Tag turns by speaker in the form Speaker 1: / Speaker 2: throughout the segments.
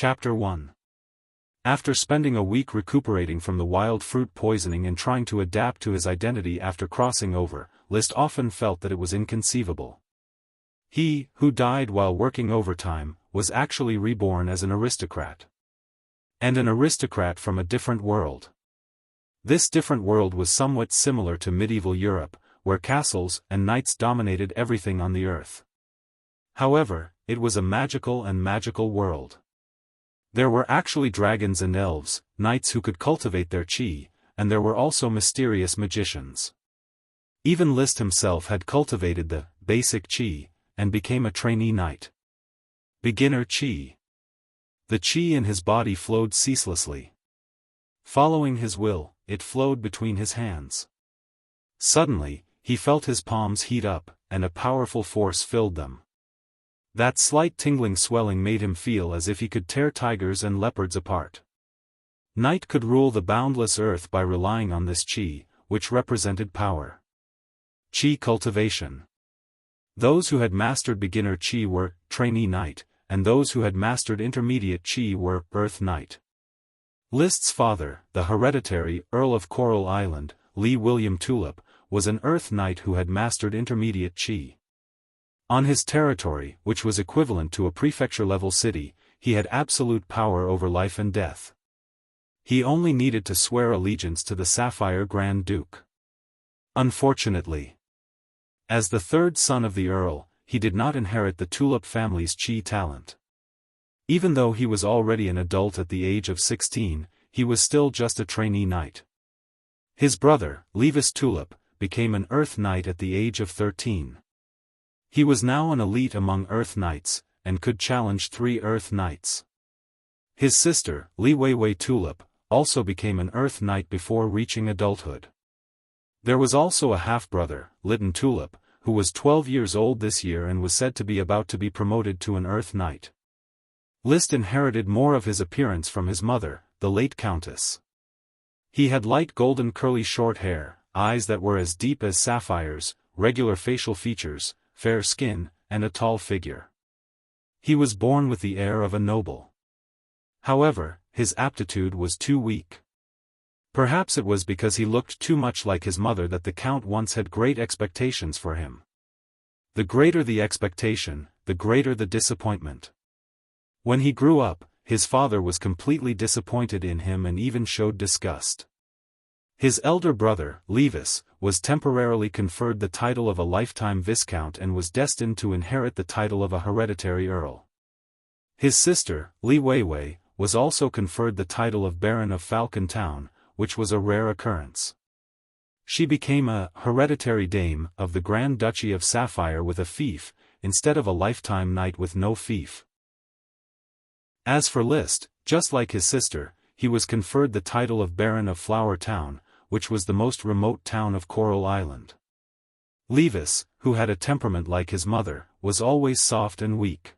Speaker 1: Chapter 1. After spending a week recuperating from the wild fruit poisoning and trying to adapt to his identity after crossing over, List often felt that it was inconceivable. He, who died while working overtime, was actually reborn as an aristocrat. And an aristocrat from a different world. This different world was somewhat similar to medieval Europe, where castles and knights dominated everything on the earth. However, it was a magical world. There were actually dragons and elves, knights who could cultivate their chi, and there were also mysterious magicians. Even List himself had cultivated the basic chi, and became a trainee knight. Beginner chi. The chi in his body flowed ceaselessly. Following his will, it flowed between his hands. Suddenly, he felt his palms heat up, and a powerful force filled them. That slight tingling swelling made him feel as if he could tear tigers and leopards apart. Knight could rule the boundless earth by relying on this chi, which represented power. Chi cultivation. Those who had mastered beginner chi were trainee knight, and those who had mastered intermediate chi were earth knight. List's father, the hereditary Earl of Coral Island, Lee William Tulip, was an earth knight who had mastered intermediate chi. On his territory, which was equivalent to a prefecture-level city, he had absolute power over life and death. He only needed to swear allegiance to the Sapphire Grand Duke. Unfortunately, as the third son of the Earl, he did not inherit the Tulip family's chi talent. Even though he was already an adult at the age of 16, he was still just a trainee knight. His brother, Levis Tulip, became an Earth Knight at the age of 13. He was now an elite among Earth Knights, and could challenge 3 Earth Knights. His sister, Li Weiwei Tulip, also became an Earth Knight before reaching adulthood. There was also a half-brother, Lytton Tulip, who was 12 years old this year and was said to be about to be promoted to an Earth Knight. List inherited more of his appearance from his mother, the late Countess. He had light golden curly short hair, eyes that were as deep as sapphires, regular facial features, fair skin, and a tall figure. He was born with the air of a noble. However, his aptitude was too weak. Perhaps it was because he looked too much like his mother that the Count once had great expectations for him. The greater the expectation, the greater the disappointment. When he grew up, his father was completely disappointed in him and even showed disgust. His elder brother, Levis, was temporarily conferred the title of a lifetime viscount and was destined to inherit the title of a hereditary earl. His sister, Li Weiwei, was also conferred the title of Baron of Falcon Town, which was a rare occurrence. She became a hereditary dame of the Grand Duchy of Sapphire with a fief, instead of a lifetime knight with no fief. As for List, just like his sister, he was conferred the title of Baron of Flower Town, which was the most remote town of Coral Island. Levis, who had a temperament like his mother, was always soft and weak.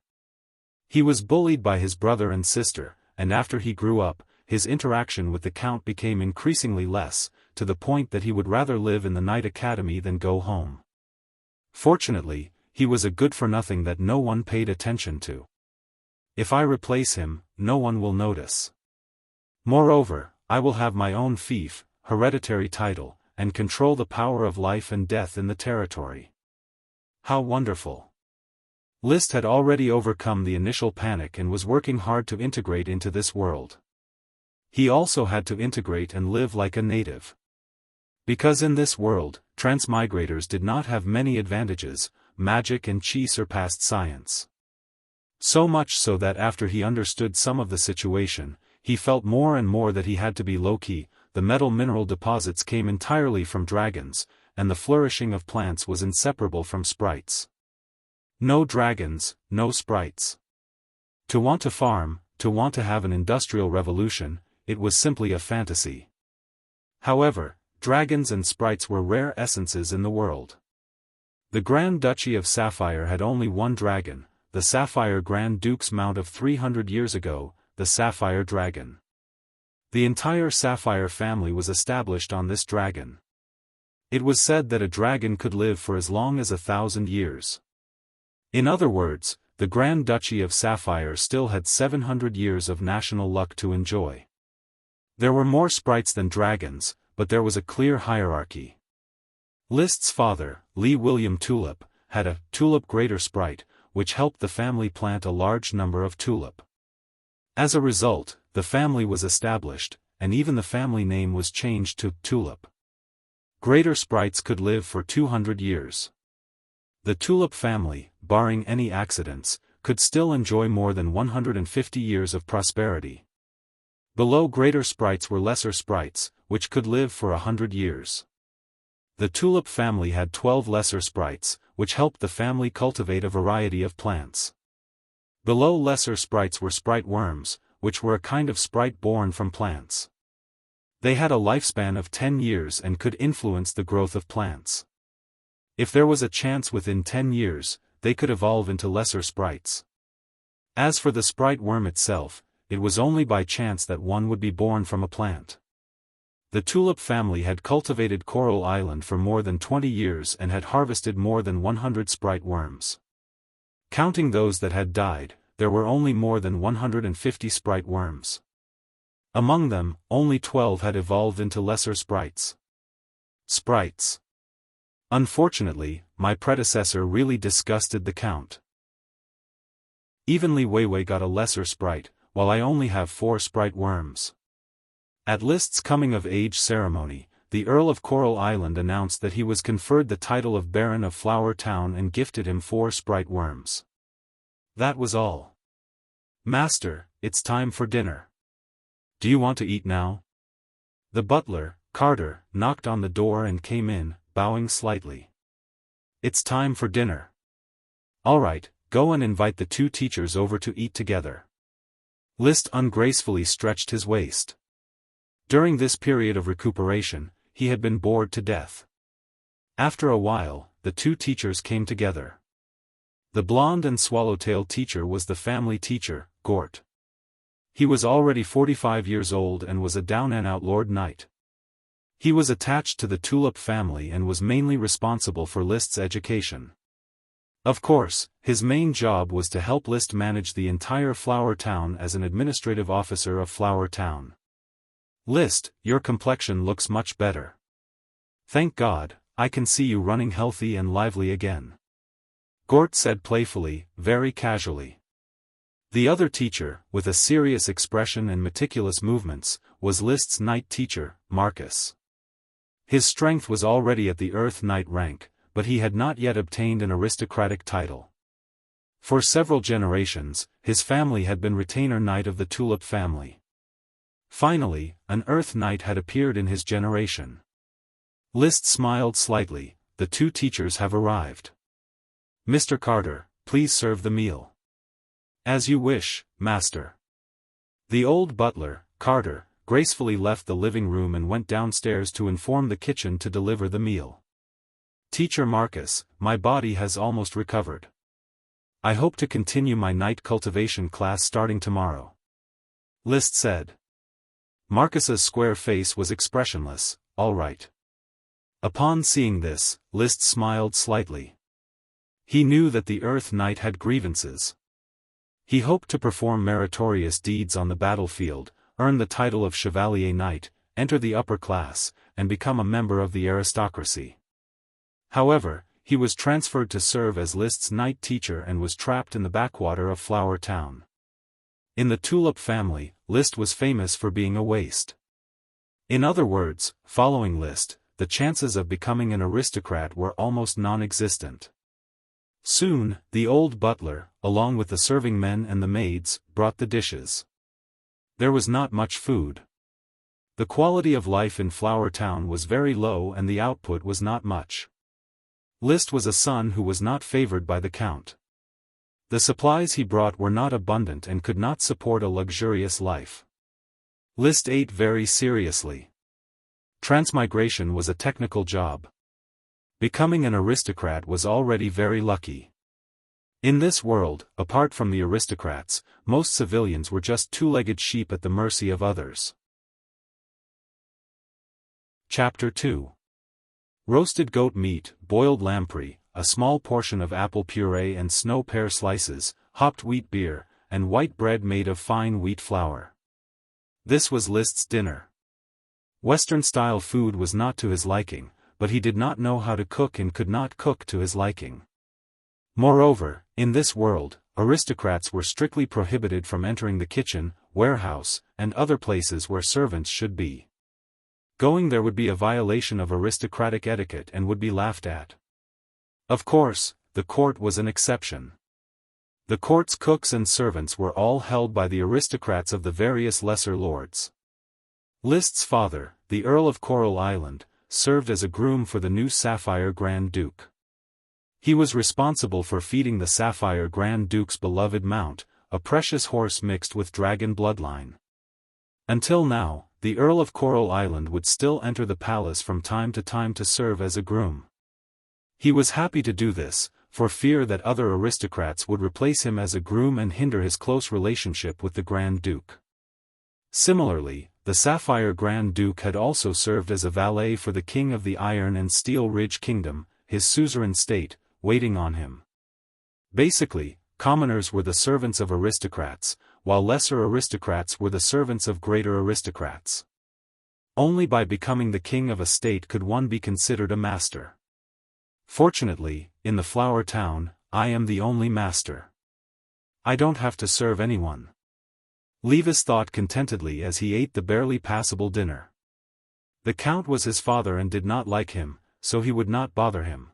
Speaker 1: He was bullied by his brother and sister, and after he grew up, his interaction with the Count became increasingly less, to the point that he would rather live in the Knight Academy than go home. Fortunately, he was a good-for-nothing that no one paid attention to. If I replace him, no one will notice. Moreover, I will have my own fief, hereditary title, and control the power of life and death in the territory. How wonderful! List had already overcome the initial panic and was working hard to integrate into this world. He also had to integrate and live like a native. Because in this world, transmigrators did not have many advantages, magic and chi surpassed science. So much so that after he understood some of the situation, he felt more and more that he had to be low-key. The metal mineral deposits came entirely from dragons, and the flourishing of plants was inseparable from sprites. No dragons, no sprites. To want to farm, to want to have an industrial revolution, it was simply a fantasy. However, dragons and sprites were rare essences in the world. The Grand Duchy of Sapphire had only one dragon, the Sapphire Grand Duke's mount of 300 years ago, the Sapphire Dragon. The entire Sapphire family was established on this dragon. It was said that a dragon could live for as long as 1,000 years. In other words, the Grand Duchy of Sapphire still had 700 years of national luck to enjoy. There were more sprites than dragons, but there was a clear hierarchy. List's father, Lee William Tulip, had a tulip greater sprite, which helped the family plant a large number of tulip. As a result, the family was established, and even the family name was changed to Tulip. Greater sprites could live for 200 years. The Tulip family, barring any accidents, could still enjoy more than 150 years of prosperity. Below greater sprites were lesser sprites, which could live for 100 years. The Tulip family had 12 lesser sprites, which helped the family cultivate a variety of plants. Below lesser sprites were sprite worms, which were a kind of sprite born from plants. They had a lifespan of 10 years and could influence the growth of plants. If there was a chance within 10 years, they could evolve into lesser sprites. As for the sprite worm itself, it was only by chance that one would be born from a plant. The Tulip family had cultivated Coral Island for more than 20 years and had harvested more than 100 sprite worms. Counting those that had died, there were only more than 150 sprite worms. Among them, only 12 had evolved into lesser sprites. Sprites. Unfortunately, my predecessor really disgusted the count. Even Li Weiwei got a lesser sprite, while I only have 4 sprite worms. At List's coming-of-age ceremony, the Earl of Coral Island announced that he was conferred the title of Baron of Flower Town and gifted him 4 sprite worms. That was all. "Master, it's time for dinner. Do you want to eat now?" The butler, Carter, knocked on the door and came in, bowing slightly. "It's time for dinner." "All right, go and invite the 2 teachers over to eat together." List ungracefully stretched his waist. During this period of recuperation, he had been bored to death. After a while, the 2 teachers came together. The blonde and swallowtail teacher was the family teacher, Gort. He was already 45 years old and was a down-and-out Lord Knight. He was attached to the Tulip family and was mainly responsible for List's education. Of course, his main job was to help List manage the entire Flower Town as an administrative officer of Flower Town. "List, your complexion looks much better. Thank God, I can see you running healthy and lively again," Gort said playfully, very casually. The other teacher, with a serious expression and meticulous movements, was List's night teacher, Marcus. His strength was already at the Earth Knight rank, but he had not yet obtained an aristocratic title. For several generations, his family had been retainer knight of the Tulip family. Finally, an Earth Knight had appeared in his generation. List smiled slightly. "The 2 teachers have arrived. Mr. Carter, please serve the meal." "As you wish, master." The old butler, Carter, gracefully left the living room and went downstairs to inform the kitchen to deliver the meal. "Teacher Marcus, my body has almost recovered. I hope to continue my night cultivation class starting tomorrow," List said. Marcus's square face was expressionless. "All right." Upon seeing this, List smiled slightly. He knew that the Earth Knight had grievances. He hoped to perform meritorious deeds on the battlefield, earn the title of Chevalier Knight, enter the upper class, and become a member of the aristocracy. However, he was transferred to serve as List's night teacher and was trapped in the backwater of Flower Town. In the Tulip family, List was famous for being a waste. In other words, following List, the chances of becoming an aristocrat were almost non-existent. Soon, the old butler, along with the serving men and the maids, brought the dishes. There was not much food. The quality of life in Flower Town was very low and the output was not much. List was a son who was not favored by the Count. The supplies he brought were not abundant and could not support a luxurious life. List ate very seriously. Transmigration was a technical job. Becoming an aristocrat was already very lucky. In this world, apart from the aristocrats, most civilians were just 2-legged sheep at the mercy of others. Chapter 2. Roasted goat meat, boiled lamprey, a small portion of apple puree and snow pear slices, hopped wheat beer, and white bread made of fine wheat flour. This was List's dinner. Western-style food was not to his liking, but he did not know how to cook and could not cook to his liking. Moreover, in this world, aristocrats were strictly prohibited from entering the kitchen, warehouse, and other places where servants should be. Going there would be a violation of aristocratic etiquette and would be laughed at. Of course, the court was an exception. The court's cooks and servants were all held by the aristocrats of the various lesser lords. List's father, the Earl of Coral Island, served as a groom for the new Sapphire Grand Duke. He was responsible for feeding the Sapphire Grand Duke's beloved mount, a precious horse mixed with dragon bloodline. Until now, the Earl of Coral Island would still enter the palace from time to serve as a groom. He was happy to do this, for fear that other aristocrats would replace him as a groom and hinder his close relationship with the Grand Duke. Similarly, the Sapphire Grand Duke had also served as a valet for the King of the Iron and Steel Ridge Kingdom, his suzerain state, waiting on him. Basically, commoners were the servants of aristocrats, while lesser aristocrats were the servants of greater aristocrats. Only by becoming the king of a state could one be considered a master. Fortunately, in the Flower Town, I am the only master. I don't have to serve anyone. Levis thought contentedly as he ate the barely passable dinner. The Count was his father and did not like him, so he would not bother him.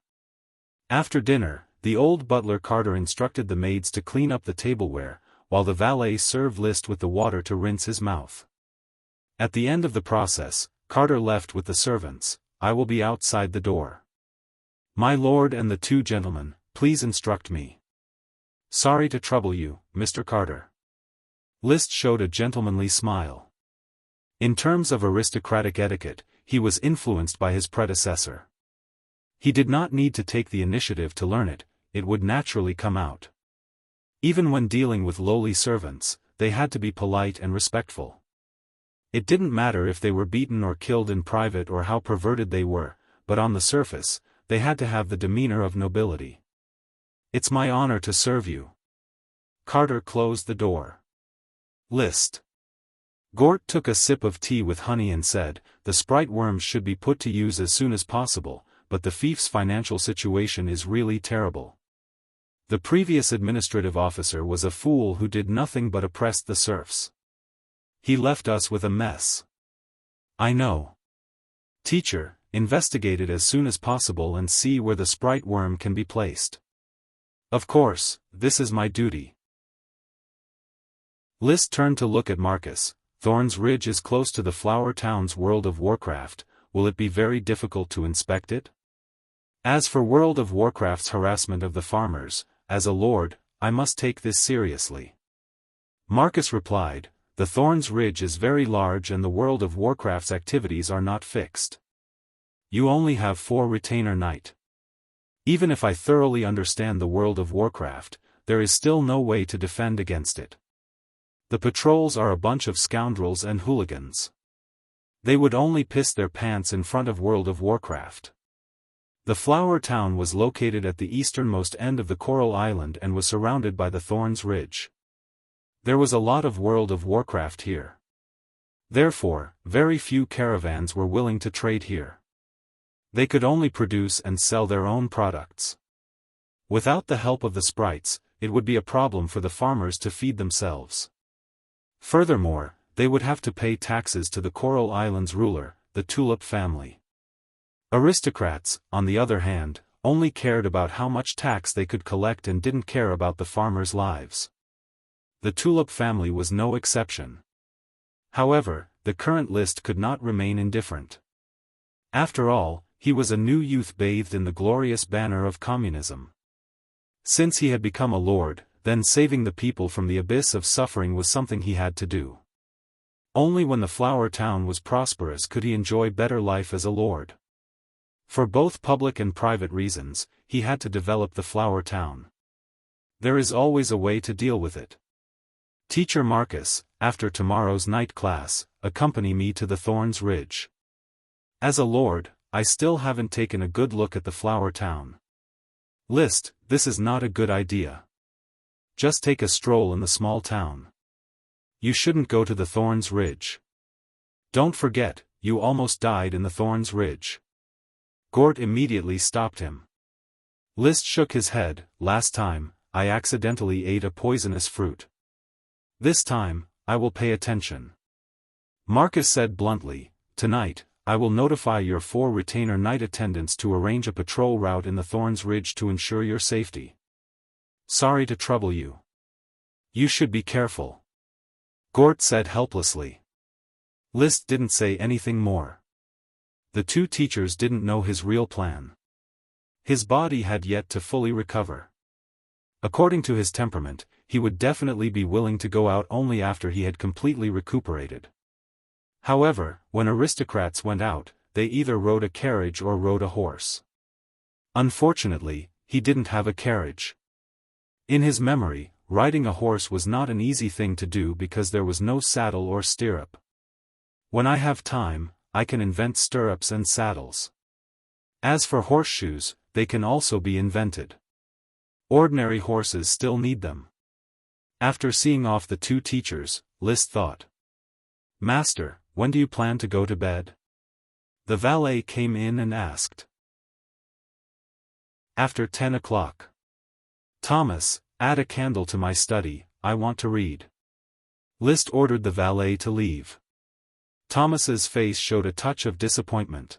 Speaker 1: After dinner, the old butler Carter instructed the maids to clean up the tableware, while the valet served List with the water to rinse his mouth. At the end of the process, Carter left with the servants. I will be outside the door. My lord and the two gentlemen, please instruct me. Sorry to trouble you, Mr. Carter. List showed a gentlemanly smile. In terms of aristocratic etiquette, he was influenced by his predecessor. He did not need to take the initiative to learn it, it would naturally come out. Even when dealing with lowly servants, they had to be polite and respectful. It didn't matter if they were beaten or killed in private or how perverted they were, but on the surface, they had to have the demeanor of nobility. It's my honor to serve you. Carter closed the door. List. Gort took a sip of tea with honey and said, the sprite worms should be put to use as soon as possible, but the fief's financial situation is really terrible. The previous administrative officer was a fool who did nothing but oppress the serfs. He left us with a mess. I know. Teacher, investigate it as soon as possible and see where the sprite worm can be placed. Of course, this is my duty. List turned to look at Marcus. Thorn's Ridge is close to the Flower Town's World of Warcraft. Will it be very difficult to inspect it? As for World of Warcraft's harassment of the farmers, as a lord, I must take this seriously. Marcus replied, the Thorn's Ridge is very large and the World of Warcraft's activities are not fixed. You only have 4 retainer knight. Even if I thoroughly understand the World of Warcraft, there is still no way to defend against it. The patrols are a bunch of scoundrels and hooligans. They would only piss their pants in front of World of Warcraft. The Flower Town was located at the easternmost end of the Coral Island and was surrounded by the Thorn's Ridge. There was a lot of World of Warcraft here. Therefore, very few caravans were willing to trade here. They could only produce and sell their own products. Without the help of the sprites, it would be a problem for the farmers to feed themselves. Furthermore, they would have to pay taxes to the Coral Island's ruler, the Tulip family. Aristocrats, on the other hand, only cared about how much tax they could collect and didn't care about the farmers' lives. The Tulip family was no exception. However, the current List could not remain indifferent. After all, he was a new youth bathed in the glorious banner of communism. Since he had become a lord, then saving the people from the abyss of suffering was something he had to do. Only when the Flower Town was prosperous could he enjoy better life as a lord. For both public and private reasons, he had to develop the Flower Town. There is always a way to deal with it. Teacher Marcus, after tomorrow's night class, accompany me to the Thorn's Ridge. As a lord, I still haven't taken a good look at the Flower Town. List, this is not a good idea. just take a stroll in the small town. You shouldn't go to the Thorns Ridge. Don't forget, you almost died in the Thorns Ridge. Gort immediately stopped him. List shook his head. Last time, I accidentally ate a poisonous fruit. This time, I will pay attention. Marcus said bluntly, tonight, I will notify your 4 retainer knight attendants to arrange a patrol route in the Thorns Ridge to ensure your safety. Sorry to trouble you. You should be careful. Gort said helplessly. List didn't say anything more. The 2 teachers didn't know his real plan. His body had yet to fully recover. According to his temperament, he would definitely be willing to go out only after he had completely recuperated. However, when aristocrats went out, they either rode a carriage or rode a horse. Unfortunately, he didn't have a carriage. In his memory, riding a horse was not an easy thing to do because there was no saddle or stirrup. When I have time, I can invent stirrups and saddles. As for horseshoes, they can also be invented. Ordinary horses still need them. After seeing off the 2 teachers, List thought. Master, when do you plan to go to bed? The valet came in and asked. After 10 o'clock. Thomas, add a candle to my study, I want to read. List ordered the valet to leave. Thomas's face showed a touch of disappointment.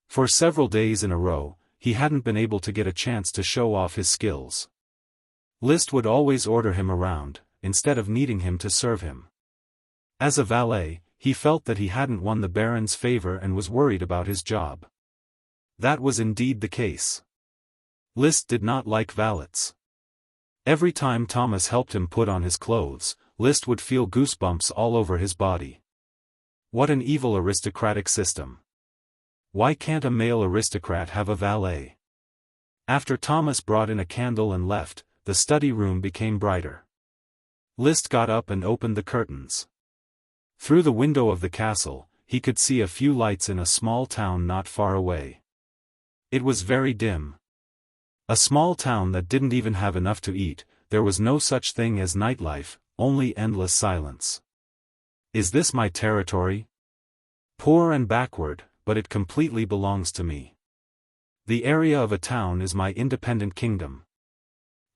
Speaker 1: For several days in a row, he hadn't been able to get a chance to show off his skills. List would always order him around, instead of needing him to serve him. As a valet, he felt that he hadn't won the Baron's favor and was worried about his job. That was indeed the case. List did not like valets. Every time Thomas helped him put on his clothes, List would feel goosebumps all over his body. What an evil aristocratic system. Why can't a male aristocrat have a valet? After Thomas brought in a candle and left, the study room became brighter. List got up and opened the curtains. Through the window of the castle, he could see a few lights in a small town not far away. It was very dim. A small town that didn't even have enough to eat. There was no such thing as nightlife, only endless silence. Is this my territory? Poor and backward, but it completely belongs to me. The area of a town is my independent kingdom.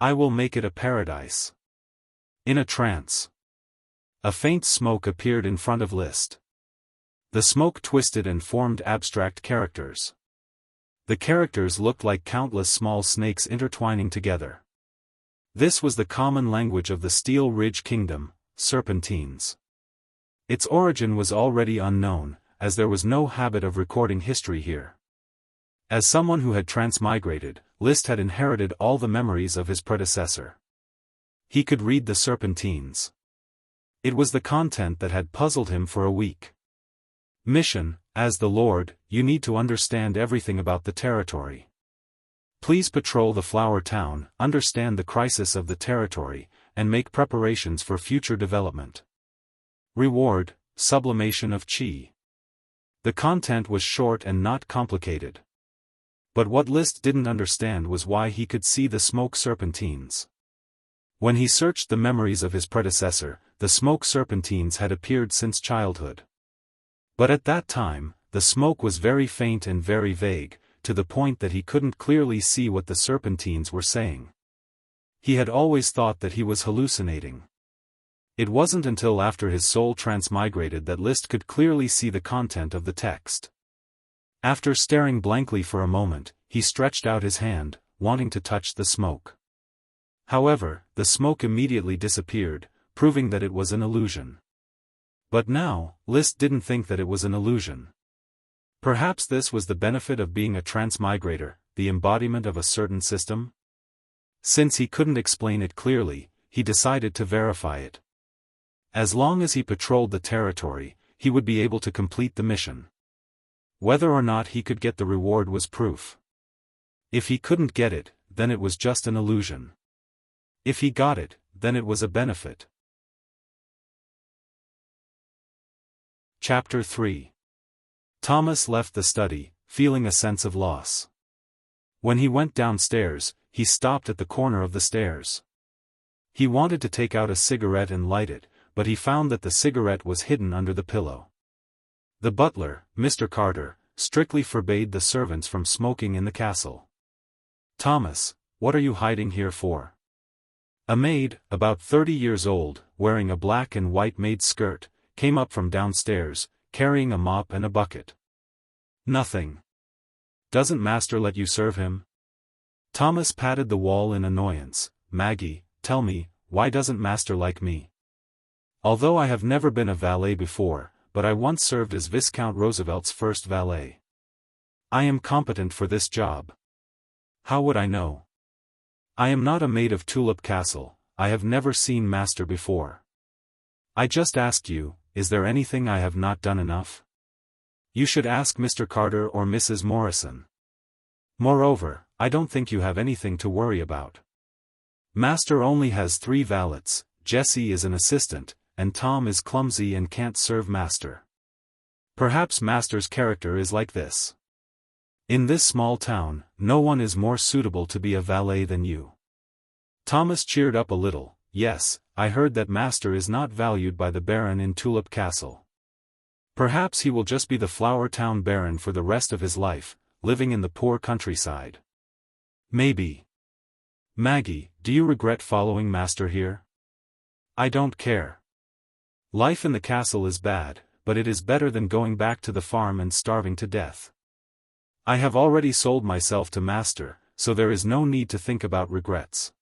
Speaker 1: I will make it a paradise. In a trance. A faint smoke appeared in front of List. The smoke twisted and formed abstract characters. The characters looked like countless small snakes intertwining together. This was the common language of the Steel Ridge Kingdom, Serpentines. Its origin was already unknown, as there was no habit of recording history here. As someone who had transmigrated, List had inherited all the memories of his predecessor. He could read the Serpentines. It was the content that had puzzled him for a week. Mission: as the Lord, you need to understand everything about the territory. Please patrol the Flower Town, understand the crisis of the territory, and make preparations for future development. Reward: sublimation of Qi. The content was short and not complicated. But what List didn't understand was why he could see the smoke serpentines. When he searched the memories of his predecessor, the smoke serpentines had appeared since childhood. But at that time, the smoke was very faint and very vague, to the point that he couldn't clearly see what the serpentines were saying. He had always thought that he was hallucinating. It wasn't until after his soul transmigrated that List could clearly see the content of the text. After staring blankly for a moment, he stretched out his hand, wanting to touch the smoke. However, the smoke immediately disappeared, proving that it was an illusion. But now, List didn't think that it was an illusion. Perhaps this was the benefit of being a transmigrator, the embodiment of a certain system? Since he couldn't explain it clearly, he decided to verify it. As long as he patrolled the territory, he would be able to complete the mission. Whether or not he could get the reward was proof. If he couldn't get it, then it was just an illusion. If he got it, then it was a benefit. Chapter 3. Thomas left the study, feeling a sense of loss. When he went downstairs, he stopped at the corner of the stairs. He wanted to take out a cigarette and light it, but he found that the cigarette was hidden under the pillow. The butler, Mr. Carter, strictly forbade the servants from smoking in the castle. "Thomas, what are you hiding here for?" A maid, about 30 years old, wearing a black and white maid's skirt, came up from downstairs, carrying a mop and a bucket. "Nothing. Doesn't master let you serve him?" Thomas patted the wall in annoyance. "Maggie, tell me, why doesn't master like me? Although I have never been a valet before, but I once served as Viscount Roosevelt's first valet. I am competent for this job." "How would I know? I am not a maid of Tulip Castle, I have never seen master before. I just asked you, is there anything I have not done enough? You should ask Mr. Carter or Mrs. Morrison. Moreover, I don't think you have anything to worry about. Master only has 3 valets, Jessie is an assistant, and Tom is clumsy and can't serve master. Perhaps master's character is like this. In this small town, no one is more suitable to be a valet than you." Thomas cheered up a little. "Yes, I heard that master is not valued by the Baron in Tulip Castle. Perhaps he will just be the Flower Town Baron for the rest of his life, living in the poor countryside. Maybe. Maggie, do you regret following master here?" "I don't care. Life in the castle is bad, but it is better than going back to the farm and starving to death. I have already sold myself to master, so there is no need to think about regrets."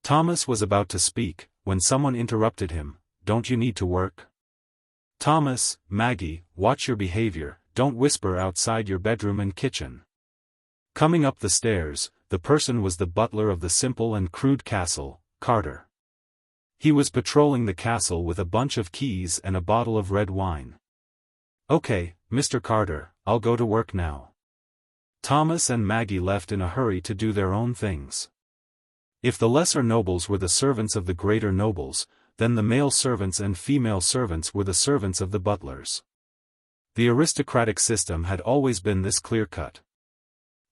Speaker 1: Thomas was about to speak, when someone interrupted him. "Don't you need to work?" "Thomas, Maggie, watch your behavior, don't whisper outside your bedroom and kitchen." Coming up the stairs, the person was the butler of the simple and crude castle, Carter. He was patrolling the castle with a bunch of keys and a bottle of red wine. "Okay, Mr. Carter, I'll go to work now." Thomas and Maggie left in a hurry to do their own things. If the lesser nobles were the servants of the greater nobles, then the male servants and female servants were the servants of the butlers. The aristocratic system had always been this clear-cut.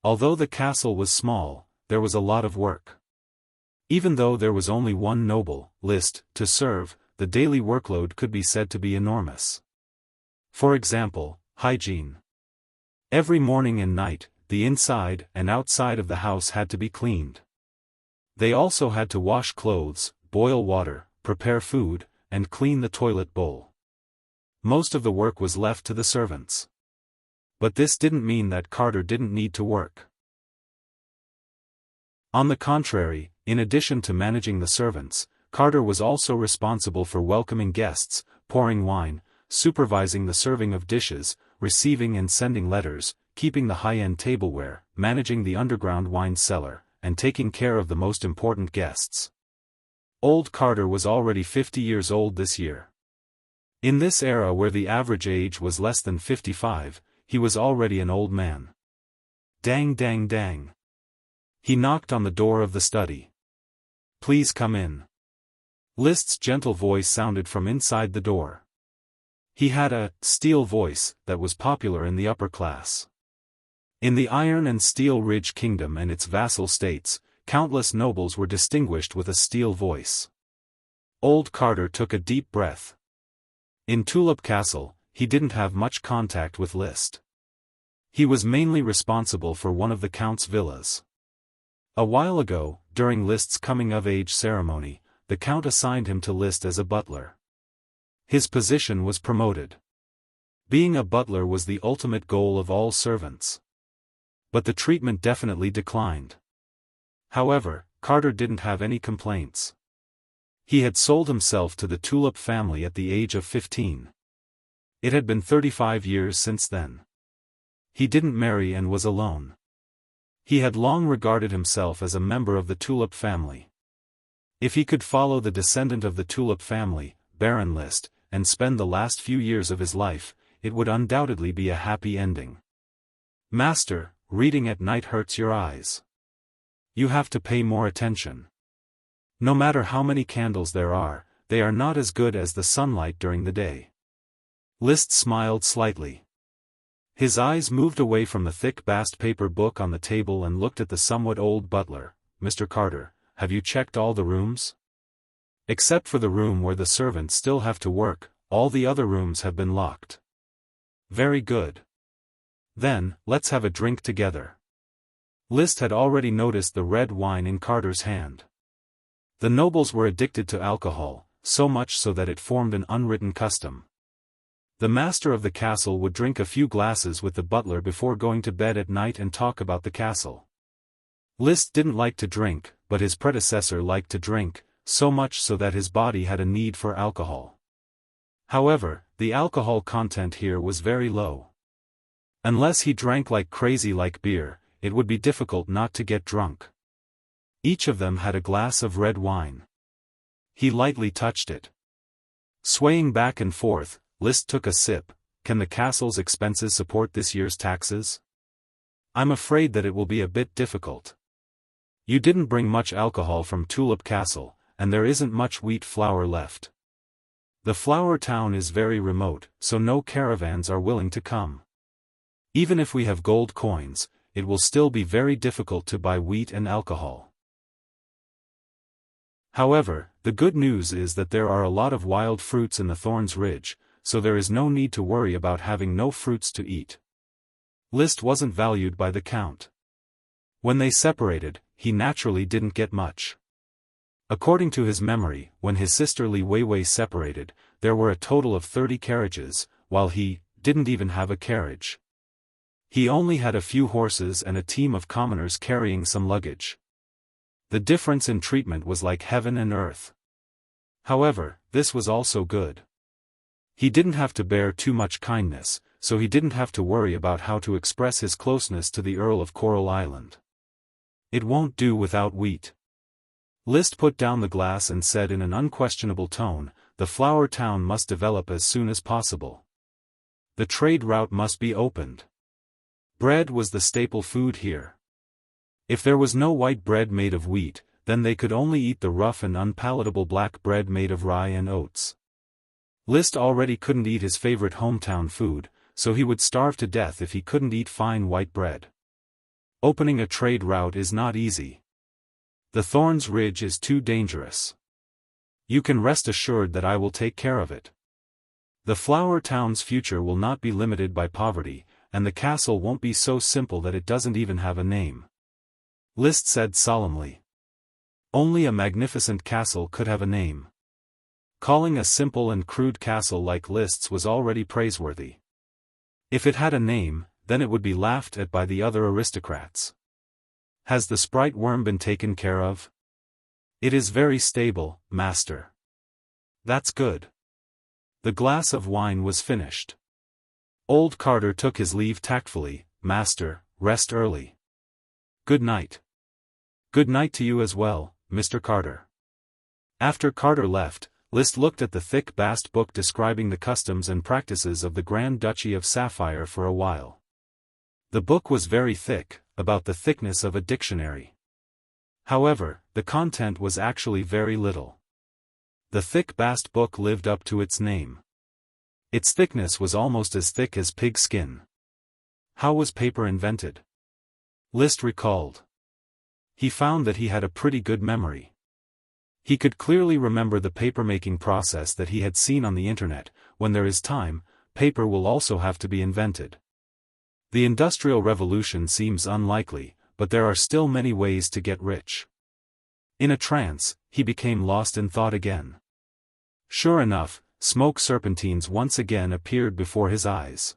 Speaker 1: Although the castle was small, there was a lot of work. Even though there was only one noble, List, to serve, the daily workload could be said to be enormous. For example, hygiene. Every morning and night, the inside and outside of the house had to be cleaned. They also had to wash clothes, boil water, prepare food, and clean the toilet bowl. Most of the work was left to the servants. But this didn't mean that Carter didn't need to work. On the contrary, in addition to managing the servants, Carter was also responsible for welcoming guests, pouring wine, supervising the serving of dishes, receiving and sending letters, keeping the high-end tableware, managing the underground wine cellar, and taking care of the most important guests. Old Carter was already 50 years old this year. In this era where the average age was less than 55, he was already an old man. Dang dang dang. He knocked on the door of the study. "Please come in." List's gentle voice sounded from inside the door. He had a steel voice that was popular in the upper class. In the Iron and Steel Ridge Kingdom and its vassal states, countless nobles were distinguished with a steel voice. Old Carter took a deep breath. In Tulip Castle, he didn't have much contact with List. He was mainly responsible for one of the Count's villas. A while ago, during List's coming-of-age ceremony, the Count assigned him to List as a butler. His position was promoted. Being a butler was the ultimate goal of all servants. But the treatment definitely declined. However, Carter didn't have any complaints. He had sold himself to the Tulip family at the age of 15. It had been 35 years since then. He didn't marry and was alone. He had long regarded himself as a member of the Tulip family. If he could follow the descendant of the Tulip family, Baron List, and spend the last few years of his life, it would undoubtedly be a happy ending. "Master, reading at night hurts your eyes. You have to pay more attention. No matter how many candles there are, they are not as good as the sunlight during the day." List smiled slightly. His eyes moved away from the thick bast paper book on the table and looked at the somewhat old butler. "Mr. Carter, have you checked all the rooms?" Except for the room where the servants still have to work, all the other rooms have been locked. Very good. Then, let's have a drink together. List had already noticed the red wine in Carter's hand. The nobles were addicted to alcohol, so much so that it formed an unwritten custom. The master of the castle would drink a few glasses with the butler before going to bed at night and talk about the castle. List didn't like to drink, but his predecessor liked to drink, so much so that his body had a need for alcohol. However, the alcohol content here was very low. Unless he drank like crazy like beer, it would be difficult not to get drunk. Each of them had a glass of red wine. He lightly touched it. Swaying back and forth, List took a sip. Can the castle's expenses support this year's taxes? I'm afraid that it will be a bit difficult. You didn't bring much alcohol from Tulip Castle, and there isn't much wheat flour left. The flour town is very remote, so no caravans are willing to come. Even if we have gold coins, it will still be very difficult to buy wheat and alcohol. However, the good news is that there are a lot of wild fruits in the Thorns Ridge, so there is no need to worry about having no fruits to eat. List wasn't valued by the count. When they separated, he naturally didn't get much. According to his memory, when his sister Li Weiwei separated, there were a total of 30 carriages, while he didn't even have a carriage. He only had a few horses and a team of commoners carrying some luggage. The difference in treatment was like heaven and earth. However, this was also good. He didn't have to bear too much kindness, so he didn't have to worry about how to express his closeness to the Earl of Coral Island. It won't do without wheat. List put down the glass and said in an unquestionable tone, the flour town must develop as soon as possible. The trade route must be opened. Bread was the staple food here. If there was no white bread made of wheat, then they could only eat the rough and unpalatable black bread made of rye and oats. List already couldn't eat his favorite hometown food, so he would starve to death if he couldn't eat fine white bread. Opening a trade route is not easy. The Thorns Ridge is too dangerous. You can rest assured that I will take care of it. The flour town's future will not be limited by poverty, and the castle won't be so simple that it doesn't even have a name. List said solemnly. Only a magnificent castle could have a name. Calling a simple and crude castle like List's was already praiseworthy. If it had a name, then it would be laughed at by the other aristocrats. Has the sprite worm been taken care of? It is very stable, master. That's good. The glass of wine was finished. Old Carter took his leave tactfully. Master, rest early. Good night. Good night to you as well, Mr. Carter. After Carter left, List looked at the thick bast book describing the customs and practices of the Grand Duchy of Sapphire for a while. The book was very thick, about the thickness of a dictionary. However, the content was actually very little. The thick bast book lived up to its name. Its thickness was almost as thick as pig skin. How was paper invented? List recalled. He found that he had a pretty good memory. He could clearly remember the papermaking process that he had seen on the internet. When there is time, paper will also have to be invented. The Industrial Revolution seems unlikely, but there are still many ways to get rich. In a trance, he became lost in thought again. Sure enough, smoke serpentines once again appeared before his eyes.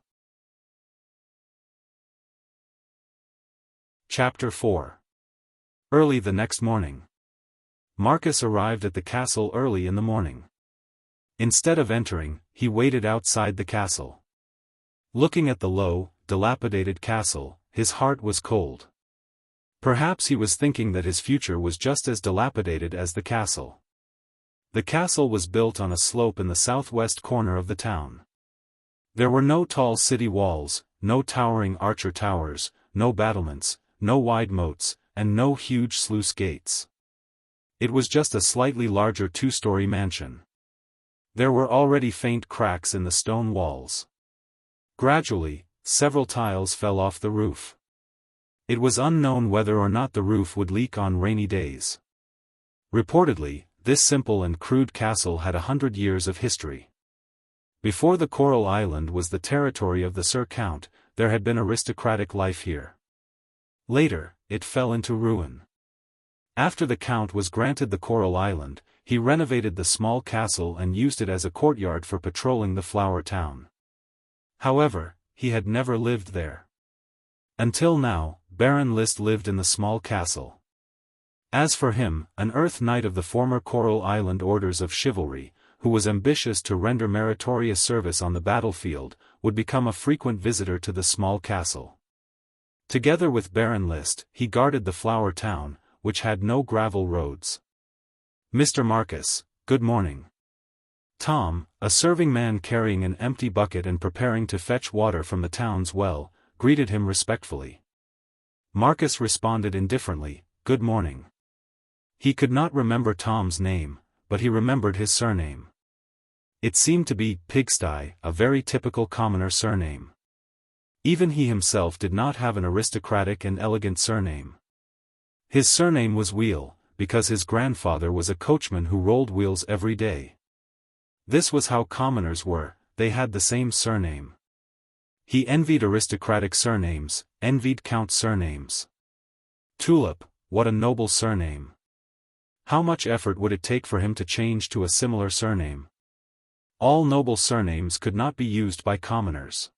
Speaker 1: Chapter 4. Early the next morning. Marcus arrived at the castle early in the morning. Instead of entering, he waited outside the castle. Looking at the low, dilapidated castle, his heart was cold. Perhaps he was thinking that his future was just as dilapidated as the castle. The castle was built on a slope in the southwest corner of the town. There were no tall city walls, no towering archer towers, no battlements, no wide moats, and no huge sluice gates. It was just a slightly larger two-story mansion. There were already faint cracks in the stone walls. Gradually, several tiles fell off the roof. It was unknown whether or not the roof would leak on rainy days. Reportedly, this simple and crude castle had 100 years of history. Before the Coral Island was the territory of the Sir Count, there had been aristocratic life here. Later, it fell into ruin. After the Count was granted the Coral Island, he renovated the small castle and used it as a courtyard for patrolling the Flower Town. However, he had never lived there. Until now, Baron List lived in the small castle. As for him, an Earth Knight of the former Coral Island Orders of Chivalry, who was ambitious to render meritorious service on the battlefield, would become a frequent visitor to the small castle. Together with Baron List, he guarded the Flower Town, which had no gravel roads. "Mr. Marcus, good morning." Tom, a serving man carrying an empty bucket and preparing to fetch water from the town's well, greeted him respectfully. Marcus responded indifferently, "Good morning." He could not remember Tom's name, but he remembered his surname. It seemed to be Pigsty, a very typical commoner surname. Even he himself did not have an aristocratic and elegant surname. His surname was Wheel, because his grandfather was a coachman who rolled wheels every day. This was how commoners were, they had the same surname. He envied aristocratic surnames, envied count surnames. Tulip, what a noble surname. How much effort would it take for him to change to a similar surname? All noble surnames could not be used by commoners.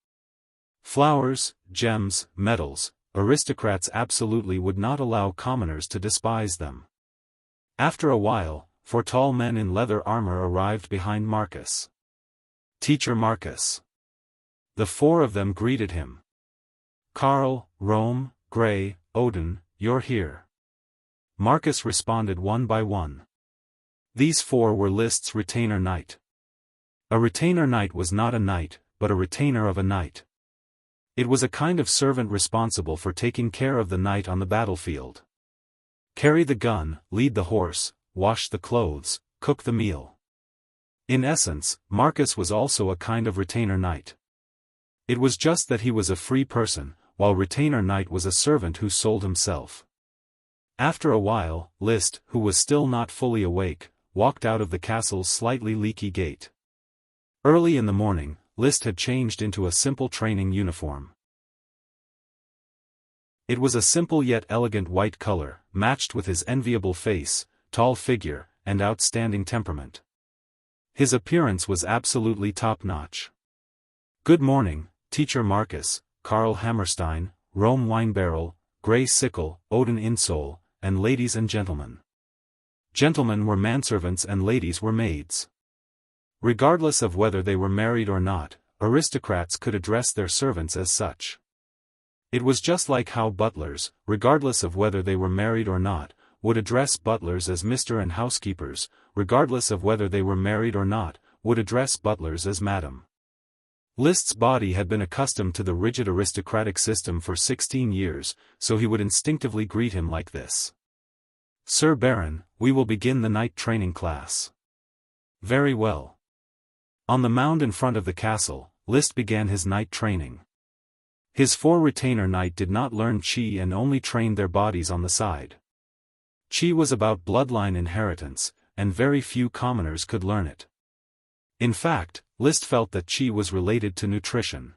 Speaker 1: Flowers, gems, metals, aristocrats absolutely would not allow commoners to despise them. After a while, 4 tall men in leather armor arrived behind Marcus. "Teacher Marcus." The 4 of them greeted him. "Carl, Rome, Gray, Odin, you're here." Marcus responded one by one. These 4 were List's retainer knight. A retainer knight was not a knight, but a retainer of a knight. It was a kind of servant responsible for taking care of the knight on the battlefield. Carry the gun, lead the horse, wash the clothes, cook the meal. In essence, Marcus was also a kind of retainer knight. It was just that he was a free person, while retainer knight was a servant who sold himself. After a while, List, who was still not fully awake, walked out of the castle's slightly leaky gate. Early in the morning, List had changed into a simple training uniform. It was a simple yet elegant white color, matched with his enviable face, tall figure, and outstanding temperament. His appearance was absolutely top-notch. "Good morning, Teacher Marcus, Karl Hammerstein, Rome Winebarrel, Grey Sickle, Odin Insole, and ladies and gentlemen." Gentlemen were manservants and ladies were maids. Regardless of whether they were married or not, aristocrats could address their servants as such. It was just like how butlers, regardless of whether they were married or not, would address butlers as Mr. and housekeepers, regardless of whether they were married or not, would address butlers as Madam. List's body had been accustomed to the rigid aristocratic system for 16 years, so he would instinctively greet him like this. "Sir Baron, we will begin the night training class." "Very well." On the mound in front of the castle, List began his night training. His 4 retainer knight did not learn Qi and only trained their bodies on the side. Qi was about bloodline inheritance, and very few commoners could learn it. In fact, List felt that Qi was related to nutrition.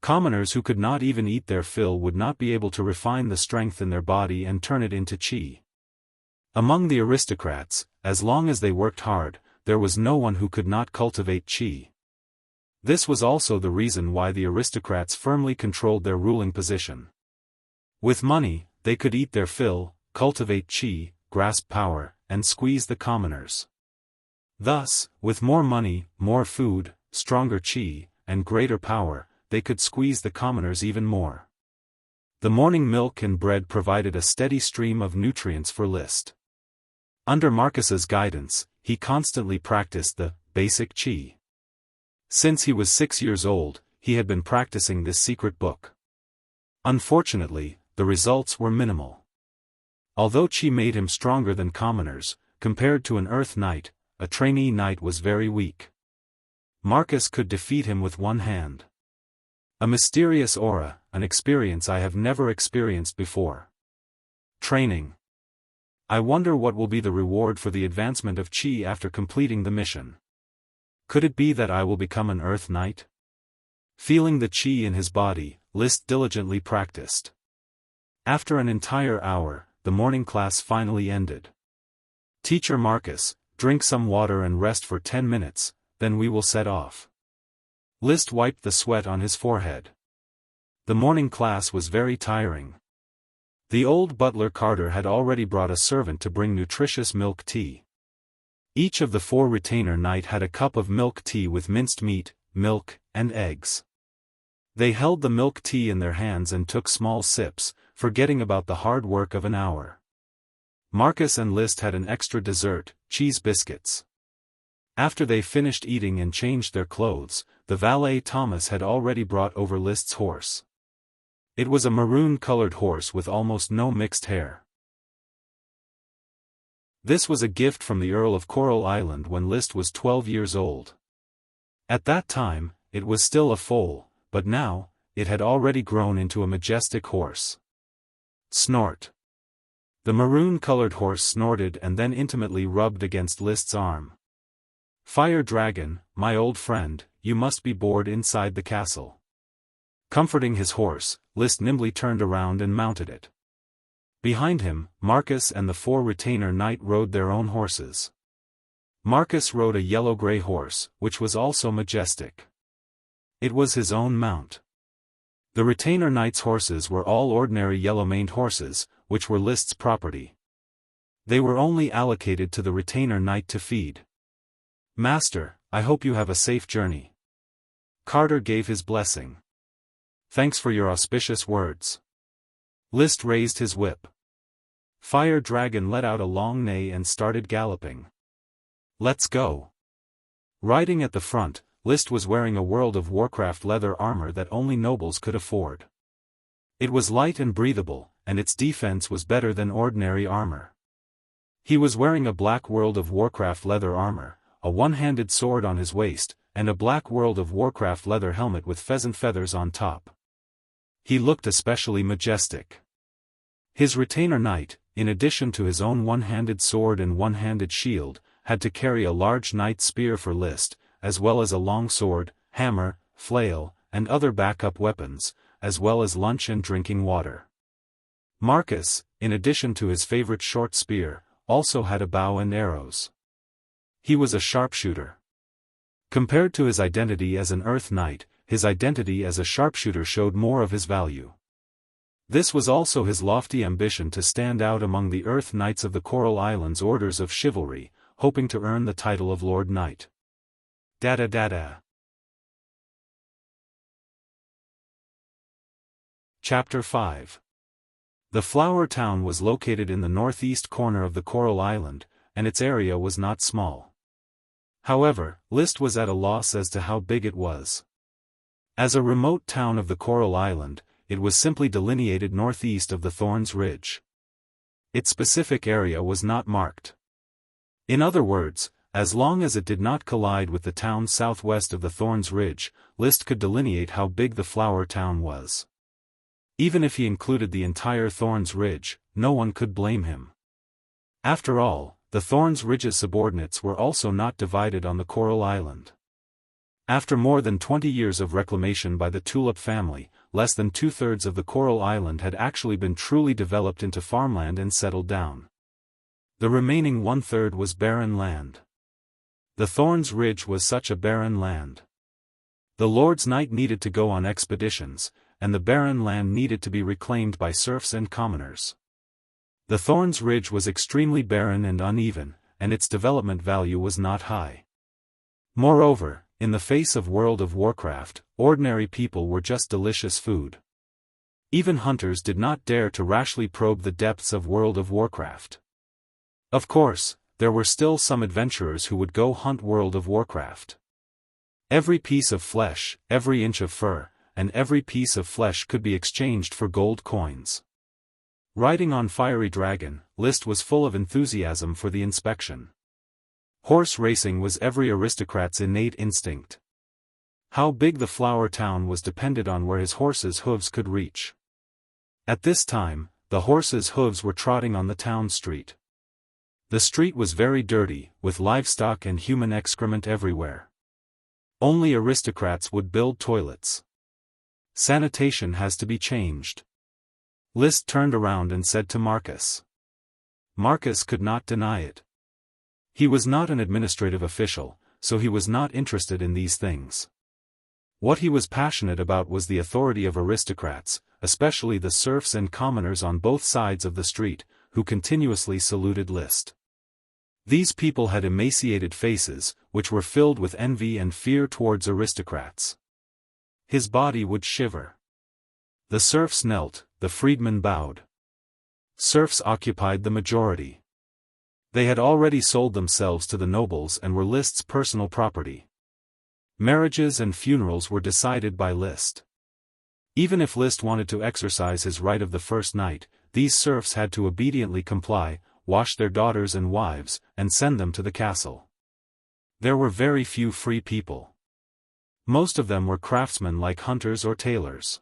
Speaker 1: Commoners who could not even eat their fill would not be able to refine the strength in their body and turn it into Qi. Among the aristocrats, as long as they worked hard, there was no one who could not cultivate Qi. This was also the reason why the aristocrats firmly controlled their ruling position. With money, they could eat their fill, cultivate Qi, grasp power, and squeeze the commoners. Thus, with more money, more food, stronger Qi, and greater power, they could squeeze the commoners even more. The morning milk and bread provided a steady stream of nutrients for List. Under Marcus's guidance, he constantly practiced the basic Qi. Since he was 6 years old, he had been practicing this secret book. Unfortunately, the results were minimal. Although Qi made him stronger than commoners, compared to an Earth Knight, a trainee knight was very weak. Marcus could defeat him with one hand. A mysterious aura, an experience I have never experienced before. Training. I wonder what will be the reward for the advancement of Qi after completing the mission. Could it be that I will become an Earth Knight? Feeling the Qi in his body, List diligently practiced. After an entire hour, the morning class finally ended. Teacher Marcus, drink some water and rest for 10 minutes, then we will set off. List wiped the sweat on his forehead. The morning class was very tiring. The old butler Carter had already brought a servant to bring nutritious milk tea. Each of the 4 retainer knight had a cup of milk tea with minced meat, milk, and eggs. They held the milk tea in their hands and took small sips, forgetting about the hard work of an hour. Marcus and List had an extra dessert, cheese biscuits. After they finished eating and changed their clothes, the valet Thomas had already brought over List's horse. It was a maroon-colored horse with almost no mixed hair. This was a gift from the Earl of Coral Island when List was 12 years old. At that time, it was still a foal, but now, it had already grown into a majestic horse. Snort. The maroon-colored horse snorted and then intimately rubbed against List's arm. Fire Dragon, my old friend, you must be bored inside the castle. Comforting his horse, List nimbly turned around and mounted it. Behind him, Marcus and the 4 retainer knight rode their own horses. Marcus rode a yellow-gray horse, which was also majestic. It was his own mount. The retainer knight's horses were all ordinary yellow-maned horses, which were List's property. They were only allocated to the retainer knight to feed. Master, I hope you have a safe journey. Carter gave his blessing. Thanks for your auspicious words. List raised his whip. Fire Dragon let out a long neigh and started galloping. Let's go. Riding at the front, List was wearing a World of Warcraft leather armor that only nobles could afford. It was light and breathable, and its defense was better than ordinary armor. He was wearing a black World of Warcraft leather armor, a one-handed sword on his waist, and a black World of Warcraft leather helmet with pheasant feathers on top. He looked especially majestic. His retainer knight, in addition to his own one-handed sword and one-handed shield, had to carry a large knight spear for List, as well as a long sword, hammer, flail, and other backup weapons, as well as lunch and drinking water. Marcus, in addition to his favorite short spear, also had a bow and arrows. He was a sharpshooter. Compared to his identity as an Earth Knight, his identity as a sharpshooter showed more of his value. This was also his lofty ambition to stand out among the Earth Knights of the Coral Islands' orders of chivalry, hoping to earn the title of Lord Knight. Dada. Chapter 5. The Flower Town was located in the northeast corner of the Coral Island, and its area was not small. However, List was at a loss as to how big it was. As a remote town of the Coral Island, it was simply delineated northeast of the Thorns Ridge. Its specific area was not marked. In other words, as long as it did not collide with the town southwest of the Thorns Ridge, List could delineate how big the Flower Town was. Even if he included the entire Thorns Ridge, no one could blame him. After all, the Thorns Ridge's subordinates were also not divided on the Coral Island. After more than 20 years of reclamation by the Tulip family, less than 2/3 of the Coral Island had actually been truly developed into farmland and settled down. The remaining 1/3 was barren land. The Thorns Ridge was such a barren land. The Lord's Knight needed to go on expeditions, and the barren land needed to be reclaimed by serfs and commoners. The Thorns Ridge was extremely barren and uneven, and its development value was not high. Moreover, in the face of World of Warcraft, ordinary people were just delicious food. Even hunters did not dare to rashly probe the depths of World of Warcraft. Of course, there were still some adventurers who would go hunt World of Warcraft. Every piece of flesh, every inch of fur, and every piece of flesh could be exchanged for gold coins. Riding on Fiery Dragon, List was full of enthusiasm for the inspection. Horse racing was every aristocrat's innate instinct. How big the Flower Town was depended on where his horse's hooves could reach. At this time, the horse's hooves were trotting on the town street. The street was very dirty, with livestock and human excrement everywhere. Only aristocrats would build toilets. Sanitation has to be changed. List turned around and said to Marcus. Marcus could not deny it. He was not an administrative official, so he was not interested in these things. What he was passionate about was the authority of aristocrats, especially the serfs and commoners on both sides of the street, who continuously saluted List. These people had emaciated faces, which were filled with envy and fear towards aristocrats. His body would shiver. The serfs knelt, the freedmen bowed. Serfs occupied the majority. They had already sold themselves to the nobles and were List's personal property. Marriages and funerals were decided by List. Even if List wanted to exercise his right of the first night, these serfs had to obediently comply, wash their daughters and wives, and send them to the castle. There were very few free people. Most of them were craftsmen like hunters or tailors.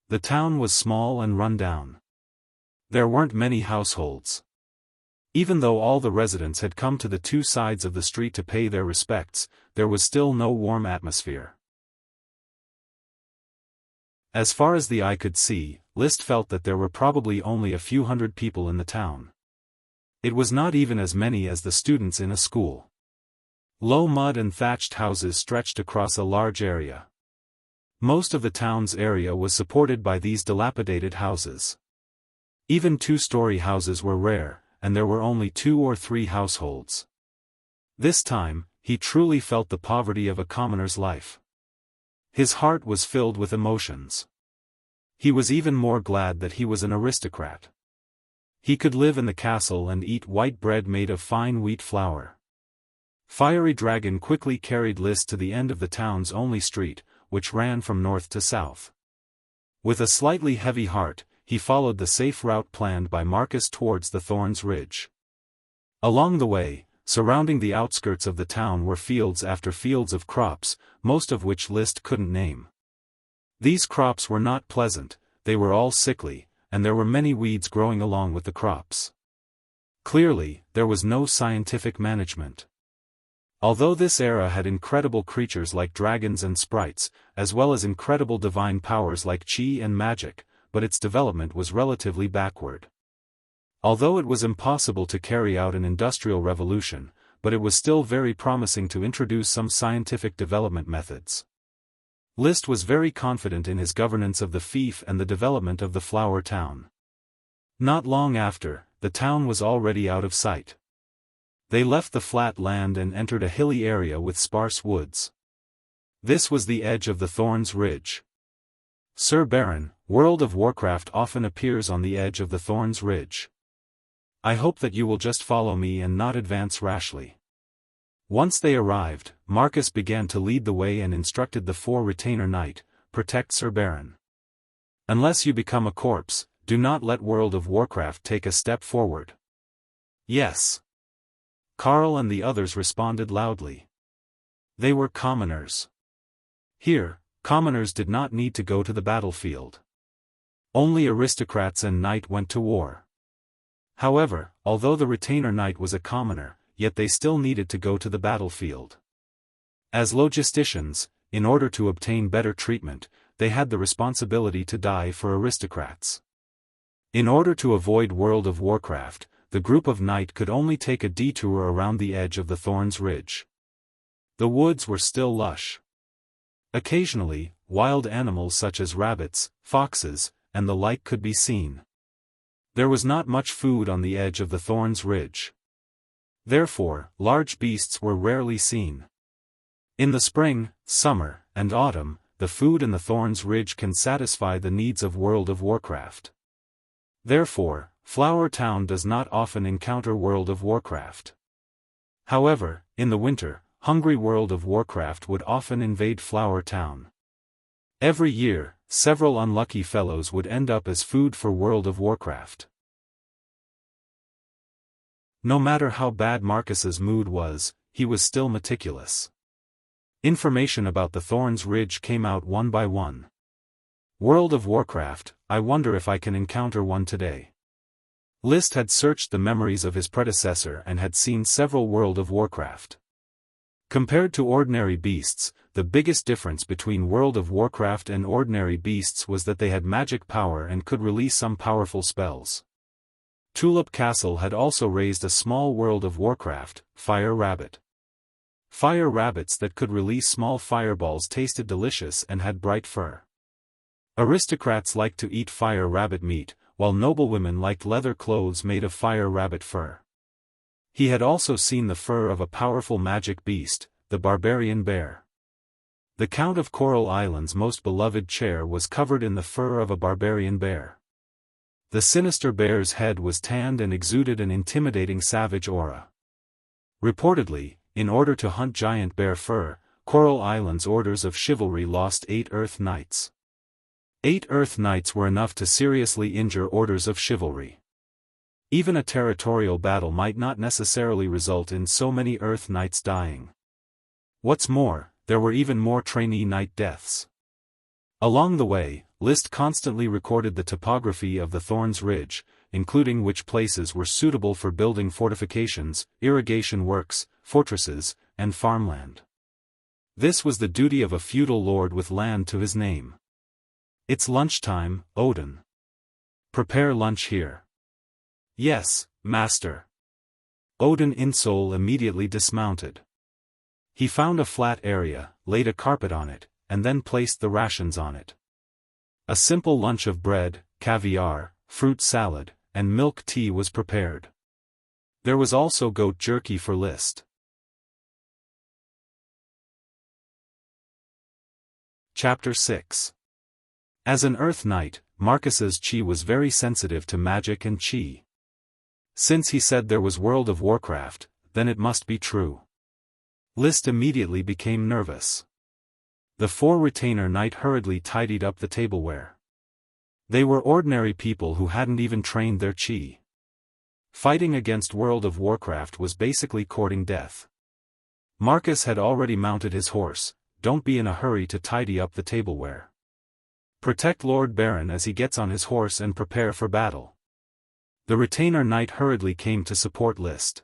Speaker 1: The town was small and run down. There weren't many households. Even though all the residents had come to the two sides of the street to pay their respects, there was still no warm atmosphere. As far as the eye could see, List felt that there were probably only a few hundred people in the town. It was not even as many as the students in a school. Low mud and thatched houses stretched across a large area. Most of the town's area was supported by these dilapidated houses. Even two-story houses were rare, and there were only 2 or 3 households. This time, he truly felt the poverty of a commoner's life. His heart was filled with emotions. He was even more glad that he was an aristocrat. He could live in the castle and eat white bread made of fine wheat flour. Fiery Dragon quickly carried List to the end of the town's only street, which ran from north to south. With a slightly heavy heart, he followed the safe route planned by Marcus towards the Thorns Ridge. Along the way, surrounding the outskirts of the town were fields after fields of crops, most of which List couldn't name. These crops were not pleasant, they were all sickly, and there were many weeds growing along with the crops. Clearly, there was no scientific management. Although this era had incredible creatures like dragons and sprites, as well as incredible divine powers like chi and magic, but its development was relatively backward. Although it was impossible to carry out an industrial revolution, but it was still very promising to introduce some scientific development methods. List was very confident in his governance of the fief and the development of the flower town. Not long after, the town was already out of sight. They left the flat land and entered a hilly area with sparse woods. This was the edge of the Thorns Ridge. Sir Baron, World of Warcraft often appears on the edge of the Thorns Ridge. I hope that you will just follow me and not advance rashly. Once they arrived, Marcus began to lead the way and instructed the 4 retainer knight, protect Sir Baron. Unless you become a corpse, do not let World of Warcraft take a step forward. Yes. Carl and the others responded loudly. They were commoners. Here, commoners did not need to go to the battlefield. Only aristocrats and knight went to war. However, although the retainer knight was a commoner, yet they still needed to go to the battlefield. As logisticians, in order to obtain better treatment, they had the responsibility to die for aristocrats. In order to avoid World of Warcraft, the group of knight could only take a detour around the edge of the Thorns Ridge. The woods were still lush. Occasionally, wild animals such as rabbits, foxes, and the like could be seen. There was not much food on the edge of the Thorns Ridge. Therefore, large beasts were rarely seen. In the spring, summer, and autumn, the food in the Thorns Ridge can satisfy the needs of World of Warcraft. Therefore, Flower Town does not often encounter World of Warcraft. However, in the winter, hungry World of Warcraft would often invade Flower Town. Every year, several unlucky fellows would end up as food for World of Warcraft. No matter how bad Marcus's mood was, he was still meticulous. Information about the Thorns Ridge came out one by one. World of Warcraft, I wonder if I can encounter one today. List had searched the memories of his predecessor and had seen several World of Warcraft. Compared to ordinary beasts, the biggest difference between World of Warcraft and ordinary beasts was that they had magic power and could release some powerful spells. Tulip Castle had also raised a small World of Warcraft, Fire Rabbit. Fire rabbits that could release small fireballs tasted delicious and had bright fur. Aristocrats liked to eat fire rabbit meat, while noblewomen liked leather clothes made of fire rabbit fur. He had also seen the fur of a powerful magic beast, the barbarian bear. The Count of Coral Island's most beloved chair was covered in the fur of a barbarian bear. The sinister bear's head was tanned and exuded an intimidating savage aura. Reportedly, in order to hunt giant bear fur, Coral Island's orders of chivalry lost 8 Earth Knights. 8 Earth Knights were enough to seriously injure orders of chivalry. Even a territorial battle might not necessarily result in so many Earth Knights dying. What's more, there were even more trainee knight deaths. Along the way, List constantly recorded the topography of the Thorns Ridge, including which places were suitable for building fortifications, irrigation works, fortresses, and farmland. This was the duty of a feudal lord with land to his name. It's lunchtime, Odin. Prepare lunch here. Yes, master. Odin Insole immediately dismounted. He found a flat area, laid a carpet on it, and then placed the rations on it. A simple lunch of bread, caviar, fruit salad, and milk tea was prepared. There was also goat jerky for List. Chapter 6. As an Earth Knight, Marcus's chi was very sensitive to magic and chi. Since he said there was World of Warcraft, then it must be true. List immediately became nervous. The 4 retainer knight hurriedly tidied up the tableware. They were ordinary people who hadn't even trained their chi. Fighting against World of Warcraft was basically courting death. Marcus had already mounted his horse. Don't be in a hurry to tidy up the tableware. Protect Lord Baron as he gets on his horse and prepare for battle. The retainer knight hurriedly came to support List.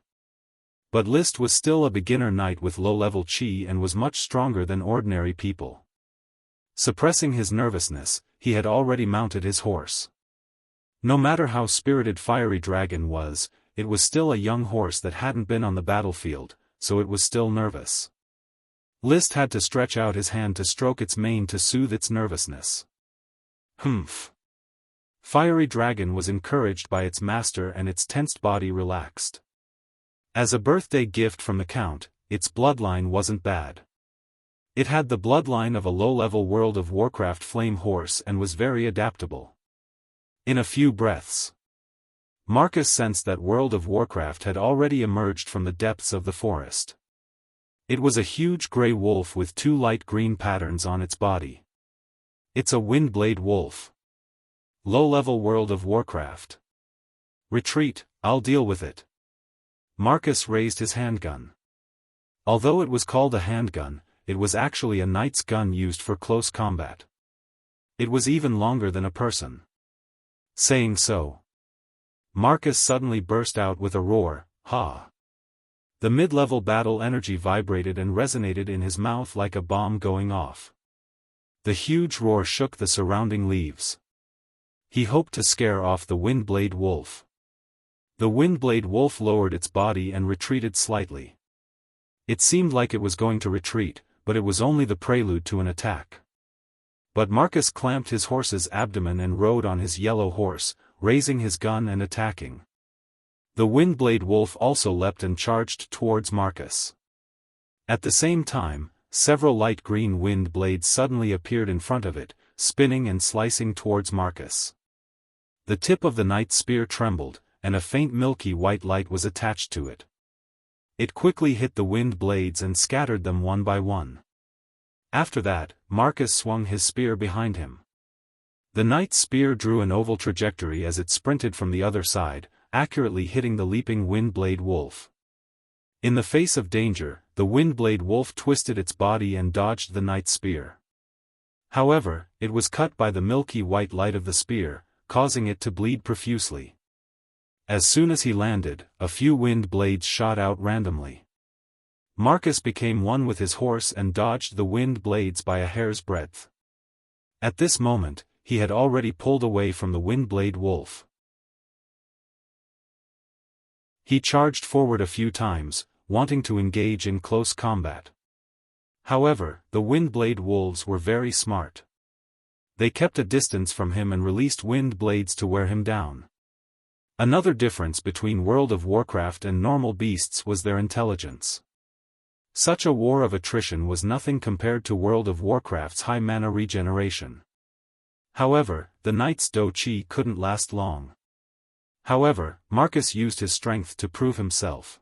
Speaker 1: But List was still a beginner knight with low-level chi and was much stronger than ordinary people. Suppressing his nervousness, he had already mounted his horse. No matter how spirited Fiery Dragon was, it was still a young horse that hadn't been on the battlefield, so it was still nervous. List had to stretch out his hand to stroke its mane to soothe its nervousness. Humph. Fiery Dragon was encouraged by its master and its tensed body relaxed. As a birthday gift from the Count, its bloodline wasn't bad. It had the bloodline of a low-level World of Warcraft flame horse and was very adaptable. In a few breaths, Marcus sensed that World of Warcraft had already emerged from the depths of the forest. It was a huge grey wolf with 2 light green patterns on its body. It's a Windblade wolf. Low-level World of Warcraft. Retreat, I'll deal with it. Marcus raised his handgun. Although it was called a handgun, it was actually a knight's gun used for close combat. It was even longer than a person. Saying so, Marcus suddenly burst out with a roar, ha! The mid-level battle energy vibrated and resonated in his mouth like a bomb going off. The huge roar shook the surrounding leaves. He hoped to scare off the Windblade wolf. The Windblade wolf lowered its body and retreated slightly. It seemed like it was going to retreat, but it was only the prelude to an attack. But Marcus clamped his horse's abdomen and rode on his yellow horse, raising his gun and attacking. The Windblade wolf also leapt and charged towards Marcus. At the same time, several light green wind blades suddenly appeared in front of it, spinning and slicing towards Marcus. The tip of the knight's spear trembled, and a faint milky white light was attached to it. It quickly hit the wind blades and scattered them one by one. After that, Marcus swung his spear behind him. The knight's spear drew an oval trajectory as it sprinted from the other side, accurately hitting the leaping Windblade wolf. In the face of danger, the Windblade wolf twisted its body and dodged the knight's spear. However, it was cut by the milky white light of the spear, causing it to bleed profusely. As soon as he landed, a few wind blades shot out randomly. Marcus became one with his horse and dodged the wind blades by a hair's breadth. At this moment, he had already pulled away from the windblade wolf. He charged forward a few times, wanting to engage in close combat. However, the windblade wolves were very smart. They kept a distance from him and released wind blades to wear him down. Another difference between World of Warcraft and normal beasts was their intelligence. Such a war of attrition was nothing compared to World of Warcraft's high mana regeneration. However, the knight's Do Chi couldn't last long. However, Marcus used his strength to prove himself.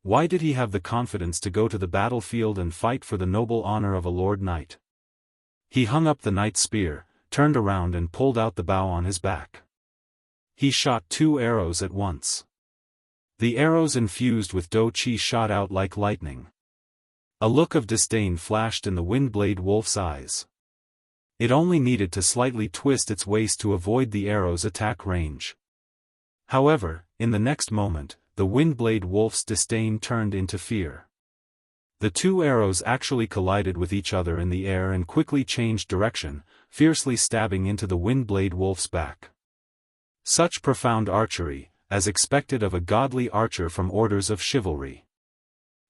Speaker 1: Why did he have the confidence to go to the battlefield and fight for the noble honor of a Lord Knight? He hung up the knight's spear, turned around and pulled out the bow on his back. He shot 2 arrows at once. The arrows infused with Do Chi shot out like lightning. A look of disdain flashed in the windblade wolf's eyes. It only needed to slightly twist its waist to avoid the arrow's attack range. However, in the next moment, the windblade wolf's disdain turned into fear. The 2 arrows actually collided with each other in the air and quickly changed direction, fiercely stabbing into the windblade wolf's back. Such profound archery, as expected of a godly archer from orders of chivalry.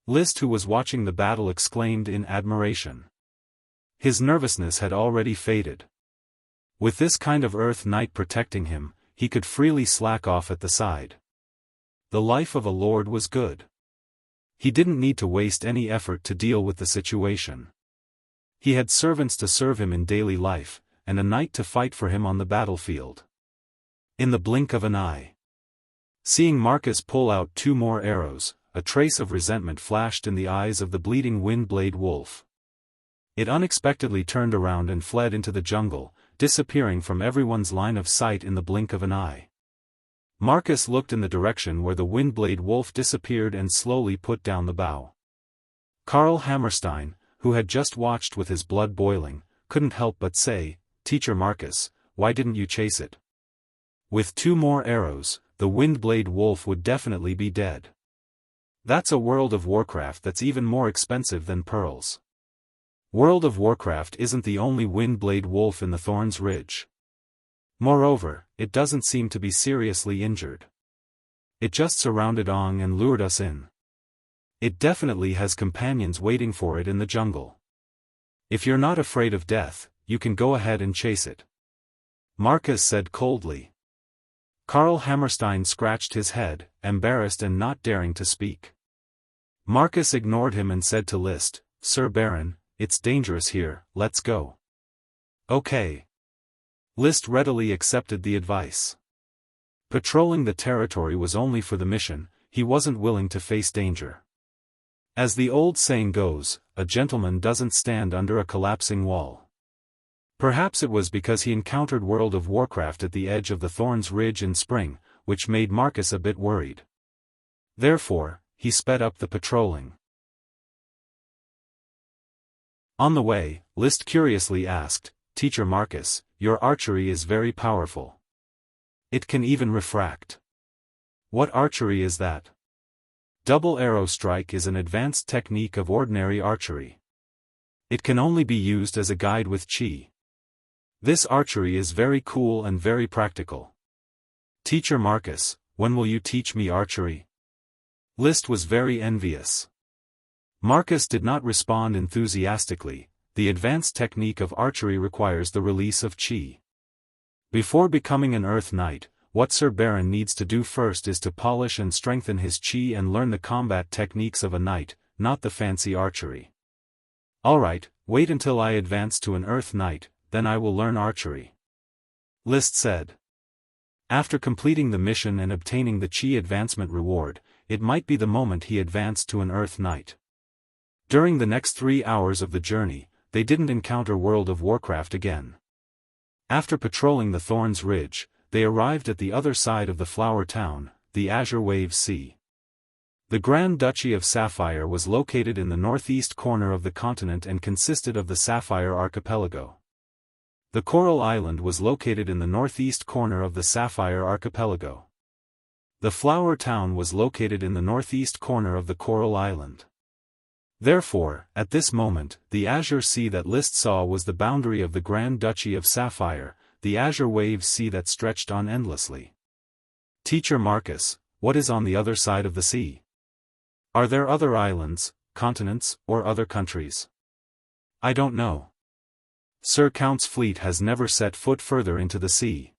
Speaker 1: List, who was watching the battle, exclaimed in admiration. His nervousness had already faded. With this kind of Earth Knight protecting him, he could freely slack off at the side. The life of a lord was good. He didn't need to waste any effort to deal with the situation. He had servants to serve him in daily life, and a knight to fight for him on the battlefield. In the blink of an eye. Seeing Marcus pull out 2 more arrows, a trace of resentment flashed in the eyes of the bleeding windblade wolf. It unexpectedly turned around and fled into the jungle, disappearing from everyone's line of sight in the blink of an eye. Marcus looked in the direction where the windblade wolf disappeared and slowly put down the bow. Karl Hammerstein, who had just watched with his blood boiling, couldn't help but say, "Teacher Marcus, why didn't you chase it? With 2 more arrows, the windblade wolf would definitely be dead. That's a World of Warcraft that's even more expensive than pearls. World of Warcraft isn't the only windblade wolf in the Thorns Ridge. Moreover, it doesn't seem to be seriously injured. It just surrounded Ong and lured us in. It definitely has companions waiting for it in the jungle. If you're not afraid of death, you can go ahead and chase it," Marcus said coldly. Karl Hammerstein scratched his head, embarrassed and not daring to speak. Marcus ignored him and said to List, "Sir Baron, it's dangerous here, let's go." "Okay." List readily accepted the advice. Patrolling the territory was only for the mission, he wasn't willing to face danger. As the old saying goes, a gentleman doesn't stand under a collapsing wall. Perhaps it was because he encountered World of Warcraft at the edge of the Thorns Ridge in spring, which made Marcus a bit worried. Therefore, he sped up the patrolling. On the way, List curiously asked, "Teacher Marcus, your archery is very powerful. It can even refract. What archery is that?" Double arrow strike is an advanced technique of ordinary archery. It can only be used as a guide with chi. This archery is very cool and very practical. "Teacher Marcus, when will you teach me archery?" List was very envious. Marcus did not respond enthusiastically. The advanced technique of archery requires the release of chi. Before becoming an Earth Knight, what Sir Baron needs to do first is to polish and strengthen his chi and learn the combat techniques of a knight, not the fancy archery. "Alright, wait until I advance to an Earth Knight, then I will learn archery," List said. After completing the mission and obtaining the chi advancement reward, it might be the moment he advanced to an Earth Knight. During the next 3 hours of the journey, they didn't encounter World of Warcraft again. After patrolling the Thorns Ridge, they arrived at the other side of the Flower Town, the Azure Wave Sea. The Grand Duchy of Sapphire was located in the northeast corner of the continent and consisted of the Sapphire Archipelago. The Coral Island was located in the northeast corner of the Sapphire Archipelago. The flower town was located in the northeast corner of the Coral Island. Therefore, at this moment, the azure sea that List saw was the boundary of the Grand Duchy of Sapphire, the azure wave sea that stretched on endlessly. Teacher Marcus, what is on the other side of the sea? Are there other islands, continents, or other countries? I don't know. Sir Count's fleet has never set foot further into the sea.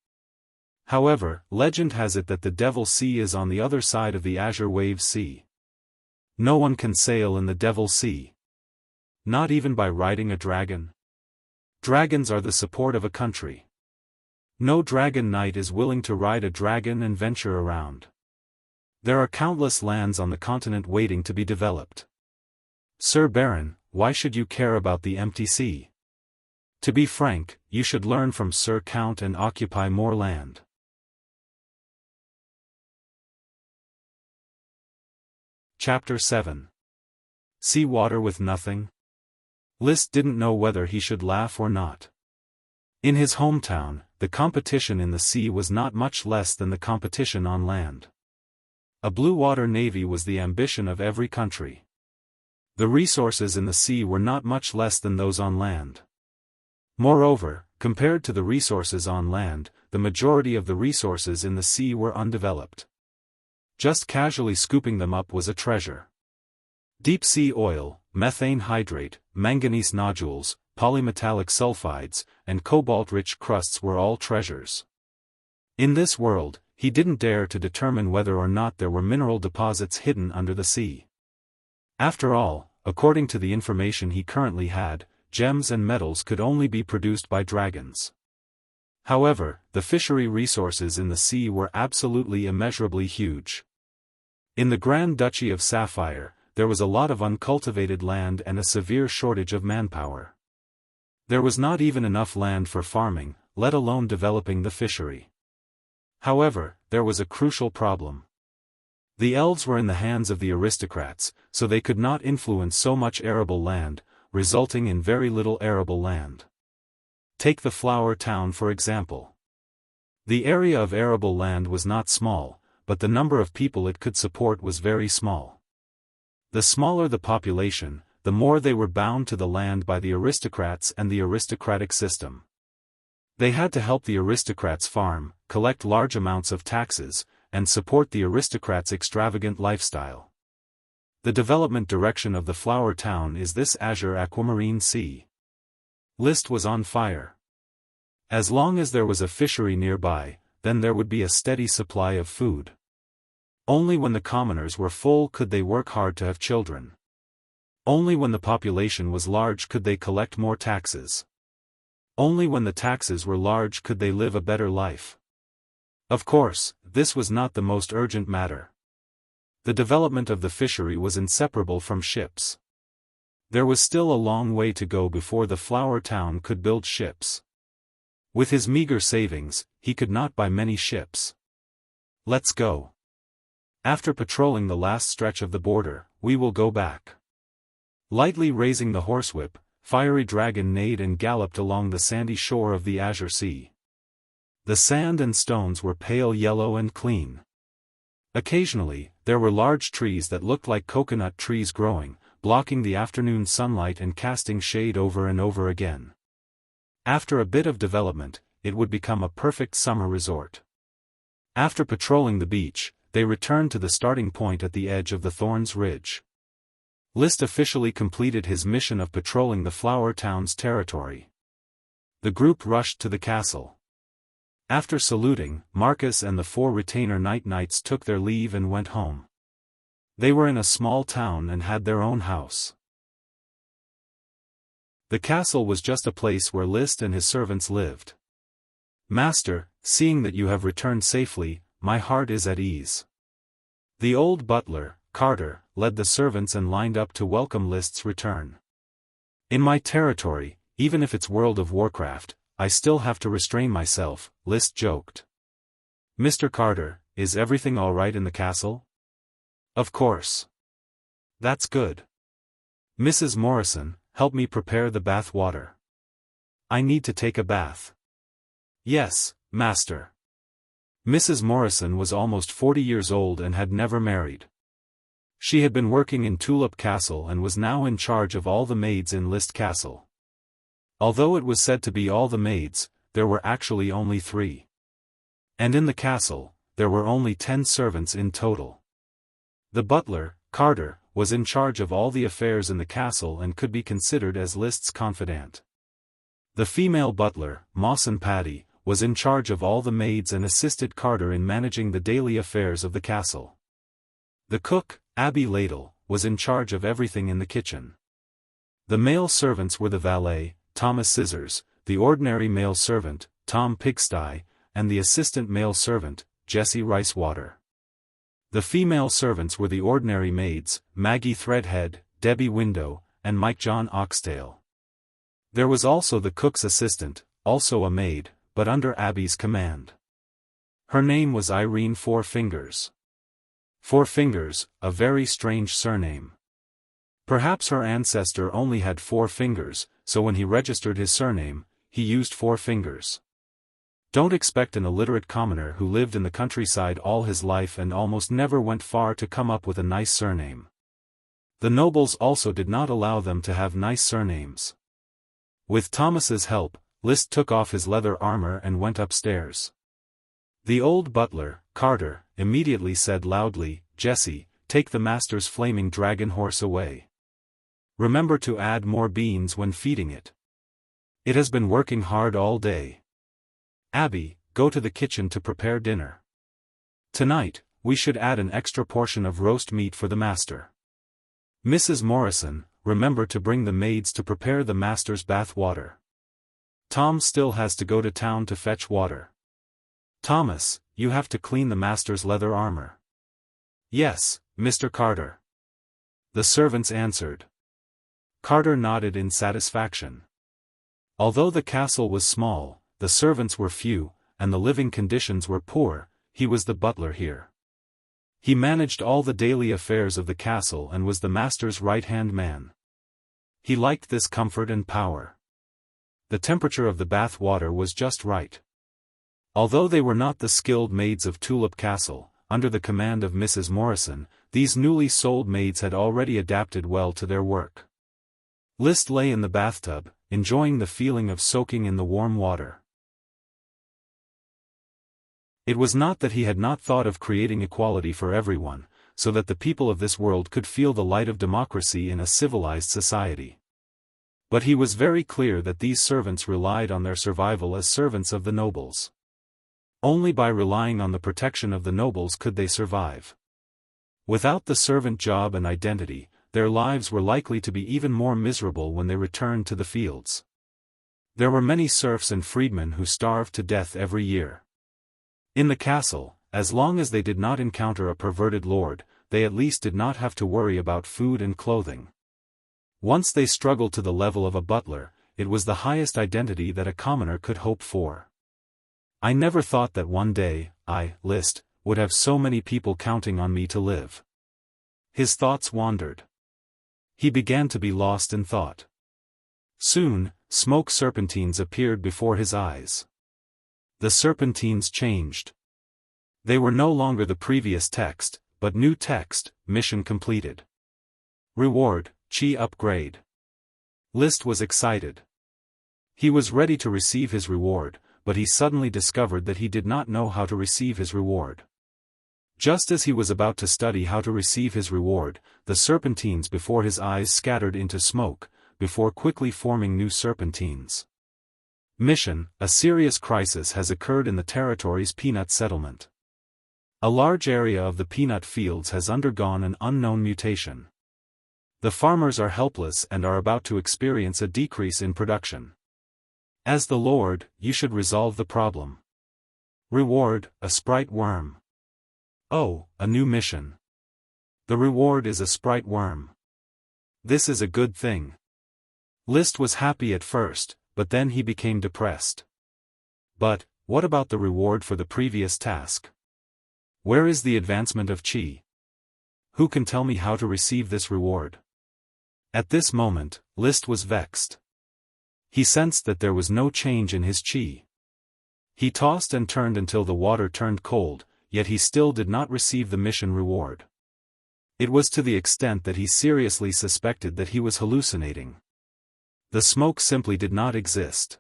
Speaker 1: However, legend has it that the Devil Sea is on the other side of the azure wave sea. No one can sail in the Devil Sea. Not even by riding a dragon. Dragons are the support of a country. No dragon knight is willing to ride a dragon and venture around. There are countless lands on the continent waiting to be developed. Sir Baron, why should you care about the empty sea? To be frank, you should learn from Sir Count and occupy more land. Chapter 7. Sea water with nothing? List didn't know whether he should laugh or not. In his hometown, the competition in the sea was not much less than the competition on land. A blue water navy was the ambition of every country. The resources in the sea were not much less than those on land. Moreover, compared to the resources on land, the majority of the resources in the sea were undeveloped. Just casually scooping them up was a treasure. Deep-sea oil, methane hydrate, manganese nodules, polymetallic sulfides, and cobalt-rich crusts were all treasures. In this world, he didn't dare to determine whether or not there were mineral deposits hidden under the sea. After all, according to the information he currently had, gems and metals could only be produced by dragons. However, the fishery resources in the sea were absolutely immeasurably huge. In the Grand Duchy of Sapphire, there was a lot of uncultivated land and a severe shortage of manpower. There was not even enough land for farming, let alone developing the fishery. However, there was a crucial problem. The elves were in the hands of the aristocrats, so they could not influence so much arable land, resulting in very little arable land. Take the flower town for example. The area of arable land was not small, but the number of people it could support was very small. The smaller the population, the more they were bound to the land by the aristocrats and the aristocratic system. They had to help the aristocrats farm, collect large amounts of taxes, and support the aristocrats' extravagant lifestyle. The development direction of the flower town is this azure aquamarine sea. List was on fire. As long as there was a fishery nearby, then there would be a steady supply of food. Only when the commoners were full could they work hard to have children. Only when the population was large could they collect more taxes. Only when the taxes were large could they live a better life. Of course, this was not the most urgent matter. The development of the fishery was inseparable from ships. There was still a long way to go before the flower town could build ships. With his meager savings, he could not buy many ships. Let's go. After patrolling the last stretch of the border, we will go back. Lightly raising the horsewhip, Fiery Dragon neighed and galloped along the sandy shore of the azure sea. The sand and stones were pale yellow and clean. Occasionally, there were large trees that looked like coconut trees growing, blocking the afternoon sunlight and casting shade over and over again. After a bit of development, it would become a perfect summer resort. After patrolling the beach, they returned to the starting point at the edge of the Thorns Ridge. List officially completed his mission of patrolling the flower town's territory. The group rushed to the castle. After saluting, Marcus and the 4 retainer knights took their leave and went home. They were in a small town and had their own house. The castle was just a place where List and his servants lived. "Master, seeing that you have returned safely, my heart is at ease." The old butler, Carter, led the servants and lined up to welcome List's return. "In my territory, even if it's World of Warcraft, I still have to restrain myself," List joked. "Mr. Carter, is everything all right in the castle?" "Of course." "That's good. Mrs. Morrison, help me prepare the bath water. I need to take a bath." "Yes, master." Mrs. Morrison was almost 40 years old and had never married. She had been working in Tulip Castle and was now in charge of all the maids in List Castle. Although it was said to be all the maids, there were actually only 3. And in the castle, there were only 10 servants in total. The butler, Carter, was in charge of all the affairs in the castle and could be considered as List's confidant. The female butler, Mawson Patty, was in charge of all the maids and assisted Carter in managing the daily affairs of the castle. The cook, Abby Ladle, was in charge of everything in the kitchen. The male servants were the valet, Thomas Scissors, the ordinary male servant, Tom Pigsty, and the assistant male servant, Jessie Ricewater. The female servants were the ordinary maids, Maggie Threadhead, Debbie Window, and Mike John Oxtail. There was also the cook's assistant, also a maid, but under Abby's command. Her name was Irene Four Fingers. Four Fingers, a very strange surname. Perhaps her ancestor only had 4 fingers, so when he registered his surname, he used 4 fingers. Don't expect an illiterate commoner who lived in the countryside all his life and almost never went far to come up with a nice surname. The nobles also did not allow them to have nice surnames. With Thomas's help, List took off his leather armor and went upstairs. The old butler, Carter, immediately said loudly, "Jessie, take the master's flaming dragon horse away. Remember to add more beans when feeding it. It has been working hard all day. Abby, go to the kitchen to prepare dinner. Tonight, we should add an extra portion of roast meat for the master. Mrs. Morrison, remember to bring the maids to prepare the master's bath water. Tom still has to go to town to fetch water. Thomas, you have to clean the master's leather armor." "Yes, Mr. Carter." The servants answered. Carter nodded in satisfaction. Although the castle was small, the servants were few, and the living conditions were poor, he was the butler here. He managed all the daily affairs of the castle and was the master's right-hand man. He liked this comfort and power. The temperature of the bath water was just right. Although they were not the skilled maids of Tulip Castle, under the command of Mrs. Morrison, these newly sold maids had already adapted well to their work. List lay in the bathtub, enjoying the feeling of soaking in the warm water. It was not that he had not thought of creating equality for everyone, so that the people of this world could feel the light of democracy in a civilized society. But he was very clear that these servants relied on their survival as servants of the nobles. Only by relying on the protection of the nobles could they survive. Without the servant job and identity, their lives were likely to be even more miserable when they returned to the fields. There were many serfs and freedmen who starved to death every year. In the castle, as long as they did not encounter a perverted lord, they at least did not have to worry about food and clothing. Once they struggled to the level of a butler, it was the highest identity that a commoner could hope for. "I never thought that one day, I, List, would have so many people counting on me to live." His thoughts wandered. He began to be lost in thought. Soon, smoke serpentines appeared before his eyes. The serpentines changed. They were no longer the previous text, but new text, mission completed. Reward, Chi upgrade. List was excited. He was ready to receive his reward, but he suddenly discovered that he did not know how to receive his reward. Just as he was about to study how to receive his reward, the serpentines before his eyes scattered into smoke, before quickly forming new serpentines. Mission: a serious crisis has occurred in the territory's peanut settlement. A large area of the peanut fields has undergone an unknown mutation. The farmers are helpless and are about to experience a decrease in production. As the Lord, you should resolve the problem. Reward: a sprite worm. Oh, a new mission. The reward is a sprite worm. This is a good thing. List was happy at first, but then he became depressed. But, what about the reward for the previous task? Where is the advancement of Chi? Who can tell me how to receive this reward? At this moment, List was vexed. He sensed that there was no change in his Chi. He tossed and turned until the water turned cold, yet he still did not receive the mission reward. It was to the extent that he seriously suspected that he was hallucinating. The smoke simply did not exist.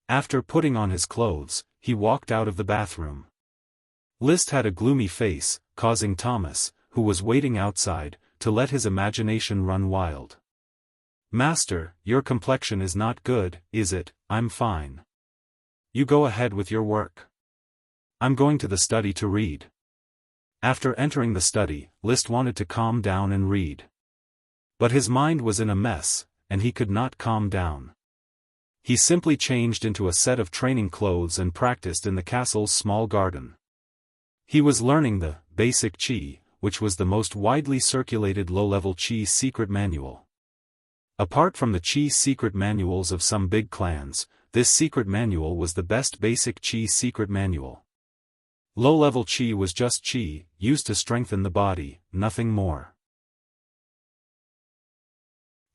Speaker 1: After putting on his clothes, he walked out of the bathroom. List had a gloomy face, causing Thomas, who was waiting outside, to let his imagination run wild. "Master, your complexion is not good, is it?" "I'm fine. You go ahead with your work. I'm going to the study to read." After entering the study, List wanted to calm down and read. But his mind was in a mess, and he could not calm down. He simply changed into a set of training clothes and practiced in the castle's small garden. He was learning the basic Qi, which was the most widely circulated low-level Qi secret manual. Apart from the Qi secret manuals of some big clans, this secret manual was the best basic Qi secret manual. Low-level Qi was just Qi, used to strengthen the body, nothing more.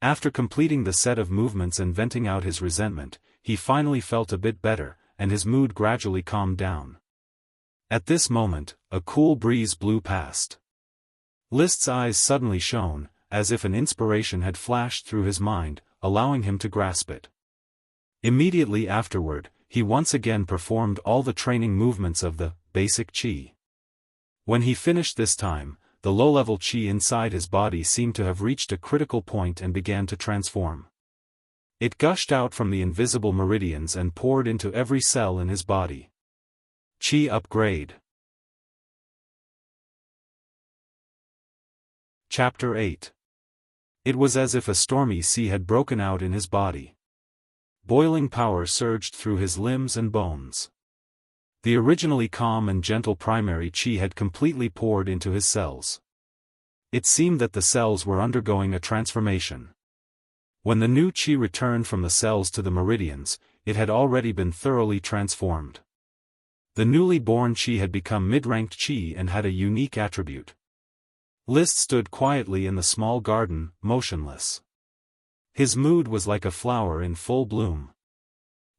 Speaker 1: After completing the set of movements and venting out his resentment, he finally felt a bit better, and his mood gradually calmed down. At this moment, a cool breeze blew past. List's eyes suddenly shone, as if an inspiration had flashed through his mind, allowing him to grasp it. Immediately afterward, he once again performed all the training movements of the basic Qi. When he finished this time, the low-level Qi inside his body seemed to have reached a critical point and began to transform. It gushed out from the invisible meridians and poured into every cell in his body. Qi upgrade. Chapter 8. It was as if a stormy sea had broken out in his body. Boiling power surged through his limbs and bones. The originally calm and gentle primary Qi had completely poured into his cells. It seemed that the cells were undergoing a transformation. When the new Qi returned from the cells to the meridians, it had already been thoroughly transformed. The newly born Qi had become mid-ranked Qi and had a unique attribute. List stood quietly in the small garden, motionless. His mood was like a flower in full bloom.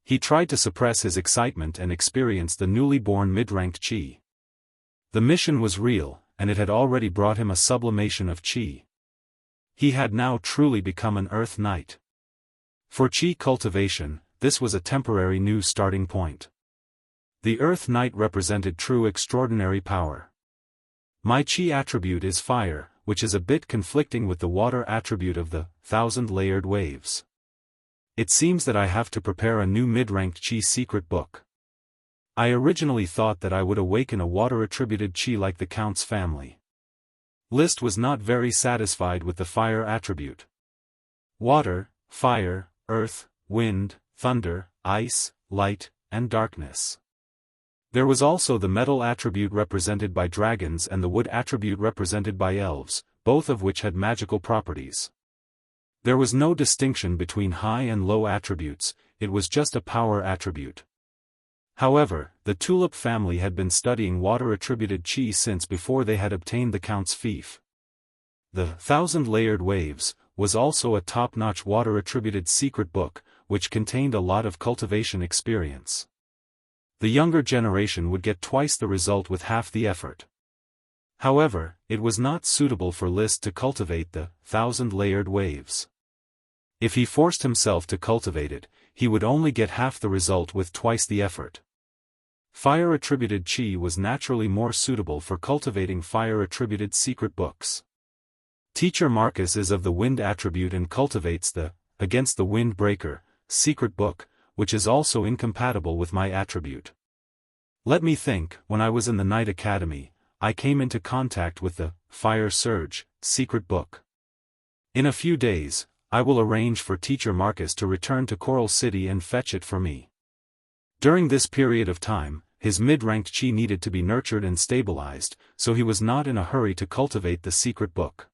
Speaker 1: He tried to suppress his excitement and experienced the newly born mid-ranked Qi. The mission was real, and it had already brought him a sublimation of Qi. He had now truly become an Earth Knight. For Qi cultivation, this was a temporary new starting point. The Earth Knight represented true extraordinary power. My Qi attribute is fire, which is a bit conflicting with the water attribute of the thousand-layered waves. It seems that I have to prepare a new mid-ranked Qi secret book. I originally thought that I would awaken a water-attributed Qi like the Count's family. List was not very satisfied with the fire attribute. Water, fire, earth, wind, thunder, ice, light, and darkness. There was also the metal attribute represented by dragons and the wood attribute represented by elves, both of which had magical properties. There was no distinction between high and low attributes, it was just a power attribute. However, the Tulip family had been studying water-attributed Qi since before they had obtained the Count's fief. The thousand-layered waves was also a top-notch water-attributed secret book, which contained a lot of cultivation experience. The younger generation would get twice the result with half the effort. However, it was not suitable for List to cultivate the thousand-layered waves. If he forced himself to cultivate it, he would only get half the result with twice the effort. Fire-attributed Qi was naturally more suitable for cultivating fire-attributed secret books. Teacher Marcus is of the wind attribute and cultivates the Against the Wind Breaker secret book, which is also incompatible with my attribute. Let me think, when I was in the Night Academy, I came into contact with the Fire Surge secret book. In a few days, I will arrange for Teacher Marcus to return to Coral City and fetch it for me. During this period of time, his mid-ranked Qi needed to be nurtured and stabilized, so he was not in a hurry to cultivate the secret book.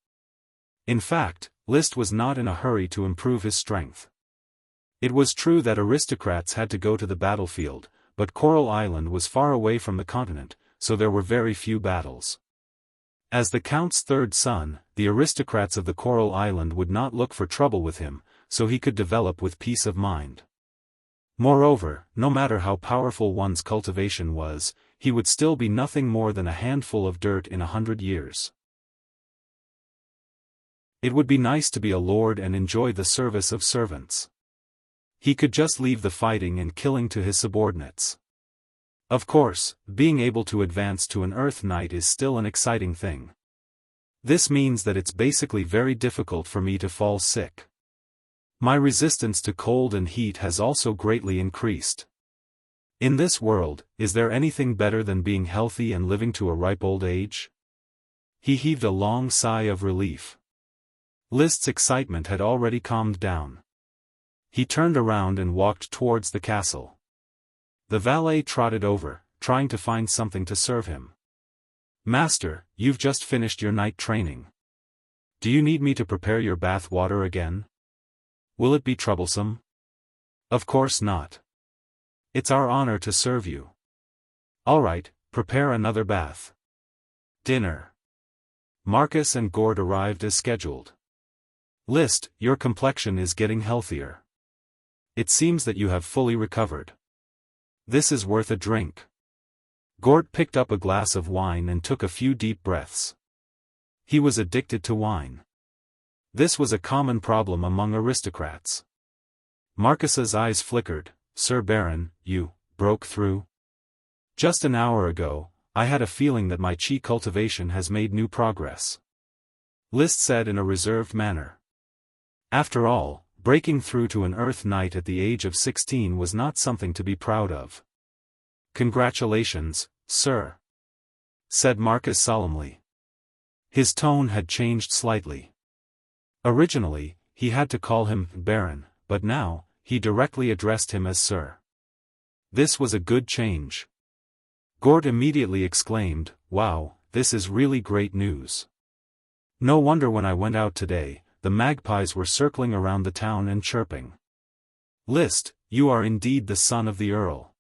Speaker 1: In fact, List was not in a hurry to improve his strength. It was true that aristocrats had to go to the battlefield, but Coral Island was far away from the continent, so there were very few battles. As the Count's third son, the aristocrats of the Coral Island would not look for trouble with him, so he could develop with peace of mind. Moreover, no matter how powerful one's cultivation was, he would still be nothing more than a handful of dirt in 100 years. It would be nice to be a lord and enjoy the service of servants. He could just leave the fighting and killing to his subordinates. Of course, being able to advance to an Earth Knight is still an exciting thing. This means that it's basically very difficult for me to fall sick. My resistance to cold and heat has also greatly increased. In this world, is there anything better than being healthy and living to a ripe old age? He heaved a long sigh of relief. List's excitement had already calmed down. He turned around and walked towards the castle. The valet trotted over, trying to find something to serve him. "Master, you've just finished your night training. Do you need me to prepare your bath water again? Will it be troublesome?" "Of course not. It's our honor to serve you." "All right, prepare another bath." Dinner. Marcus and Gord arrived as scheduled. "List, your complexion is getting healthier. It seems that you have fully recovered. This is worth a drink." Gord picked up a glass of wine and took a few deep breaths. He was addicted to wine. This was a common problem among aristocrats. Marcus's eyes flickered. "Sir Baron, you broke through?" "Just an hour ago, I had a feeling that my chi cultivation has made new progress," List said in a reserved manner. After all, breaking through to an Earth Knight at the age of 16 was not something to be proud of. "Congratulations, sir," said Marcus solemnly. His tone had changed slightly. Originally, he had to call him Baron, but now, he directly addressed him as Sir. This was a good change. Gord immediately exclaimed, "Wow, this is really great news. No wonder when I went out today, the magpies were circling around the town and chirping. List, you are indeed the son of the Earl.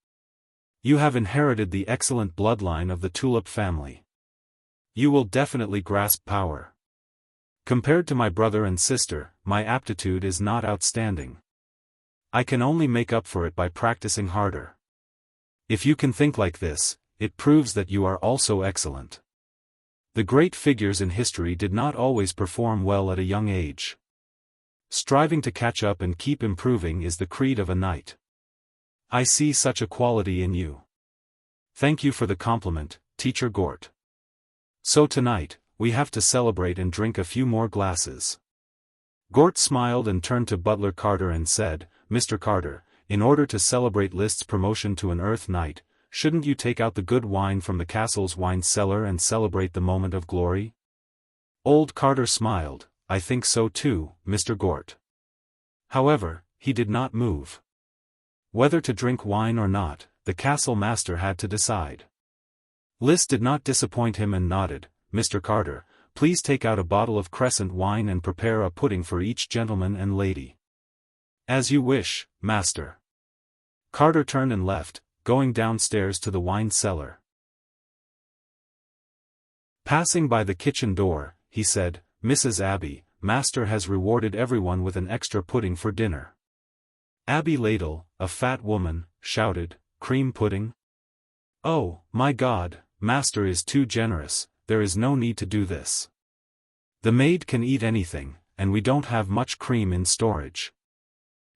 Speaker 1: You have inherited the excellent bloodline of the Tulip family. You will definitely grasp power. Compared to my brother and sister, my aptitude is not outstanding. I can only make up for it by practicing harder. If you can think like this, it proves that you are also excellent. The great figures in history did not always perform well at a young age. Striving to catch up and keep improving is the creed of a knight. I see such a quality in you. Thank you for the compliment, Teacher Gort. So tonight, we have to celebrate and drink a few more glasses." Gort smiled and turned to Butler Carter and said, "Mr. Carter, in order to celebrate List's promotion to an Earth Knight, shouldn't you take out the good wine from the castle's wine cellar and celebrate the moment of glory?" Old Carter smiled. "I think so too, Mr. Gort." However, he did not move. Whether to drink wine or not, the castle master had to decide. List did not disappoint him and nodded. "Mr. Carter, please take out a bottle of crescent wine and prepare a pudding for each gentleman and lady." "As you wish, master." Carter turned and left, going downstairs to the wine cellar. Passing by the kitchen door, he said, "Mrs. Abby, master has rewarded everyone with an extra pudding for dinner." Abby Ladle, a fat woman, shouted, "Cream pudding? Oh, my God, master is too generous, there is no need to do this. The maid can eat anything, and we don't have much cream in storage."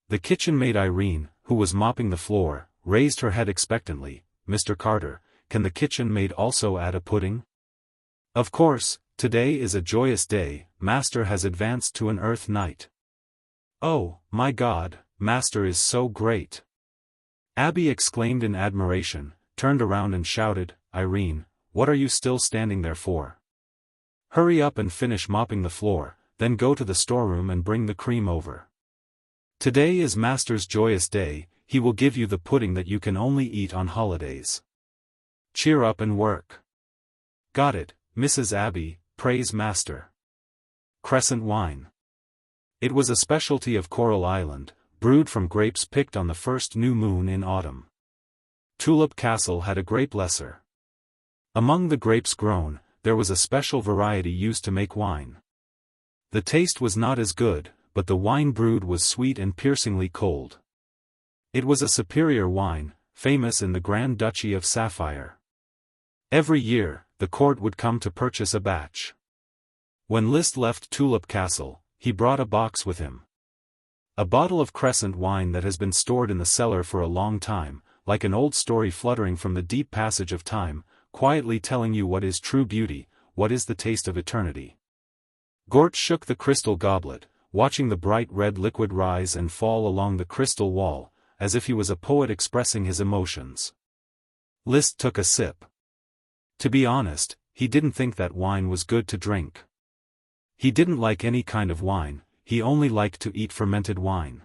Speaker 1: The kitchen maid Irene, who was mopping the floor, raised her head expectantly. "Mr. Carter, can the kitchen maid also add a pudding?" "Of course, today is a joyous day, master has advanced to an Earth Knight." "Oh, my God, master is so great!" Abby exclaimed in admiration, turned around and shouted, "Irene, what are you still standing there for? Hurry up and finish mopping the floor, then go to the storeroom and bring the cream over. Today is master's joyous day, he will give you the pudding that you can only eat on holidays. Cheer up and work." "Got it, Mrs. Abby, praise master." Crescent wine. It was a specialty of Coral Island, brewed from grapes picked on the first new moon in autumn. Tulip Castle had a grape lesser. Among the grapes grown, there was a special variety used to make wine. The taste was not as good, but the wine brewed was sweet and piercingly cold. It was a superior wine, famous in the Grand Duchy of Sapphire. Every year, the court would come to purchase a batch. When Liszt left Tulip Castle, he brought a box with him. A bottle of crescent wine that has been stored in the cellar for a long time, like an old story fluttering from the deep passage of time, quietly telling you what is true beauty, what is the taste of eternity. Gort shook the crystal goblet, watching the bright red liquid rise and fall along the crystal wall, as if he was a poet expressing his emotions. Liszt took a sip. To be honest, he didn't think that wine was good to drink. He didn't like any kind of wine, he only liked to eat fermented wine.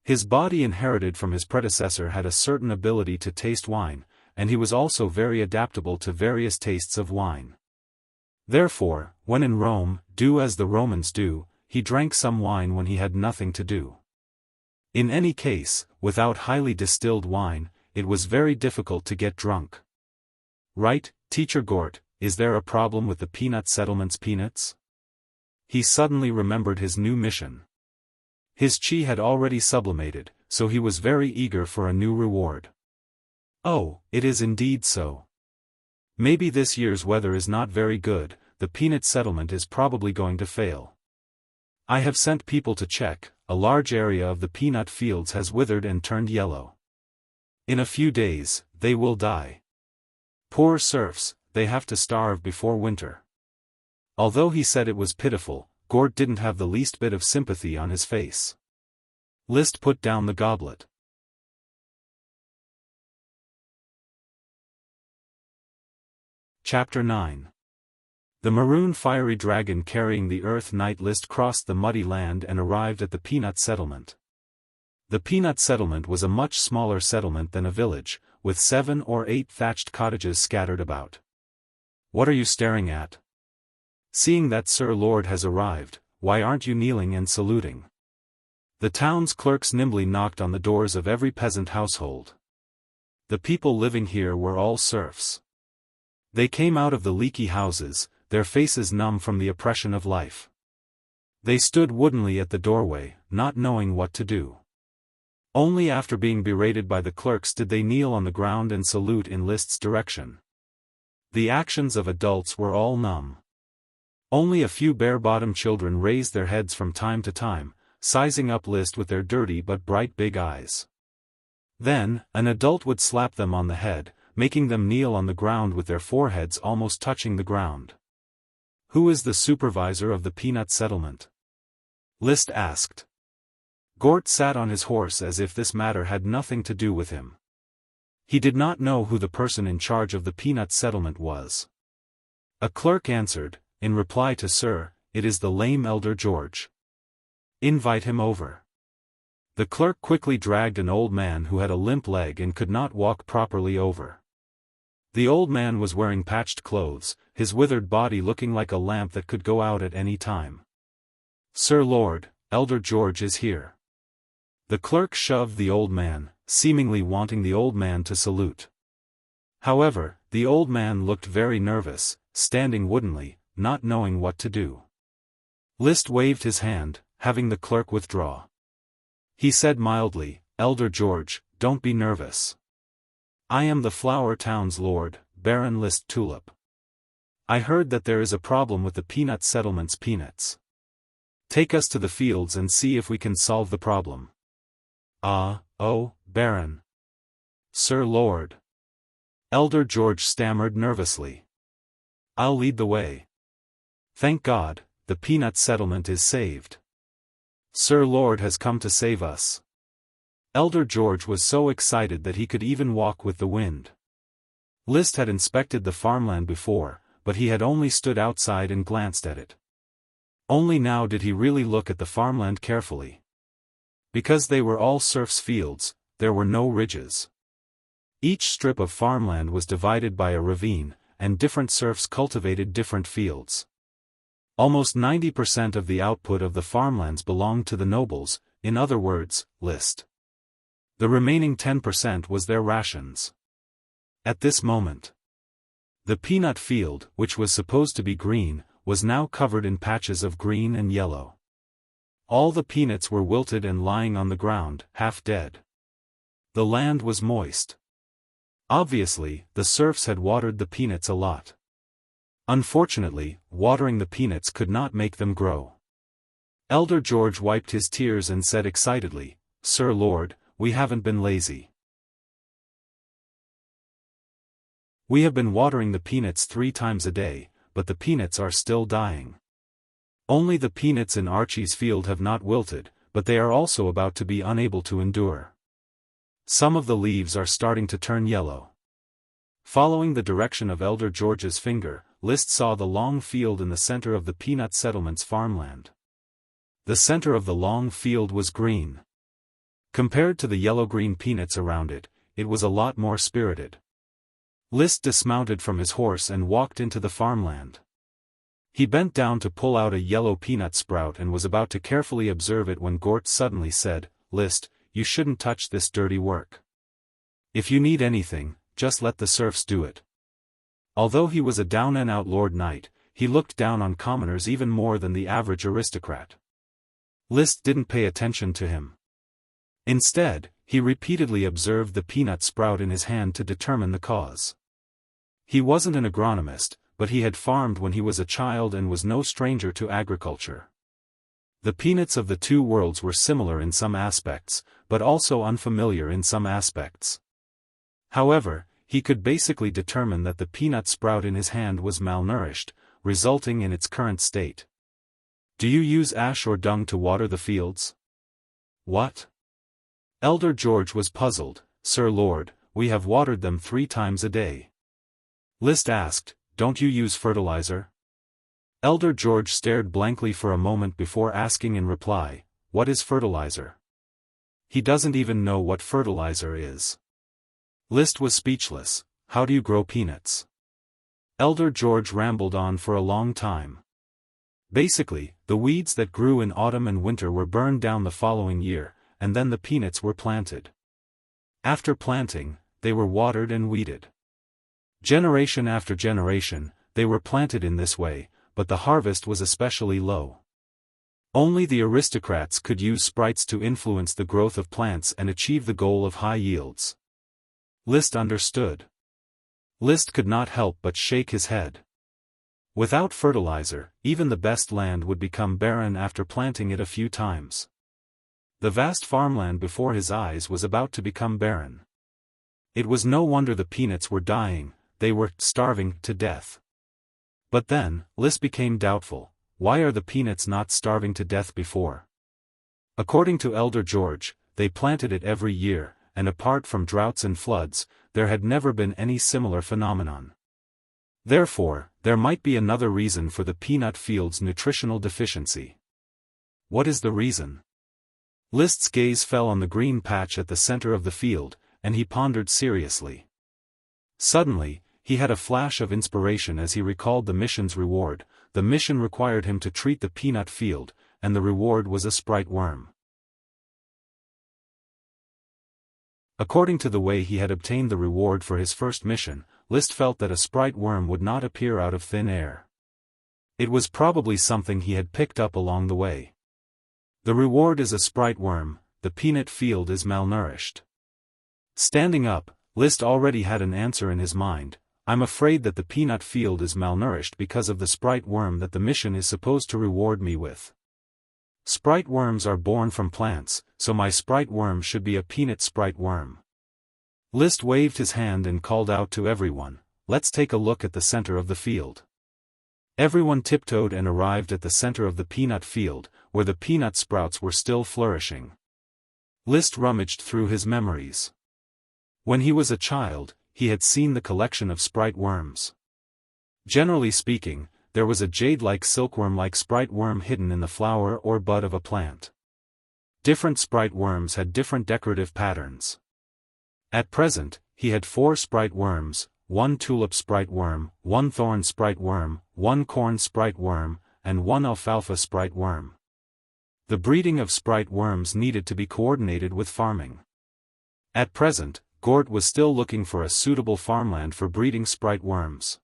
Speaker 1: His body inherited from his predecessor had a certain ability to taste wine, and he was also very adaptable to various tastes of wine. Therefore, when in Rome, do as the Romans do, he drank some wine when he had nothing to do. In any case, without highly distilled wine, it was very difficult to get drunk. Right, Teacher Gort, is there a problem with the peanut settlement's peanuts? He suddenly remembered his new mission. His chi had already sublimated, so he was very eager for a new reward. Oh, it is indeed so. Maybe this year's weather is not very good, the peanut settlement is probably going to fail. I have sent people to check, a large area of the peanut fields has withered and turned yellow. In a few days, they will die. Poor serfs, they have to starve before winter. Although he said it was pitiful, Gort didn't have the least bit of sympathy on his face. Liszt put down the goblet. Chapter 9. The maroon fiery dragon carrying the Earth Knight Liszt crossed the muddy land and arrived at the peanut settlement. The peanut settlement was a much smaller settlement than a village, with 7 or 8 thatched cottages scattered about. What are you staring at? Seeing that Sir Lord has arrived, why aren't you kneeling and saluting? The town's clerks nimbly knocked on the doors of every peasant household. The people living here were all serfs. They came out of the leaky houses, their faces numb from the oppression of life. They stood woodenly at the doorway, not knowing what to do. Only after being berated by the clerks did they kneel on the ground and salute in Liszt's direction. The actions of adults were all numb. Only a few bare-bottom children raised their heads from time to time, sizing up Liszt with their dirty but bright big eyes. Then, an adult would slap them on the head, making them kneel on the ground with their foreheads almost touching the ground. Who is the supervisor of the peanut settlement? Liszt asked. Gort sat on his horse as if this matter had nothing to do with him. He did not know who the person in charge of the peanut settlement was. A clerk answered, in reply to Sir, it is the lame elder George. Invite him over. The clerk quickly dragged an old man who had a limp leg and could not walk properly over. The old man was wearing patched clothes, his withered body looking like a lamp that could go out at any time. Sir Lord, Elder George is here. The clerk shoved the old man, seemingly wanting the old man to salute. However, the old man looked very nervous, standing woodenly, not knowing what to do. Liszt waved his hand, having the clerk withdraw. He said mildly, Elder George, don't be nervous. I am the Flower Town's lord, Baron Liszt Tulip. I heard that there is a problem with the peanut settlement's peanuts. Take us to the fields and see if we can solve the problem. Oh, Baron. Sir Lord. Elder George stammered nervously. I'll lead the way. Thank God, the peanut settlement is saved. Sir Lord has come to save us. Elder George was so excited that he could even walk with the wind. Liszt had inspected the farmland before, but he had only stood outside and glanced at it. Only now did he really look at the farmland carefully. Because they were all serfs' fields, there were no ridges. Each strip of farmland was divided by a ravine, and different serfs cultivated different fields. Almost 90% of the output of the farmlands belonged to the nobles, in other words, Liszt. The remaining 10% was their rations. At this moment, the peanut field, which was supposed to be green, was now covered in patches of green and yellow. All the peanuts were wilted and lying on the ground, half dead. The land was moist. Obviously, the serfs had watered the peanuts a lot. Unfortunately, watering the peanuts could not make them grow. Elder George wiped his tears and said excitedly, "Sir Lord, we haven't been lazy. We have been watering the peanuts 3 times a day, but the peanuts are still dying. Only the peanuts in Archie's field have not wilted, but they are also about to be unable to endure. Some of the leaves are starting to turn yellow." Following the direction of Elder George's finger, List saw the long field in the center of the peanut settlement's farmland. The center of the long field was green. Compared to the yellow-green peanuts around it, it was a lot more spirited. List dismounted from his horse and walked into the farmland. He bent down to pull out a yellow peanut sprout and was about to carefully observe it when Gort suddenly said, "List, you shouldn't touch this dirty work. If you need anything, just let the serfs do it." Although he was a down-and-out lord knight, he looked down on commoners even more than the average aristocrat. List didn't pay attention to him. Instead, he repeatedly observed the peanut sprout in his hand to determine the cause. He wasn't an agronomist, but he had farmed when he was a child and was no stranger to agriculture. The peanuts of the two worlds were similar in some aspects, but also unfamiliar in some aspects. However, he could basically determine that the peanut sprout in his hand was malnourished, resulting in its current state. "Do you use ash or dung to water the fields?" "What?" Elder George was puzzled. "Sir Lord, we have watered them 3 times a day." List asked, "Don't you use fertilizer?" Elder George stared blankly for a moment before asking in reply, "What is fertilizer?" He doesn't even know what fertilizer is. List was speechless. "How do you grow peanuts?" Elder George rambled on for a long time. Basically, the weeds that grew in autumn and winter were burned down the following year, and then the peanuts were planted. After planting, they were watered and weeded. Generation after generation, they were planted in this way, but the harvest was especially low. Only the aristocrats could use sprites to influence the growth of plants and achieve the goal of high yields. List understood. List could not help but shake his head. Without fertilizer, even the best land would become barren after planting it a few times. The vast farmland before his eyes was about to become barren. It was no wonder the peanuts were dying, they were starving to death. But then, List became doubtful. Why are the peanuts not starving to death before? According to Elder George, they planted it every year, and apart from droughts and floods, there had never been any similar phenomenon. Therefore, there might be another reason for the peanut field's nutritional deficiency. What is the reason? List's gaze fell on the green patch at the center of the field, and he pondered seriously. Suddenly, he had a flash of inspiration as he recalled the mission's reward. The mission required him to treat the peanut field, and the reward was a sprite worm. According to the way he had obtained the reward for his first mission, List felt that a sprite worm would not appear out of thin air. It was probably something he had picked up along the way. The reward is a sprite worm, the peanut field is malnourished. Standing up, List already had an answer in his mind. "I'm afraid that the peanut field is malnourished because of the sprite worm that the mission is supposed to reward me with. Sprite worms are born from plants, so my sprite worm should be a peanut sprite worm." List waved his hand and called out to everyone, "Let's take a look at the center of the field." Everyone tiptoed and arrived at the center of the peanut field, where the peanut sprouts were still flourishing. List rummaged through his memories. When he was a child, he had seen the collection of sprite worms. Generally speaking, there was a jade-like silkworm-like sprite worm hidden in the flower or bud of a plant. Different sprite worms had different decorative patterns. At present, he had 4 sprite worms, 1 tulip sprite worm, 1 thorn sprite worm, 1 corn sprite worm, and 1 alfalfa sprite worm. The breeding of sprite worms needed to be coordinated with farming. At present, Gort was still looking for a suitable farmland for breeding sprite worms.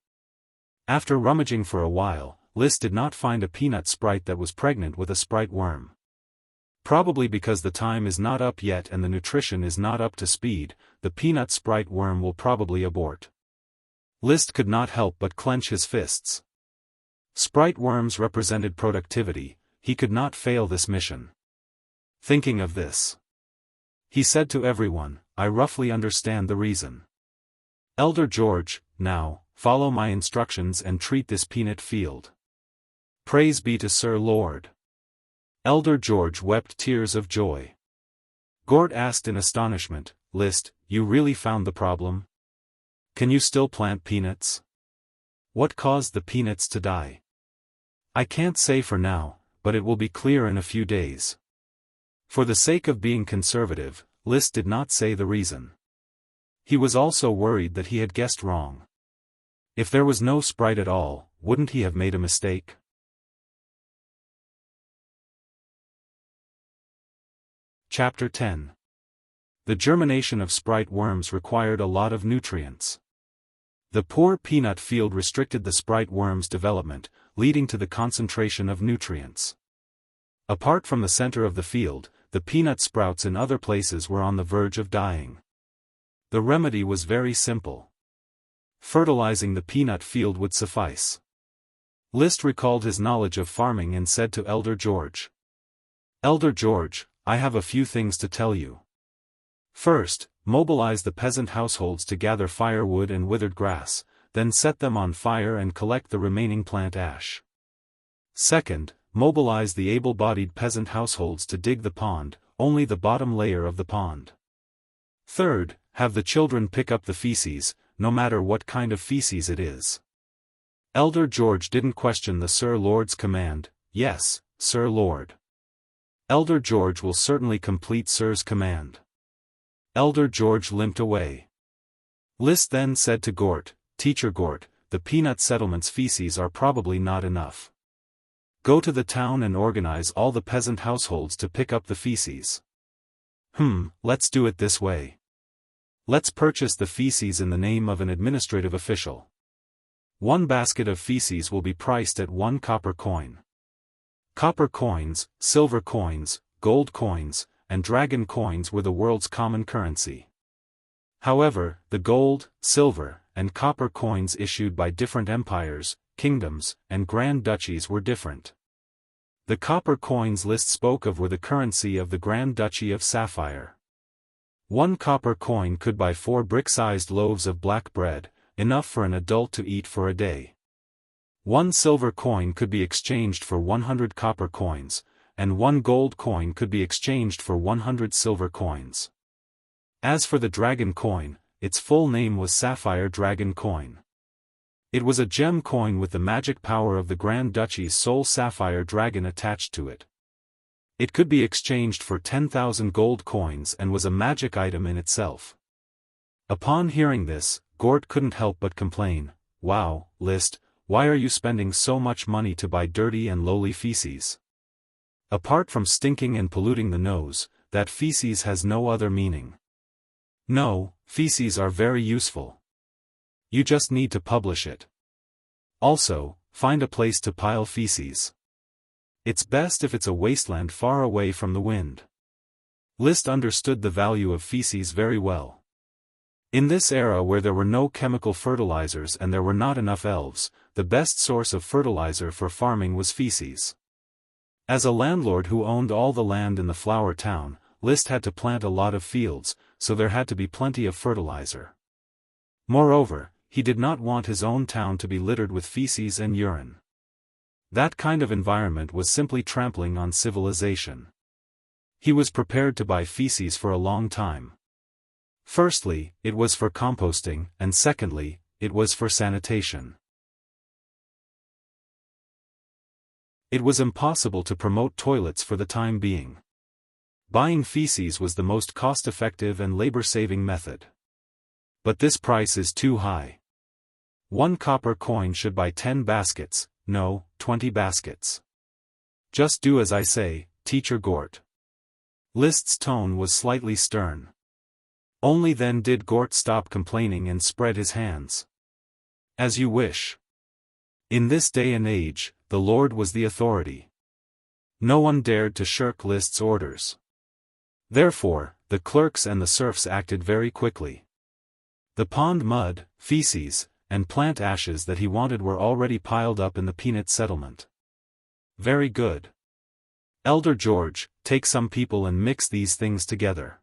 Speaker 1: After rummaging for a while, List did not find a peanut sprite that was pregnant with a sprite worm. Probably because the time is not up yet and the nutrition is not up to speed, the peanut sprite worm will probably abort. List could not help but clench his fists. Sprite worms represented productivity, he could not fail this mission. Thinking of this, he said to everyone, I roughly understand the reason. Elder George, now, follow my instructions and treat this peanut field. Praise be to Sir Lord. Elder George wept tears of joy. Gort asked in astonishment, List, you really found the problem? Can you still plant peanuts? What caused the peanuts to die? I can't say for now, but it will be clear in a few days. For the sake of being conservative, List did not say the reason. He was also worried that he had guessed wrong. If there was no sprite at all, wouldn't he have made a mistake? Chapter 10. The germination of sprite worms required a lot of nutrients. The poor peanut field restricted the sprite worm's development, leading to the concentration of nutrients. Apart from the center of the field, the peanut sprouts in other places were on the verge of dying. The remedy was very simple. Fertilizing the peanut field would suffice. List recalled his knowledge of farming and said to Elder George, Elder George, I have a few things to tell you. First, mobilize the peasant households to gather firewood and withered grass, then set them on fire and collect the remaining plant ash. Second, mobilize the able-bodied peasant households to dig the pond, only the bottom layer of the pond. Third, have the children pick up the feces, no matter what kind of feces it is. Elder George didn't question the Sir Lord's command, yes, Sir Lord. Elder George will certainly complete Sir's command. Elder George limped away. List then said to Gort, Teacher Gort, the peanut settlement's feces are probably not enough. Go to the town and organize all the peasant households to pick up the feces. Let's do it this way. Let's purchase the feces in the name of an administrative official. 1 basket of feces will be priced at 1 copper coin. Copper coins, silver coins, gold coins, and dragon coins were the world's common currency. However, the gold, silver, and copper coins issued by different empires, kingdoms, and grand duchies were different. The copper coins List spoke of were the currency of the Grand Duchy of Sapphire. 1 copper coin could buy 4 brick-sized loaves of black bread, enough for an adult to eat for a day. 1 silver coin could be exchanged for 100 copper coins, and 1 gold coin could be exchanged for 100 silver coins. As for the dragon coin, its full name was Sapphire Dragon Coin. It was a gem coin with the magic power of the Grand Duchy's sole sapphire dragon attached to it. It could be exchanged for 10,000 gold coins and was a magic item in itself. Upon hearing this, Gort couldn't help but complain, Wow, List, why are you spending so much money to buy dirty and lowly feces? Apart from stinking and polluting the nose, that feces has no other meaning. No, feces are very useful. You just need to publish it. Also, find a place to pile feces. It's best if it's a wasteland far away from the wind. List understood the value of feces very well. In this era where there were no chemical fertilizers and there were not enough elves, the best source of fertilizer for farming was feces. As a landlord who owned all the land in the flower town, List had to plant a lot of fields, so there had to be plenty of fertilizer. Moreover, he did not want his own town to be littered with feces and urine. That kind of environment was simply trampling on civilization. He was prepared to buy feces for a long time. Firstly, it was for composting, and secondly, it was for sanitation. It was impossible to promote toilets for the time being. Buying feces was the most cost-effective and labor-saving method. But this price is too high. 1 copper coin should buy 10 baskets, no, 20 baskets. Just do as I say, Teacher Gort. List's tone was slightly stern. Only then did Gort stop complaining and spread his hands. As you wish. In this day and age, the Lord was the authority. No one dared to shirk List's orders. Therefore, the clerks and the serfs acted very quickly. The pond mud, feces, and plant ashes that he wanted were already piled up in the peanut settlement. Very good. Elder George, take some people and mix these things together.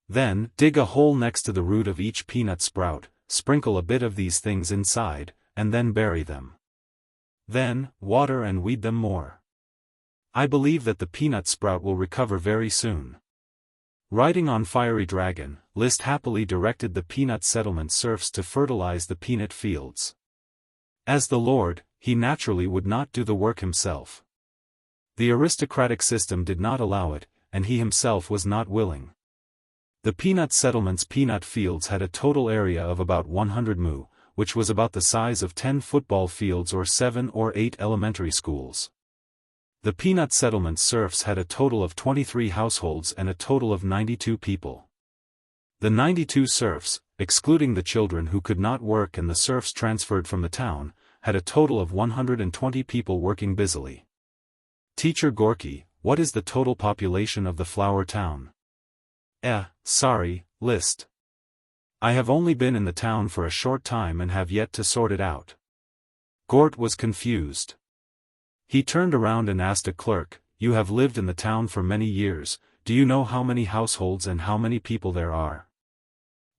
Speaker 1: Then, dig a hole next to the root of each peanut sprout, sprinkle a bit of these things inside, and then bury them. Then, water and weed them more. I believe that the peanut sprout will recover very soon. Riding on Fiery Dragon, List happily directed the peanut settlement serfs to fertilize the peanut fields. As the lord, he naturally would not do the work himself. The aristocratic system did not allow it, and he himself was not willing. The peanut settlement's peanut fields had a total area of about 100 mu, which was about the size of 10 football fields or 7 or 8 elementary schools. The peanut settlement serfs had a total of 23 households and a total of 92 people. The 92 serfs, excluding the children who could not work and the serfs transferred from the town, had a total of 120 people working busily. Teacher Gorky, what is the total population of the flower town? Sorry, List. I have only been in the town for a short time and have yet to sort it out. Gort was confused. He turned around and asked a clerk, you have lived in the town for many years, do you know how many households and how many people there are?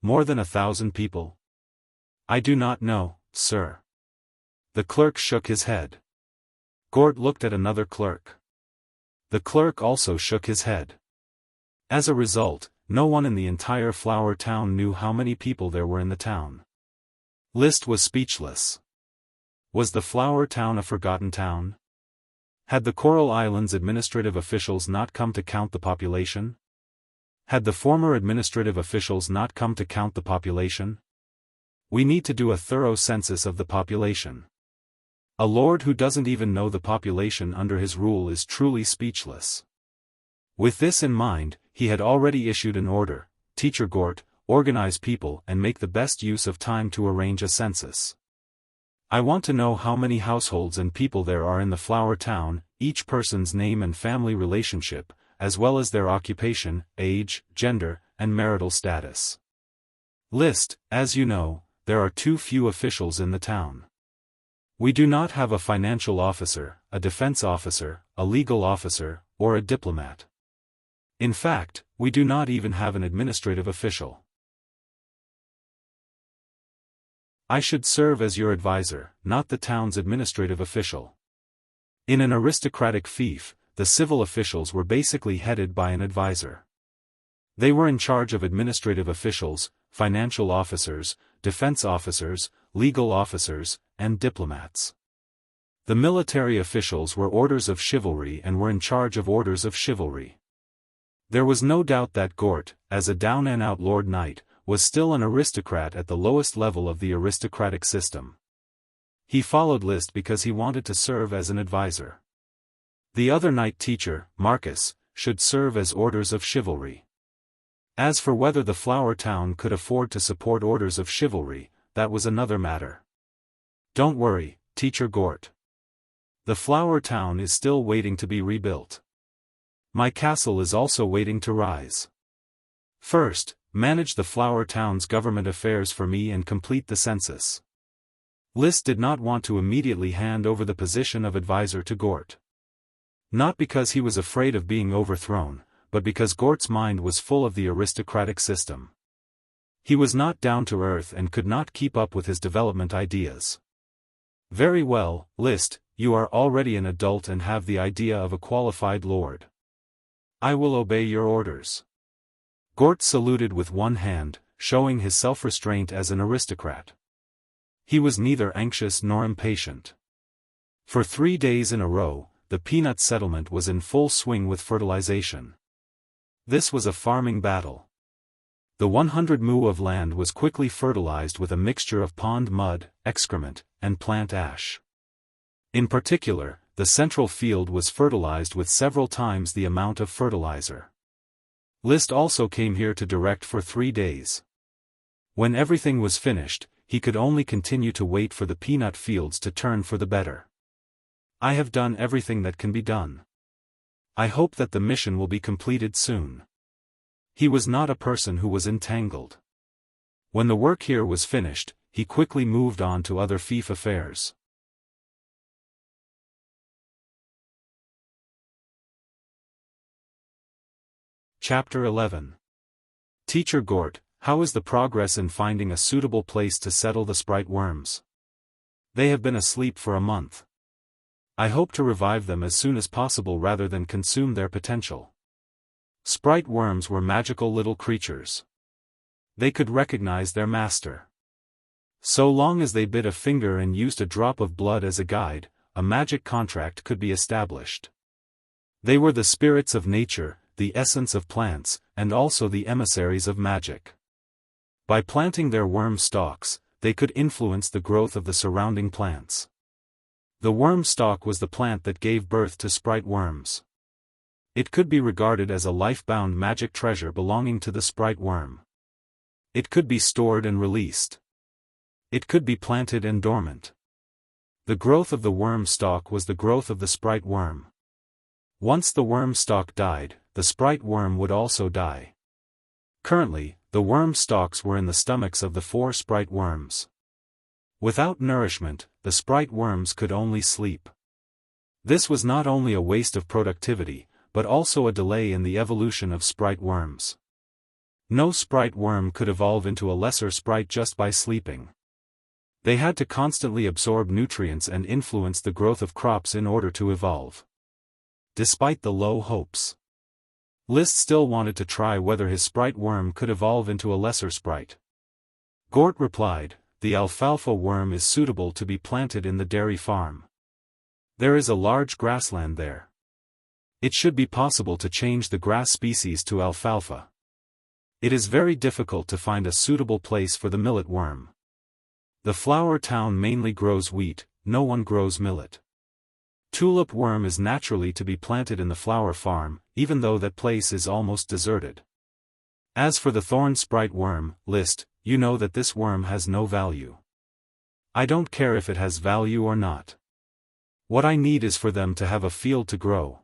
Speaker 1: More than 1,000 people? I do not know, sir. The clerk shook his head. Gort looked at another clerk. The clerk also shook his head. As a result, no one in the entire flower town knew how many people there were in the town. List was speechless. Was the flower town a forgotten town? Had the Coral Islands administrative officials not come to count the population? Had the former administrative officials not come to count the population? We need to do a thorough census of the population. A lord who doesn't even know the population under his rule is truly speechless. With this in mind, he had already issued an order, Teacher Gort, organize people and make the best use of time to arrange a census. I want to know how many households and people there are in the flower town, each person's name and family relationship, as well as their occupation, age, gender, and marital status. List, as you know, there are too few officials in the town. We do not have a financial officer, a defense officer, a legal officer, or a diplomat. In fact, we do not even have an administrative official. I should serve as your advisor, not the town's administrative official. In an aristocratic fief, the civil officials were basically headed by an advisor. They were in charge of administrative officials, financial officers, defense officers, legal officers, and diplomats. The military officials were orders of chivalry and were in charge of orders of chivalry. There was no doubt that Gort, as a down-and-out lord knight, was still an aristocrat at the lowest level of the aristocratic system. He followed List because he wanted to serve as an advisor. The other knight teacher, Marcus, should serve as orders of chivalry. As for whether the flower town could afford to support orders of chivalry, that was another matter. Don't worry, Teacher Gort. The flower town is still waiting to be rebuilt. My castle is also waiting to rise. First, manage the flower town's government affairs for me and complete the census. List did not want to immediately hand over the position of advisor to Gort. Not because he was afraid of being overthrown, but because Gort's mind was full of the aristocratic system. He was not down to earth and could not keep up with his development ideas. Very well, List, you are already an adult and have the idea of a qualified lord. I will obey your orders. Gort saluted with one hand, showing his self-restraint as an aristocrat. He was neither anxious nor impatient. For 3 days in a row, the peanut settlement was in full swing with fertilization. This was a farming battle. The 100 mu of land was quickly fertilized with a mixture of pond mud, excrement, and plant ash. In particular, the central field was fertilized with several times the amount of fertilizer. List also came here to direct for 3 days. When everything was finished, he could only continue to wait for the peanut fields to turn for the better. I have done everything that can be done. I hope that the mission will be completed soon. He was not a person who was entangled. When the work here was finished, he quickly moved on to other fief affairs. Chapter 11. Teacher Gort, how is the progress in finding a suitable place to settle the sprite worms? They have been asleep for a month. I hope to revive them as soon as possible rather than consume their potential. Sprite worms were magical little creatures. They could recognize their master. So long as they bit a finger and used a drop of blood as a guide, a magic contract could be established. They were the spirits of nature, the essence of plants, and also the emissaries of magic. By planting their worm stalks, they could influence the growth of the surrounding plants. The worm stalk was the plant that gave birth to sprite worms. It could be regarded as a life-bound magic treasure belonging to the sprite worm. It could be stored and released. It could be planted and dormant. The growth of the worm stalk was the growth of the sprite worm. Once the worm stalk died, the sprite worm would also die. Currently, the worm stalks were in the stomachs of the 4 sprite worms. Without nourishment, the sprite worms could only sleep. This was not only a waste of productivity, but also a delay in the evolution of sprite worms. No sprite worm could evolve into a lesser sprite just by sleeping. They had to constantly absorb nutrients and influence the growth of crops in order to evolve. Despite the low hopes, List still wanted to try whether his sprite worm could evolve into a lesser sprite. Gort replied, "The alfalfa worm is suitable to be planted in the dairy farm. There is a large grassland there. It should be possible to change the grass species to alfalfa. It is very difficult to find a suitable place for the millet worm. The flower town mainly grows wheat, no one grows millet. Tulip worm is naturally to be planted in the flower farm, even though that place is almost deserted. As for the thorn sprite worm, List, you know that this worm has no value. I don't care if it has value or not. What I need is for them to have a field to grow.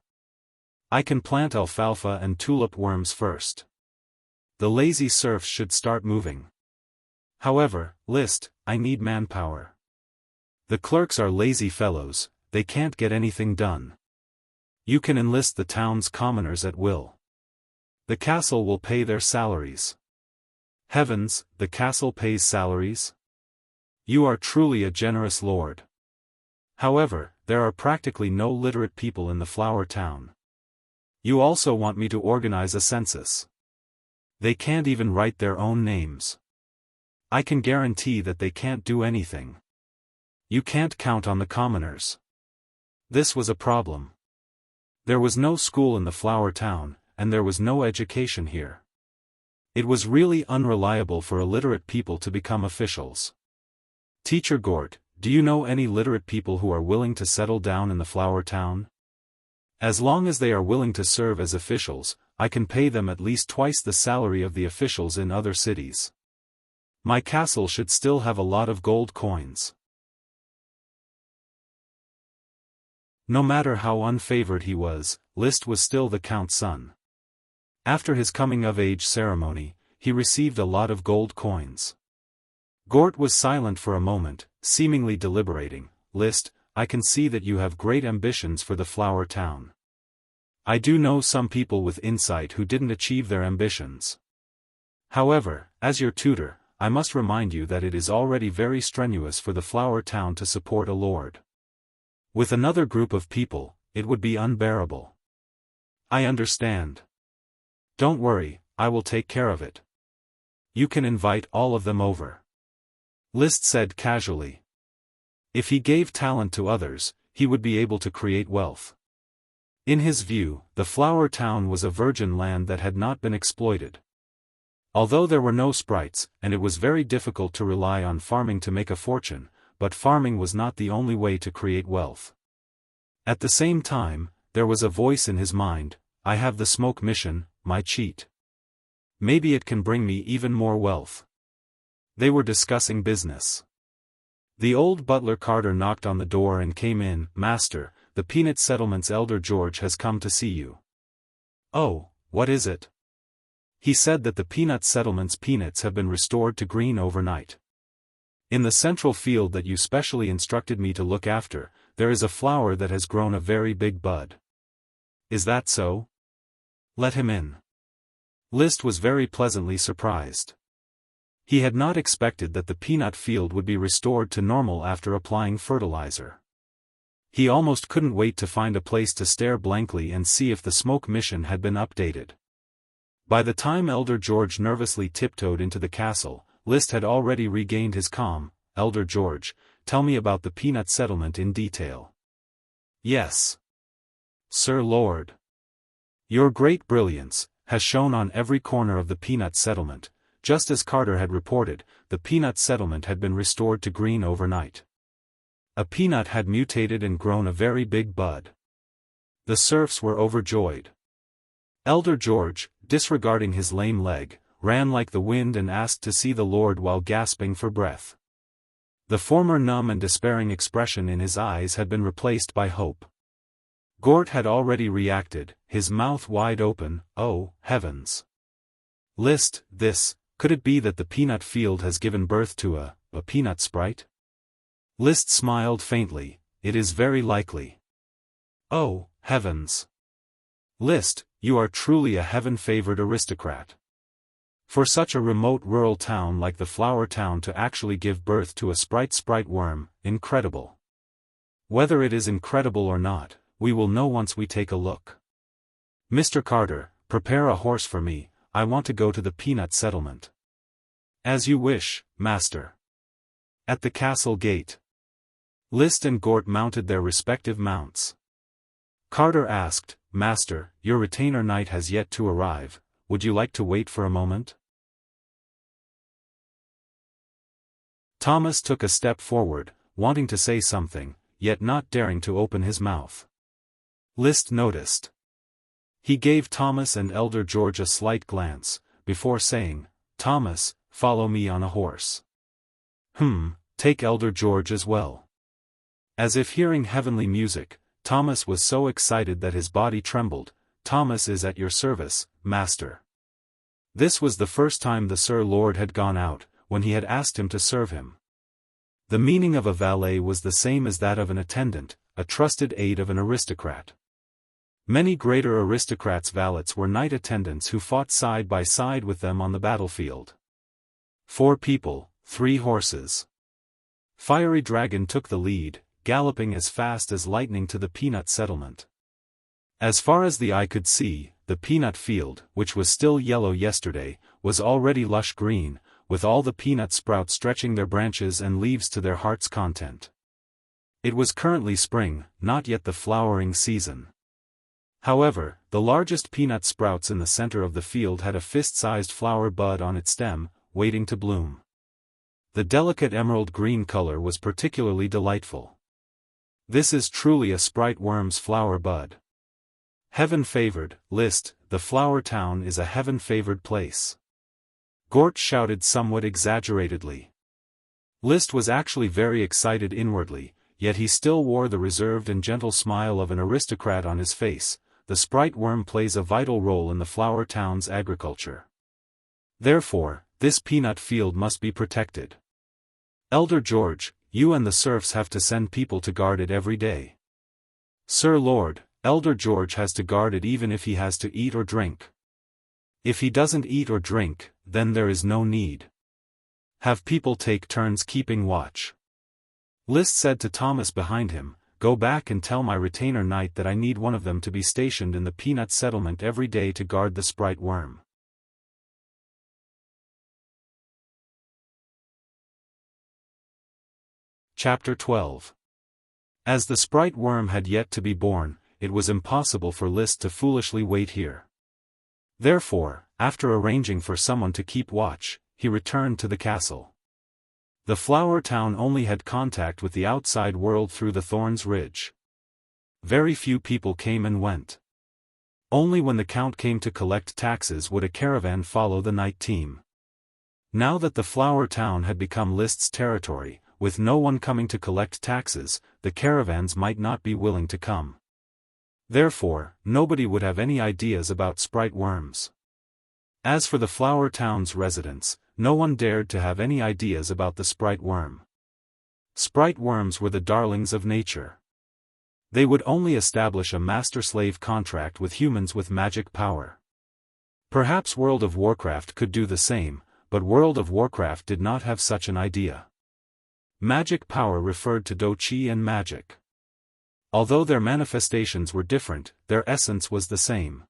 Speaker 1: I can plant alfalfa and tulip worms first. The lazy serfs should start moving. However, List, I need manpower. The clerks are lazy fellows, they can't get anything done. You can enlist the town's commoners at will. The castle will pay their salaries." Heavens, the castle pays salaries? You are truly a generous lord. However, there are practically no literate people in the flower town. You also want me to organize a census. They can't even write their own names. I can guarantee that they can't do anything. You can't count on the commoners. This was a problem. There was no school in the flower town, and there was no education here. It was really unreliable for illiterate people to become officials. Teacher Gort, do you know any literate people who are willing to settle down in the flower town? As long as they are willing to serve as officials, I can pay them at least twice the salary of the officials in other cities. My castle should still have a lot of gold coins. No matter how unfavored he was, List was still the count's son. After his coming-of-age ceremony, he received a lot of gold coins. Gort was silent for a moment, seemingly deliberating. List, I can see that you have great ambitions for the flower town. I do know some people with insight who didn't achieve their ambitions. However, as your tutor, I must remind you that it is already very strenuous for the flower town to support a lord. With another group of people, it would be unbearable. I understand. Don't worry, I will take care of it. You can invite all of them over. List said casually. If he gave talent to others, he would be able to create wealth. In his view, the flower town was a virgin land that had not been exploited. Although there were no sprites, and it was very difficult to rely on farming to make a fortune, but farming was not the only way to create wealth. At the same time, there was a voice in his mind, I have the smoke mission, my cheat. Maybe it can bring me even more wealth. They were discussing business. The old butler Carter knocked on the door and came in. Master, the Peanut Settlement's elder George has come to see you. "Oh, what is it?" He said that the peanut settlement's peanuts have been restored to green overnight. In the central field that you specially instructed me to look after, there is a flower that has grown a very big bud. Is that so? Let him in. List was very pleasantly surprised. He had not expected that the peanut field would be restored to normal after applying fertilizer. He almost couldn't wait to find a place to stare blankly and see if the smoke mission had been updated. By the time Elder George nervously tiptoed into the castle, List had already regained his calm. "Elder George, tell me about the peanut settlement in detail." "Yes, Sir Lord. Your great brilliance has shone on every corner of the peanut settlement." Just as Carter had reported, the peanut settlement had been restored to green overnight. A peanut had mutated and grown a very big bud. The serfs were overjoyed. Elder George, disregarding his lame leg, ran like the wind and asked to see the Lord while gasping for breath. The former numb and despairing expression in his eyes had been replaced by hope. Gort had already reacted, his mouth wide open. "Oh, heavens! List, could it be that the peanut field has given birth to a peanut sprite?" List smiled faintly. "It is very likely." "Oh, heavens! List, you are truly a heaven-favored aristocrat. For such a remote rural town like the Flower Town to actually give birth to a sprite worm, incredible. Whether it is incredible or not, we will know once we take a look. Mr. Carter, prepare a horse for me, I want to go to the peanut settlement." "As you wish, master." At the castle gate, List and Gort mounted their respective mounts. Carter asked, "Master, your retainer knight has yet to arrive, would you like to wait for a moment?" Thomas took a step forward, wanting to say something, yet not daring to open his mouth. List noticed. He gave Thomas and Elder George a slight glance, before saying, "Thomas, follow me on a horse." Take Elder George as well." As if hearing heavenly music, Thomas was so excited that his body trembled. "Thomas is at your service, master." This was the first time the Sir Lord had gone out, when he had asked him to serve him. The meaning of a valet was the same as that of an attendant, a trusted aide of an aristocrat. Many greater aristocrats' valets were knight attendants who fought side by side with them on the battlefield. 4 people, 3 horses. Fiery Dragon took the lead, galloping as fast as lightning to the peanut settlement. As far as the eye could see, the peanut field, which was still yellow yesterday, was already lush green, with all the peanut sprouts stretching their branches and leaves to their heart's content. It was currently spring, not yet the flowering season. However, the largest peanut sprouts in the center of the field had a fist-sized flower bud on its stem, waiting to bloom. The delicate emerald green color was particularly delightful. This is truly a sprite worm's flower bud. Heaven-favored, List, the Flower Town is a heaven-favored place. Gort shouted somewhat exaggeratedly. List was actually very excited inwardly, yet he still wore the reserved and gentle smile of an aristocrat on his face. The sprite worm plays a vital role in the Flower Town's agriculture. Therefore, this peanut field must be protected. Elder George, you and the serfs have to send people to guard it every day. Sir Lord, Elder George has to guard it even if he has to eat or drink. If he doesn't eat or drink, then there is no need. Have people take turns keeping watch. List said to Thomas behind him, "Go back and tell my retainer knight that I need one of them to be stationed in the peanut settlement every day to guard the sprite worm." Chapter 12. As the sprite worm had yet to be born, it was impossible for List to foolishly wait here. Therefore, after arranging for someone to keep watch, he returned to the castle. The Flower Town only had contact with the outside world through the Thorns Ridge. Very few people came and went. Only when the Count came to collect taxes would a caravan follow the night team. Now that the Flower Town had become List's territory, with no one coming to collect taxes, the caravans might not be willing to come. Therefore, nobody would have any ideas about sprite worms. As for the Flower Town's residents, no one dared to have any ideas about the sprite worm. Sprite worms were the darlings of nature. They would only establish a master-slave contract with humans with magic power. Perhaps World of Warcraft could do the same, but World of Warcraft did not have such an idea. Magic power referred to Daoist and magic. Although their manifestations were different, their essence was the same.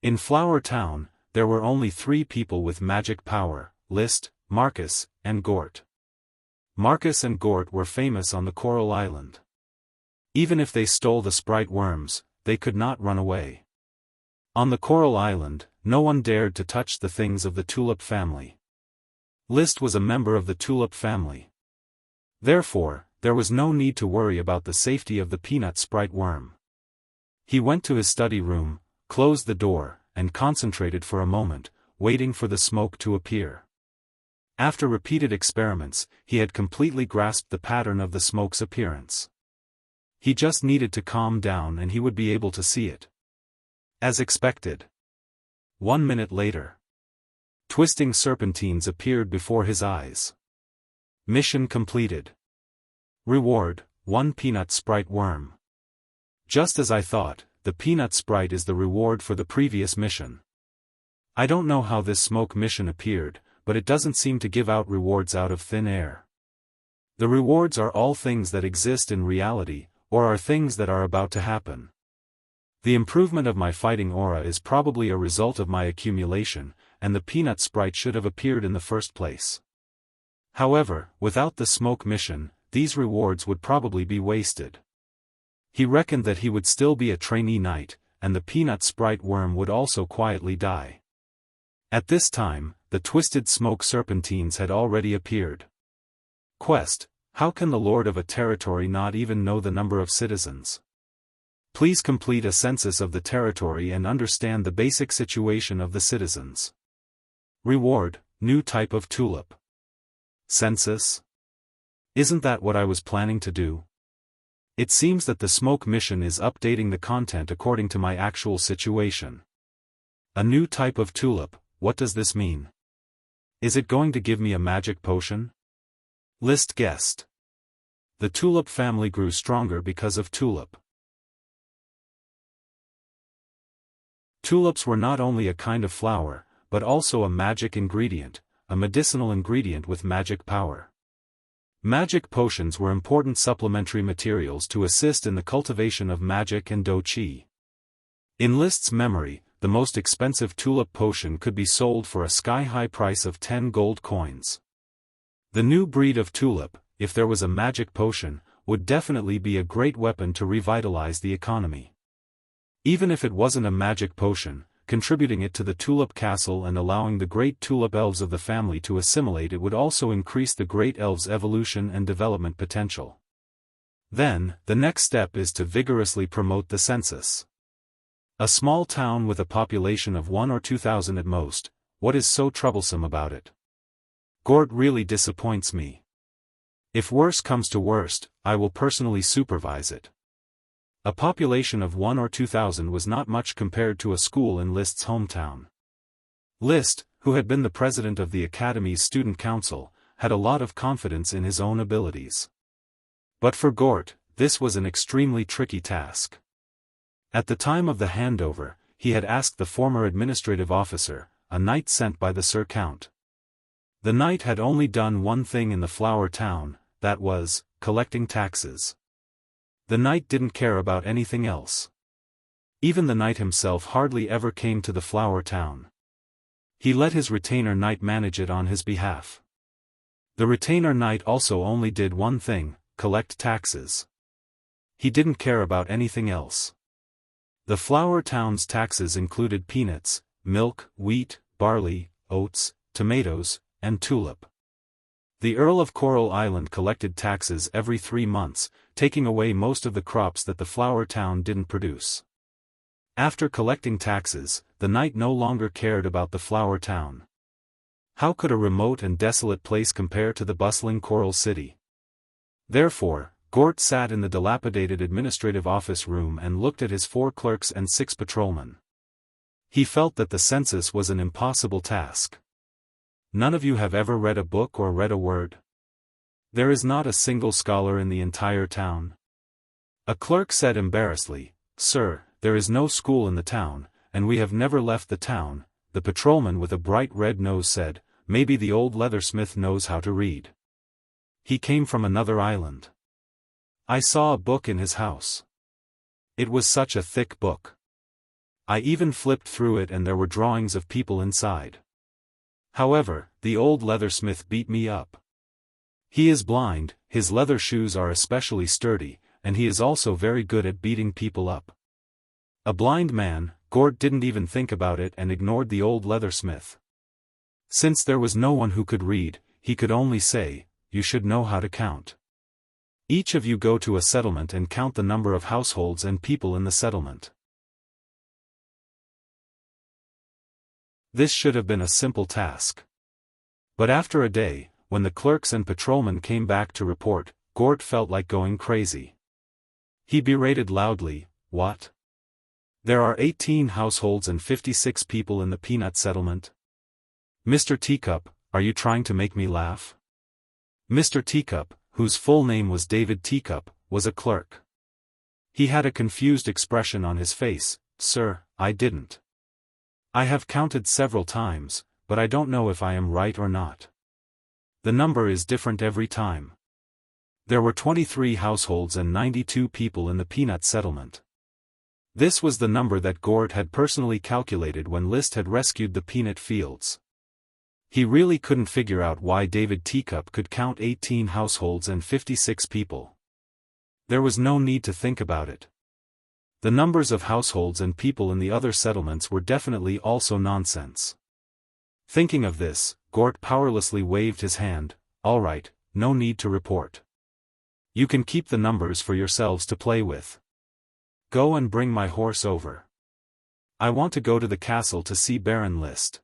Speaker 1: In Flower Town, there were only 3 people with magic power: List, Marcus, and Gort. Marcus and Gort were famous on the Coral Island. Even if they stole the sprite worms, they could not run away. On the Coral Island, no one dared to touch the things of the Tulip family. List was a member of the Tulip family. Therefore, there was no need to worry about the safety of the peanut sprite worm. He went to his study room, closed the door, and concentrated for a moment, waiting for the smoke to appear. After repeated experiments, he had completely grasped the pattern of the smoke's appearance. He just needed to calm down and he would be able to see it. As expected. 1 minute later. Twisting serpentines appeared before his eyes. Mission completed. Reward, 1 peanut sprite worm. Just as I thought, the peanut sprite is the reward for the previous mission. I don't know how this smoke mission appeared, but it doesn't seem to give out rewards out of thin air. The rewards are all things that exist in reality, or are things that are about to happen. The improvement of my fighting aura is probably a result of my accumulation, and the peanut sprite should have appeared in the first place. However, without the smoke mission, these rewards would probably be wasted. He reckoned that he would still be a trainee knight, and the peanut sprite worm would also quietly die. At this time, the twisted smoke serpentines had already appeared. Quest: how can the lord of a territory not even know the number of citizens? Please complete a census of the territory and understand the basic situation of the citizens. Reward: new type of tulip. Census? Isn't that what I was planning to do? It seems that the smoke mission is updating the content according to my actual situation. A new type of tulip, what does this mean? Is it going to give me a magic potion? List guessed. The tulip family grew stronger because of tulip. Tulips were not only a kind of flower, but also a magic ingredient, a medicinal ingredient with magic power. Magic potions were important supplementary materials to assist in the cultivation of magic and Daoist. In List's memory, the most expensive tulip potion could be sold for a sky-high price of 10 gold coins. The new breed of tulip, if there was a magic potion, would definitely be a great weapon to revitalize the economy. Even if it wasn't a magic potion, contributing it to the tulip castle and allowing the great tulip elves of the family to assimilate it would also increase the great elves' evolution and development potential. Then, the next step is to vigorously promote the census. A small town with a population of 1 or 2,000 at most, what is so troublesome about it? Gort really disappoints me. If worse comes to worst, I will personally supervise it. A population of 1 or 2,000 was not much compared to a school in List's hometown. List, who had been the president of the Academy's student council, had a lot of confidence in his own abilities. But for Gort, this was an extremely tricky task. At the time of the handover, he had asked the former administrative officer, a knight sent by the Sir Count. The knight had only done one thing in the Flower Town, that was, collecting taxes. The knight didn't care about anything else. Even the knight himself hardly ever came to the Flower Town. He let his retainer knight manage it on his behalf. The retainer knight also only did one thing, collect taxes. He didn't care about anything else. The Flower Town's taxes included peanuts, milk, wheat, barley, oats, tomatoes, and tulip. The Earl of Coral Island collected taxes every 3 months, taking away most of the crops that the Flower Town didn't produce. After collecting taxes, the knight no longer cared about the Flower Town. How could a remote and desolate place compare to the bustling Coral City? Therefore, Gort sat in the dilapidated administrative office room and looked at his 4 clerks and 6 patrolmen. He felt that the census was an impossible task. None of you have ever read a book or read a word? There is not a single scholar in the entire town? A clerk said embarrassedly, Sir, there is no school in the town, and we have never left the town. The patrolman with a bright red nose said, Maybe the old leathersmith knows how to read. He came from another island. I saw a book in his house. It was such a thick book. I even flipped through it and there were drawings of people inside. However, the old leathersmith beat me up. He is blind, his leather shoes are especially sturdy, and he is also very good at beating people up. A blind man, Gort didn't even think about it and ignored the old leathersmith. Since there was no one who could read, he could only say, You should know how to count. Each of you go to a settlement and count the number of households and people in the settlement. This should have been a simple task. But after a day, when the clerks and patrolmen came back to report, Gort felt like going crazy. He berated loudly, What? There are 18 households and 56 people in the peanut settlement? Mr. Teacup, are you trying to make me laugh? Mr. Teacup, whose full name was David Teacup, was a clerk. He had a confused expression on his face. Sir, I didn't. I have counted several times, but I don't know if I am right or not. The number is different every time. There were 23 households and 92 people in the peanut settlement. This was the number that Gort had personally calculated when List had rescued the peanut fields. He really couldn't figure out why David Teacup could count 18 households and 56 people. There was no need to think about it. The numbers of households and people in the other settlements were definitely also nonsense. Thinking of this, Gort powerlessly waved his hand. All right, no need to report. You can keep the numbers for yourselves to play with. Go and bring my horse over. I want to go to the castle to see Baron List.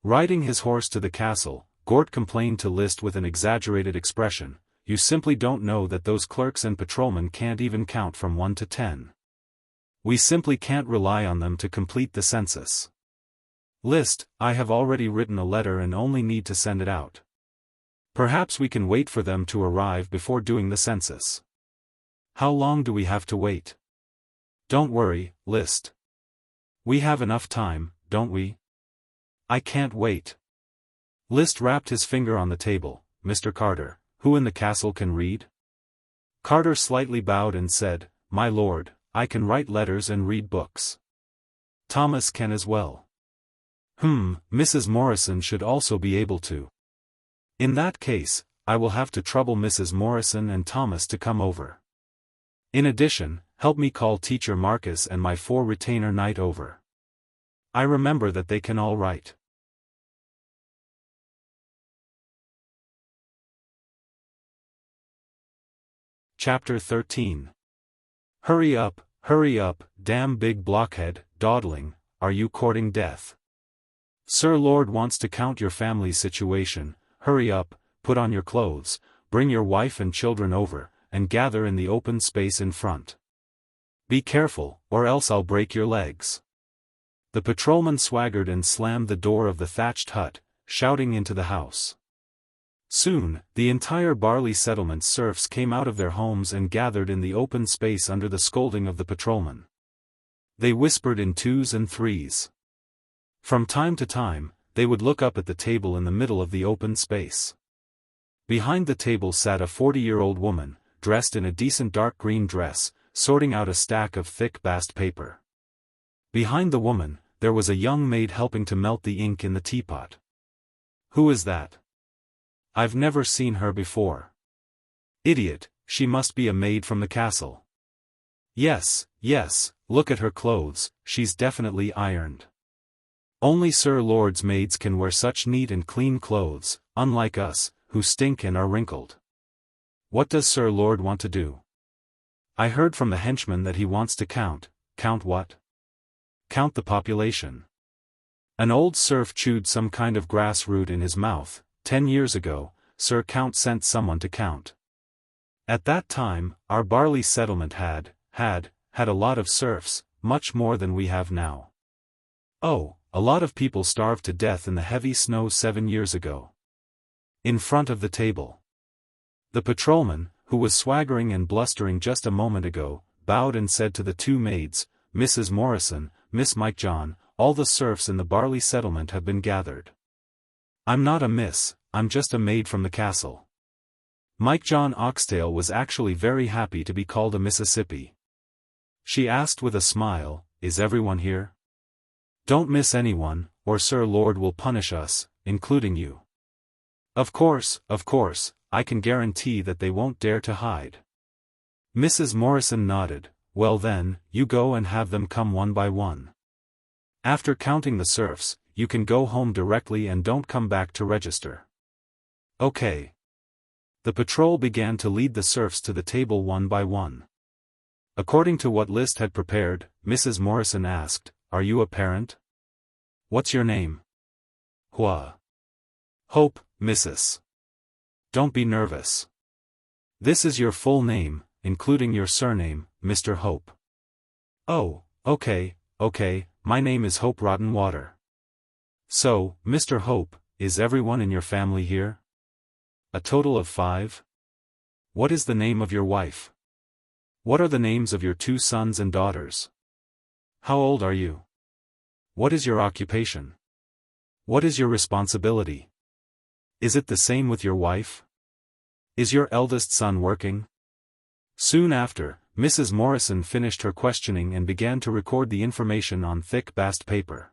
Speaker 1: Riding his horse to the castle, Gort complained to List with an exaggerated expression, You simply don't know that those clerks and patrolmen can't even count from 1 to 10. We simply can't rely on them to complete the census. List, I have already written a letter and only need to send it out. Perhaps we can wait for them to arrive before doing the census. How long do we have to wait? Don't worry, List. We have enough time, don't we? I can't wait. List rapped his finger on the table. Mr. Carter, who in the castle can read? Carter slightly bowed and said, My lord, I can write letters and read books. Thomas can as well. Mrs. Morrison should also be able to. In that case, I will have to trouble Mrs. Morrison and Thomas to come over. In addition, help me call Teacher Marcus and my 4 retainer knight over. I remember that they can all write. Chapter 13. Hurry up, damn big blockhead, dawdling, are you courting death? Sir Lord wants to count your family's situation. Hurry up, put on your clothes, bring your wife and children over, and gather in the open space in front. Be careful, or else I'll break your legs. The patrolman swaggered and slammed the door of the thatched hut, shouting into the house. Soon, the entire Barley settlement's serfs came out of their homes and gathered in the open space under the scolding of the patrolman. They whispered in 2s and 3s. From time to time, they would look up at the table in the middle of the open space. Behind the table sat a 40-year-old woman, dressed in a decent dark green dress, sorting out a stack of thick bast paper. Behind the woman, there was a young maid helping to melt the ink in the teapot. Who is that? I've never seen her before. Idiot, she must be a maid from the castle. Yes, look at her clothes, she's definitely ironed. Only Sir Lord's maids can wear such neat and clean clothes, unlike us, who stink and are wrinkled. What does Sir Lord want to do? I heard from the henchman that he wants to count what? Count the population. An old serf chewed some kind of grass root in his mouth. 10 years ago, Sir Count sent someone to count. At that time, our barley settlement had a lot of serfs, much more than we have now. Oh, a lot of people starved to death in the heavy snow 7 years ago. In front of the table. The patrolman, who was swaggering and blustering just a moment ago, bowed and said to the two maids, Mrs. Morrison, Miss Mike John, all the serfs in the barley settlement have been gathered. I'm not a miss, I'm just a maid from the castle. Mike John Oxtail was actually very happy to be called a Mississippi. She asked with a smile, is everyone here? Don't miss anyone, or Sir Lord will punish us, including you. Of course, I can guarantee that they won't dare to hide. Mrs. Morrison nodded, well then, you go and have them come one by one. After counting the serfs, you can go home directly and don't come back to register. Okay. The patrol began to lead the serfs to the table one by one. According to what List had prepared, Mrs. Morrison asked, are you a parent? What's your name? Hua. Hope, Mrs. Don't be nervous. This is your full name, including your surname, Mr. Hope. Oh, okay, my name is Hope Rotten Water. So, Mr. Hope, is everyone in your family here? A total of 5? What is the name of your wife? What are the names of your 2 sons and daughters? How old are you? What is your occupation? What is your responsibility? Is it the same with your wife? Is your eldest son working? Soon after, Mrs. Morrison finished her questioning and began to record the information on thick bast paper.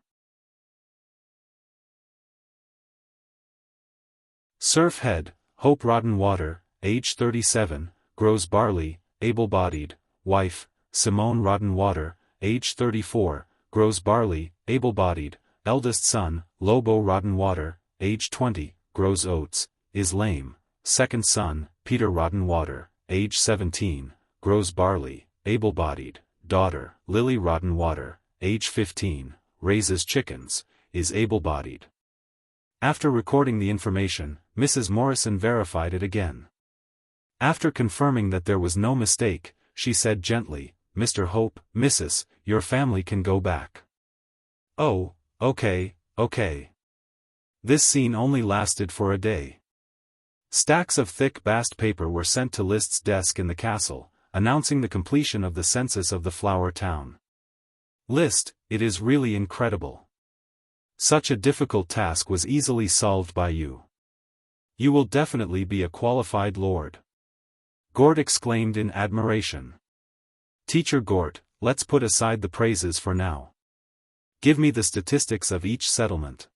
Speaker 1: Serf head, Hope Rotten Water, age 37, grows barley, able-bodied, wife, Simone Rotten Water, age 34, grows barley, able-bodied, eldest son, Lobo Rotten Water, age 20, grows oats, is lame, second son, Peter Rotten Water, age 17, grows barley, able-bodied, daughter, Lily Rotten Water, age 15, raises chickens, is able-bodied. After recording the information, Mrs. Morrison verified it again. After confirming that there was no mistake, she said gently, Mr. Hope, Mrs., your family can go back. Oh, okay. This scene only lasted for a day. Stacks of thick bast paper were sent to List's desk in the castle, announcing the completion of the census of the flower town. List, it is really incredible. Such a difficult task was easily solved by you. You will definitely be a qualified lord. Gort exclaimed in admiration. Teacher Gort, let's put aside the praises for now. Give me the statistics of each settlement.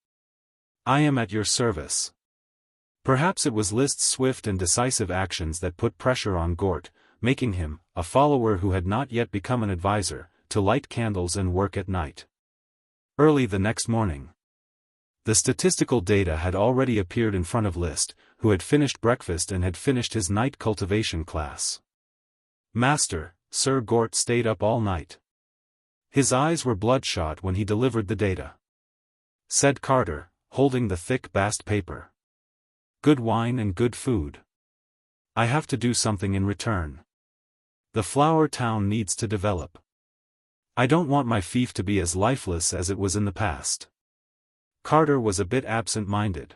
Speaker 1: I am at your service. Perhaps it was List's swift and decisive actions that put pressure on Gort, making him, a follower who had not yet become an advisor, to light candles and work at night. Early the next morning. The statistical data had already appeared in front of List, who had finished breakfast and had finished his night cultivation class. Master, Sir Gort stayed up all night. His eyes were bloodshot when he delivered the data. Said Carter, holding the thick bast paper. Good wine and good food. I have to do something in return. The flower town needs to develop. I don't want my fief to be as lifeless as it was in the past. Carter was a bit absent-minded.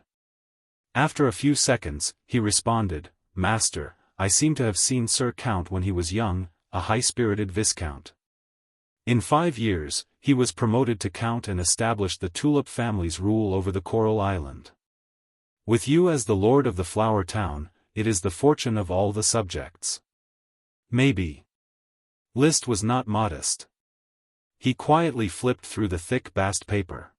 Speaker 1: After a few seconds, he responded, Master, I seem to have seen Sir Count when he was young, a high-spirited viscount. In 5 years, he was promoted to Count and established the Tulip family's rule over the Coral Island. With you as the lord of the flower town, it is the fortune of all the subjects. Maybe. List was not modest. He quietly flipped through the thick bast paper.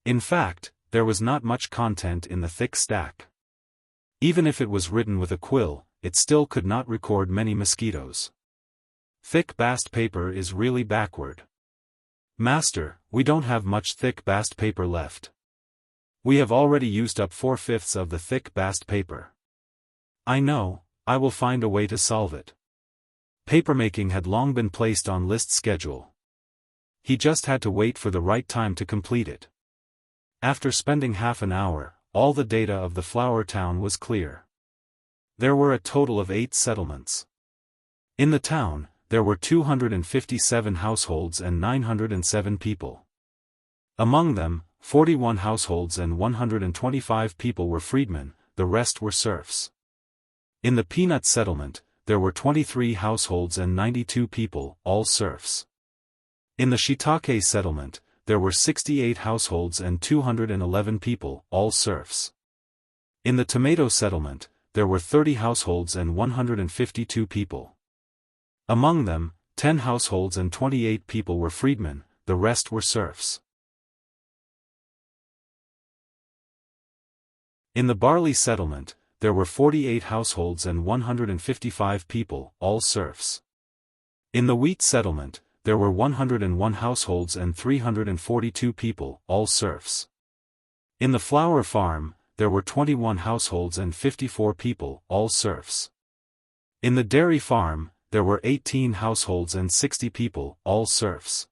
Speaker 1: In fact, there was not much content in the thick stack. Even if it was written with a quill, it still could not record many mosquitoes. Thick bast paper is really backward. Master, we don't have much thick bast paper left. We have already used up 4/5 of the thick bast paper. I know, I will find a way to solve it. Papermaking had long been placed on List's schedule. He just had to wait for the right time to complete it. After spending half an hour, all the data of the flower town was clear. There were a total of 8 settlements. In the town, there were 257 households and 907 people. Among them, 41 households and 125 people were freedmen, the rest were serfs. In the peanut settlement, there were 23 households and 92 people, all serfs. In the shiitake settlement, there were 68 households and 211 people, all serfs. In the tomato settlement, there were 30 households and 152 people. Among them, 10 households and 28 people were freedmen, the rest were serfs. In the barley settlement, there were 48 households and 155 people, all serfs. In the wheat settlement, there were 101 households and 342 people, all serfs. In the flour farm, there were 21 households and 54 people, all serfs. In the dairy farm, there were 18 households and 60 people, all serfs.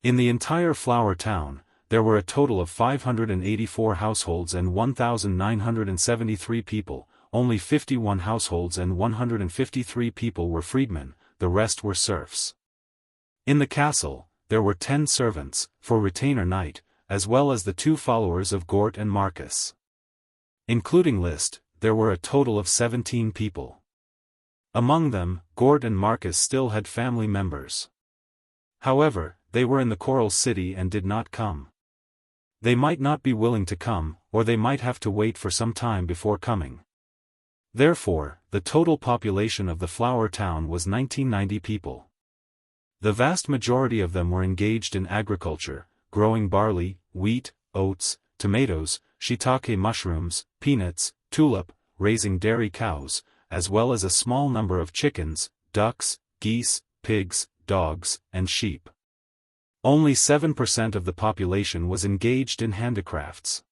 Speaker 1: In the entire flour town, there were a total of 584 households and 1,973 people, only 51 households and 153 people were freedmen, the rest were serfs. In the castle, there were 10 servants, for retainer knight, as well as the 2 followers of Gort and Marcus. Including List, there were a total of 17 people. Among them, Gort and Marcus still had family members. However, they were in the Coral City and did not come. They might not be willing to come, or they might have to wait for some time before coming. Therefore, the total population of the flour town was 1990 people. The vast majority of them were engaged in agriculture, growing barley, wheat, oats, tomatoes, shiitake mushrooms, peanuts, tulip, raising dairy cows, as well as a small number of chickens, ducks, geese, pigs, dogs, and sheep. Only 7% of the population was engaged in handicrafts.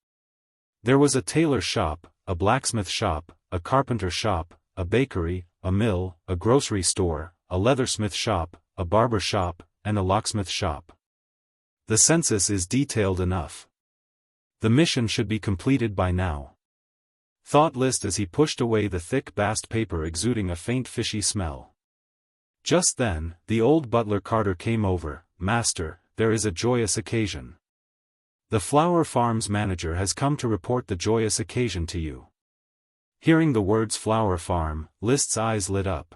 Speaker 1: There was a tailor shop, a blacksmith shop, a carpenter shop, a bakery, a mill, a grocery store, a leathersmith shop, a barber shop, and a locksmith shop. The census is detailed enough. The mission should be completed by now, thought List as he pushed away the thick bast paper exuding a faint fishy smell. Just then, the old butler Carter came over. "Master, there is a joyous occasion. The flour farm's manager has come to report the joyous occasion to you." Hearing the words flour farm, List's eyes lit up.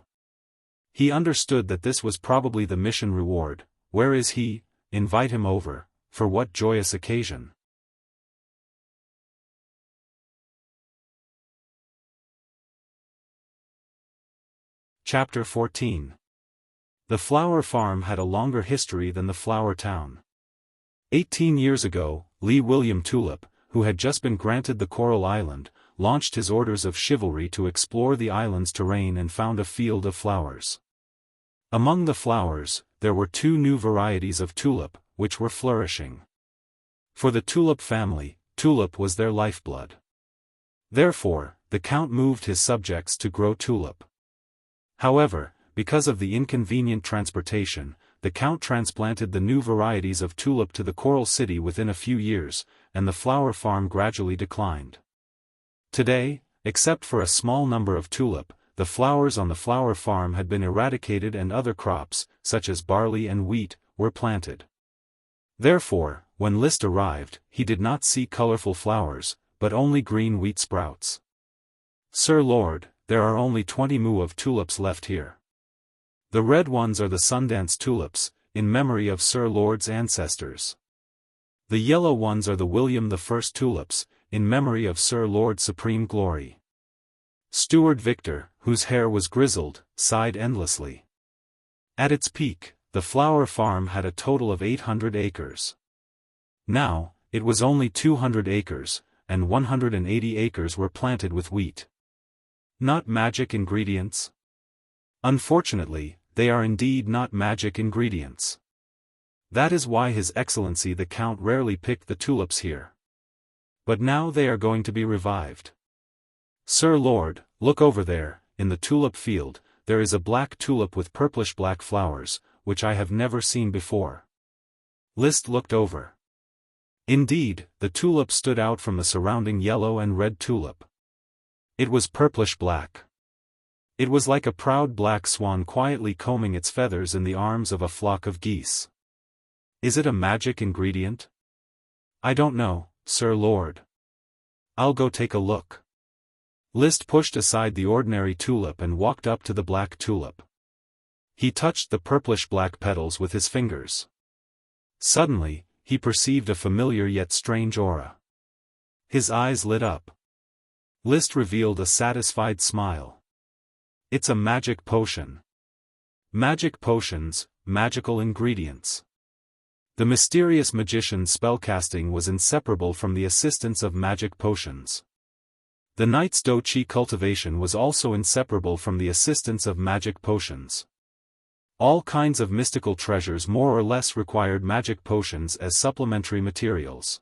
Speaker 1: He understood that this was probably the mission reward. Where is he? Invite him over. For what joyous occasion? Chapter 14. The flour farm had a longer history than the flour town. 18 years ago, Lee William Tulip, who had just been granted the Coral Island, launched his orders of chivalry to explore the island's terrain and found a field of flowers. Among the flowers, there were 2 new varieties of tulip, which were flourishing. For the tulip family, tulip was their lifeblood. Therefore, the Count moved his subjects to grow tulip. However, because of the inconvenient transportation, the Count transplanted the new varieties of tulip to the Coral City within a few years, and the flower farm gradually declined. Today, except for a small number of tulip, the flowers on the flower farm had been eradicated and other crops, such as barley and wheat, were planted. Therefore, when List arrived, he did not see colorful flowers, but only green wheat sprouts. "Sir Lord, there are only 20 mu of tulips left here. The red ones are the Sundance tulips, in memory of Sir Lord's ancestors. The yellow ones are the William I tulips, in memory of Sir Lord's supreme glory." Steward Victor, whose hair was grizzled, sighed endlessly. At its peak, the flower farm had a total of 800 acres. Now, it was only 200 acres, and 180 acres were planted with wheat. Not magic ingredients? Unfortunately, they are indeed not magic ingredients. That is why His Excellency the Count rarely picked the tulips here. But now they are going to be revived. "Sir Lord, look over there, in the tulip field, there is a black tulip with purplish-black flowers, which I have never seen before." List looked over. Indeed, the tulip stood out from the surrounding yellow and red tulip. It was purplish-black. It was like a proud black swan quietly combing its feathers in the arms of a flock of geese. Is it a magic ingredient? I don't know, Sir Lord. I'll go take a look. List pushed aside the ordinary tulip and walked up to the black tulip. He touched the purplish-black petals with his fingers. Suddenly, he perceived a familiar yet strange aura. His eyes lit up. List revealed a satisfied smile. It's a magic potion. Magic potions, magical ingredients. The mysterious magician's spellcasting was inseparable from the assistance of magic potions. The knight's Daoist cultivation was also inseparable from the assistance of magic potions. All kinds of mystical treasures more or less required magic potions as supplementary materials.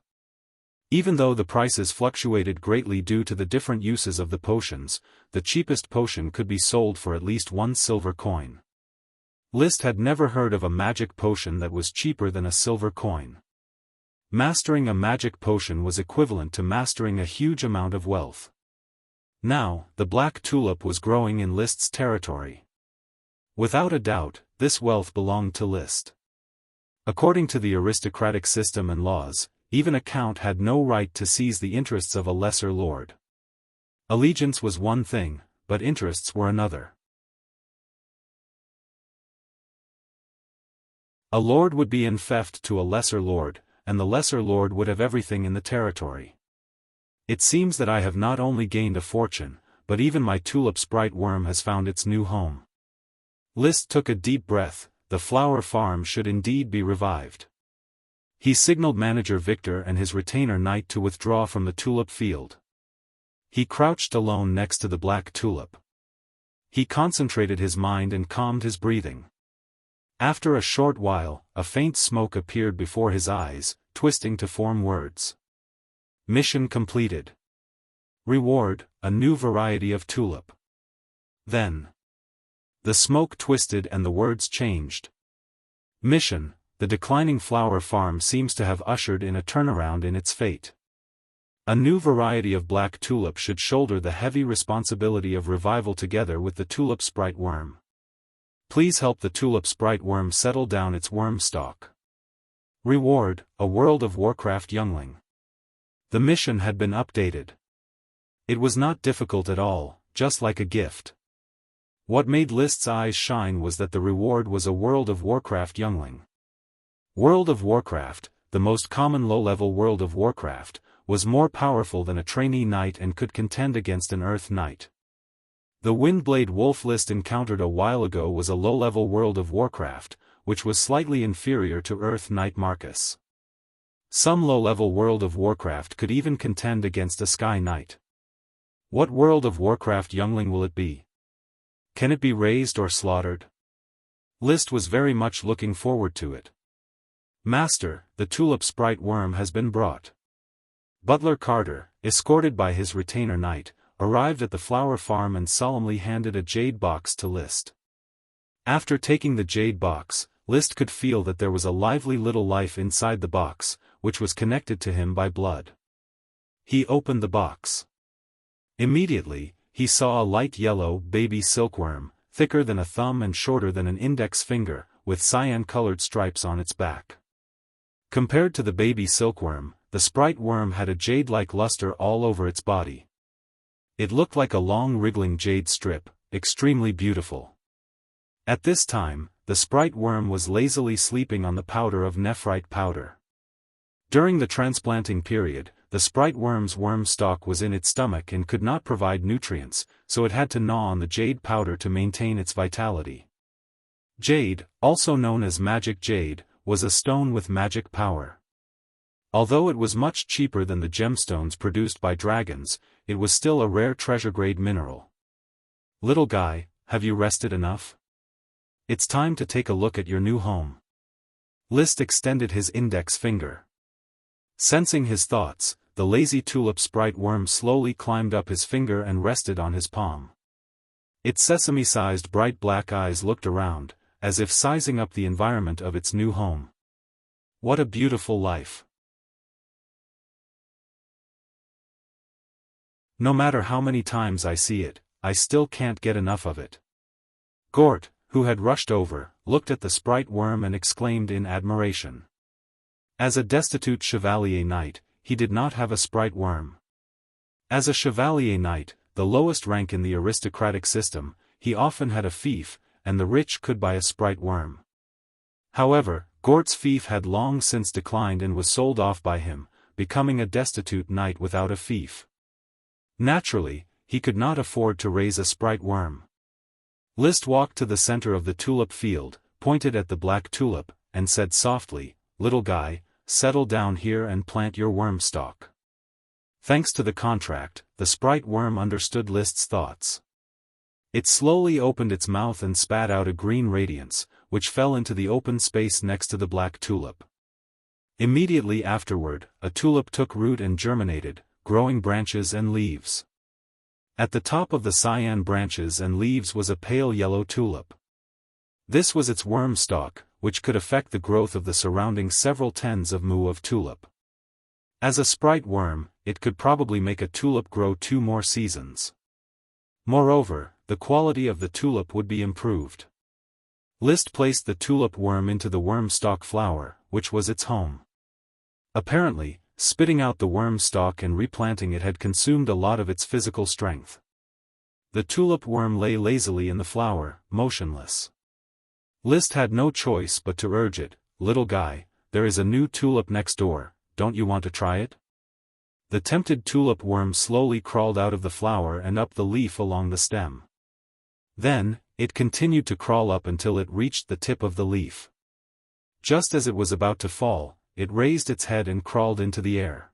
Speaker 1: Even though the prices fluctuated greatly due to the different uses of the potions, the cheapest potion could be sold for at least 1 silver coin. List had never heard of a magic potion that was cheaper than a silver coin. Mastering a magic potion was equivalent to mastering a huge amount of wealth. Now, the black tulip was growing in List's territory. Without a doubt, this wealth belonged to List. According to the aristocratic system and laws, even a count had no right to seize the interests of a lesser lord. Allegiance was one thing, but interests were another. A lord would be in theft to a lesser lord, and the lesser lord would have everything in the territory. It seems that I have not only gained a fortune, but even my tulip sprite worm has found its new home. List took a deep breath. The flower farm should indeed be revived. He signaled Manager Victor and his retainer knight to withdraw from the tulip field. He crouched alone next to the black tulip. He concentrated his mind and calmed his breathing. After a short while, a faint smoke appeared before his eyes, twisting to form words. Mission completed. Reward, a new variety of tulip. Then the smoke twisted and the words changed. Mission, the declining flower farm seems to have ushered in a turnaround in its fate. A new variety of black tulip should shoulder the heavy responsibility of revival together with the tulip sprite worm. Please help the tulip sprite worm settle down its worm stalk. Reward, a World of Warcraft youngling. The mission had been updated. It was not difficult at all, just like a gift. What made List's eyes shine was that the reward was a World of Warcraft youngling. World of Warcraft, the most common low-level World of Warcraft, was more powerful than a trainee knight and could contend against an Earth knight. The Windblade Wolf List encountered a while ago was a low-level World of Warcraft, which was slightly inferior to Earth Knight Marcus. Some low-level World of Warcraft could even contend against a Sky Knight. What World of Warcraft youngling will it be? Can it be raised or slaughtered? List was very much looking forward to it. Master, the tulip sprite worm has been brought. Butler Carter, escorted by his retainer knight, arrived at the flower farm and solemnly handed a jade box to List. After taking the jade box, List could feel that there was a lively little life inside the box, which was connected to him by blood. He opened the box. Immediately, he saw a light yellow baby silkworm, thicker than a thumb and shorter than an index finger, with cyan-colored stripes on its back. Compared to the baby silkworm, the sprite worm had a jade-like luster all over its body. It looked like a long wriggling jade strip, extremely beautiful. At this time, the sprite worm was lazily sleeping on the powder of nephrite powder. During the transplanting period, the sprite worm's worm stalk was in its stomach and could not provide nutrients, so it had to gnaw on the jade powder to maintain its vitality. Jade, also known as magic jade, was a stone with magic power. Although it was much cheaper than the gemstones produced by dragons, it was still a rare treasure-grade mineral. Little guy, have you rested enough? It's time to take a look at your new home. List extended his index finger. Sensing his thoughts, the lazy tulip sprite worm slowly climbed up his finger and rested on his palm. Its sesame-sized bright black eyes looked around, as if sizing up the environment of its new home. What a beautiful life. No matter how many times I see it, I still can't get enough of it. Gort, who had rushed over, looked at the sprite worm and exclaimed in admiration. As a destitute chevalier knight, he did not have a sprite worm. As a chevalier knight, the lowest rank in the aristocratic system, he often had a fief, and the rich could buy a sprite worm. However, Gort's fief had long since declined and was sold off by him, becoming a destitute knight without a fief. Naturally, he could not afford to raise a sprite worm. List walked to the center of the tulip field, pointed at the black tulip, and said softly, "Little guy, settle down here and plant your worm stalk." Thanks to the contract, the sprite worm understood List's thoughts. It slowly opened its mouth and spat out a green radiance, which fell into the open space next to the black tulip. Immediately afterward, a tulip took root and germinated, growing branches and leaves. At the top of the cyan branches and leaves was a pale yellow tulip. This was its worm stalk, which could affect the growth of the surrounding several tens of mu of tulip. As a sprite worm, it could probably make a tulip grow 2 more seasons. Moreover, the quality of the tulip would be improved. List placed the tulip worm into the worm stalk flower, which was its home. Apparently, spitting out the worm stalk and replanting it had consumed a lot of its physical strength. The tulip worm lay lazily in the flower, motionless. List had no choice but to urge it, "Little guy, there is a new tulip next door, don't you want to try it?" The tempted tulip worm slowly crawled out of the flower and up the leaf along the stem. Then, it continued to crawl up until it reached the tip of the leaf. Just as it was about to fall, it raised its head and crawled into the air.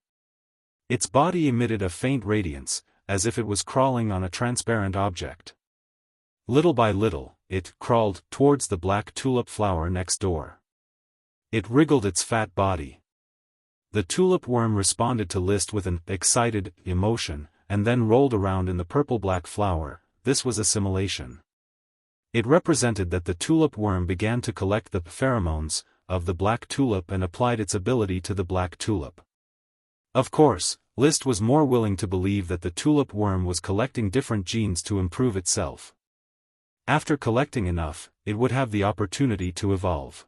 Speaker 1: Its body emitted a faint radiance, as if it was crawling on a transparent object. Little by little, it crawled towards the black tulip flower next door. It wriggled its fat body. The tulip worm responded to List with an excited emotion, and then rolled around in the purple-black flower. This was assimilation. It represented that the tulip worm began to collect the pheromones of the black tulip and applied its ability to the black tulip. Of course, List was more willing to believe that the tulip worm was collecting different genes to improve itself. After collecting enough, it would have the opportunity to evolve.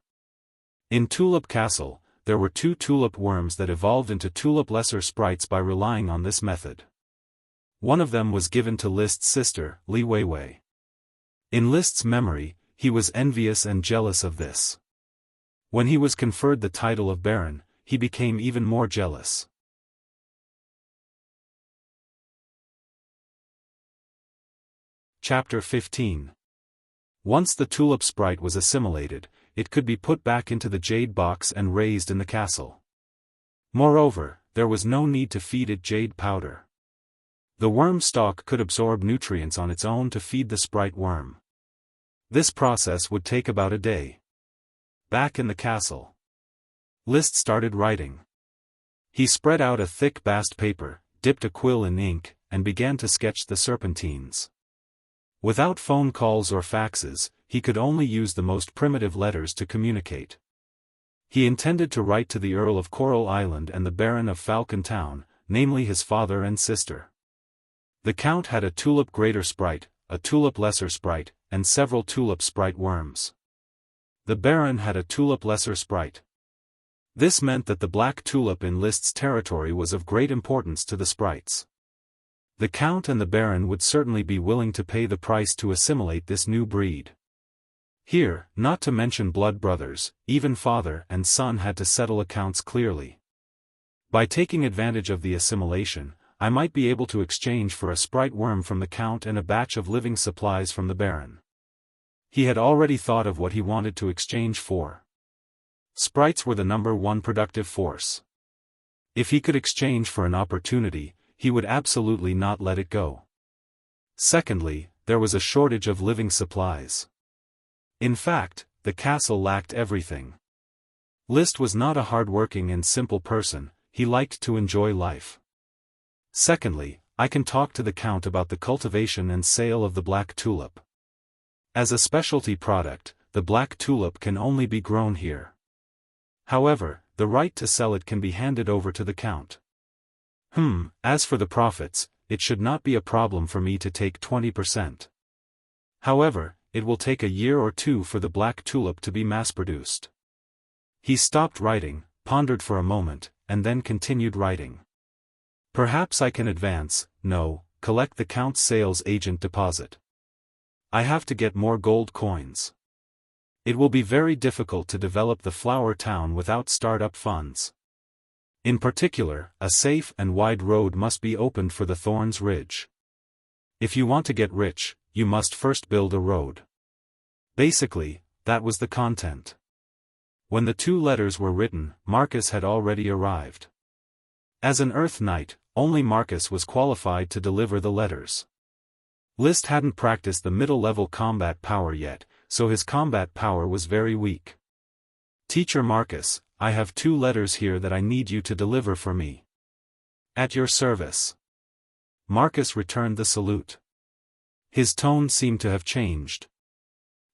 Speaker 1: In Tulip Castle, there were 2 tulip worms that evolved into tulip lesser sprites by relying on this method. One of them was given to List's sister, Li Weiwei. In List's memory, he was envious and jealous of this. When he was conferred the title of Baron, he became even more jealous. Chapter 15. Once the tulip sprite was assimilated, it could be put back into the jade box and raised in the castle. Moreover, there was no need to feed it jade powder. The worm stalk could absorb nutrients on its own to feed the sprite worm. This process would take about a day. Back in the castle, List started writing. He spread out a thick bast paper, dipped a quill in ink, and began to sketch the serpentines. Without phone calls or faxes, he could only use the most primitive letters to communicate. He intended to write to the Earl of Coral Island and the Baron of Falcon Town, namely his father and sister. The Count had a tulip greater sprite, a tulip lesser sprite, and several tulip sprite worms. The Baron had a tulip lesser sprite. This meant that the black tulip in List's territory was of great importance to the sprites. The Count and the Baron would certainly be willing to pay the price to assimilate this new breed. Here, not to mention blood brothers, even father and son had to settle accounts clearly. By taking advantage of the assimilation, I might be able to exchange for a sprite worm from the Count and a batch of living supplies from the Baron. He had already thought of what he wanted to exchange for. Sprites were the #1 productive force. If he could exchange for an opportunity, he would absolutely not let it go. Secondly, there was a shortage of living supplies. In fact, the castle lacked everything. List was not a hard-working and simple person, he liked to enjoy life. Secondly, I can talk to the Count about the cultivation and sale of the black tulip. As a specialty product, the black tulip can only be grown here. However, the right to sell it can be handed over to the Count. As for the profits, it should not be a problem for me to take 20%. However, it will take a year or two for the black tulip to be mass-produced. He stopped writing, pondered for a moment, and then continued writing. Perhaps I can advance, collect the Count's sales agent deposit. I have to get more gold coins. It will be very difficult to develop the flower town without startup funds. In particular, a safe and wide road must be opened for the Thorns Ridge. If you want to get rich, you must first build a road. Basically, that was the content. When the 2 letters were written, Marcus had already arrived. As an Earth Knight, only Marcus was qualified to deliver the letters. List hadn't practiced the middle-level combat power yet, so his combat power was very weak. Teacher Marcus, I have 2 letters here that I need you to deliver for me. At your service. Marcus returned the salute. His tone seemed to have changed.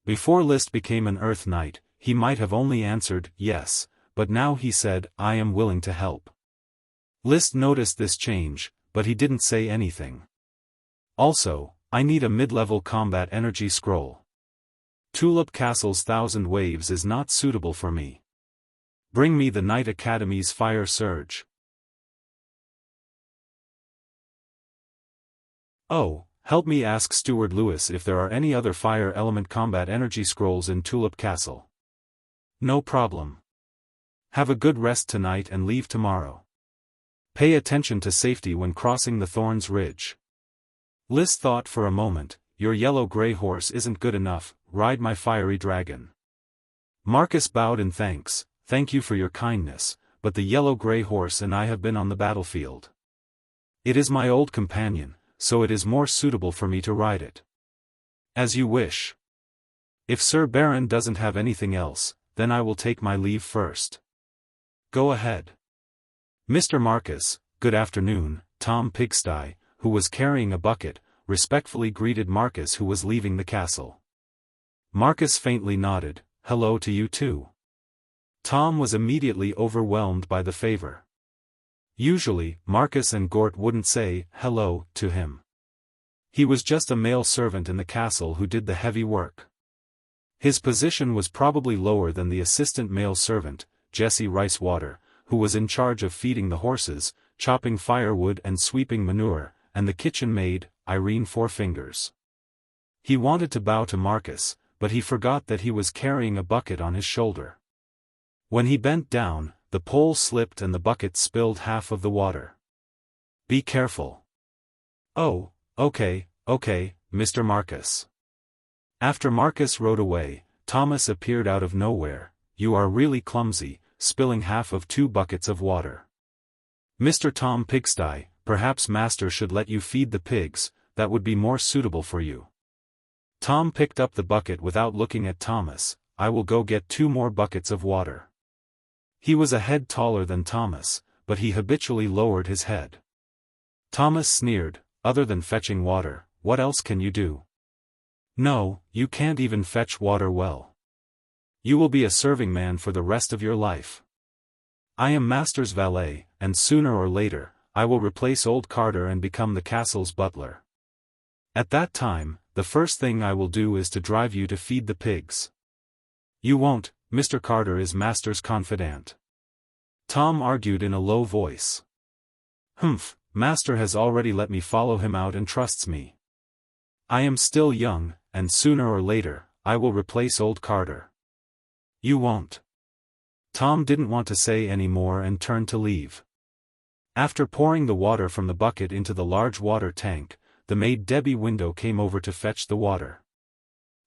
Speaker 1: Before List became an Earth Knight, he might have only answered, yes, but now he said, I am willing to help. List noticed this change, but he didn't say anything. Also, I need a mid-level combat energy scroll. Tulip Castle's 1,000 waves is not suitable for me. Bring me the Knight Academy's Fire Surge. Oh, help me ask Steward Lewis if there are any other fire element combat energy scrolls in Tulip Castle. No problem. Have a good rest tonight and leave tomorrow. Pay attention to safety when crossing the Thorns Ridge. List thought for a moment, your yellow-gray horse isn't good enough, ride my fiery dragon. Marcus bowed in thanks, thank you for your kindness, but the yellow-gray horse and I have been on the battlefield. It is my old companion, so it is more suitable for me to ride it. As you wish. If Sir Baron doesn't have anything else, then I will take my leave first. Go ahead. Mr. Marcus, good afternoon. Tom Pigsty, who was carrying a bucket, respectfully greeted Marcus, who was leaving the castle. Marcus faintly nodded, hello to you too. Tom was immediately overwhelmed by the favor. Usually, Marcus and Gort wouldn't say hello to him. He was just a male servant in the castle who did the heavy work. His position was probably lower than the assistant male servant, Jesse Ricewater, who was in charge of feeding the horses, chopping firewood and sweeping manure, and the kitchen maid, Irene Fourfingers. He wanted to bow to Marcus, but he forgot that he was carrying a bucket on his shoulder. When he bent down, the pole slipped and the bucket spilled half of the water. Be careful. Oh, okay, Mr. Marcus. After Marcus rode away, Thomas appeared out of nowhere. You are really clumsy, spilling half of 2 buckets of water. Mr. Tom Pigsty, perhaps Master should let you feed the pigs, that would be more suitable for you. Tom picked up the bucket without looking at Thomas. I will go get 2 more buckets of water. He was a head taller than Thomas, but he habitually lowered his head. Thomas sneered, other than fetching water, what else can you do? No, you can't even fetch water well. You will be a serving man for the rest of your life. I am Master's valet, and sooner or later, I will replace old Carter and become the castle's butler. At that time, the first thing I will do is to drive you to feed the pigs. You won't, Mr. Carter is Master's confidant. Tom argued in a low voice. Humph, Master has already let me follow him out and trusts me. I am still young, and sooner or later, I will replace old Carter. You won't. Tom didn't want to say any more and turned to leave. After pouring the water from the bucket into the large water tank, the maid Debbie Window came over to fetch the water.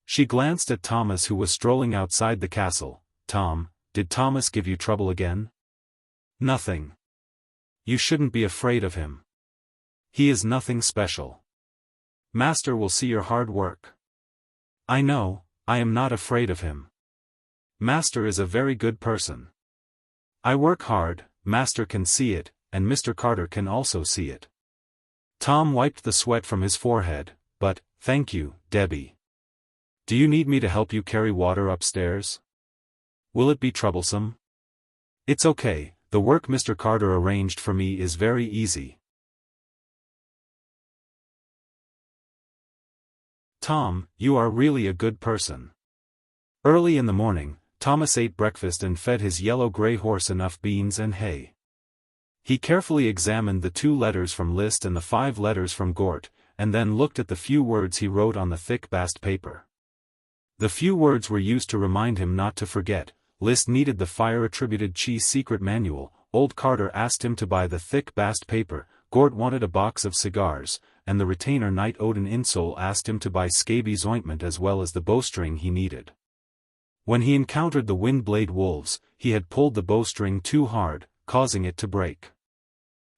Speaker 1: She glanced at Thomas, who was strolling outside the castle. Tom, did Thomas give you trouble again? Nothing. You shouldn't be afraid of him. He is nothing special. Master will see your hard work. I know, I am not afraid of him. Master is a very good person. I work hard, Master can see it, and Mr. Carter can also see it. Tom wiped the sweat from his forehead, but, thank you, Debbie. Do you need me to help you carry water upstairs? Will it be troublesome? It's okay, the work Mr. Carter arranged for me is very easy. Tom, you are really a good person. Early in the morning, Thomas ate breakfast and fed his yellow-gray horse enough beans and hay. He carefully examined the 2 letters from List and the 5 letters from Gort, and then looked at the few words he wrote on the thick bast paper. The few words were used to remind him not to forget. List needed the fire-attributed cheese secret manual, old Carter asked him to buy the thick bast paper, Gort wanted a box of cigars, and the retainer knight Odin Insole asked him to buy scabies ointment as well as the bowstring he needed. When he encountered the Windblade wolves, he had pulled the bowstring too hard, causing it to break.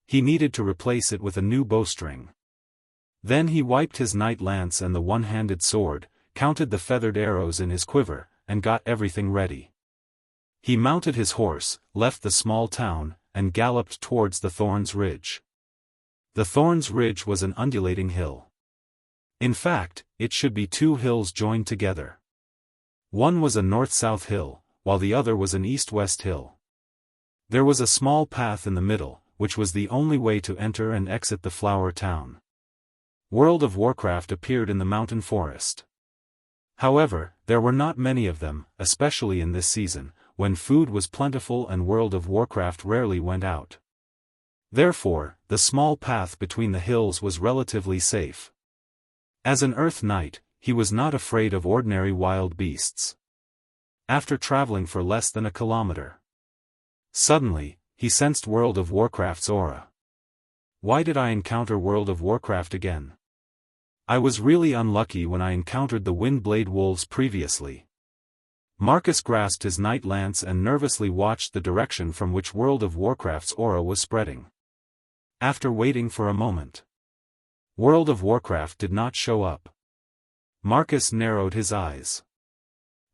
Speaker 1: He needed to replace it with a new bowstring. Then he wiped his knight lance and the one-handed sword, counted the feathered arrows in his quiver, and got everything ready. He mounted his horse, left the small town, and galloped towards the Thorns Ridge. The Thorns Ridge was an undulating hill. In fact, it should be 2 hills joined together. One was a north-south hill, while the other was an east-west hill. There was a small path in the middle, which was the only way to enter and exit the flower town. World of Warcraft appeared in the mountain forest. However, there were not many of them, especially in this season, when food was plentiful and World of Warcraft rarely went out. Therefore, the small path between the hills was relatively safe. As an Earth Knight, he was not afraid of ordinary wild beasts. After traveling for less than a kilometer, suddenly, he sensed World of Warcraft's aura. Why did I encounter World of Warcraft again? I was really unlucky when I encountered the Windblade wolves previously. Marcus grasped his knight lance and nervously watched the direction from which World of Warcraft's aura was spreading. After waiting for a moment, World of Warcraft did not show up. Marcus narrowed his eyes.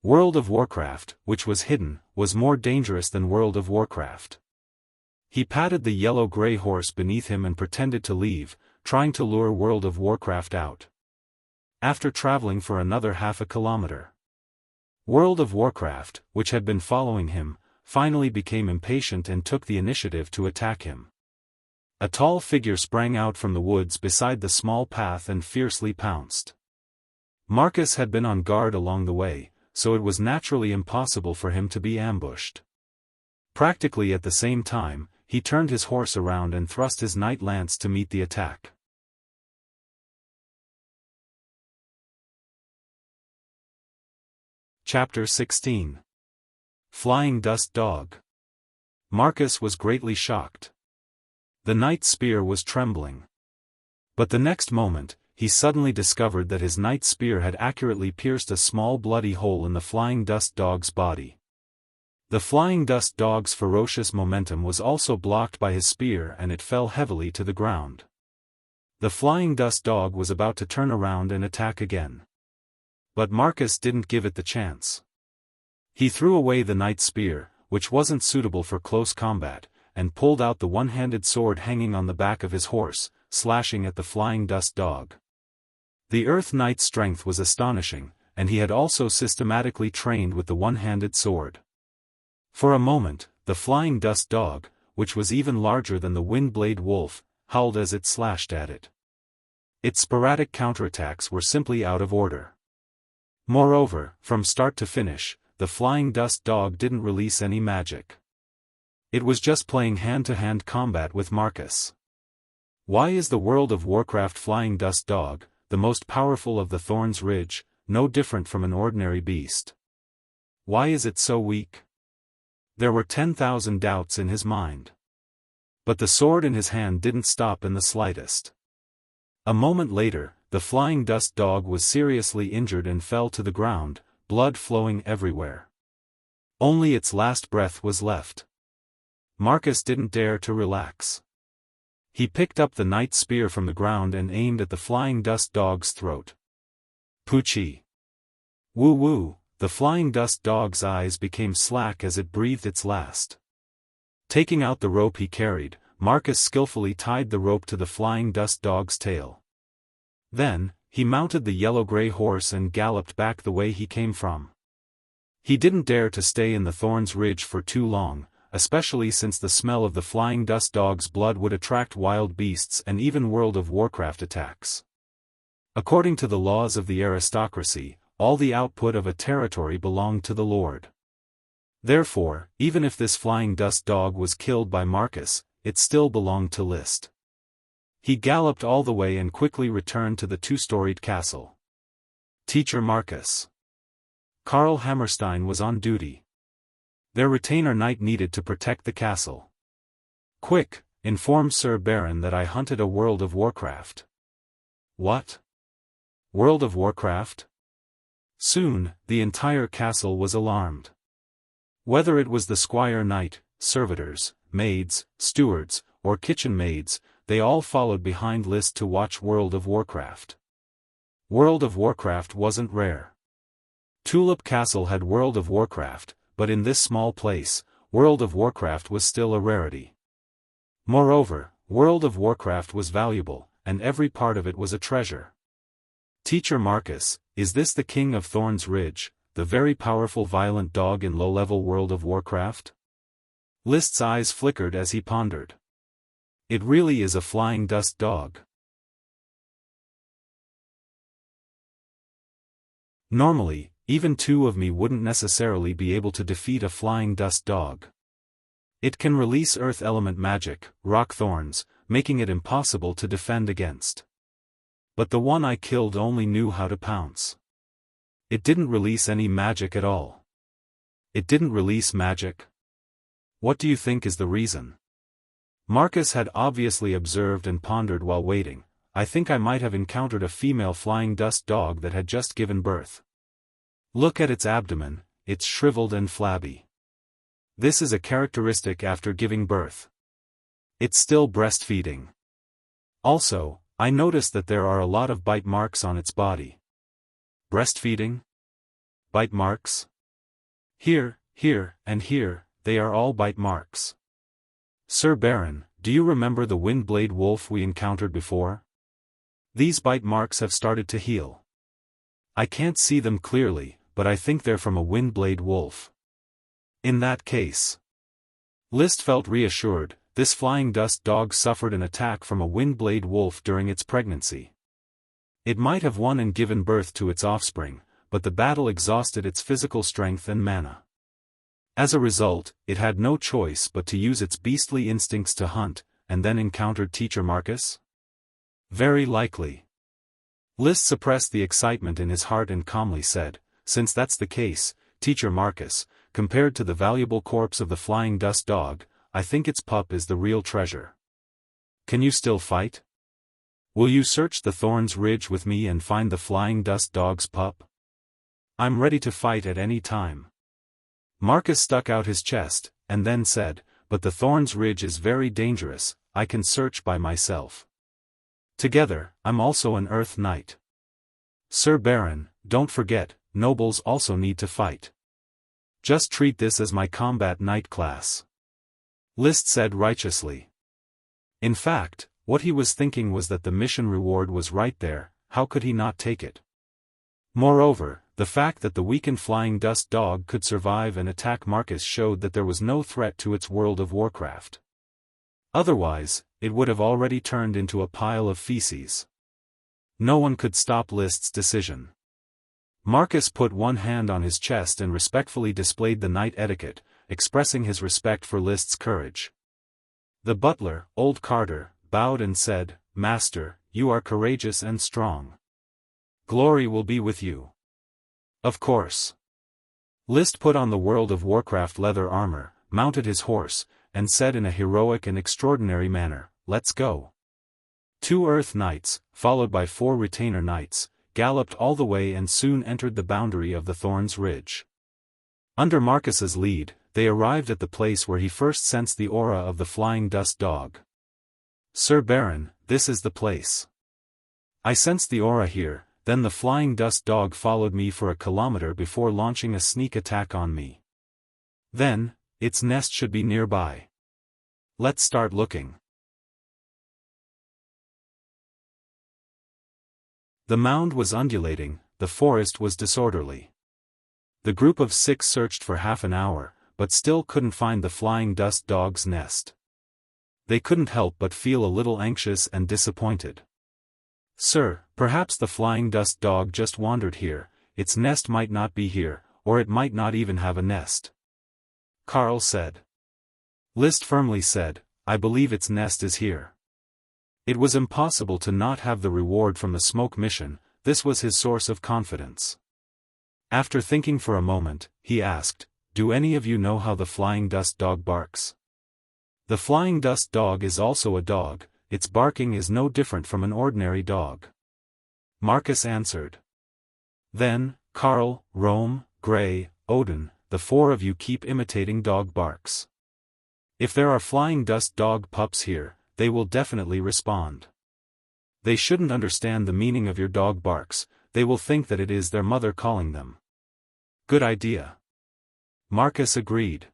Speaker 1: World of Warcraft, which was hidden, was more dangerous than World of Warcraft. He patted the yellow-gray horse beneath him and pretended to leave, trying to lure World of Warcraft out. After traveling for another half a kilometer, World of Warcraft, which had been following him, finally became impatient and took the initiative to attack him. A tall figure sprang out from the woods beside the small path and fiercely pounced. Marcus had been on guard along the way, so it was naturally impossible for him to be ambushed. Practically at the same time, he turned his horse around and thrust his knight lance to meet the attack. Chapter 16. Flying Dust Dog. Marcus was greatly shocked. The knight's spear was trembling. But the next moment, he suddenly discovered that his knight's spear had accurately pierced a small bloody hole in the Flying Dust Dog's body. The Flying Dust Dog's ferocious momentum was also blocked by his spear and it fell heavily to the ground. The Flying Dust Dog was about to turn around and attack again. But Marcus didn't give it the chance. He threw away the knight's spear, which wasn't suitable for close combat, and pulled out the one-handed sword hanging on the back of his horse, slashing at the Flying Dust Dog. The Earth Knight's strength was astonishing, and he had also systematically trained with the one-handed sword. For a moment, the Flying Dust Dog, which was even larger than the Windblade wolf, howled as it slashed at it. Its sporadic counterattacks were simply out of order. Moreover, from start to finish, the Flying Dust Dog didn't release any magic. It was just playing hand-to-hand combat with Marcus. Why is the World of Warcraft Flying Dust Dog, the most powerful of the Thorns Ridge, no different from an ordinary beast? Why is it so weak? There were 10,000 doubts in his mind. But the sword in his hand didn't stop in the slightest. A moment later, the Flying Dust Dog was seriously injured and fell to the ground, blood flowing everywhere. Only its last breath was left. Marcus didn't dare to relax. He picked up the knight's spear from the ground and aimed at the Flying Dust Dog's throat. Poochie! Woo-woo! The Flying Dust Dog's eyes became slack as it breathed its last. Taking out the rope he carried, Marcus skillfully tied the rope to the Flying Dust Dog's tail. Then, he mounted the yellow-gray horse and galloped back the way he came from. He didn't dare to stay in the Thorns Ridge for too long, especially since the smell of the Flying Dust Dog's blood would attract wild beasts and even World of Warcraft attacks. According to the laws of the aristocracy, all the output of a territory belonged to the lord. Therefore, even if this flying dust dog was killed by Marcus, it still belonged to List. He galloped all the way and quickly returned to the two-storied castle. Teacher Marcus. Karl Hammerstein was on duty. Their retainer knight needed to protect the castle. Quick, inform Sir Baron that I hunted a World of Warcraft. What? World of Warcraft? Soon, the entire castle was alarmed. Whether it was the squire knight, servitors, maids, stewards, or kitchen maids, they all followed behind List to watch World of Warcraft. World of Warcraft wasn't rare. Tulip Castle had World of Warcraft, but in this small place, World of Warcraft was still a rarity. Moreover, World of Warcraft was valuable, and every part of it was a treasure. Teacher Marcus, is this the King of Thorns Ridge, the very powerful violent dog in low-level World of Warcraft? List's eyes flickered as he pondered. It really is a flying dust dog. Normally, even two of me wouldn't necessarily be able to defeat a flying dust dog. It can release earth element magic, rock thorns, making it impossible to defend against. But the one I killed only knew how to pounce. It didn't release any magic at all. It didn't release magic. What do you think is the reason? Marcus had obviously observed and pondered while waiting. I think I might have encountered a female flying dust dog that had just given birth. Look at its abdomen, it's shriveled and flabby. This is a characteristic after giving birth. It's still breastfeeding. Also, I noticed that there are a lot of bite marks on its body. Breastfeeding? Bite marks? Here, and here, they are all bite marks. Sir Baron, do you remember the Windblade wolf we encountered before? These bite marks have started to heal. I can't see them clearly, but I think they're from a Windblade wolf. In that case. List felt reassured. This flying dust dog suffered an attack from a Windblade wolf during its pregnancy. It might have won and given birth to its offspring, but the battle exhausted its physical strength and mana. As a result, it had no choice but to use its beastly instincts to hunt, and then encountered Teacher Marcus? Very likely. List suppressed the excitement in his heart and calmly said, since that's the case, Teacher Marcus, compared to the valuable corpse of the flying dust dog, I think its pup is the real treasure. Can you still fight? Will you search the Thorns Ridge with me and find the flying dust dog's pup? I'm ready to fight at any time. Marcus stuck out his chest, and then said, but the Thorns Ridge is very dangerous, I can search by myself. Together, I'm also an Earth Knight. Sir Baron, don't forget, nobles also need to fight. Just treat this as my combat knight class. List said righteously. In fact, what he was thinking was that the mission reward was right there, how could he not take it? Moreover, the fact that the weakened flying dust dog could survive and attack Marcus showed that there was no threat to its World of Warcraft. Otherwise, it would have already turned into a pile of feces. No one could stop List's decision. Marcus put one hand on his chest and respectfully displayed the knight etiquette, expressing his respect for List's courage. The butler, old Carter, bowed and said, Master, you are courageous and strong. Glory will be with you. Of course. List put on the World of Warcraft leather armor, mounted his horse, and said in a heroic and extraordinary manner, let's go. 2 Earth Knights, followed by 4 Retainer Knights, galloped all the way and soon entered the boundary of the Thorns Ridge. Under Marcus's lead, they arrived at the place where he first sensed the aura of the flying dust dog. Sir Baron, this is the place. I sensed the aura here. Then the flying dust dog followed me for a kilometer before launching a sneak attack on me. Then, its nest should be nearby. Let's start looking. The mound was undulating, the forest was disorderly. The group of 6 searched for half an hour, but still couldn't find the flying dust dog's nest. They couldn't help but feel a little anxious and disappointed. "Sir, perhaps the flying dust dog just wandered here, its nest might not be here, or it might not even have a nest," Carl said. List firmly said, "I believe its nest is here." It was impossible to not have the reward from the smoke mission, this was his source of confidence. After thinking for a moment, he asked, "Do any of you know how the flying dust dog barks?" The flying dust dog is also a dog, its barking is no different from an ordinary dog. Marcus answered. Then, Carl, Rome, Gray, Odin, the four of you keep imitating dog barks. If there are flying dust dog pups here, they will definitely respond. They shouldn't understand the meaning of your dog barks, they will think that it is their mother calling them. Good idea. Marcus agreed.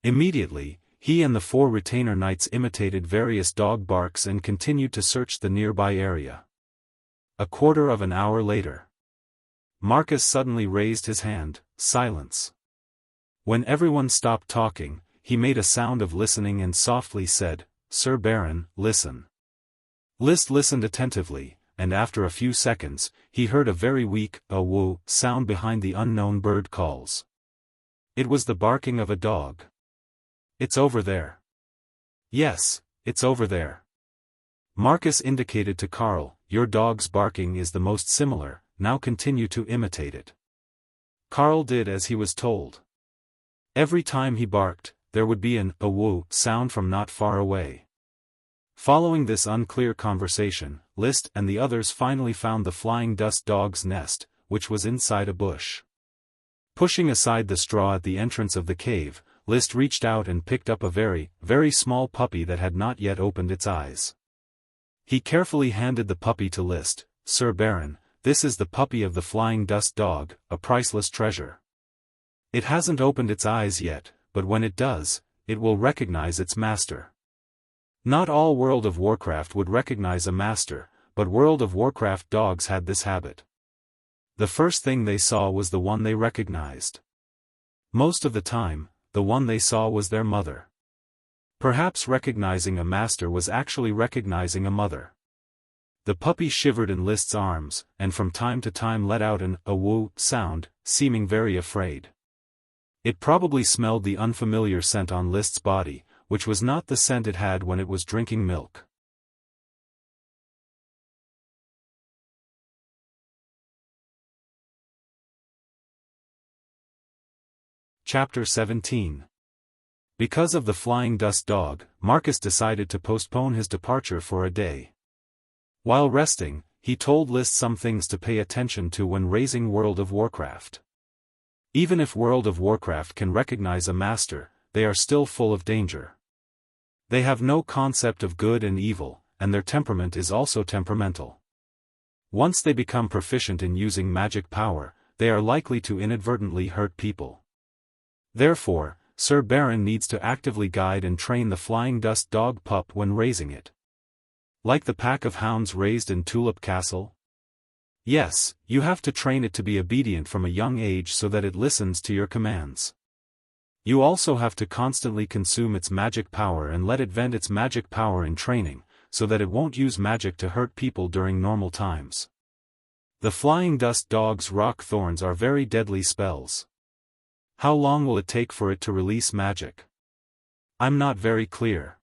Speaker 1: Immediately, he and the four retainer knights imitated various dog barks and continued to search the nearby area. A quarter of an hour later, Marcus suddenly raised his hand, "Silence." When everyone stopped talking, he made a sound of listening and softly said, "Sir Baron, listen." List listened attentively, and after a few seconds, he heard a very weak, "woo" sound behind the unknown bird calls. It was the barking of a dog. "It's over there." "Yes, it's over there." Marcus indicated to Carl, "Your dog's barking is the most similar, now continue to imitate it." Carl did as he was told. Every time he barked, there would be an "woo" sound from not far away. Following this unclear conversation, List and the others finally found the flying dust dog's nest, which was inside a bush. Pushing aside the straw at the entrance of the cave, List reached out and picked up a very, very small puppy that had not yet opened its eyes. He carefully handed the puppy to List. "Sir Baron, this is the puppy of the flying dust dog, a priceless treasure. It hasn't opened its eyes yet, but when it does, it will recognize its master." Not all World of Warcraft would recognize a master, but World of Warcraft dogs had this habit. The first thing they saw was the one they recognized. Most of the time, the one they saw was their mother. Perhaps recognizing a master was actually recognizing a mother. The puppy shivered in List's arms, and from time to time let out an "woo" sound, seeming very afraid. It probably smelled the unfamiliar scent on List's body, which was not the scent it had when it was drinking milk. Chapter 17. Because of the flying dust dog, Marcus decided to postpone his departure for a day. While resting, he told List some things to pay attention to when raising World of Warcraft. Even if World of Warcraft can recognize a master, they are still full of danger. They have no concept of good and evil, and their temperament is also temperamental. Once they become proficient in using magic power, they are likely to inadvertently hurt people. Therefore, Sir Baron needs to actively guide and train the flying dust dog pup when raising it. Like the pack of hounds raised in Tulip Castle? Yes, you have to train it to be obedient from a young age so that it listens to your commands. You also have to constantly consume its magic power and let it vent its magic power in training, so that it won't use magic to hurt people during normal times. The flying dust dog's rock thorns are very deadly spells. How long will it take for it to release magic? I'm not very clear.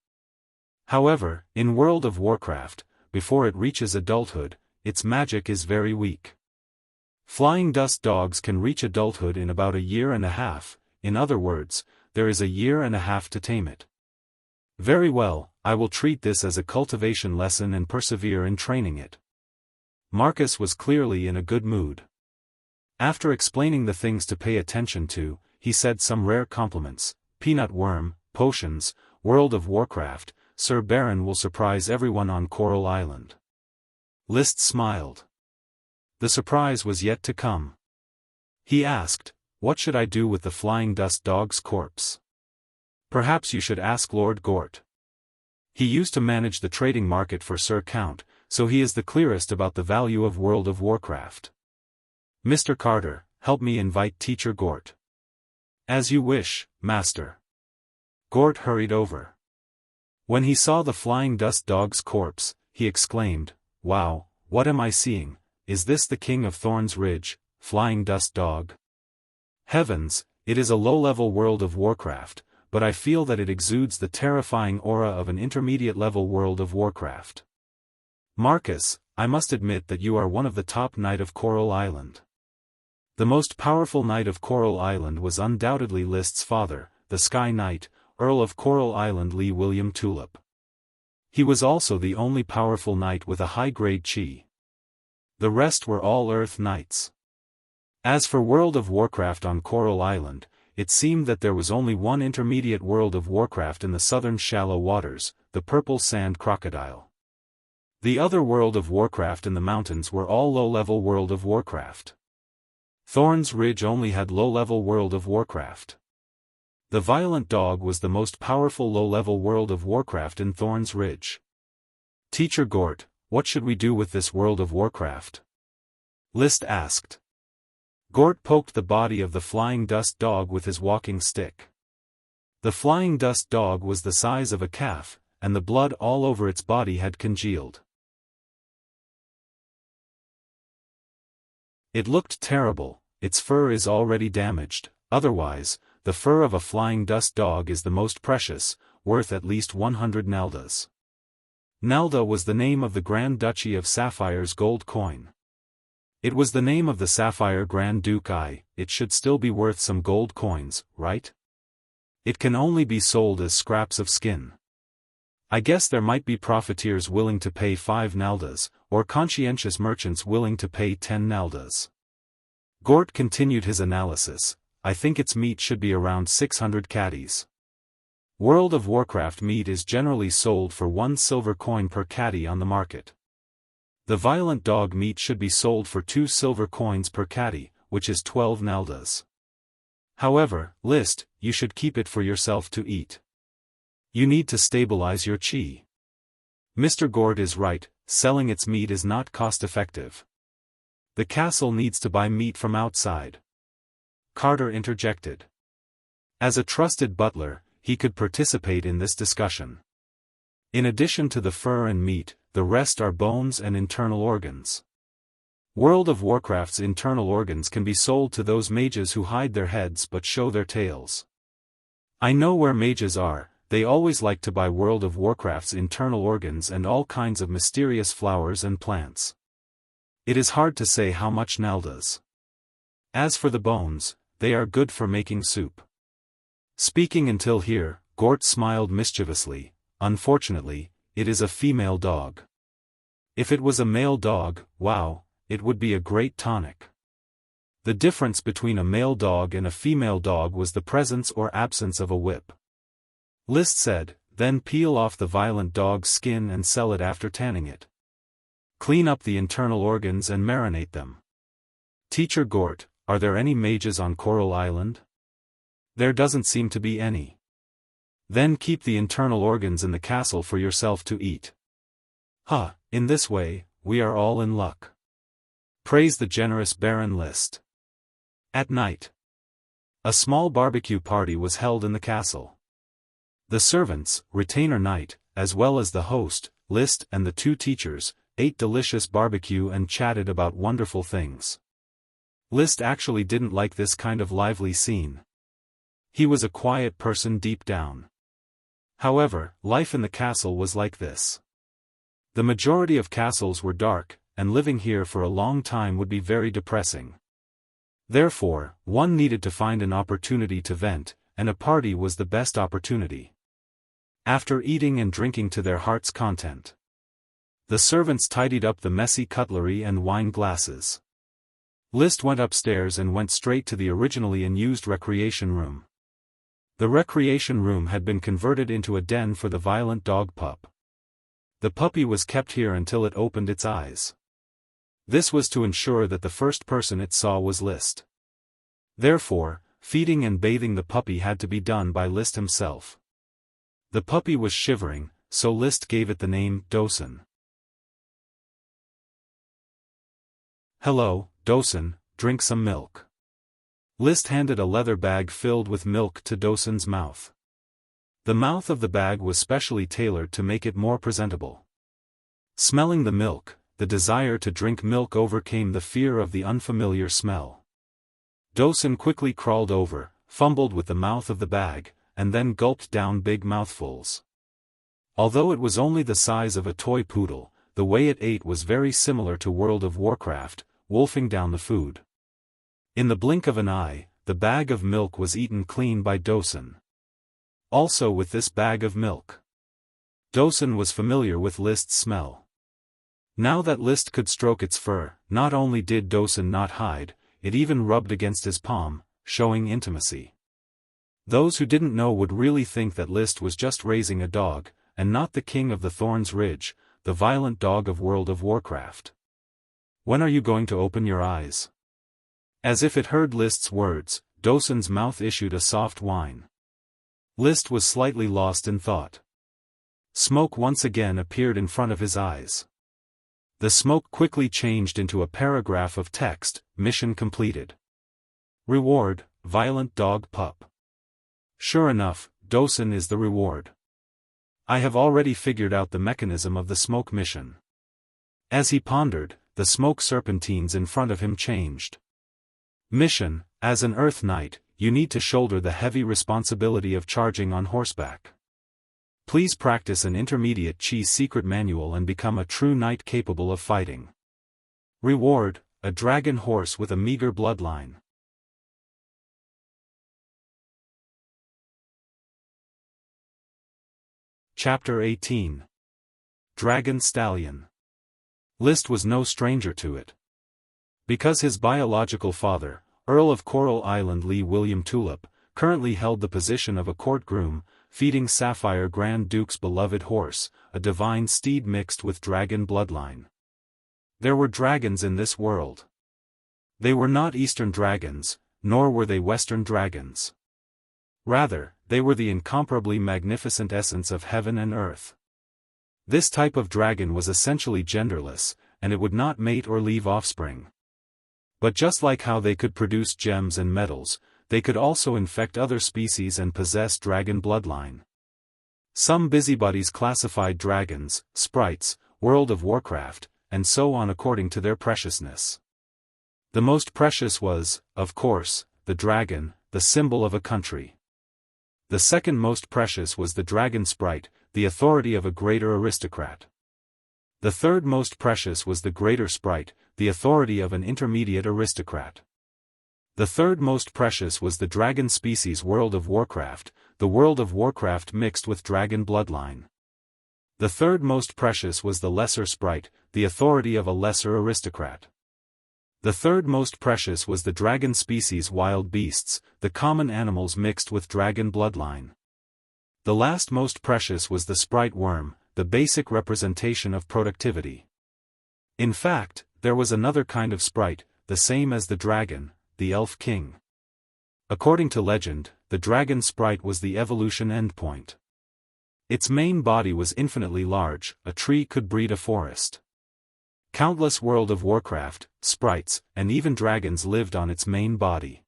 Speaker 1: However, in World of Warcraft, before it reaches adulthood, its magic is very weak. Flying dust dogs can reach adulthood in about a year and a half. In other words, there is a year and a half to tame it. Very well, I will treat this as a cultivation lesson and persevere in training it. Marcus was clearly in a good mood. After explaining the things to pay attention to, he said some rare compliments: "Peanut worm, potions, World of Warcraft, Sir Baron will surprise everyone on Coral Island." List smiled. The surprise was yet to come. He asked, "What should I do with the flying dust dog's corpse?" "Perhaps you should ask Lord Gort. He used to manage the trading market for Sir Count, so he is the clearest about the value of World of Warcraft. Mr. Carter, help me invite Teacher Gort." "As you wish, Master." Gort hurried over. When he saw the flying dust dog's corpse, he exclaimed, "Wow, what am I seeing? Is this the King of Thorns Ridge, Flying Dust Dog? Heavens, it is a low-level World of Warcraft, but I feel that it exudes the terrifying aura of an intermediate-level World of Warcraft. Marcus, I must admit that you are one of the top Knight of Coral Island. The most powerful Knight of Coral Island was undoubtedly List's father, the Sky Knight, Earl of Coral Island Lee William Tulip. He was also the only powerful knight with a high-grade chi. The rest were all Earth Knights. As for World of Warcraft on Coral Island, it seemed that there was only one intermediate World of Warcraft in the southern shallow waters, the Purple Sand Crocodile. The other World of Warcraft in the mountains were all low-level World of Warcraft. Thorns Ridge only had low-level World of Warcraft. The Violent Dog was the most powerful low-level World of Warcraft in Thorns Ridge. Teacher Gort, what should we do with this World of Warcraft? List asked. Gort poked the body of the Flying Dust Dog with his walking stick. The Flying Dust Dog was the size of a calf, and the blood all over its body had congealed. It looked terrible. Its fur is already damaged, otherwise, the fur of a Flying Dust Dog is the most precious, worth at least 100 Neldas. Nelda was the name of the Grand Duchy of Sapphire's gold coin. It was the name of the Sapphire Grand Duke. It should still be worth some gold coins, right? It can only be sold as scraps of skin. I guess there might be profiteers willing to pay 5 Neldas, or conscientious merchants willing to pay 10 Neldas. Gort continued his analysis. I think its meat should be around 600 caddies. World of Warcraft meat is generally sold for 1 silver coin per caddy on the market. The Violent Dog meat should be sold for 2 silver coins per caddy, which is 12 Neldas. However, List, you should keep it for yourself to eat. You need to stabilize your chi. Mr. Gort is right, selling its meat is not cost-effective. The castle needs to buy meat from outside. Carter interjected. As a trusted butler, he could participate in this discussion. In addition to the fur and meat, the rest are bones and internal organs. World of Warcraft's internal organs can be sold to those mages who hide their heads but show their tails. I know where mages are. They always like to buy World of Warcraft's internal organs and all kinds of mysterious flowers and plants. It is hard to say how much Neldas. As for the bones, they are good for making soup. Speaking until here, Gort smiled mischievously. Unfortunately, it is a female dog. If it was a male dog, wow, it would be a great tonic. The difference between a male dog and a female dog was the presence or absence of a whip. List said, then peel off the Violent Dog's skin and sell it after tanning it. Clean up the internal organs and marinate them. Teacher Gort, are there any mages on Coral Island? There doesn't seem to be any. Then keep the internal organs in the castle for yourself to eat. In this way, we are all in luck. Praise the generous Baron List. At night, a small barbecue party was held in the castle. The servants, retainer knight, as well as the host, List and the 2 teachers, ate delicious barbecue and chatted about wonderful things. List actually didn't like this kind of lively scene. He was a quiet person deep down. However, life in the castle was like this. The majority of castles were dark, and living here for a long time would be very depressing. Therefore, one needed to find an opportunity to vent, and a party was the best opportunity. After eating and drinking to their heart's content, the servants tidied up the messy cutlery and wine glasses. List went upstairs and went straight to the originally unused recreation room. The recreation room had been converted into a den for the Violent Dog pup. The puppy was kept here until it opened its eyes. This was to ensure that the first person it saw was List. Therefore, feeding and bathing the puppy had to be done by List himself. The puppy was shivering, so List gave it the name Dosen. Hello, Dosen, drink some milk. List handed a leather bag filled with milk to Dosen's mouth. The mouth of the bag was specially tailored to make it more presentable. Smelling the milk, the desire to drink milk overcame the fear of the unfamiliar smell. Daoist quickly crawled over, fumbled with the mouth of the bag, and then gulped down big mouthfuls. Although it was only the size of a toy poodle, the way it ate was very similar to World of Warcraft, wolfing down the food. In the blink of an eye, the bag of milk was eaten clean by Daoist. Also with this bag of milk, Daoist was familiar with List's smell. Now that List could stroke its fur, not only did Daoist not hide, it even rubbed against his palm, showing intimacy. Those who didn't know would really think that List was just raising a dog, and not the king of the Thorns Ridge, the violent dog of World of Warcraft. When are you going to open your eyes? As if it heard List's words, Daoist's mouth issued a soft whine. List was slightly lost in thought. Smoke once again appeared in front of his eyes. The smoke quickly changed into a paragraph of text: mission completed. Reward, violent dog pup. Sure enough, Daoist is the reward. I have already figured out the mechanism of the smoke mission. As he pondered, the smoke serpentines in front of him changed. Mission: as an Earth Knight, you need to shoulder the heavy responsibility of charging on horseback. Please practice an intermediate Chi secret manual and become a true knight capable of fighting. Reward: a dragon horse with a meager bloodline. Chapter 18. Dragon Stallion. List was no stranger to it. Because his biological father, Earl of Coral Island Lee William Tulip, currently held the position of a court groom, feeding Sapphire Grand Duke's beloved horse, a divine steed mixed with dragon bloodline. There were dragons in this world. They were not Eastern dragons, nor were they Western dragons. Rather, they were the incomparably magnificent essence of heaven and earth. This type of dragon was essentially genderless, and it would not mate or leave offspring. But just like how they could produce gems and metals, they could also infect other species and possess dragon bloodline. Some busybodies classified dragons, sprites, World of Warcraft, and so on according to their preciousness. The most precious was, of course, the dragon, the symbol of a country. The second most precious was the dragon sprite, the authority of a greater aristocrat. The third most precious was the greater sprite, the authority of an intermediate aristocrat. The third most precious was the dragon species World of Warcraft, the World of Warcraft mixed with dragon bloodline. The third most precious was the lesser sprite, the authority of a lesser aristocrat. The third most precious was the dragon species Wild Beasts, the common animals mixed with dragon bloodline. The last most precious was the sprite worm, the basic representation of productivity. In fact, there was another kind of sprite, the same as the dragon, the Elf King. According to legend, the dragon sprite was the evolution endpoint. Its main body was infinitely large, a tree could breed a forest. Countless World of Warcraft, sprites, and even dragons lived on its main body.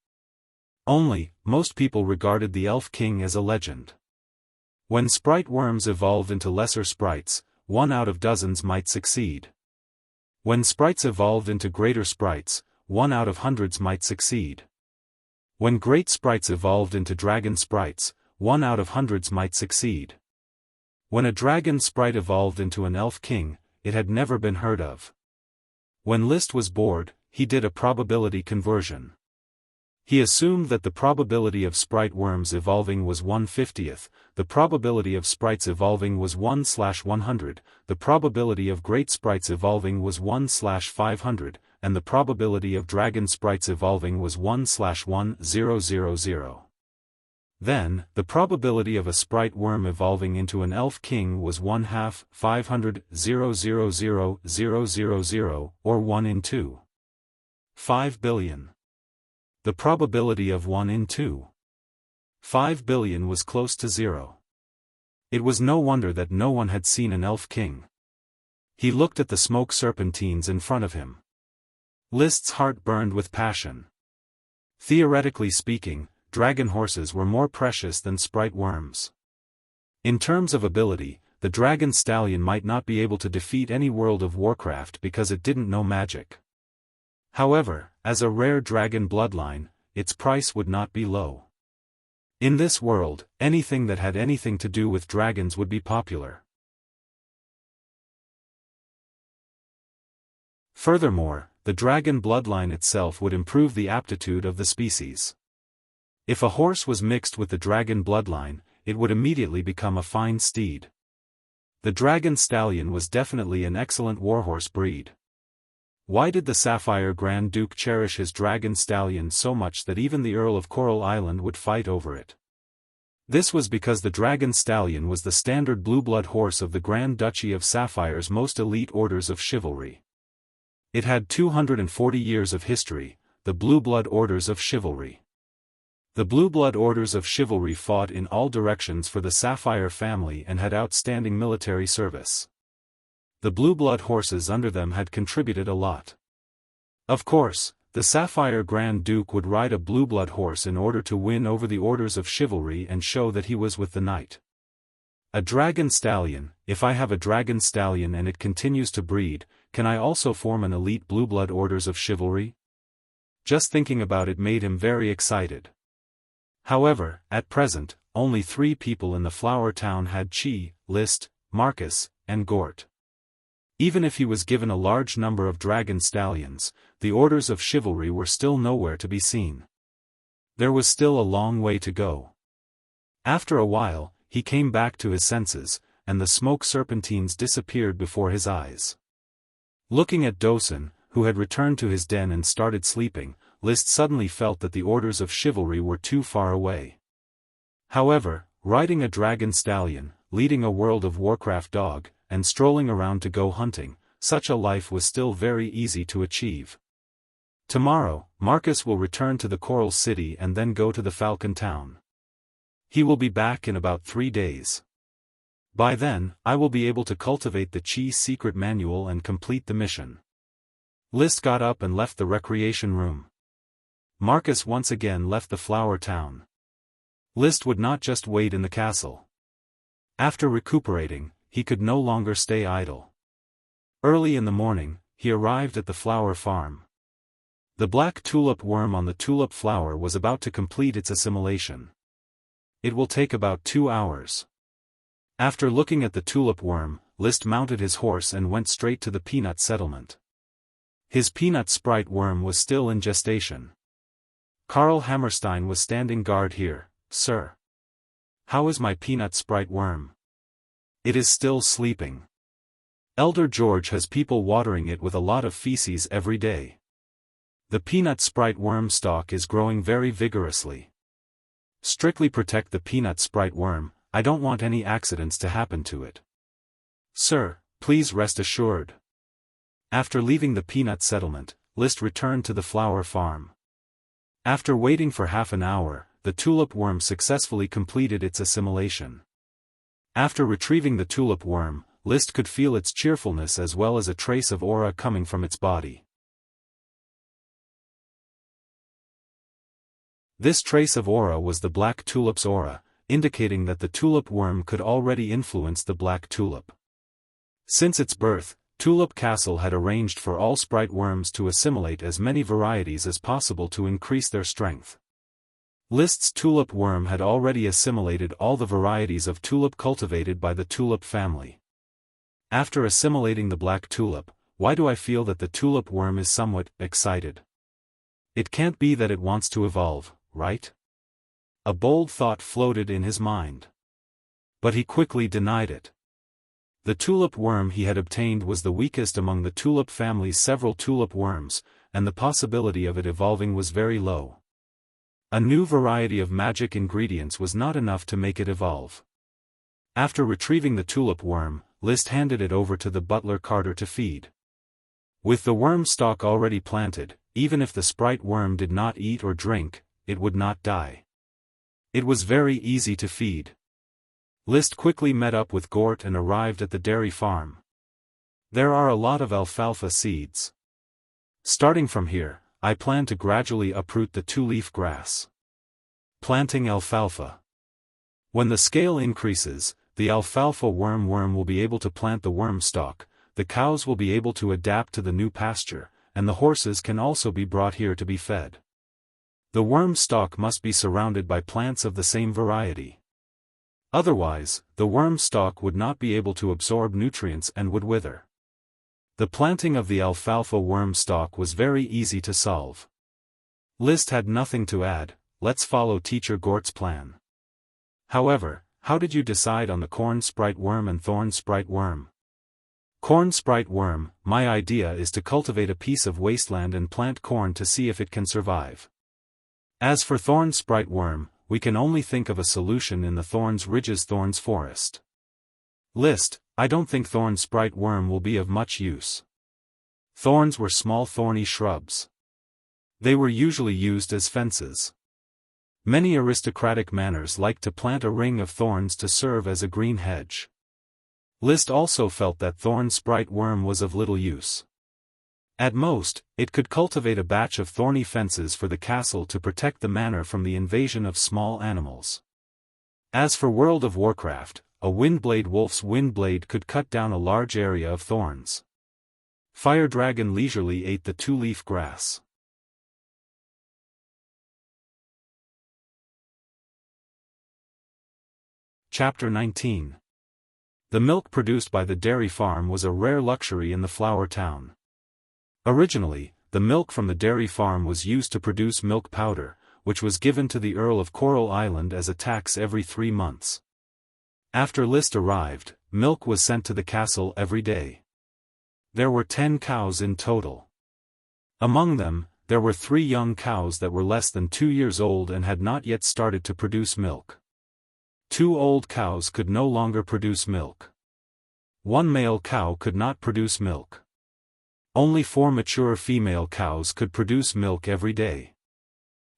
Speaker 1: Only, most people regarded the Elf King as a legend. When sprite worms evolved into lesser sprites, 1 out of dozens might succeed. When sprites evolved into greater sprites, 1 out of hundreds might succeed. When great sprites evolved into dragon sprites, 1 out of hundreds might succeed. When a dragon sprite evolved into an elf king, it had never been heard of. When List was bored, he did a probability conversion. He assumed that the probability of sprite worms evolving was 1/50th, the probability of sprites evolving was 1/100, the probability of great sprites evolving was 1/500, and the probability of dragon sprites evolving was 1/1000. Then, the probability of a sprite worm evolving into an elf king was 1/2, 500,000,000, or 1 in 2. 5 billion. The probability of 1 in 2. 5 billion was close to 0. It was no wonder that no one had seen an elf king. He looked at the smoke serpentines in front of him. List's heart burned with passion. Theoretically speaking, dragon horses were more precious than sprite worms. In terms of ability, the dragon stallion might not be able to defeat any World of Warcraft because it didn't know magic. However, as a rare dragon bloodline, its price would not be low. In this world, anything that had anything to do with dragons would be popular. Furthermore, the dragon bloodline itself would improve the aptitude of the species. If a horse was mixed with the dragon bloodline, it would immediately become a fine steed. The dragon stallion was definitely an excellent warhorse breed. Why did the Sapphire Grand Duke cherish his dragon stallion so much that even the Earl of Coral Island would fight over it? This was because the dragon stallion was the standard blue-blood horse of the Grand Duchy of Sapphire's most elite orders of chivalry. It had 240 years of history, the Blue Blood Orders of Chivalry. The Blue Blood Orders of Chivalry fought in all directions for the Sapphire family and had outstanding military service. The Blue Blood horses under them had contributed a lot. Of course, the Sapphire Grand Duke would ride a Blue Blood horse in order to win over the Orders of Chivalry and show that he was with the knight. A dragon stallion. If I have a dragon stallion and it continues to breed, can I also form an elite Blue Blood Orders of Chivalry? Just thinking about it made him very excited. However, at present, only 3 people in the Flower Town had Chi, List, Marcus, and Gort. Even if he was given a large number of dragon stallions, the Orders of Chivalry were still nowhere to be seen. There was still a long way to go. After a while, he came back to his senses, and the smoke serpentines disappeared before his eyes. Looking at Dosen, who had returned to his den and started sleeping, List suddenly felt that the Orders of Chivalry were too far away. However, riding a dragon stallion, leading a World of Warcraft dog, and strolling around to go hunting, such a life was still very easy to achieve. Tomorrow, Marcus will return to the Coral City and then go to the Falcon Town. He will be back in about 3 days. By then, I will be able to cultivate the Chi's secret manual and complete the mission. List got up and left the recreation room. Marcus once again left the Flower Town. List would not just wait in the castle. After recuperating, he could no longer stay idle. Early in the morning, he arrived at the flower farm. The black tulip worm on the tulip flower was about to complete its assimilation. It will take about 2 hours. After looking at the tulip worm, List mounted his horse and went straight to the peanut settlement. His peanut sprite worm was still in gestation. Karl Hammerstein was standing guard here. Sir. How is my peanut sprite worm? It is still sleeping. Elder George has people watering it with a lot of feces every day. The peanut sprite worm stalk is growing very vigorously. Strictly protect the peanut sprite worm, I don't want any accidents to happen to it. Sir, please rest assured. After leaving the peanut settlement, List returned to the flower farm. After waiting for half an hour, the tulip worm successfully completed its assimilation. After retrieving the tulip worm, List could feel its cheerfulness as well as a trace of aura coming from its body. This trace of aura was the black tulip's aura, indicating that the tulip worm could already influence the black tulip. Since its birth, Tulip Castle had arranged for all sprite worms to assimilate as many varieties as possible to increase their strength. List's tulip worm had already assimilated all the varieties of tulip cultivated by the tulip family. After assimilating the black tulip, why do I feel that the tulip worm is somewhat excited? It can't be that it wants to evolve, right? A bold thought floated in his mind. But he quickly denied it. The tulip worm he had obtained was the weakest among the tulip family's several tulip worms, and the possibility of it evolving was very low. A new variety of magic ingredients was not enough to make it evolve. After retrieving the tulip worm, List handed it over to the butler Carter to feed. With the worm stalk already planted, even if the sprite worm did not eat or drink, it would not die. It was very easy to feed. List quickly met up with Gort and arrived at the dairy farm. There are a lot of alfalfa seeds. Starting from here, I plan to gradually uproot the 2-leaf grass. Planting alfalfa. When the scale increases, the alfalfa worm will be able to plant the worm stalk, the cows will be able to adapt to the new pasture, and the horses can also be brought here to be fed. The worm stalk must be surrounded by plants of the same variety. Otherwise, the worm stalk would not be able to absorb nutrients and would wither. The planting of the alfalfa worm stalk was very easy to solve. List had nothing to add. Let's follow Teacher Gort's plan. However, how did you decide on the corn sprite worm and thorn sprite worm? Corn sprite worm, my idea is to cultivate a piece of wasteland and plant corn to see if it can survive. As for thorn sprite worm, we can only think of a solution in the Thorns Ridges Thorns forest. List, I don't think thorn sprite worm will be of much use. Thorns were small thorny shrubs. They were usually used as fences. Many aristocratic manors liked to plant a ring of thorns to serve as a green hedge. List also felt that thorn sprite worm was of little use. At most, it could cultivate a batch of thorny fences for the castle to protect the manor from the invasion of small animals. As for World of Warcraft, a Windblade wolf's windblade could cut down a large area of thorns. Fire Dragon leisurely ate the two-leaf grass. Chapter 19. The milk produced by the dairy farm was a rare luxury in the flower town. Originally, the milk from the dairy farm was used to produce milk powder, which was given to the Earl of Coral Island as a tax every 3 months. After List arrived, milk was sent to the castle every day. There were 10 cows in total. Among them, there were 3 young cows that were less than 2 years old and had not yet started to produce milk. 2 old cows could no longer produce milk. 1 male cow could not produce milk. Only 4 mature female cows could produce milk every day.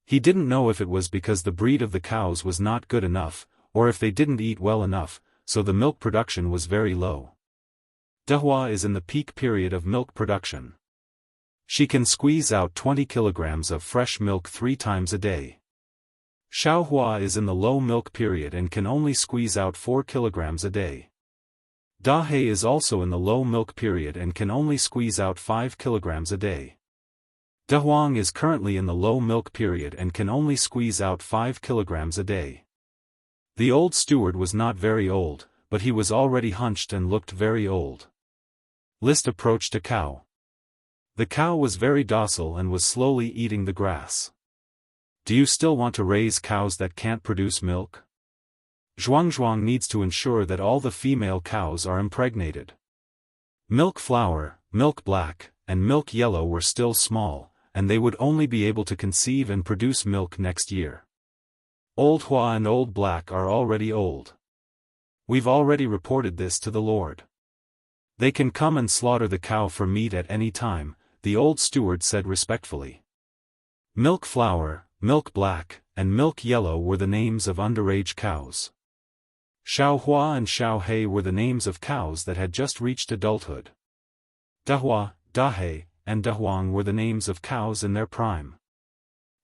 Speaker 1: He didn't know if it was because the breed of the cows was not good enough, or if they didn't eat well enough, so the milk production was very low. Dahua is in the peak period of milk production. She can squeeze out 20 kilograms of fresh milk 3 times a day. Xiaohua is in the low milk period and can only squeeze out 4 kilograms a day. Dahe is also in the low milk period and can only squeeze out 5 kilograms a day. Dahuang is currently in the low milk period and can only squeeze out 5 kilograms a day. The old steward was not very old, but he was already hunched and looked very old. List approached a cow. The cow was very docile and was slowly eating the grass. Do you still want to raise cows that can't produce milk? Zhuangzhuang needs to ensure that all the female cows are impregnated. Milk Flower, Milk Black, and Milk Yellow were still small, and they would only be able to conceive and produce milk next year. Old Hua and Old Black are already old. We've already reported this to the Lord. They can come and slaughter the cow for meat at any time, the old steward said respectfully. Milk Flower, Milk Black, and Milk Yellow were the names of underage cows. Xiao Hua and Xiao He were the names of cows that had just reached adulthood. Dahua, Dahe, and Dahuang were the names of cows in their prime.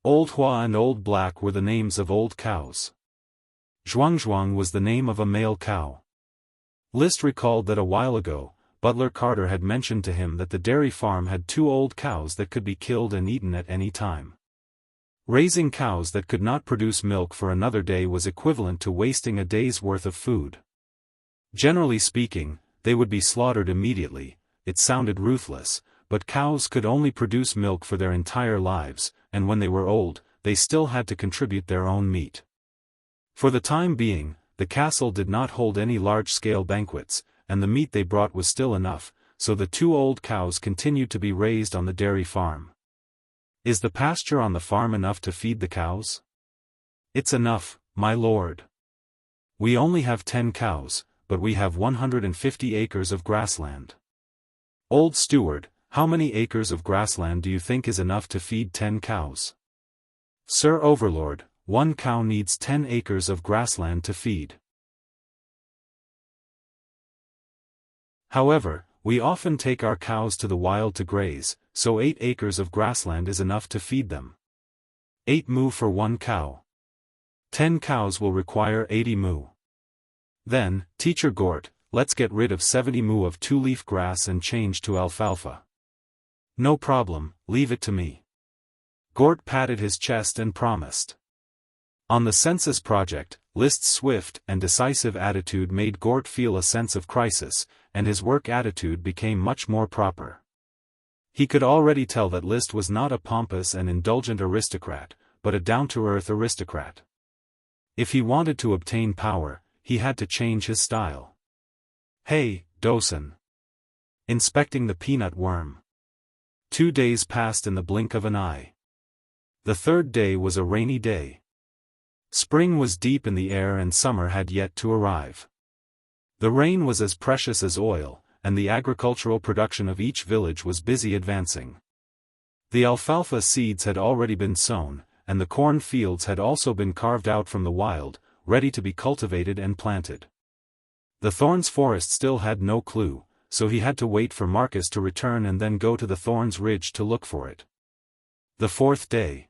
Speaker 1: Old Hua and Old Black were the names of old cows. Zhuangzhuang was the name of a male cow. List recalled that a while ago, Butler Carter had mentioned to him that the dairy farm had 2 old cows that could be killed and eaten at any time. Raising cows that could not produce milk for another day was equivalent to wasting a day's worth of food. Generally speaking, they would be slaughtered immediately. It sounded ruthless, but cows could only produce milk for their entire lives, and when they were old, they still had to contribute their own meat. For the time being, the castle did not hold any large-scale banquets, and the meat they brought was still enough, so the 2 old cows continued to be raised on the dairy farm. Is the pasture on the farm enough to feed the cows? It's enough, my lord. We only have 10 cows, but we have 150 acres of grassland. Old steward, how many acres of grassland do you think is enough to feed 10 cows? Sir Overlord, 1 cow needs 10 acres of grassland to feed. However, we often take our cows to the wild to graze, so 8 acres of grassland is enough to feed them. 8 mu for 1 cow. 10 cows will require 80 mu. Then, Teacher Gort, let's get rid of 70 mu of 2-leaf grass and change to alfalfa. No problem, leave it to me. Gort patted his chest and promised. On the census project, List's swift and decisive attitude made Gort feel a sense of crisis, and his work attitude became much more proper. He could already tell that List was not a pompous and indulgent aristocrat, but a down-to-earth aristocrat. If he wanted to obtain power, he had to change his style. Hey, Dosen. Inspecting the peanut worm. 2 days passed in the blink of an eye. The third day was a rainy day. Spring was deep in the air and summer had yet to arrive. The rain was as precious as oil, and the agricultural production of each village was busy advancing. The alfalfa seeds had already been sown, and the corn fields had also been carved out from the wild, ready to be cultivated and planted. The Thorns forest still had no clue, so he had to wait for Marcus to return and then go to the Thorns Ridge to look for it. The fourth day.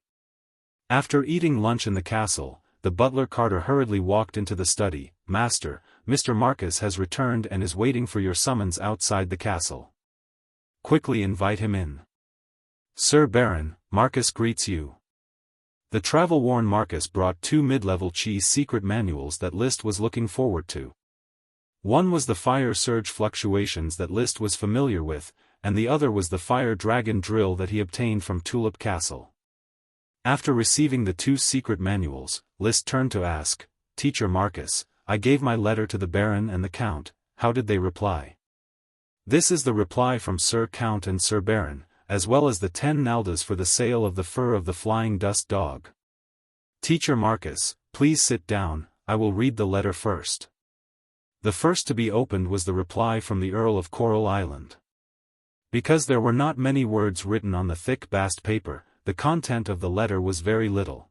Speaker 1: After eating lunch in the castle, the butler Carter hurriedly walked into the study. Master, Mr. Marcus has returned and is waiting for your summons outside the castle. Quickly invite him in. Sir Baron, Marcus greets you. The travel-worn Marcus brought 2 mid-level Chi secret manuals that List was looking forward to. One was the fire surge fluctuations that List was familiar with, and the other was the fire dragon drill that he obtained from Tulip Castle. After receiving the 2 secret manuals, List turned to ask, Teacher Marcus, I gave my letter to the Baron and the Count, how did they reply? This is the reply from Sir Count and Sir Baron, as well as the 10 naldas for the sale of the fur of the flying dust dog. Teacher Marcus, please sit down, I will read the letter first. The first to be opened was the reply from the Earl of Coral Island. Because there were not many words written on the thick bast paper, the content of the letter was very little.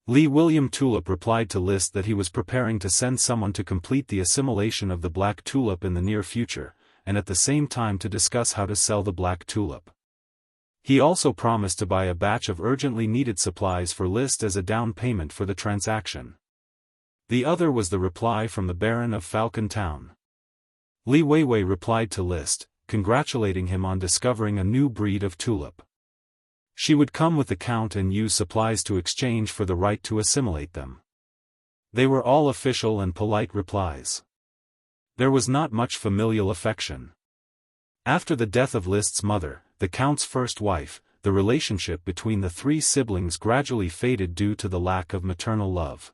Speaker 1: Lee William Tulip replied to List that he was preparing to send someone to complete the assimilation of the black tulip in the near future, and at the same time to discuss how to sell the black tulip. He also promised to buy a batch of urgently needed supplies for List as a down payment for the transaction. The other was the reply from the Baron of Falcon Town. Li Weiwei replied to List, congratulating him on discovering a new breed of tulip. She would come with the Count and use supplies to exchange for the right to assimilate them. They were all official and polite replies. There was not much familial affection. After the death of List's mother, the Count's first wife, the relationship between the 3 siblings gradually faded due to the lack of maternal love.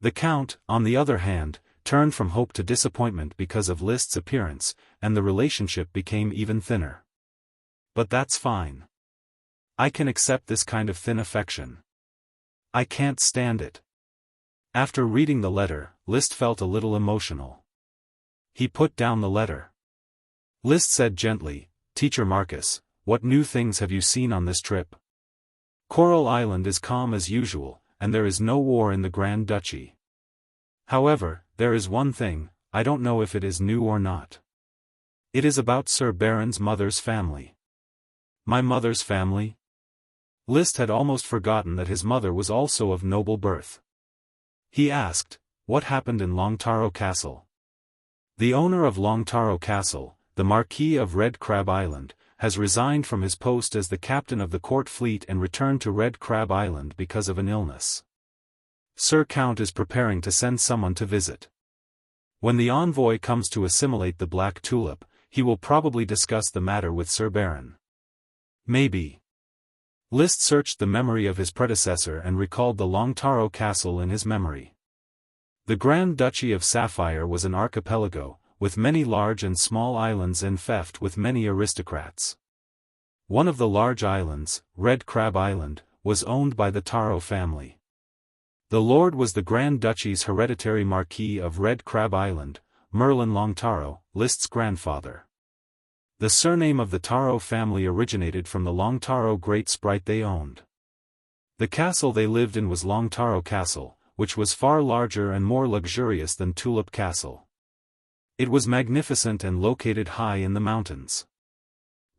Speaker 1: The Count, on the other hand, turned from hope to disappointment because of List's appearance, and the relationship became even thinner. But that's fine. I can accept this kind of thin affection. I can't stand it. After reading the letter, List felt a little emotional. He put down the letter. List said gently, Teacher Marcus, what new things have you seen on this trip? Coral Island is calm as usual, and there is no war in the Grand Duchy. However, there is one thing, I don't know if it is new or not. It is about Sir Baron's mother's family. My mother's family? List had almost forgotten that his mother was also of noble birth. He asked, what happened in Longtaro Castle? The owner of Longtaro Castle, the Marquis of Red Crab Island, has resigned from his post as the captain of the court fleet and returned to Red Crab Island because of an illness. Sir Count is preparing to send someone to visit. When the envoy comes to assimilate the black tulip, he will probably discuss the matter with Sir Baron. Maybe. List searched the memory of his predecessor and recalled the Longtaro Castle in his memory. The Grand Duchy of Sapphire was an archipelago, with many large and small islands infested with many aristocrats. One of the large islands, Red Crab Island, was owned by the Taro family. The lord was the Grand Duchy's hereditary Marquis of Red Crab Island, Merlin Longtaro, List's grandfather. The surname of the Taro family originated from the Longtaro Great Sprite they owned. The castle they lived in was Longtaro Castle, which was far larger and more luxurious than Tulip Castle. It was magnificent and located high in the mountains.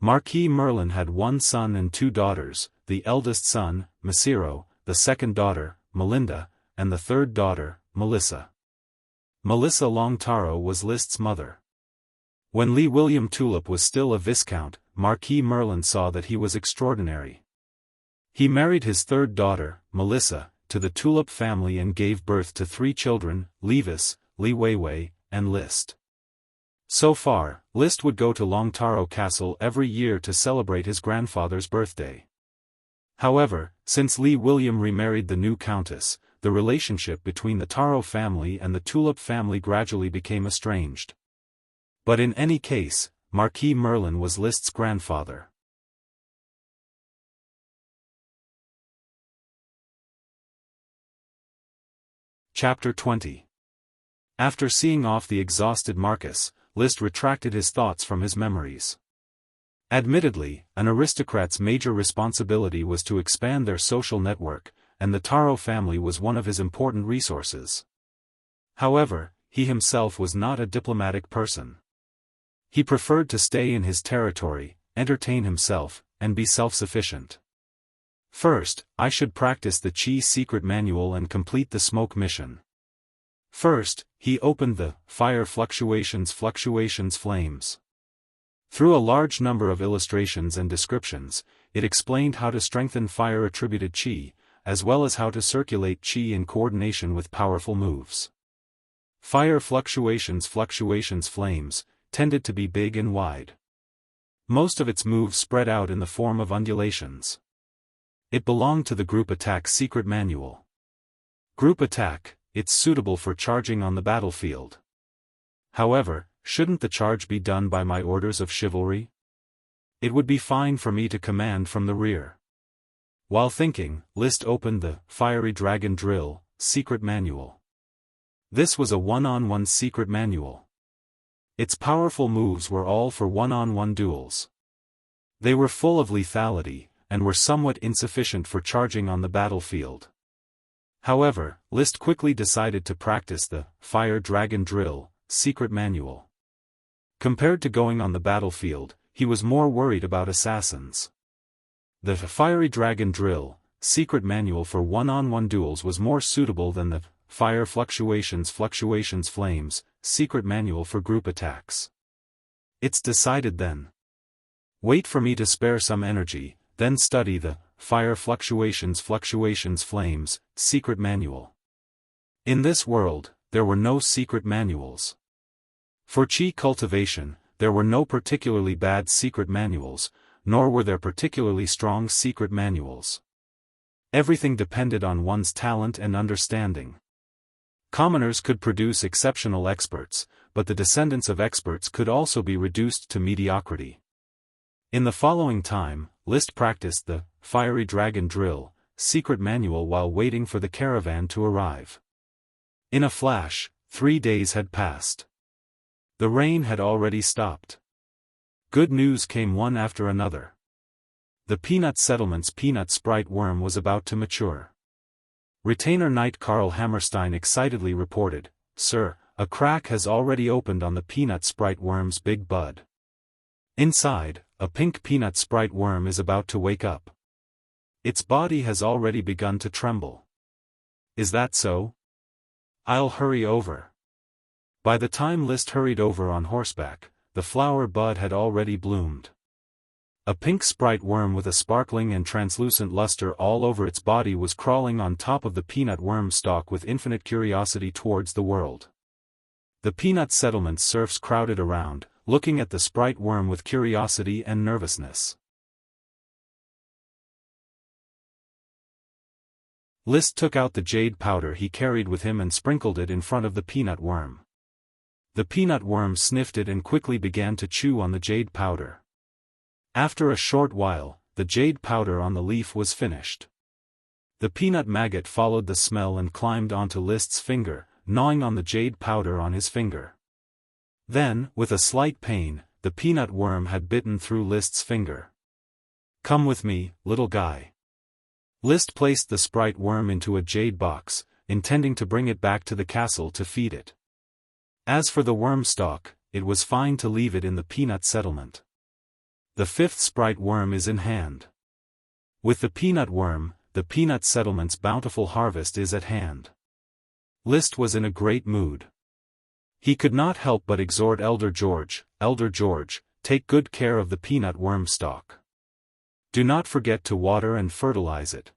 Speaker 1: Marquis Merlin had 1 son and 2 daughters, the eldest son, Masiro, the second daughter, Melinda, and the third daughter, Melissa. Melissa Longtaro was List's mother. When Lee William Tulip was still a viscount, Marquis Merlin saw that he was extraordinary. He married his third daughter, Melissa, to the Tulip family and gave birth to 3 children, Levis, Li Weiwei, and List. So far, List would go to Longtaro Castle every year to celebrate his grandfather's birthday. However, since Lee William remarried the new countess, the relationship between the Taro family and the Tulip family gradually became estranged. But in any case, Marquis Merlin was List's grandfather. Chapter 20. After seeing off the exhausted Marcus, List retracted his thoughts from his memories. Admittedly, an aristocrat's major responsibility was to expand their social network, and the Taro family was one of his important resources. However, he himself was not a diplomatic person. He preferred to stay in his territory, entertain himself, and be self-sufficient. First, I should practice the Qi secret manual and complete the smoke mission. First, he opened the Fire Fluctuations Flames. Through a large number of illustrations and descriptions, it explained how to strengthen fire-attributed Qi, as well as how to circulate Qi in coordination with powerful moves. Fire Fluctuations Flames tended to be big and wide. Most of its moves spread out in the form of undulations. It belonged to the Group Attack secret manual. Group Attack, it's suitable for charging on the battlefield. However, shouldn't the charge be done by my orders of chivalry? It would be fine for me to command from the rear. While thinking, List opened the Fiery Dragon Drill secret manual. This was a one-on-one secret manual. Its powerful moves were all for one-on-one duels. They were full of lethality, and were somewhat insufficient for charging on the battlefield. However, List quickly decided to practice the Fire Dragon Drill secret manual. Compared to going on the battlefield, he was more worried about assassins. The Fiery Dragon Drill secret manual for one-on-one duels was more suitable than the Fire Fluctuations Flames secret manual for group attacks. It's decided then. Wait for me to spare some energy, then study the Fire Fluctuations Flames secret manual. In this world, there were no secret manuals. For Qi cultivation, there were no particularly bad secret manuals, nor were there particularly strong secret manuals. Everything depended on one's talent and understanding. Commoners could produce exceptional experts, but the descendants of experts could also be reduced to mediocrity. In the following time, List practiced the Fiery Dragon Drill secret manual while waiting for the caravan to arrive. In a flash, 3 days had passed. The rain had already stopped. Good news came one after another. The Peanut Settlement's peanut sprite worm was about to mature. Retainer Knight Karl Hammerstein excitedly reported, "Sir, a crack has already opened on the peanut sprite worm's big bud. Inside, a pink peanut sprite worm is about to wake up. Its body has already begun to tremble. Is that so? I'll hurry over." By the time List hurried over on horseback, the flower bud had already bloomed. A pink sprite worm with a sparkling and translucent luster all over its body was crawling on top of the peanut worm stalk with infinite curiosity towards the world. The Peanut Settlement's serfs crowded around, looking at the sprite worm with curiosity and nervousness. List took out the jade powder he carried with him and sprinkled it in front of the peanut worm. The peanut worm sniffed it and quickly began to chew on the jade powder. After a short while, the jade powder on the leaf was finished. The peanut maggot followed the smell and climbed onto List's finger, gnawing on the jade powder on his finger. Then, with a slight pain, the peanut worm had bitten through List's finger. "Come with me, little guy." List placed the sprite worm into a jade box, intending to bring it back to the castle to feed it. As for the worm stalk, it was fine to leave it in the Peanut Settlement. The 5th sprite worm is in hand. With the peanut worm, the Peanut Settlement's bountiful harvest is at hand. List was in a great mood. He could not help but exhort Elder George, take good care of the peanut worm stalk. Do not forget to water and fertilize it.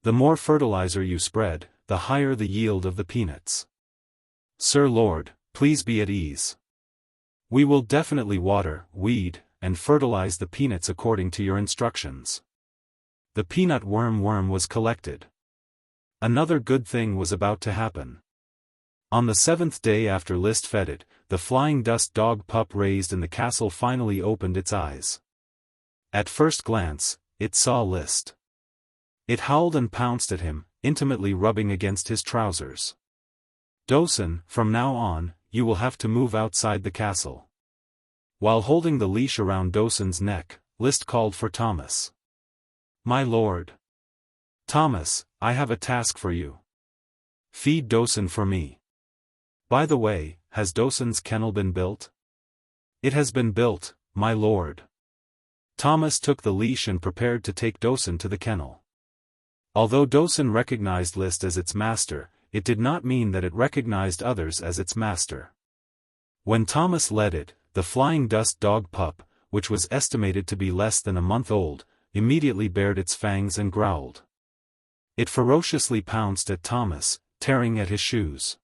Speaker 1: The more fertilizer you spread, the higher the yield of the peanuts. Sir Lord, please be at ease. We will definitely water, weed, and fertilize the peanuts according to your instructions. The peanut worm was collected. Another good thing was about to happen. On the 7th day after List fed it, the flying dust dog pup raised in the castle finally opened its eyes. At first glance, it saw List. It howled and pounced at him, intimately rubbing against his trousers. Dosen, from now on, you will have to move outside the castle. While holding the leash around Dosen's neck, List called for Thomas. My lord. Thomas, I have a task for you. Feed Dosen for me. By the way, has Dosen's kennel been built? It has been built, my lord. Thomas took the leash and prepared to take Dosen to the kennel. Although Dosen recognized List as its master, it did not mean that it recognized others as its master. When Thomas led it, the flying dust dog pup, which was estimated to be less than a month old, immediately bared its fangs and growled. It ferociously pounced at Thomas, tearing at his shoes.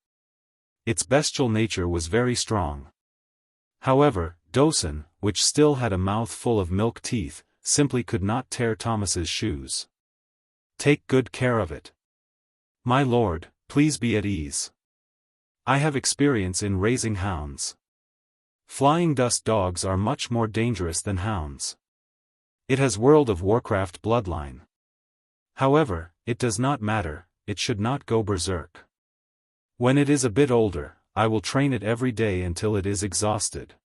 Speaker 1: Its bestial nature was very strong. However, Dosen, which still had a mouth full of milk teeth, simply could not tear Thomas's shoes. Take good care of it. My lord, please be at ease. I have experience in raising hounds. Flying dust dogs are much more dangerous than hounds. It has World of Warcraft bloodline. However, it does not matter, it should not go berserk. When it is a bit older, I will train it every day until it is exhausted.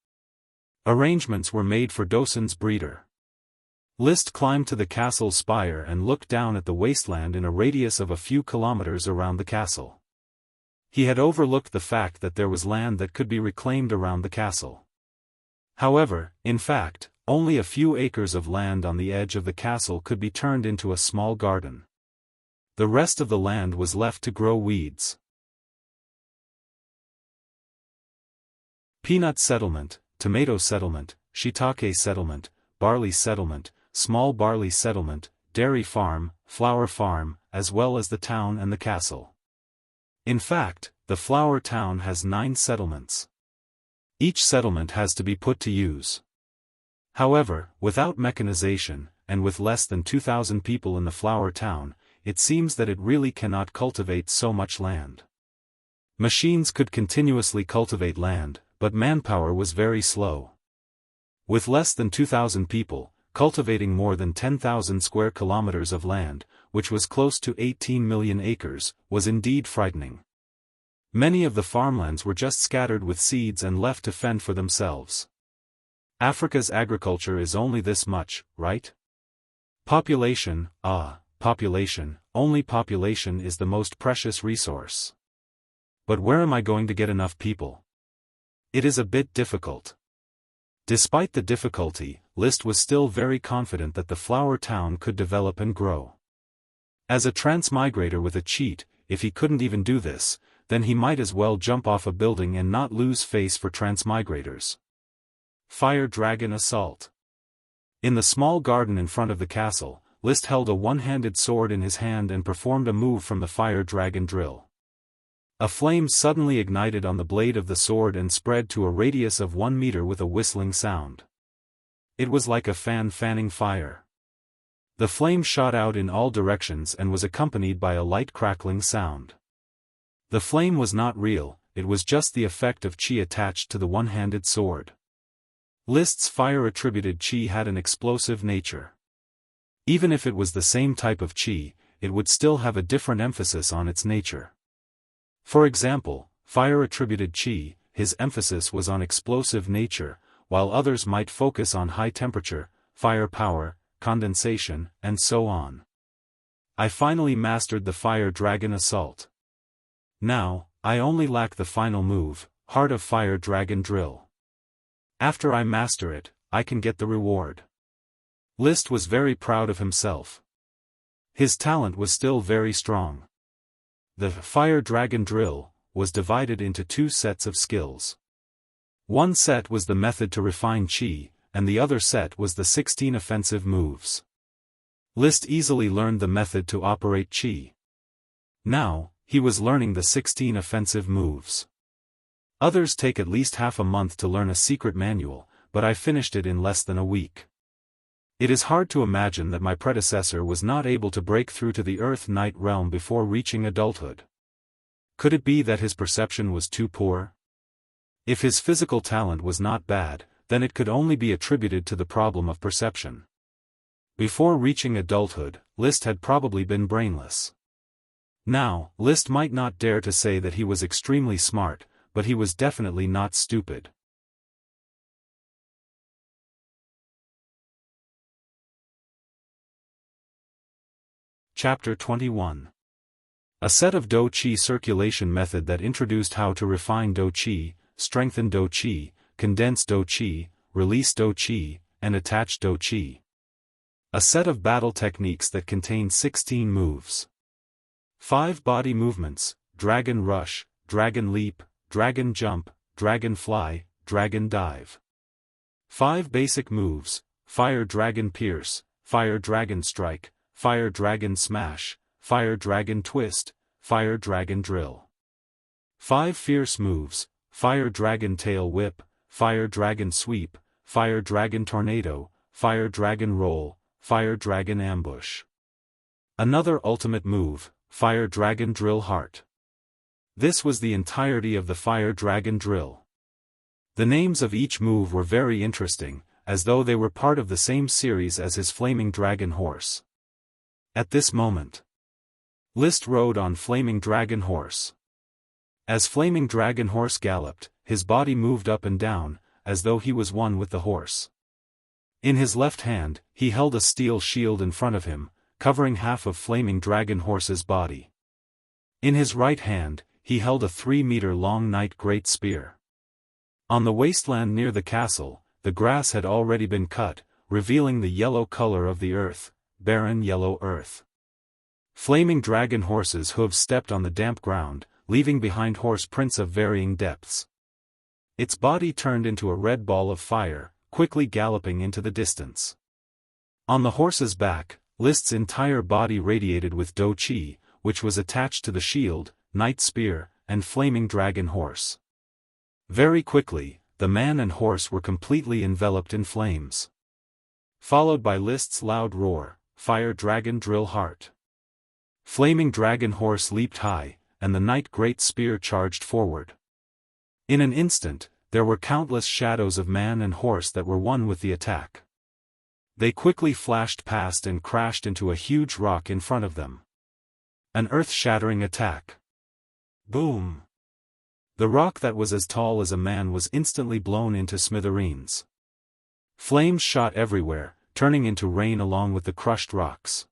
Speaker 1: Arrangements were made for Dosen's breeder. List climbed to the castle's spire and looked down at the wasteland in a radius of a few kilometers around the castle. He had overlooked the fact that there was land that could be reclaimed around the castle. However, in fact, only a few acres of land on the edge of the castle could be turned into a small garden. The rest of the land was left to grow weeds. Peanut settlement, tomato settlement, shiitake settlement, barley settlement, small barley settlement, dairy farm, flour farm, as well as the town and the castle. In fact, the flour town has 9 settlements. Each settlement has to be put to use. However, without mechanization, and with less than 2,000 people in the flour town, it seems that it really cannot cultivate so much land. Machines could continuously cultivate land, but manpower was very slow. With less than 2,000 people, cultivating more than 10,000 square kilometers of land, which was close to 18 million acres, was indeed frightening. Many of the farmlands were just scattered with seeds and left to fend for themselves. Africa's agriculture is only this much, right? Population, population, only population is the most precious resource. But where am I going to get enough people? It is a bit difficult. Despite the difficulty, List was still very confident that the flour town could develop and grow. As a transmigrator with a cheat, if he couldn't even do this, then he might as well jump off a building and not lose face for transmigrators. Fire Dragon Assault. In the small garden in front of the castle, List held a one-handed sword in his hand and performed a move from the Fire Dragon drill. A flame suddenly ignited on the blade of the sword and spread to a radius of 1 meter with a whistling sound. It was like a fan fanning fire. The flame shot out in all directions and was accompanied by a light crackling sound. The flame was not real, it was just the effect of chi attached to the one-handed sword. List's fire-attributed chi had an explosive nature. Even if it was the same type of chi, it would still have a different emphasis on its nature. For example, fire-attributed chi, his emphasis was on explosive nature, while others might focus on high temperature, fire power, condensation, and so on. I finally mastered the Fire Dragon Assault. Now, I only lack the final move, Heart of Fire Dragon Drill. After I master it, I can get the reward. List was very proud of himself. His talent was still very strong. The Fire Dragon Drill was divided into 2 sets of skills. One set was the method to refine Qi, and the other set was the 16 offensive moves. List easily learned the method to operate Qi. Now, he was learning the 16 offensive moves. Others take at least half a month to learn a secret manual, but I finished it in less than a week. It is hard to imagine that my predecessor was not able to break through to the Earth Night realm before reaching adulthood. Could it be that his perception was too poor? If his physical talent was not bad, then it could only be attributed to the problem of perception. Before reaching adulthood, List had probably been brainless. Now, List might not dare to say that he was extremely smart, but he was definitely not stupid. Chapter 21. A set of Do Qi circulation method that introduced how to refine Do Qi, strengthen Do Qi, condense Do Qi, release Do Qi, and attach Do Qi. A set of battle techniques that contain 16 moves. 5 body movements: Dragon Rush, Dragon Leap, Dragon Jump, Dragon Fly, Dragon Dive. 5 basic moves: Fire Dragon Pierce, Fire Dragon Strike, Fire Dragon Smash, Fire Dragon Twist, Fire Dragon Drill. 5 fierce moves: Fire Dragon Tail Whip, Fire Dragon Sweep, Fire Dragon Tornado, Fire Dragon Roll, Fire Dragon Ambush. Another ultimate move: Fire Dragon Drill Heart. This was the entirety of the Fire Dragon Drill. The names of each move were very interesting, as though they were part of the same series as his Flaming Dragon Horse. At this moment, List rode on Flaming Dragon Horse. As Flaming Dragon Horse galloped, his body moved up and down, as though he was one with the horse. In his left hand, he held a steel shield in front of him, covering half of Flaming Dragon Horse's body. In his right hand, he held a 3-meter-long Knight Great Spear. On the wasteland near the castle, the grass had already been cut, revealing the yellow color of the earth, barren yellow earth. Flaming Dragon Horse's hooves stepped on the damp ground, leaving behind horse prints of varying depths. Its body turned into a red ball of fire, quickly galloping into the distance. On the horse's back, List's entire body radiated with Do Qi, which was attached to the shield, Knight Spear, and Flaming Dragon Horse. Very quickly, the man and horse were completely enveloped in flames. Followed by List's loud roar, Fire Dragon Drill Heart. Flaming Dragon Horse leaped high, and the Knight Great Spear charged forward. In an instant, there were countless shadows of man and horse that were one with the attack. They quickly flashed past and crashed into a huge rock in front of them. An earth-shattering attack. Boom! The rock that was as tall as a man was instantly blown into smithereens. Flames shot everywhere, turning into rain along with the crushed rocks.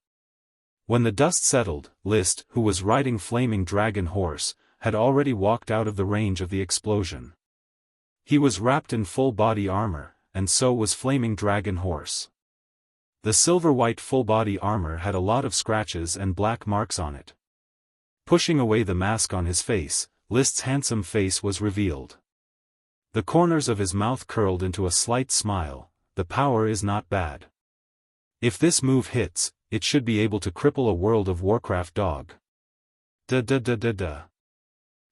Speaker 1: When the dust settled, List, who was riding Flaming Dragon Horse, had already walked out of the range of the explosion. He was wrapped in full body armor, and so was Flaming Dragon Horse. The silver-white full-body armor had a lot of scratches and black marks on it. Pushing away the mask on his face, List's handsome face was revealed. The corners of his mouth curled into a slight smile. The power is not bad. If this move hits, it should be able to cripple a World of Warcraft dog.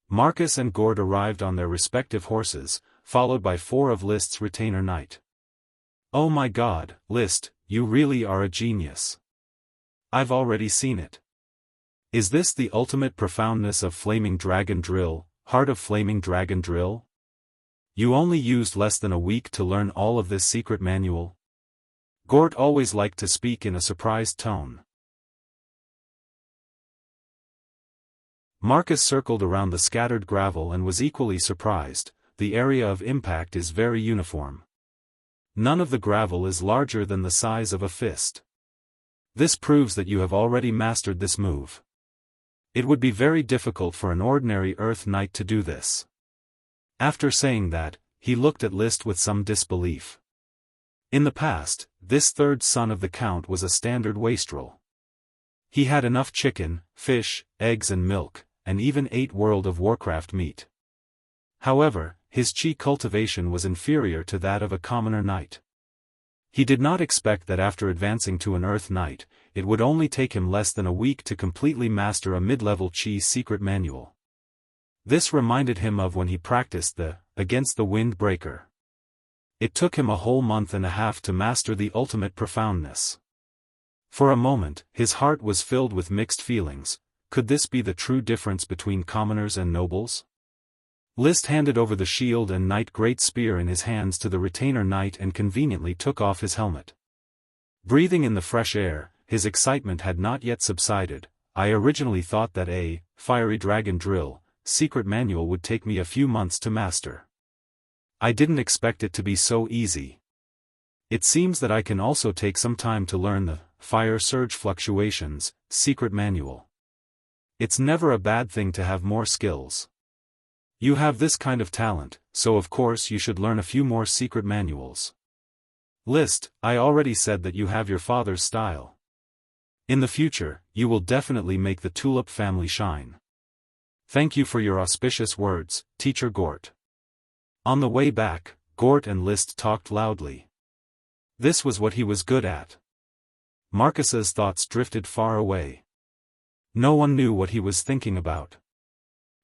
Speaker 1: Marcus and Gord arrived on their respective horses, followed by 4 of List's retainer knight. Oh my god, List, you really are a genius. I've already seen it. Is this the ultimate profoundness of Flaming Dragon Drill, Heart of Flaming Dragon Drill? You only used less than a week to learn all of this secret manual? Gort always liked to speak in a surprised tone. Marcus circled around the scattered gravel and was equally surprised. The area of impact is very uniform. None of the gravel is larger than the size of a fist. This proves that you have already mastered this move. It would be very difficult for an ordinary Earth Knight to do this. After saying that, he looked at List with some disbelief. In the past, this third son of the Count was a standard wastrel. He had enough chicken, fish, eggs and milk, and even ate World of Warcraft meat. However, his chi cultivation was inferior to that of a commoner knight. He did not expect that after advancing to an Earth Knight, it would only take him less than a week to completely master a mid-level chi secret manual. This reminded him of when he practiced the Against the Wind Breaker. It took him a whole month and a half to master the ultimate profoundness. For a moment, his heart was filled with mixed feelings. Could this be the true difference between commoners and nobles? List handed over the shield and knight great spear in his hands to the retainer knight and conveniently took off his helmet. Breathing in the fresh air, his excitement had not yet subsided. I originally thought that a fiery dragon drill secret manual would take me a few months to master. I didn't expect it to be so easy. It seems that I can also take some time to learn the Fire Surge Fluctuations secret manual. It's never a bad thing to have more skills. You have this kind of talent, so of course you should learn a few more secret manuals. List, I already said that you have your father's style. In the future, you will definitely make the Tulip family shine. Thank you for your auspicious words, Teacher Gort. On the way back, Gort and List talked loudly. This was what he was good at. Marcus's thoughts drifted far away. No one knew what he was thinking about.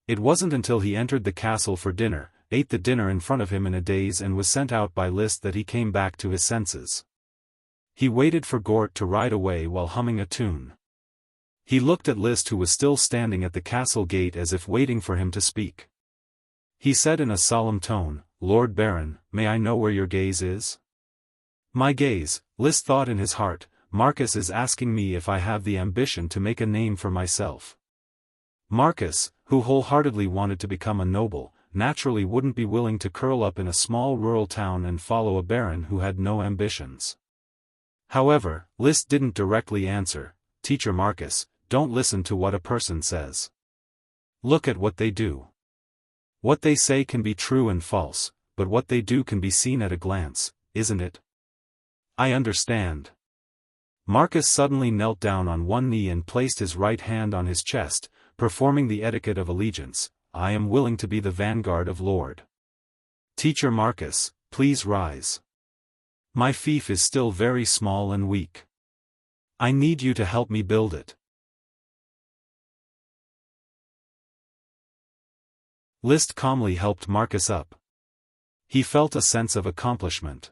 Speaker 1: It wasn't until he entered the castle for dinner, ate the dinner in front of him in a daze and was sent out by List that he came back to his senses. He waited for Gort to ride away while humming a tune. He looked at List, who was still standing at the castle gate as if waiting for him to speak. He said in a solemn tone, "Lord Baron, may I know where your gaze is?" My gaze, List thought in his heart, Marcus is asking me if I have the ambition to make a name for myself. Marcus, who wholeheartedly wanted to become a noble, naturally wouldn't be willing to curl up in a small rural town and follow a baron who had no ambitions. However, List didn't directly answer. Teacher Marcus, don't listen to what a person says. Look at what they do. What they say can be true and false, but what they do can be seen at a glance, isn't it? I understand. Marcus suddenly knelt down on one knee and placed his right hand on his chest, performing the etiquette of allegiance. I am willing to be the vanguard of Lord. Teacher Marcus, please rise. My fief is still very small and weak. I need you to help me build it. List calmly helped Marcus up. He felt a sense of accomplishment.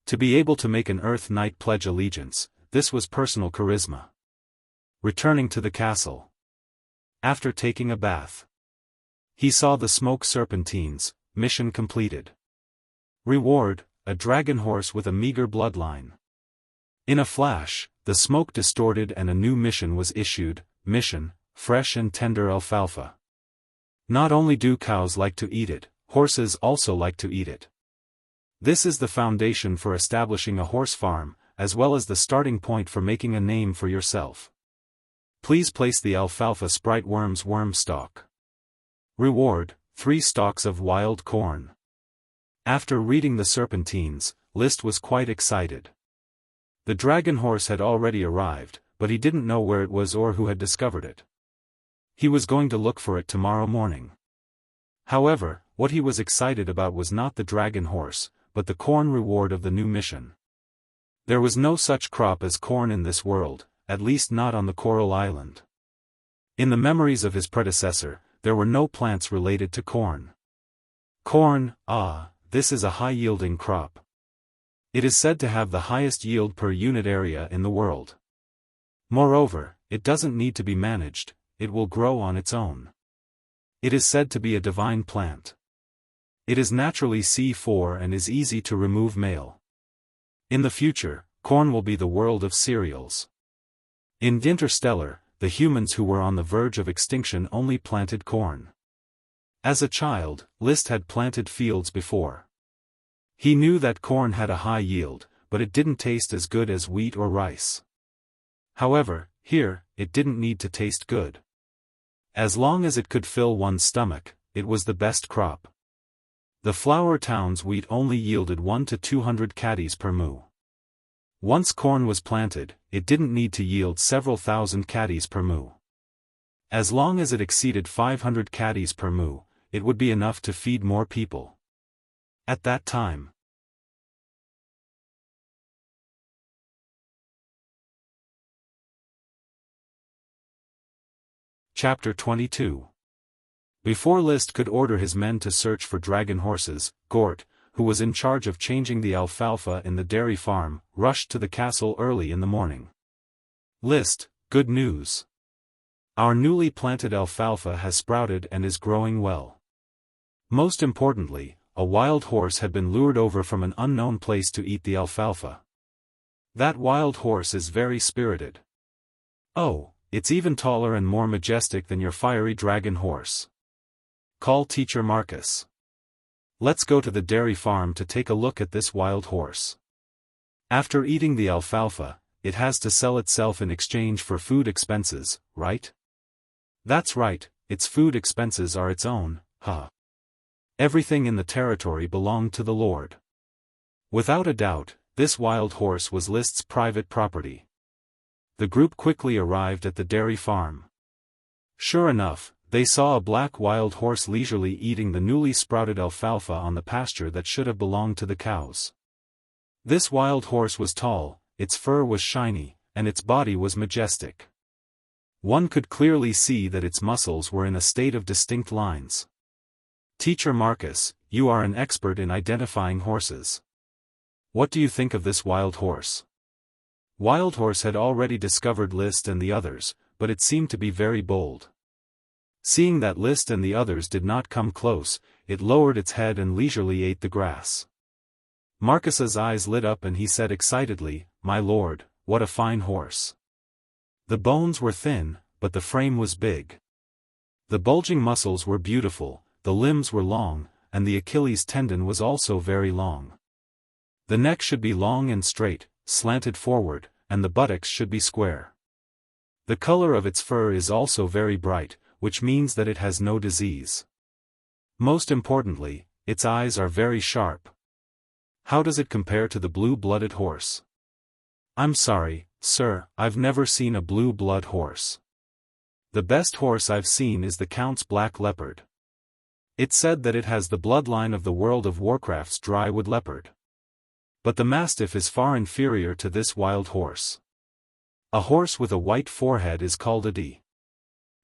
Speaker 1: To be able to make an Earth Knight pledge allegiance, this was personal charisma. Returning to the castle. After taking a bath, he saw the smoke serpentines. Mission completed. Reward, a dragon horse with a meager bloodline. In a flash, the smoke distorted and a new mission was issued. Mission, fresh and tender alfalfa. Not only do cows like to eat it, horses also like to eat it. This is the foundation for establishing a horse farm, as well as the starting point for making a name for yourself. Please place the alfalfa sprite worm's worm stalk. Reward, 3 stalks of wild corn. After reading the serpentines, List was quite excited. The dragon horse had already arrived, but he didn't know where it was or who had discovered it. He was going to look for it tomorrow morning. However, what he was excited about was not the dragon horse, but the corn reward of the new mission. There was no such crop as corn in this world, at least not on the Coral Island. In the memories of his predecessor, there were no plants related to corn. Corn, this is a high-yielding crop. It is said to have the highest yield per unit area in the world. Moreover, it doesn't need to be managed, it will grow on its own. It is said to be a divine plant. It is naturally C4 and is easy to remove male. In the future, corn will be the world of cereals. In Interstellar, the humans who were on the verge of extinction only planted corn. As a child, List had planted fields before. He knew that corn had a high yield, but it didn't taste as good as wheat or rice. However, here, it didn't need to taste good. As long as it could fill one's stomach, it was the best crop. The flour town's wheat only yielded 1 to 200 caddies per moo. Once corn was planted, it didn't need to yield several thousand caddies per moo. As long as it exceeded 500 caddies per moo, it would be enough to feed more people. At that time. Chapter 22. Before List could order his men to search for dragon horses, Gort, who was in charge of changing the alfalfa in the dairy farm, rushed to the castle early in the morning. List, good news. Our newly planted alfalfa has sprouted and is growing well. Most importantly, a wild horse had been lured over from an unknown place to eat the alfalfa. That wild horse is very spirited. Oh, it's even taller and more majestic than your fiery dragon horse. Call Teacher Marcus. Let's go to the dairy farm to take a look at this wild horse. After eating the alfalfa, it has to sell itself in exchange for food expenses, right? That's right, its food expenses are its own, huh? Everything in the territory belonged to the Lord. Without a doubt, this wild horse was List's private property. The group quickly arrived at the dairy farm. Sure enough, they saw a black wild horse leisurely eating the newly sprouted alfalfa on the pasture that should have belonged to the cows. This wild horse was tall, its fur was shiny, and its body was majestic. One could clearly see that its muscles were in a state of distinct lines. Teacher Marcus, you are an expert in identifying horses. What do you think of this wild horse? Wild Horse had already discovered List and the others, but it seemed to be very bold. Seeing that List and the others did not come close, it lowered its head and leisurely ate the grass. Marcus's eyes lit up and he said excitedly, "My lord, what a fine horse." The bones were thin, but the frame was big. The bulging muscles were beautiful, the limbs were long, and the Achilles tendon was also very long. The neck should be long and straight, slanted forward, and the buttocks should be square. The color of its fur is also very bright, which means that it has no disease. Most importantly, its eyes are very sharp. How does it compare to the blue-blooded horse? I'm sorry, sir, I've never seen a blue-blood horse. The best horse I've seen is the Count's black leopard. It's said that it has the bloodline of the World of Warcraft's drywood leopard. But the mastiff is far inferior to this wild horse. A horse with a white forehead is called a D.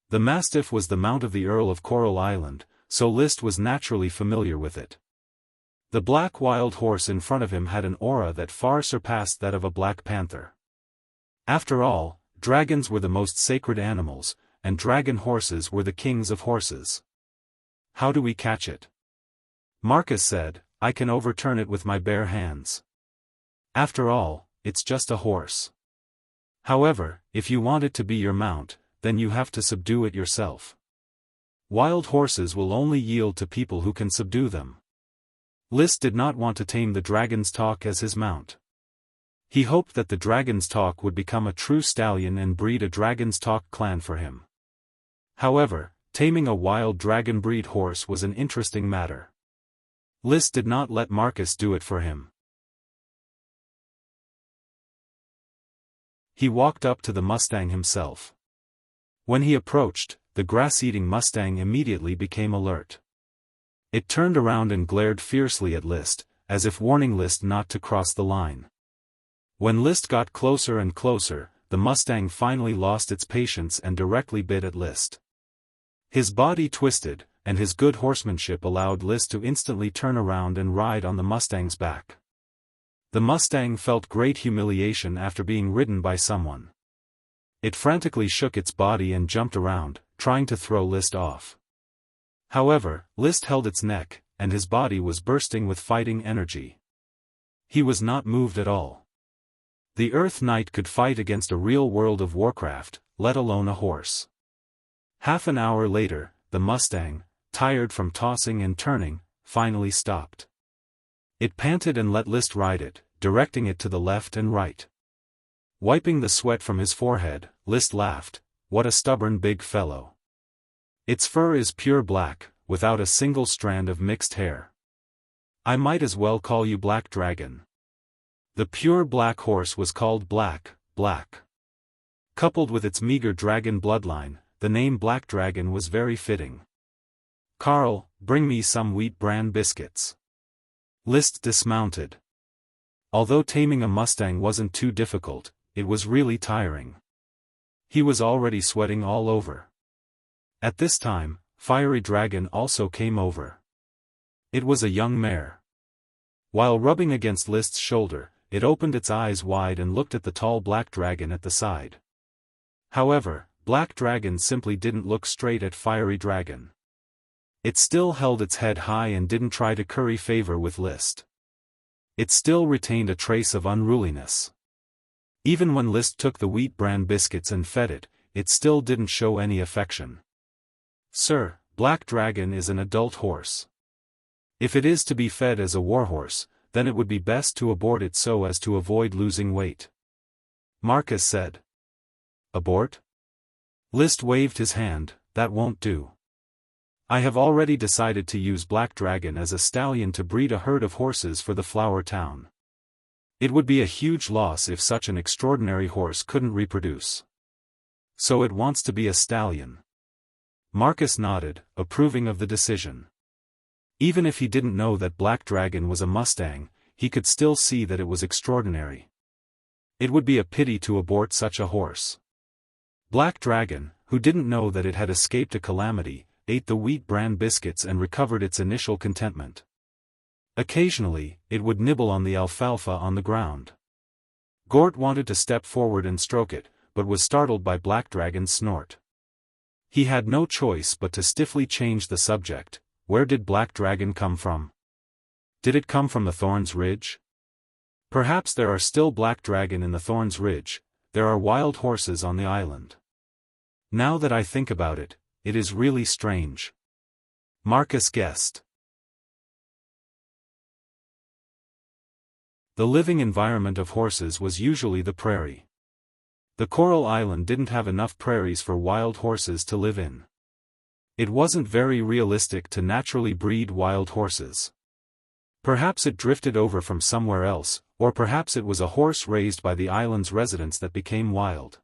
Speaker 1: The mastiff was the mount of the Earl of Coral Island, so List was naturally familiar with it. The black wild horse in front of him had an aura that far surpassed that of a black panther. After all, dragons were the most sacred animals, and dragon horses were the kings of horses. How do we catch it? Marcus said, I can overturn it with my bare hands. After all, it's just a horse. However, if you want it to be your mount, then you have to subdue it yourself. Wild horses will only yield to people who can subdue them. List did not want to tame the dragon's talk as his mount. He hoped that the dragon's talk would become a true stallion and breed a dragon's talk clan for him. However, taming a wild dragon breed horse was an interesting matter. List did not let Marcus do it for him. He walked up to the Mustang himself. When he approached, the grass-eating Mustang immediately became alert. It turned around and glared fiercely at List, as if warning List not to cross the line. When List got closer and closer, the Mustang finally lost its patience and directly bit at List. His body twisted, and his good horsemanship allowed List to instantly turn around and ride on the Mustang's back. The Mustang felt great humiliation after being ridden by someone. It frantically shook its body and jumped around, trying to throw List off. However, List held its neck, and his body was bursting with fighting energy. He was not moved at all. The Earth Knight could fight against a real World of Warcraft, let alone a horse. Half an hour later, the Mustang, tired from tossing and turning, finally stopped. It panted and let List ride it, directing it to the left and right. Wiping the sweat from his forehead, List laughed, "What a stubborn big fellow. Its fur is pure black, without a single strand of mixed hair. I might as well call you Black Dragon." The pure black horse was called Black. Coupled with its meager dragon bloodline, the name Black Dragon was very fitting. "Carl, bring me some wheat bran biscuits." List dismounted. Although taming a Mustang wasn't too difficult, it was really tiring. He was already sweating all over. At this time, Fiery Dragon also came over. It was a young mare. While rubbing against List's shoulder, it opened its eyes wide and looked at the tall Black Dragon at the side. However, Black Dragon simply didn't look straight at Fiery Dragon. It still held its head high and didn't try to curry favor with List. It still retained a trace of unruliness. Even when List took the wheat bran biscuits and fed it, it still didn't show any affection. "Sir, Black Dragon is an adult horse. If it is to be fed as a warhorse, then it would be best to abort it so as to avoid losing weight," Marcus said. "Abort?" List waved his hand. "That won't do. I have already decided to use Black Dragon as a stallion to breed a herd of horses for the Flower Town. It would be a huge loss if such an extraordinary horse couldn't reproduce. So it wants to be a stallion." Marcus nodded, approving of the decision. Even if he didn't know that Black Dragon was a Mustang, he could still see that it was extraordinary. It would be a pity to abort such a horse. Black Dragon, who didn't know that it had escaped a calamity, ate the wheat bran biscuits and recovered its initial contentment. Occasionally, it would nibble on the alfalfa on the ground. Gort wanted to step forward and stroke it, but was startled by Black Dragon's snort. He had no choice but to stiffly change the subject. Where did Black Dragon come from? Did it come from the Thorns Ridge? Perhaps there are still Black Dragon in the Thorns Ridge. There are wild horses on the island. Now that I think about it, it is really strange. Marcus guessed. The living environment of horses was usually the prairie. The Coral Island didn't have enough prairies for wild horses to live in. It wasn't very realistic to naturally breed wild horses. Perhaps it drifted over from somewhere else, or perhaps it was a horse raised by the island's residents that became wild.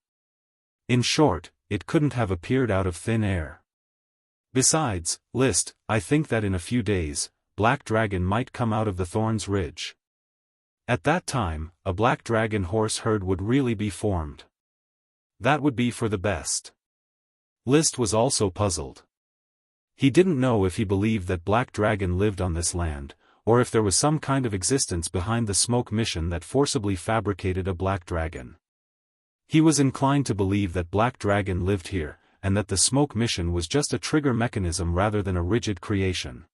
Speaker 1: In short, it couldn't have appeared out of thin air. Besides, List, I think that in a few days, Black Dragon might come out of the Thorns Ridge. At that time, a Black Dragon horse herd would really be formed. That would be for the best. List was also puzzled. He didn't know if he believed that Black Dragon lived on this land, or if there was some kind of existence behind the smoke mission that forcibly fabricated a Black Dragon. He was inclined to believe that Black Dragon lived here, and that the smoke mission was just a trigger mechanism rather than a rigid creation.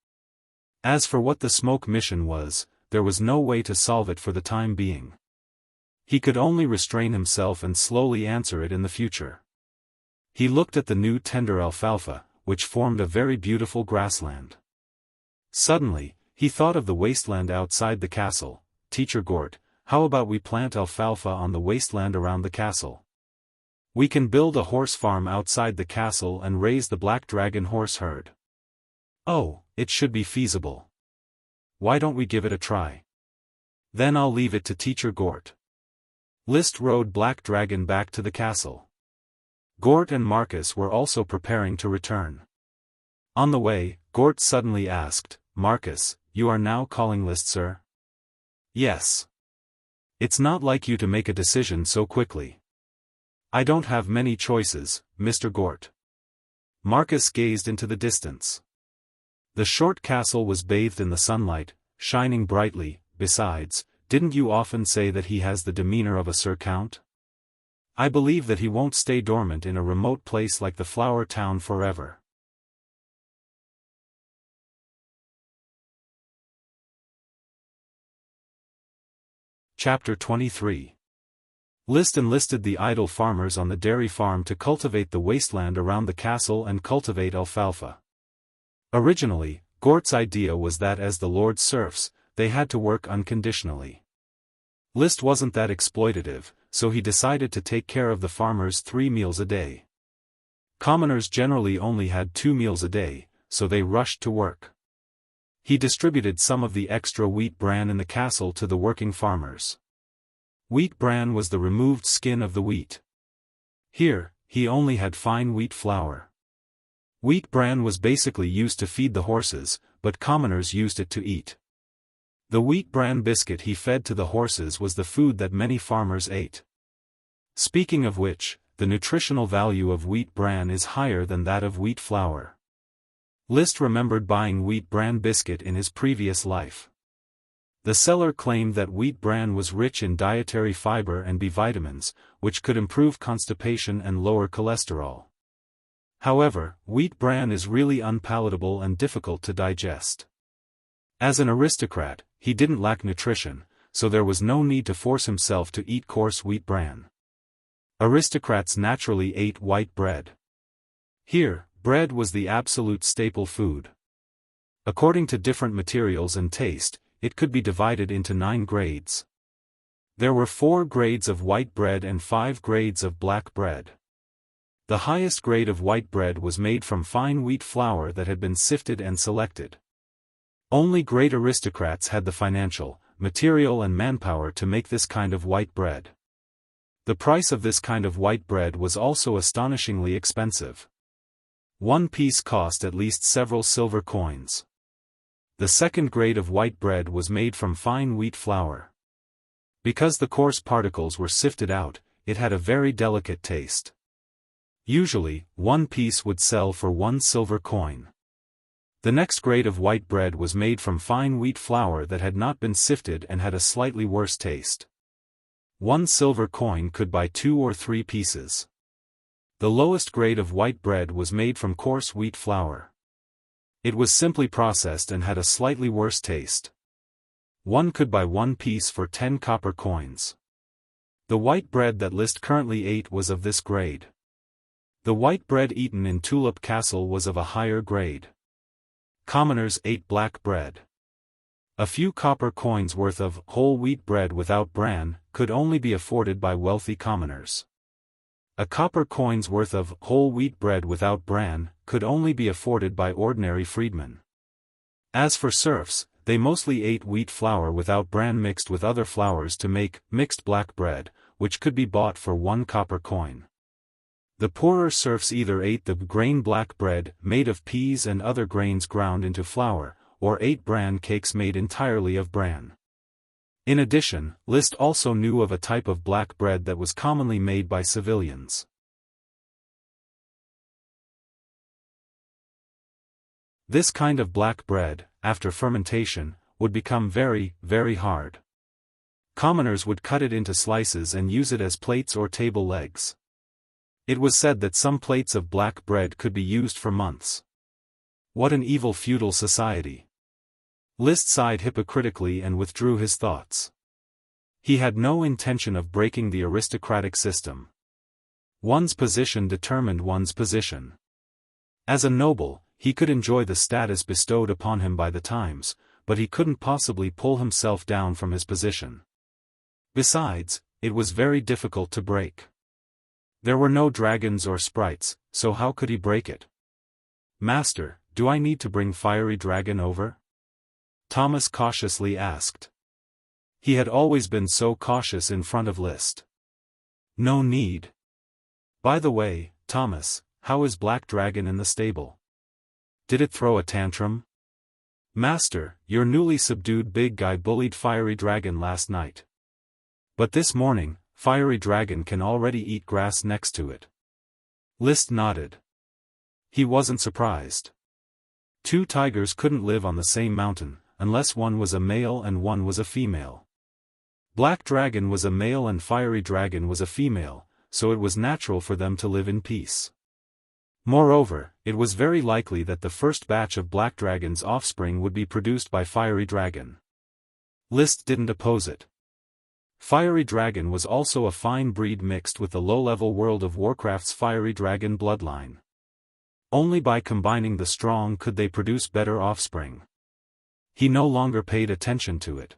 Speaker 1: As for what the smoke mission was, there was no way to solve it for the time being. He could only restrain himself and slowly answer it in the future. He looked at the new tender alfalfa, which formed a very beautiful grassland. Suddenly, he thought of the wasteland outside the castle. "Teacher Gort, how about we plant alfalfa on the wasteland around the castle? We can build a horse farm outside the castle and raise the Black Dragon horse herd." "Oh, it should be feasible. Why don't we give it a try? Then I'll leave it to Teacher Gort." List rode Black Dragon back to the castle. Gort and Marcus were also preparing to return. On the way, Gort suddenly asked, "Marcus, you are now calling List sir?" "Yes. It's not like you to make a decision so quickly." "I don't have many choices, Mr. Gort." Marcus gazed into the distance. The short castle was bathed in the sunlight, shining brightly. "Besides, didn't you often say that he has the demeanor of a Sir Count? I believe that he won't stay dormant in a remote place like the Flower Town forever." Chapter 23. List enlisted the idle farmers on the dairy farm to cultivate the wasteland around the castle and cultivate alfalfa. Originally, Gort's idea was that as the Lord's serfs, they had to work unconditionally. List wasn't that exploitative, so he decided to take care of the farmers 3 meals a day. Commoners generally only had 2 meals a day, so they rushed to work. He distributed some of the extra wheat bran in the castle to the working farmers. Wheat bran was the removed skin of the wheat. Here, he only had fine wheat flour. Wheat bran was basically used to feed the horses, but commoners used it to eat. The wheat bran biscuit he fed to the horses was the food that many farmers ate. Speaking of which, the nutritional value of wheat bran is higher than that of wheat flour. List remembered buying wheat bran biscuit in his previous life. The seller claimed that wheat bran was rich in dietary fiber and B vitamins, which could improve constipation and lower cholesterol. However, wheat bran is really unpalatable and difficult to digest. As an aristocrat, he didn't lack nutrition, so there was no need to force himself to eat coarse wheat bran. Aristocrats naturally ate white bread. Here, bread was the absolute staple food. According to different materials and taste, it could be divided into 9 grades. There were 4 grades of white bread and 5 grades of black bread. The highest grade of white bread was made from fine wheat flour that had been sifted and selected. Only great aristocrats had the financial, material and manpower to make this kind of white bread. The price of this kind of white bread was also astonishingly expensive. One piece cost at least several silver coins. The second grade of white bread was made from fine wheat flour. Because the coarse particles were sifted out, it had a very delicate taste. Usually, one piece would sell for 1 silver coin. The next grade of white bread was made from fine wheat flour that had not been sifted and had a slightly worse taste. 1 silver coin could buy 2 or 3 pieces. The lowest grade of white bread was made from coarse wheat flour. It was simply processed and had a slightly worse taste. One could buy 1 piece for 10 copper coins. The white bread that List currently ate was of this grade. The white bread eaten in Tulip Castle was of a higher grade. Commoners ate black bread. A few copper coins worth of whole wheat bread without bran could only be afforded by wealthy commoners. A copper coin's worth of whole wheat bread without bran could only be afforded by ordinary freedmen. As for serfs, they mostly ate wheat flour without bran mixed with other flours to make mixed black bread, which could be bought for 1 copper coin. The poorer serfs either ate the grain black bread made of peas and other grains ground into flour, or ate bran cakes made entirely of bran. In addition, List also knew of a type of black bread that was commonly made by civilians. This kind of black bread, after fermentation, would become very, very hard. Commoners would cut it into slices and use it as plates or table legs. It was said that some plates of black bread could be used for months. What an evil feudal society! List sighed hypocritically and withdrew his thoughts. He had no intention of breaking the aristocratic system. One's position determined one's position. As a noble, he could enjoy the status bestowed upon him by the times, but he couldn't possibly pull himself down from his position. Besides, it was very difficult to break. There were no dragons or sprites, so how could he break it? "Master, do I need to bring Fiery Dragon over?" Thomas cautiously asked. He had always been so cautious in front of List. "No need. By the way, Thomas, how is Black Dragon in the stable? Did it throw a tantrum?" "Master, your newly subdued big guy bullied Fiery Dragon last night. But this morning, Fiery Dragon can already eat grass next to it." List nodded. He wasn't surprised. 2 tigers couldn't live on the same mountain, unless one was a male and one was a female. Black Dragon was a male and Fiery Dragon was a female, so it was natural for them to live in peace. Moreover, it was very likely that the first batch of Black Dragon's offspring would be produced by Fiery Dragon. List didn't oppose it. Fiery Dragon was also a fine breed mixed with the low-level World of Warcraft's Fiery Dragon bloodline. Only by combining the strong could they produce better offspring. He no longer paid attention to it.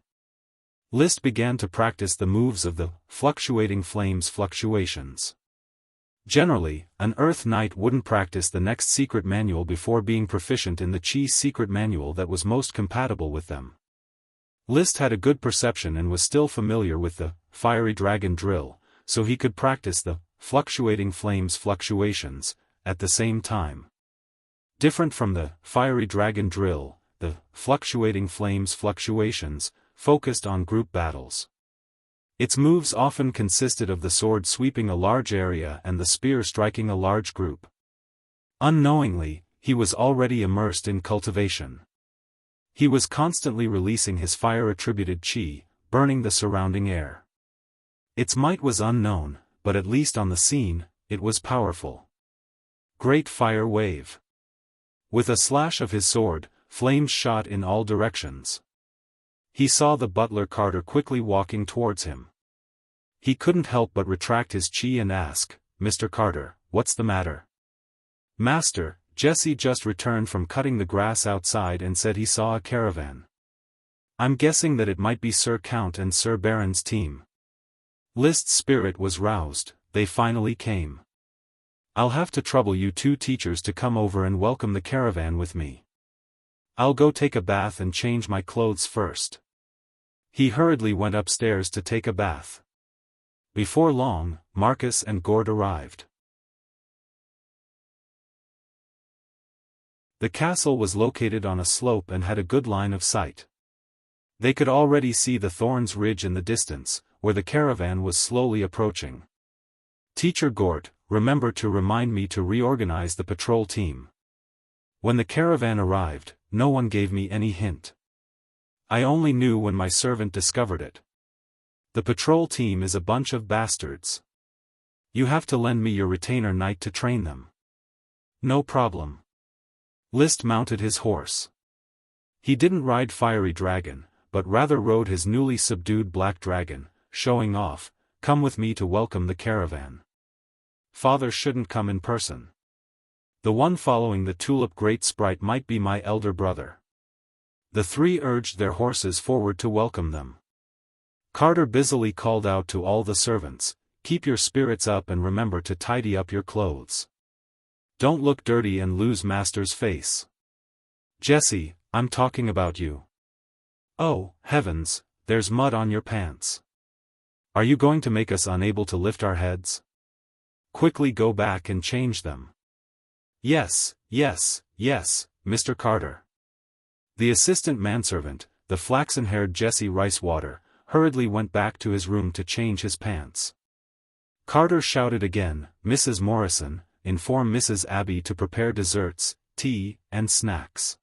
Speaker 1: List began to practice the moves of the Fluctuating Flames fluctuations. Generally, an Earth Knight wouldn't practice the next secret manual before being proficient in the Chi's secret manual that was most compatible with them. List had a good perception and was still familiar with the Fiery Dragon drill, so he could practice the fluctuating flames fluctuations, at the same time. Different from the fiery dragon drill, the fluctuating flames fluctuations focused on group battles. Its moves often consisted of the sword sweeping a large area and the spear striking a large group. Unknowingly, he was already immersed in cultivation. He was constantly releasing his fire-attributed chi, burning the surrounding air. Its might was unknown, but at least on the scene, it was powerful. Great fire wave. With a slash of his sword, flames shot in all directions. He saw the butler Carter quickly walking towards him. He couldn't help but retract his chi and ask, "Mr. Carter, what's the matter?" "Master, Jesse just returned from cutting the grass outside and said he saw a caravan. I'm guessing that it might be Sir Count and Sir Baron's team." List's spirit was roused. They finally came. "I'll have to trouble you two teachers to come over and welcome the caravan with me. I'll go take a bath and change my clothes first." He hurriedly went upstairs to take a bath. Before long, Marcus and Gord arrived. The castle was located on a slope and had a good line of sight. They could already see the Thorns Ridge in the distance, where the caravan was slowly approaching. "Teacher Gort, remember to remind me to reorganize the patrol team." When the caravan arrived, no one gave me any hint. I only knew when my servant discovered it. "The patrol team is a bunch of bastards. You have to lend me your retainer knight to train them." "No problem." List mounted his horse. He didn't ride Fiery Dragon, but rather rode his newly subdued Black Dragon, showing off, "Come with me to welcome the caravan. Father shouldn't come in person. The one following the tulip great sprite might be my elder brother." The three urged their horses forward to welcome them. Carter busily called out to all the servants, "Keep your spirits up and remember to tidy up your clothes. Don't look dirty and lose master's face. Jesse, I'm talking about you. Oh, heavens, there's mud on your pants. Are you going to make us unable to lift our heads? Quickly go back and change them." Yes, Mr. Carter." The assistant manservant, the flaxen-haired Jesse Ricewater, hurriedly went back to his room to change his pants. Carter shouted again, "Mrs. Morrison, inform Mrs. Abbey to prepare desserts, tea, and snacks.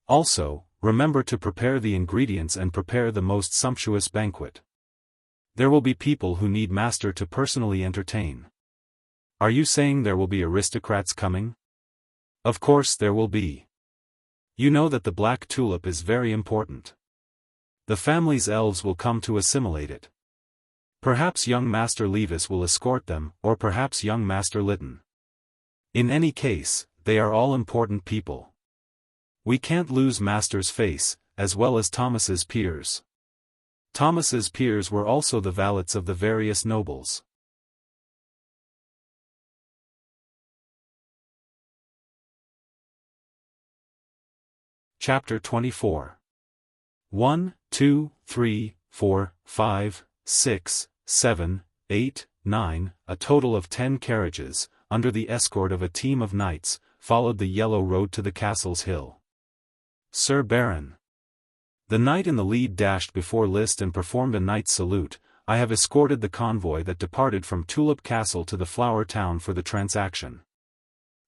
Speaker 1: Also, remember to prepare the ingredients and prepare the most sumptuous banquet. There will be people who need master to personally entertain." "Are you saying there will be aristocrats coming?" "Of course there will be. You know that the black tulip is very important. The family's elves will come to assimilate it. Perhaps young Master Levis will escort them, or perhaps young Master Lytton. In any case, they are all important people. We can't lose Master's face, as well as Thomas's peers." Thomas's peers were also the valets of the various nobles. Chapter 24. 1, 2, 3, 4, 5, 6, 7, 8, 9, a total of 10 carriages, under the escort of a team of knights, followed the yellow road to the castle's hill. "Sir Baron." The knight in the lead dashed before List and performed a knight's salute. "I have escorted the convoy that departed from Tulip Castle to the Flower Town for the transaction."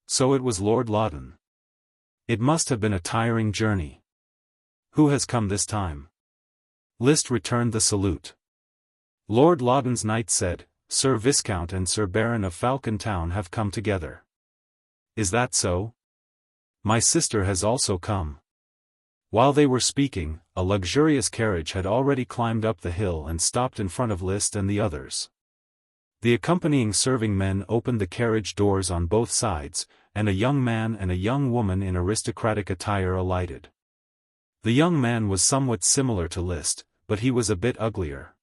Speaker 1: So it was Lord Loudon. It must have been a tiring journey. "Who has come this time?" List returned the salute. Lord Loudon's knight said, "Sir Viscount and Sir Baron of Falcon Town have come together." "Is that so? My sister has also come." While they were speaking, a luxurious carriage had already climbed up the hill and stopped in front of List and the others. The accompanying serving men opened the carriage doors on both sides, and a young man and a young woman in aristocratic attire alighted. The young man was somewhat similar to List, but he was a bit uglier.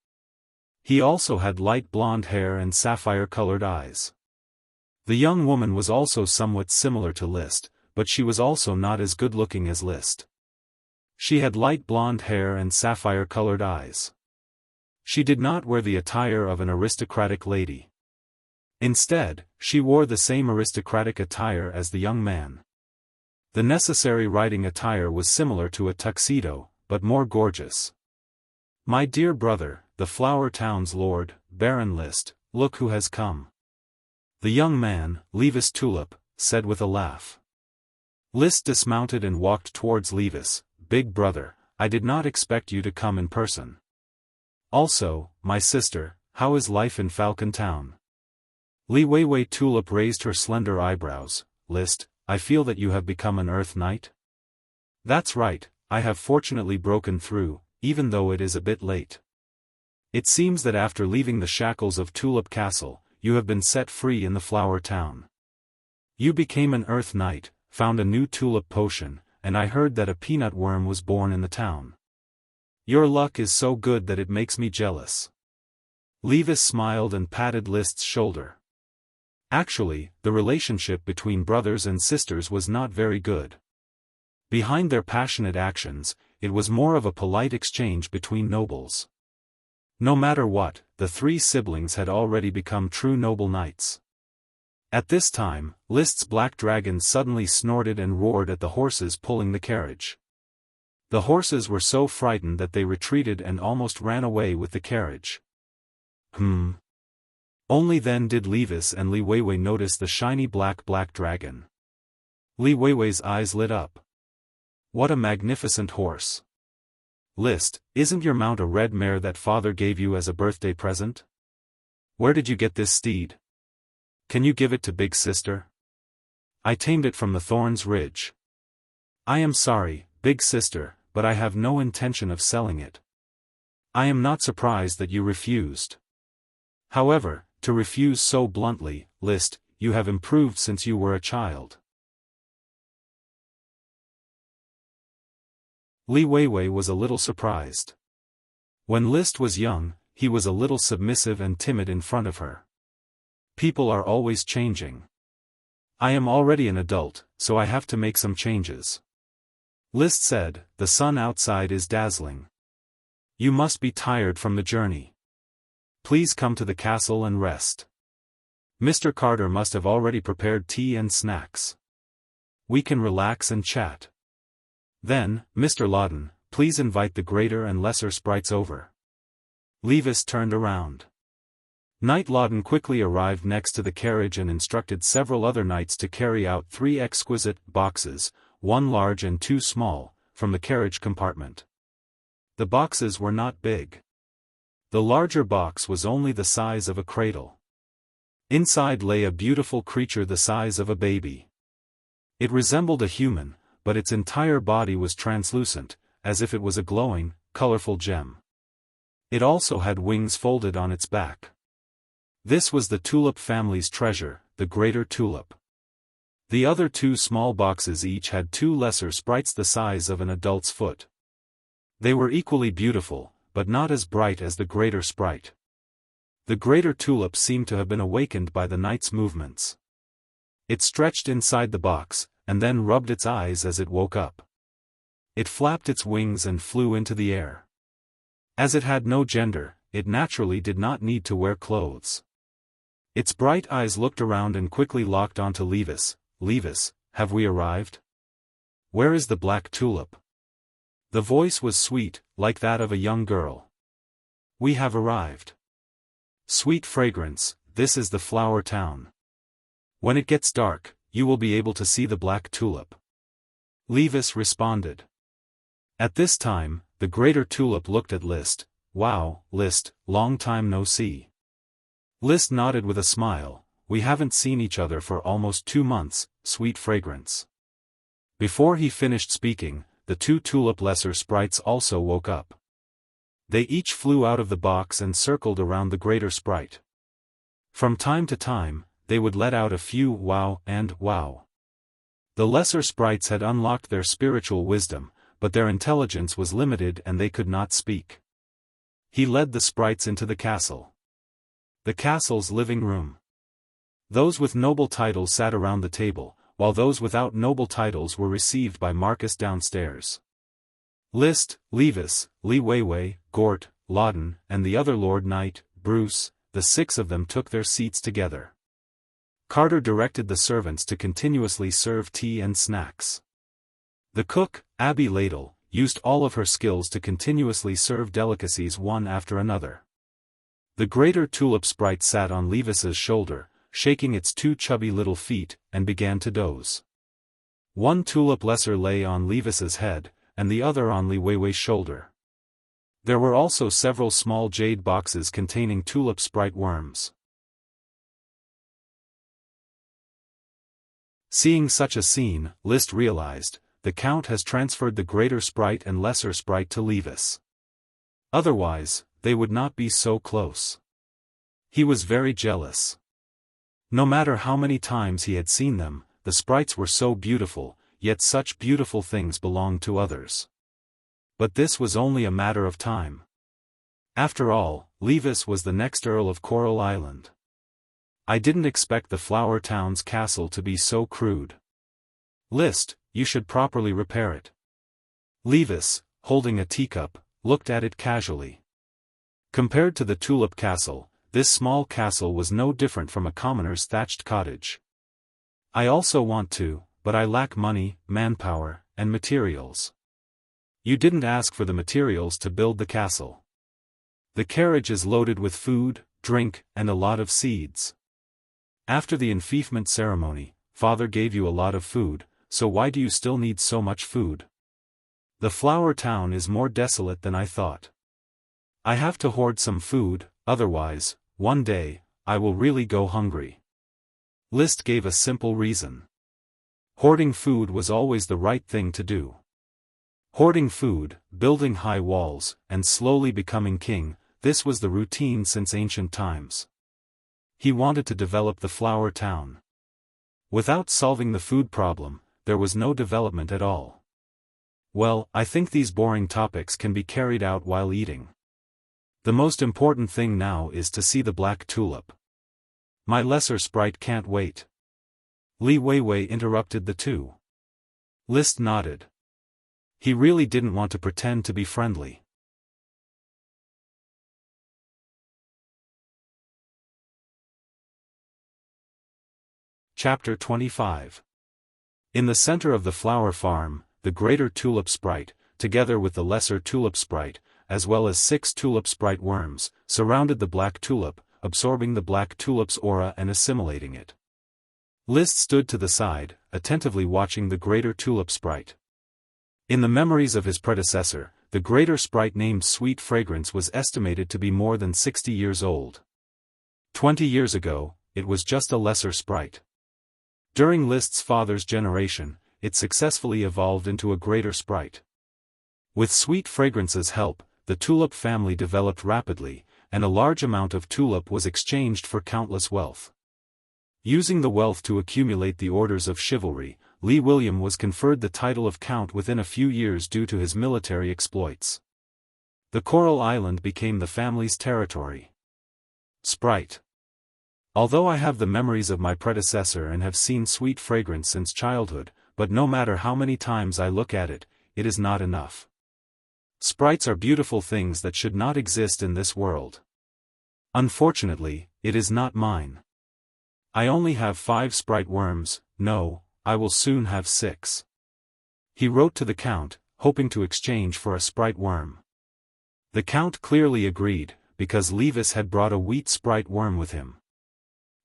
Speaker 1: He also had light blonde hair and sapphire-colored eyes. The young woman was also somewhat similar to List, but she was also not as good-looking as List. She had light blonde hair and sapphire-colored eyes. She did not wear the attire of an aristocratic lady. Instead, she wore the same aristocratic attire as the young man. The necessary riding attire was similar to a tuxedo, but more gorgeous. "My dear brother, the Flower Town's Lord, Baron List, look who has come." The young man, Levis Tulip, said with a laugh. List dismounted and walked towards Levis. "Big brother, I did not expect you to come in person. Also, my sister, how is life in Falcon Town?" Li Weiwei Tulip raised her slender eyebrows. "List, I feel that you have become an Earth Knight?" "That's right, I have fortunately broken through, even though it is a bit late. It seems that after leaving the shackles of Tulip Castle, you have been set free in the Flower Town. You became an Earth Knight, found a new tulip potion, and I heard that a peanut worm was born in the town. Your luck is so good that it makes me jealous." Levis smiled and patted List's shoulder. Actually, the relationship between brothers and sisters was not very good. Behind their passionate actions, it was more of a polite exchange between nobles. No matter what, the three siblings had already become true noble knights. At this time, List's black dragon suddenly snorted and roared at the horses pulling the carriage. The horses were so frightened that they retreated and almost ran away with the carriage. Only then did Levis and Li Weiwei notice the shiny black dragon. Li Weiwei's eyes lit up. "What a magnificent horse! List, isn't your mount a red mare that father gave you as a birthday present? Where did you get this steed? Can you give it to big sister?" "I tamed it from the Thorns Ridge." "I am sorry, big sister, but I have no intention of selling it." "I am not surprised that you refused. However, to refuse so bluntly, List, you have improved since you were a child." Li Weiwei was a little surprised. When List was young, he was a little submissive and timid in front of her. People are always changing. "I am already an adult, so I have to make some changes." List said, "The sun outside is dazzling. You must be tired from the journey. Please come to the castle and rest. Mr. Carter must have already prepared tea and snacks. We can relax and chat. Then, Mr. Loudon, please invite the greater and lesser sprites over." Levis turned around. Knight Loudon quickly arrived next to the carriage and instructed several other knights to carry out 3 exquisite boxes, 1 large and 2 small, from the carriage compartment. The boxes were not big. The larger box was only the size of a cradle. Inside lay a beautiful creature the size of a baby. It resembled a human, but its entire body was translucent, as if it was a glowing, colorful gem. It also had wings folded on its back. This was the tulip family's treasure, the greater tulip. The other 2 small boxes each had 2 lesser sprites the size of an adult's foot. They were equally beautiful, but not as bright as the greater sprite. The greater tulip seemed to have been awakened by the knight's movements. It stretched inside the box, and then rubbed its eyes as it woke up. It flapped its wings and flew into the air. As it had no gender, it naturally did not need to wear clothes. Its bright eyes looked around and quickly locked onto Levis. "Levis, have we arrived? Where is the black tulip?" The voice was sweet, like that of a young girl. "We have arrived. Sweet fragrance, this is the Flower Town. When it gets dark, you will be able to see the black tulip." Levis responded. At this time, the greater tulip looked at List. "Wow, List, long time no see." List nodded with a smile. "We haven't seen each other for almost 2 months, sweet fragrance." Before he finished speaking, the 2 tulip lesser sprites also woke up. They each flew out of the box and circled around the greater sprite. From time to time, they would let out a few wow and wow. The lesser sprites had unlocked their spiritual wisdom, but their intelligence was limited and they could not speak. He led the sprites into the castle. The castle's living room. Those with noble titles sat around the table, while those without noble titles were received by Marcus downstairs. List, Levis, Li Weiwei, Gort, Loudon, and the other Lord Knight, Bruce, the 6 of them took their seats together. Carter directed the servants to continuously serve tea and snacks. The cook, Abby Ladle, used all of her skills to continuously serve delicacies one after another. The greater tulip sprite sat on Levis's shoulder, shaking its two chubby little feet, and began to doze. One tulip lesser lay on Levis's head, and the other on Li Weiwei's shoulder. There were also several small jade boxes containing tulip sprite worms. Seeing such a scene, List realized, the Count has transferred the greater sprite and lesser sprite to Levis. Otherwise, they would not be so close. He was very jealous. No matter how many times he had seen them, the sprites were so beautiful, yet such beautiful things belonged to others. But this was only a matter of time. After all, Levis was the next Earl of Coral Island. I didn't expect the Flower Town's castle to be so crude. List, you should properly repair it. Levis, holding a teacup, looked at it casually. Compared to the Tulip Castle, this small castle was no different from a commoner's thatched cottage. I also want to, but I lack money, manpower, and materials. You didn't ask for the materials to build the castle. The carriage is loaded with food, drink, and a lot of seeds. After the enfeoffment ceremony, Father gave you a lot of food, so why do you still need so much food? The Flower Town is more desolate than I thought. I have to hoard some food, otherwise, one day, I will really go hungry. List gave a simple reason. Hoarding food was always the right thing to do. Hoarding food, building high walls, and slowly becoming king, this was the routine since ancient times. He wanted to develop the Flower Town. Without solving the food problem, there was no development at all. Well, I think these boring topics can be carried out while eating. The most important thing now is to see the black tulip. My lesser sprite can't wait. Li Weiwei interrupted the two. List nodded. He really didn't want to pretend to be friendly. Chapter 25. In the center of the flower farm, the greater tulip sprite, together with the lesser tulip sprite, as well as 6 tulip sprite worms, surrounded the black tulip, absorbing the black tulip's aura and assimilating it. List stood to the side, attentively watching the greater tulip sprite. In the memories of his predecessor, the greater sprite named Sweet Fragrance was estimated to be more than 60 years old. 20 years ago, it was just a lesser sprite. During List's father's generation, it successfully evolved into a greater sprite. With Sweet Fragrance's help, the tulip family developed rapidly, and a large amount of tulip was exchanged for countless wealth. Using the wealth to accumulate the orders of chivalry, Lee William was conferred the title of Count within a few years due to his military exploits. The Coral Island became the family's territory. Sprite. Although I have the memories of my predecessor and have seen Sweet Fragrance since childhood, but no matter how many times I look at it, it is not enough. Sprites are beautiful things that should not exist in this world. Unfortunately, it is not mine. I only have 5 sprite worms. No, I will soon have 6. He wrote to the Count, hoping to exchange for a sprite worm. The Count clearly agreed, because Levis had brought a wheat sprite worm with him.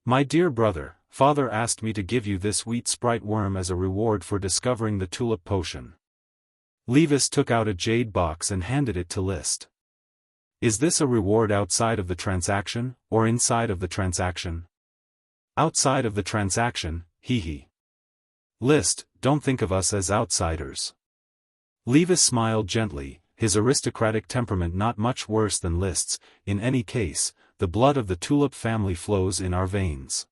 Speaker 1: My dear brother, Father asked me to give you this wheat sprite worm as a reward for discovering the tulip potion. Levis took out a jade box and handed it to List. Is this a reward outside of the transaction, or inside of the transaction? Outside of the transaction, hee. List, don't think of us as outsiders. Levis smiled gently, his aristocratic temperament not much worse than List's. In any case, the blood of the tulip family flows in our veins.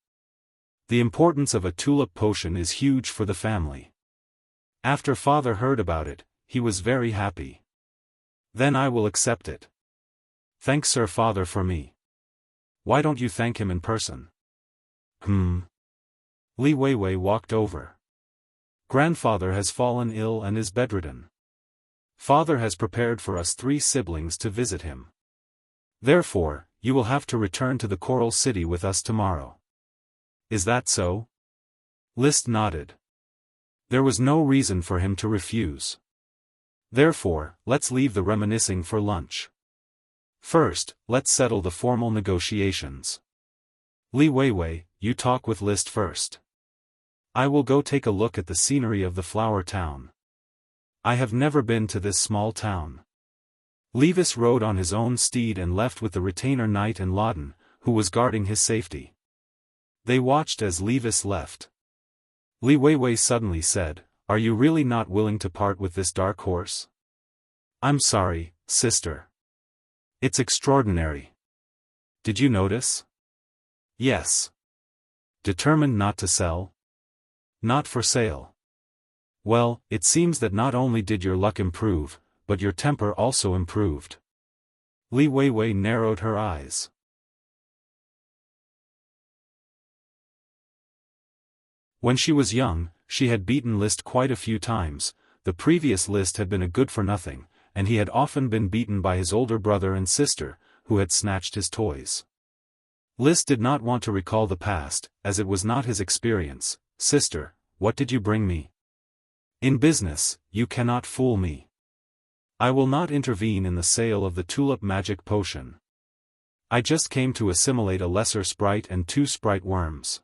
Speaker 1: The importance of a tulip potion is huge for the family. After Father heard about it, he was very happy. Then I will accept it. Thank Sir Father for me. Why don't you thank him in person? Li Weiwei walked over. Grandfather has fallen ill and is bedridden. Father has prepared for us 3 siblings to visit him. Therefore, you will have to return to the Coral City with us tomorrow. Is that so? List nodded. There was no reason for him to refuse. Therefore, let's leave the reminiscing for lunch. First, let's settle the formal negotiations. Li Weiwei, you talk with List first. I will go take a look at the scenery of the flower town. I have never been to this small town. Levis rode on his own steed and left with the retainer knight and Loudon, who was guarding his safety. They watched as Levis left. Li Weiwei suddenly said, "Are you really not willing to part with this dark horse?" "I'm sorry, sister. It's extraordinary. Did you notice?" "Yes." "Determined not to sell?" "Not for sale." "Well, it seems that not only did your luck improve, but your temper also improved." Li Weiwei narrowed her eyes. When she was young, she had beaten List quite a few times. The previous List had been a good-for-nothing, and he had often been beaten by his older brother and sister, who had snatched his toys. List did not want to recall the past, as it was not his experience. "Sister, what did you bring me? In business, you cannot fool me. I will not intervene in the sale of the tulip magic potion. I just came to assimilate a lesser sprite and 2 sprite worms.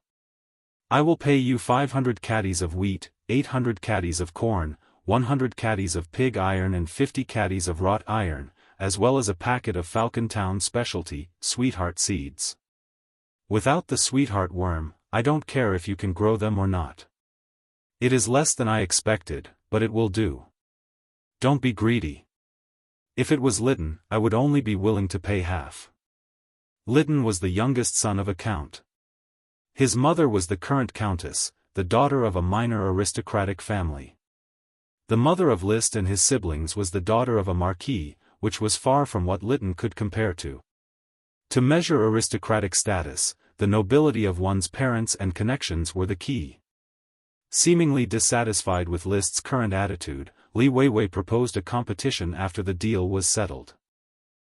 Speaker 1: I will pay you 500 caddies of wheat, 800 caddies of corn, 100 caddies of pig iron and 50 caddies of wrought iron, as well as a packet of Falcon Town specialty, sweetheart seeds. Without the sweetheart worm, I don't care if you can grow them or not. It is less than I expected, but it will do. Don't be greedy. If it was Lytton, I would only be willing to pay half." Lytton was the youngest son of a count. His mother was the current countess, the daughter of a minor aristocratic family. The mother of List and his siblings was the daughter of a marquis, which was far from what Lytton could compare to. To measure aristocratic status, the nobility of one's parents and connections were the key. Seemingly dissatisfied with List's current attitude, Li Weiwei proposed a competition after the deal was settled.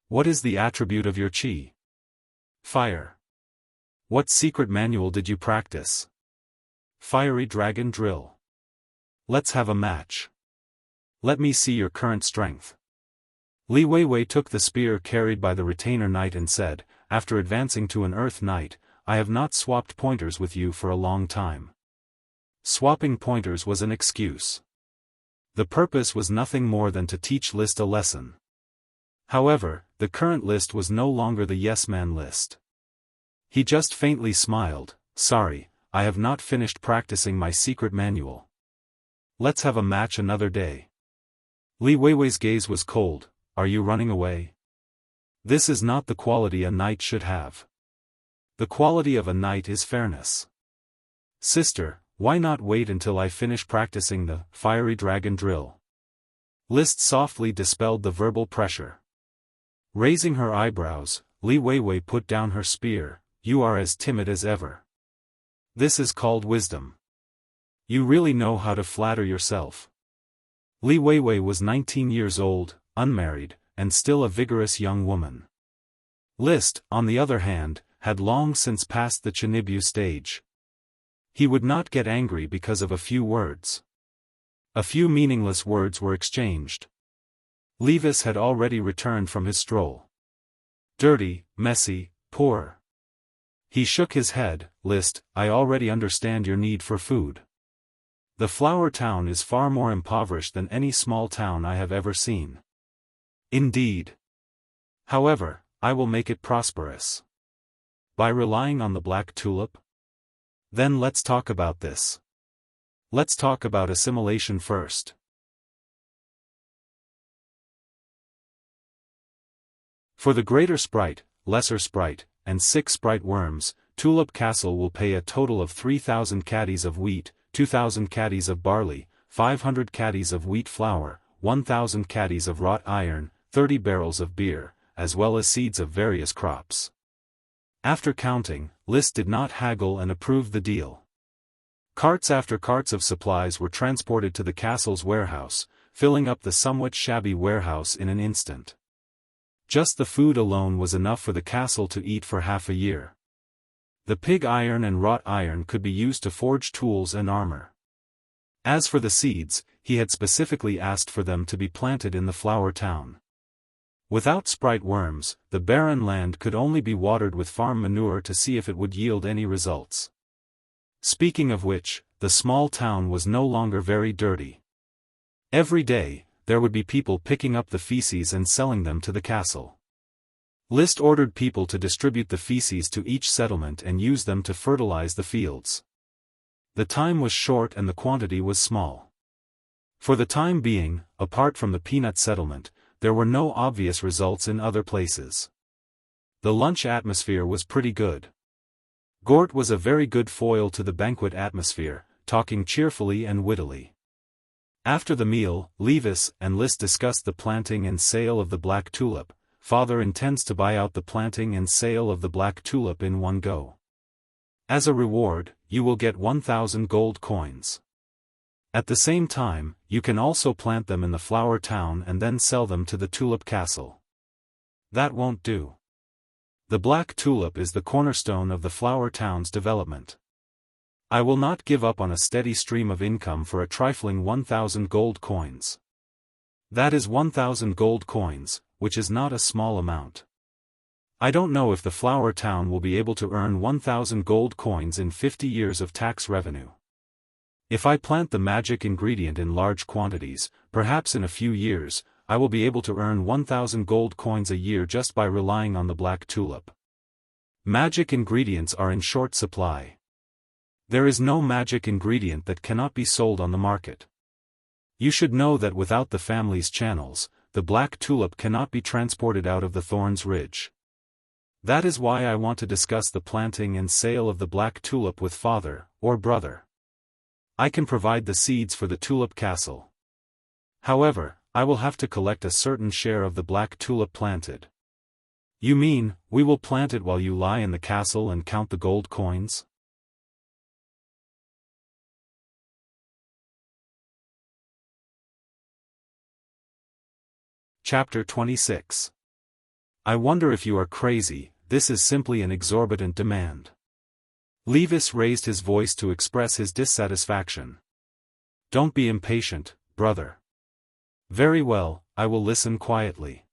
Speaker 1: "What is the attribute of your qi?" "Fire." "What secret manual did you practice?" "Fiery Dragon Drill." "Let's have a match. Let me see your current strength." Li Weiwei took the spear carried by the retainer knight and said, after advancing to an earth knight, "I have not swapped pointers with you for a long time." Swapping pointers was an excuse. The purpose was nothing more than to teach List a lesson. However, the current List was no longer the yes-man List. He just faintly smiled. "Sorry, I have not finished practicing my secret manual. Let's have a match another day." Li Weiwei's gaze was cold. "Are you running away? This is not the quality a knight should have. The quality of a knight is fairness. Sister, why not wait until I finish practicing the fiery dragon drill?" List softly dispelled the verbal pressure. Raising her eyebrows, Li Weiwei put down her spear. "You are as timid as ever. This is called wisdom. You really know how to flatter yourself." Li Weiwei was 19 years old, unmarried, and still a vigorous young woman. List, on the other hand, had long since passed the Chinibyu stage. He would not get angry because of a few words. A few meaningless words were exchanged. Levis had already returned from his stroll. "Dirty, messy, poor." He shook his head. "List, I already understand your need for food. The flower town is far more impoverished than any small town I have ever seen." "Indeed. However, I will make it prosperous." "By relying on the black tulip?" "Then let's talk about this. Let's talk about assimilation first." For the greater sprite, lesser sprite, and 6 sprite worms, Tulip Castle will pay a total of 3,000 caddies of wheat, 2,000 caddies of barley, 500 caddies of wheat flour, 1,000 caddies of wrought iron, 30 barrels of beer, as well as seeds of various crops. After counting, List did not haggle and approved the deal. Carts after carts of supplies were transported to the castle's warehouse, filling up the somewhat shabby warehouse in an instant. Just the food alone was enough for the castle to eat for half a year. The pig iron and wrought iron could be used to forge tools and armor. As for the seeds, he had specifically asked for them to be planted in the flower town. Without sprite worms, the barren land could only be watered with farm manure to see if it would yield any results. Speaking of which, the small town was no longer very dirty. Every day, there would be people picking up the feces and selling them to the castle. List ordered people to distribute the feces to each settlement and use them to fertilize the fields. The time was short and the quantity was small. For the time being, apart from the peanut settlement, there were no obvious results in other places. The lunch atmosphere was pretty good. Gort was a very good foil to the banquet atmosphere, talking cheerfully and wittily. After the meal, Levis and List discussed the planting and sale of the black tulip. Father intends to buy out the planting and sale of the black tulip in one go. As a reward, you will get 1,000 gold coins. At the same time, you can also plant them in the flower town and then sell them to the tulip castle. That won't do. The black tulip is the cornerstone of the flower town's development. I will not give up on a steady stream of income for a trifling 1,000 gold coins. That is 1,000 gold coins, which is not a small amount. I don't know if the flower town will be able to earn 1,000 gold coins in 50 years of tax revenue. If I plant the magic ingredient in large quantities, perhaps in a few years, I will be able to earn 1,000 gold coins a year just by relying on the black tulip. Magic ingredients are in short supply. There is no magic ingredient that cannot be sold on the market. You should know that without the family's channels, the black tulip cannot be transported out of the Thorns Ridge. That is why I want to discuss the planting and sale of the black tulip with father, or brother. I can provide the seeds for the tulip castle. However, I will have to collect a certain share of the black tulip planted. You mean, we will plant it while you lie in the castle and count the gold coins? Chapter 26. I wonder if you are crazy, this is simply an exorbitant demand. Levis raised his voice to express his dissatisfaction. Don't be impatient, brother. Very well, I will listen quietly.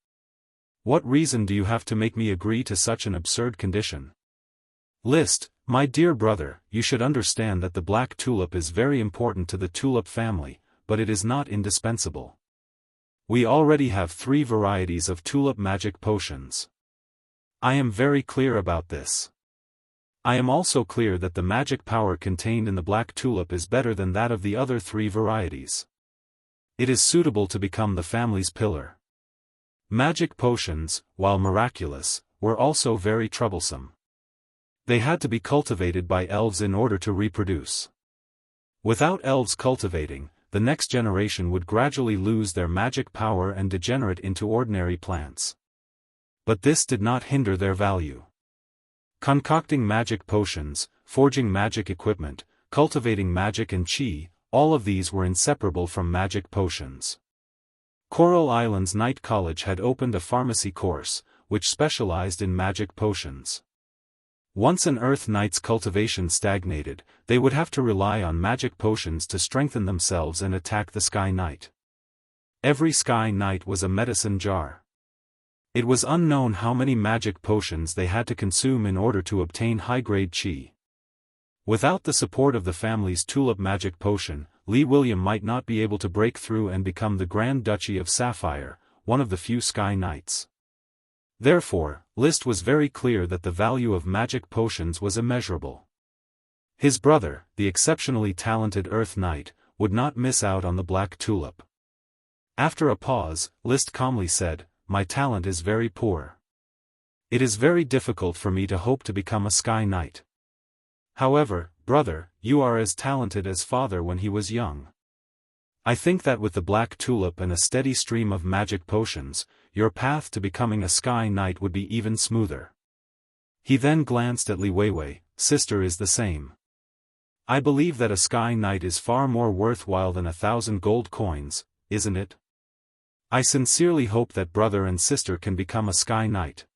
Speaker 1: What reason do you have to make me agree to such an absurd condition? List, my dear brother, you should understand that the black tulip is very important to the tulip family, but it is not indispensable. We already have 3 varieties of tulip magic potions. I am very clear about this. I am also clear that the magic power contained in the black tulip is better than that of the other 3 varieties. It is suitable to become the family's pillar. Magic potions, while miraculous, were also very troublesome. They had to be cultivated by elves in order to reproduce. Without elves cultivating, the next generation would gradually lose their magic power and degenerate into ordinary plants. But this did not hinder their value. Concocting magic potions, forging magic equipment, cultivating magic and chi, all of these were inseparable from magic potions. Coral Island's Night College had opened a pharmacy course, which specialized in magic potions. Once an Earth Knight's cultivation stagnated, they would have to rely on magic potions to strengthen themselves and attack the Sky Knight. Every Sky Knight was a medicine jar. It was unknown how many magic potions they had to consume in order to obtain high-grade chi. Without the support of the family's tulip magic potion, Lee William might not be able to break through and become the Grand Duchy of Sapphire, one of the few Sky Knights. Therefore, List was very clear that the value of magic potions was immeasurable. His brother, the exceptionally talented Earth Knight, would not miss out on the black tulip. After a pause, List calmly said, "My talent is very poor. It is very difficult for me to hope to become a Sky Knight. However, brother, you are as talented as father when he was young. I think that with the black tulip and a steady stream of magic potions, your path to becoming a Sky Knight would be even smoother." He then glanced at Li Weiwei. "Sister is the same. I believe that a Sky Knight is far more worthwhile than 1,000 gold coins, isn't it? I sincerely hope that brother and sister can become a Sky Knight.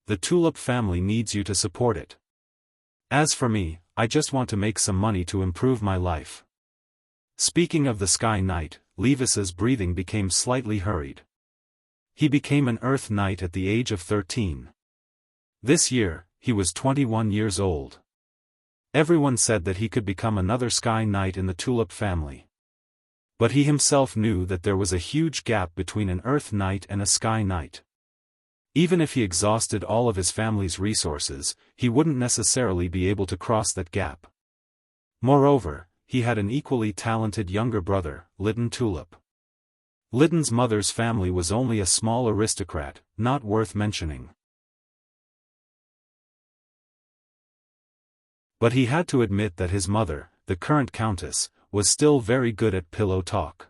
Speaker 1: The tulip family needs you to support it." As for me, I just want to make some money to improve my life. Speaking of the Sky Knight, Levis's breathing became slightly hurried. He became an Earth Knight at the age of 13. This year, he was 21 years old. Everyone said that he could become another Sky Knight in the Tulip family. But he himself knew that there was a huge gap between an Earth Knight and a Sky Knight. Even if he exhausted all of his family's resources, he wouldn't necessarily be able to cross that gap. Moreover, he had an equally talented younger brother, Litten Tulip. Litten's mother's family was only a small aristocrat, not worth mentioning. But he had to admit that his mother, the current countess, was still very good at pillow talk.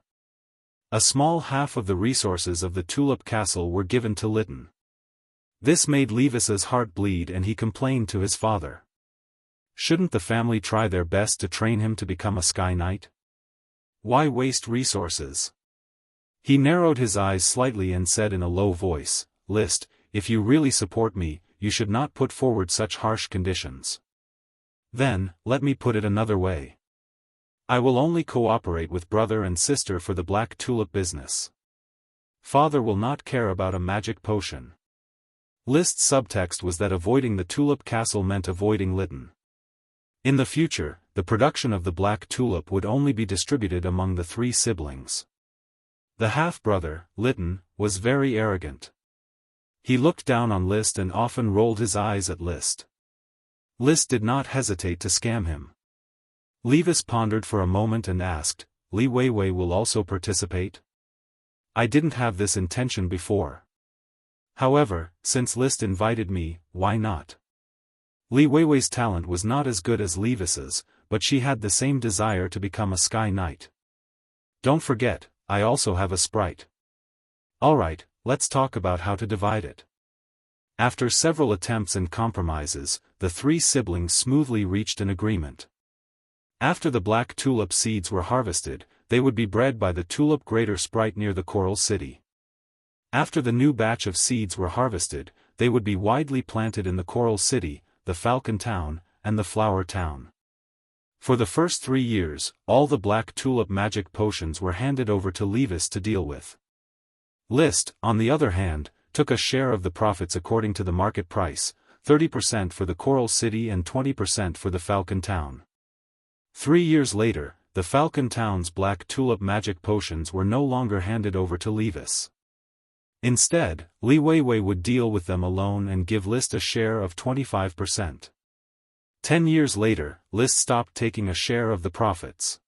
Speaker 1: A small half of the resources of the Tulip Castle were given to Litten. This made Levis's heart bleed and he complained to his father. Shouldn't the family try their best to train him to become a Sky Knight? Why waste resources? He narrowed his eyes slightly and said in a low voice, "List, if you really support me, you should not put forward such harsh conditions. Then, let me put it another way. I will only cooperate with brother and sister for the black tulip business. Father will not care about a magic potion." List's subtext was that avoiding the Tulip Castle meant avoiding Litten. In the future, the production of the black tulip would only be distributed among the three siblings. The half-brother, Litten, was very arrogant. He looked down on List and often rolled his eyes at List. List did not hesitate to scam him. Levis pondered for a moment and asked, "Li Weiwei will also participate? I didn't have this intention before. However, since List invited me, why not?" Li Weiwei's talent was not as good as Levis's, but she had the same desire to become a Sky Knight. "Don't forget, I also have a sprite." "Alright, let's talk about how to divide it." After several attempts and compromises, the three siblings smoothly reached an agreement. After the black tulip seeds were harvested, they would be bred by the tulip grater sprite near the Coral City. After the new batch of seeds were harvested, they would be widely planted in the Coral City, the Falcon Town, and the Flower Town. For the first 3 years, all the black tulip magic potions were handed over to Levis to deal with. List, on the other hand, took a share of the profits according to the market price, 30% for the Coral City and 20% for the Falcon Town. 3 years later, the Falcon Town's black tulip magic potions were no longer handed over to Levis. Instead, Li Weiwei would deal with them alone and give List a share of 25%. 10 years later, List stopped taking a share of the profits.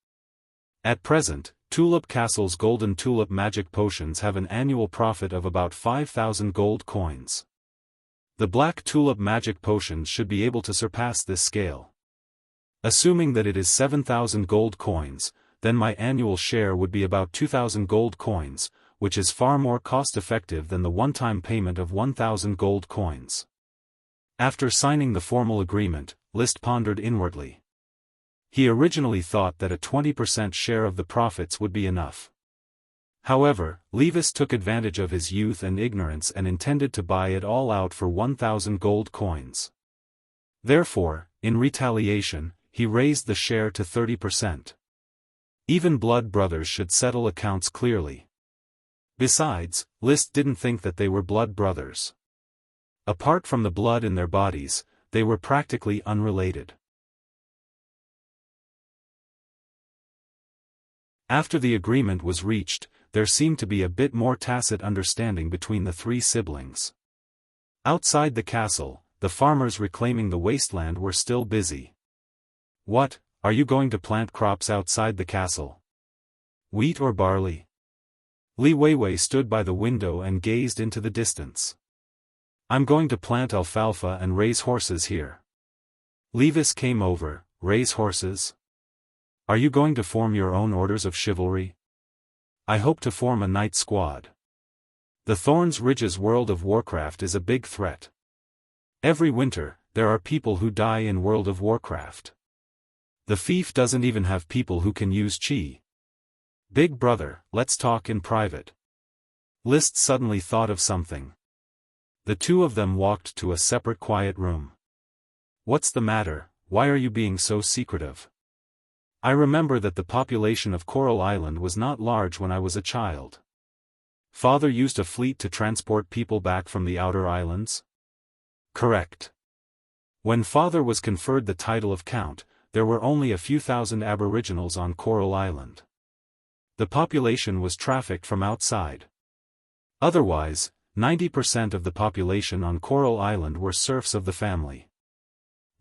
Speaker 1: At present, Tulip Castle's golden tulip magic potions have an annual profit of about 5,000 gold coins. The black tulip magic potions should be able to surpass this scale. Assuming that it is 7,000 gold coins, then my annual share would be about 2,000 gold coins, which is far more cost-effective than the one-time payment of 1,000 gold coins. After signing the formal agreement, List pondered inwardly. He originally thought that a 20% share of the profits would be enough. However, Levis took advantage of his youth and ignorance and intended to buy it all out for 1,000 gold coins. Therefore, in retaliation, he raised the share to 30%. Even blood brothers should settle accounts clearly. Besides, List didn't think that they were blood brothers. Apart from the blood in their bodies, they were practically unrelated. After the agreement was reached, there seemed to be a bit more tacit understanding between the three siblings. Outside the castle, the farmers reclaiming the wasteland were still busy. "What, are you going to plant crops outside the castle? Wheat or barley?" Li Weiwei stood by the window and gazed into the distance. "I'm going to plant alfalfa and raise horses here." Levis came over. "Raise horses? Are you going to form your own orders of chivalry?" "I hope to form a knight squad. The Thorns Ridges World of Warcraft is a big threat. Every winter, there are people who die in World of Warcraft. The fief doesn't even have people who can use chi. Big brother, let's talk in private." List suddenly thought of something. The two of them walked to a separate quiet room. "What's the matter, why are you being so secretive? I remember that the population of Coral Island was not large when I was a child. Father used a fleet to transport people back from the outer islands? Correct. When Father was conferred the title of Count, there were only a few thousand aboriginals on Coral Island. The population was trafficked from outside. Otherwise, 90% of the population on Coral Island were serfs of the family.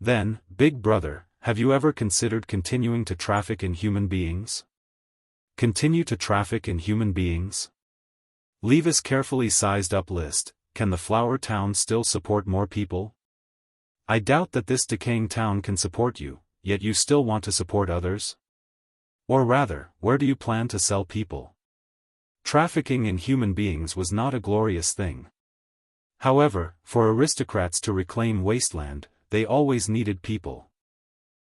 Speaker 1: Then, Big Brother, have you ever considered continuing to traffic in human beings? Continue to traffic in human beings? Levis carefully sized up list. Can the flower town still support more people? I doubt that this decaying town can support you, yet you still want to support others? Or rather, where do you plan to sell people? Trafficking in human beings was not a glorious thing. However, for aristocrats to reclaim wasteland, they always needed people.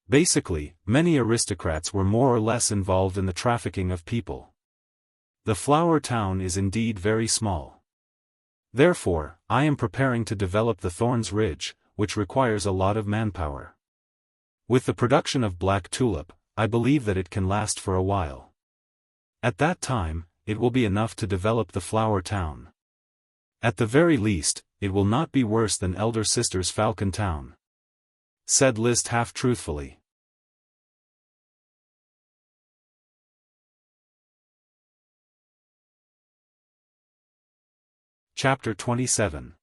Speaker 1: Basically, many aristocrats were more or less involved in the trafficking of people. The flower town is indeed very small. Therefore, I am preparing to develop the Thorns Ridge, which requires a lot of manpower. With the production of black tulip, I believe that it can last for a while. At that time, it will be enough to develop the flower town. At the very least, it will not be worse than elder sister's Falcon Town," said List half-truthfully. Chapter 27.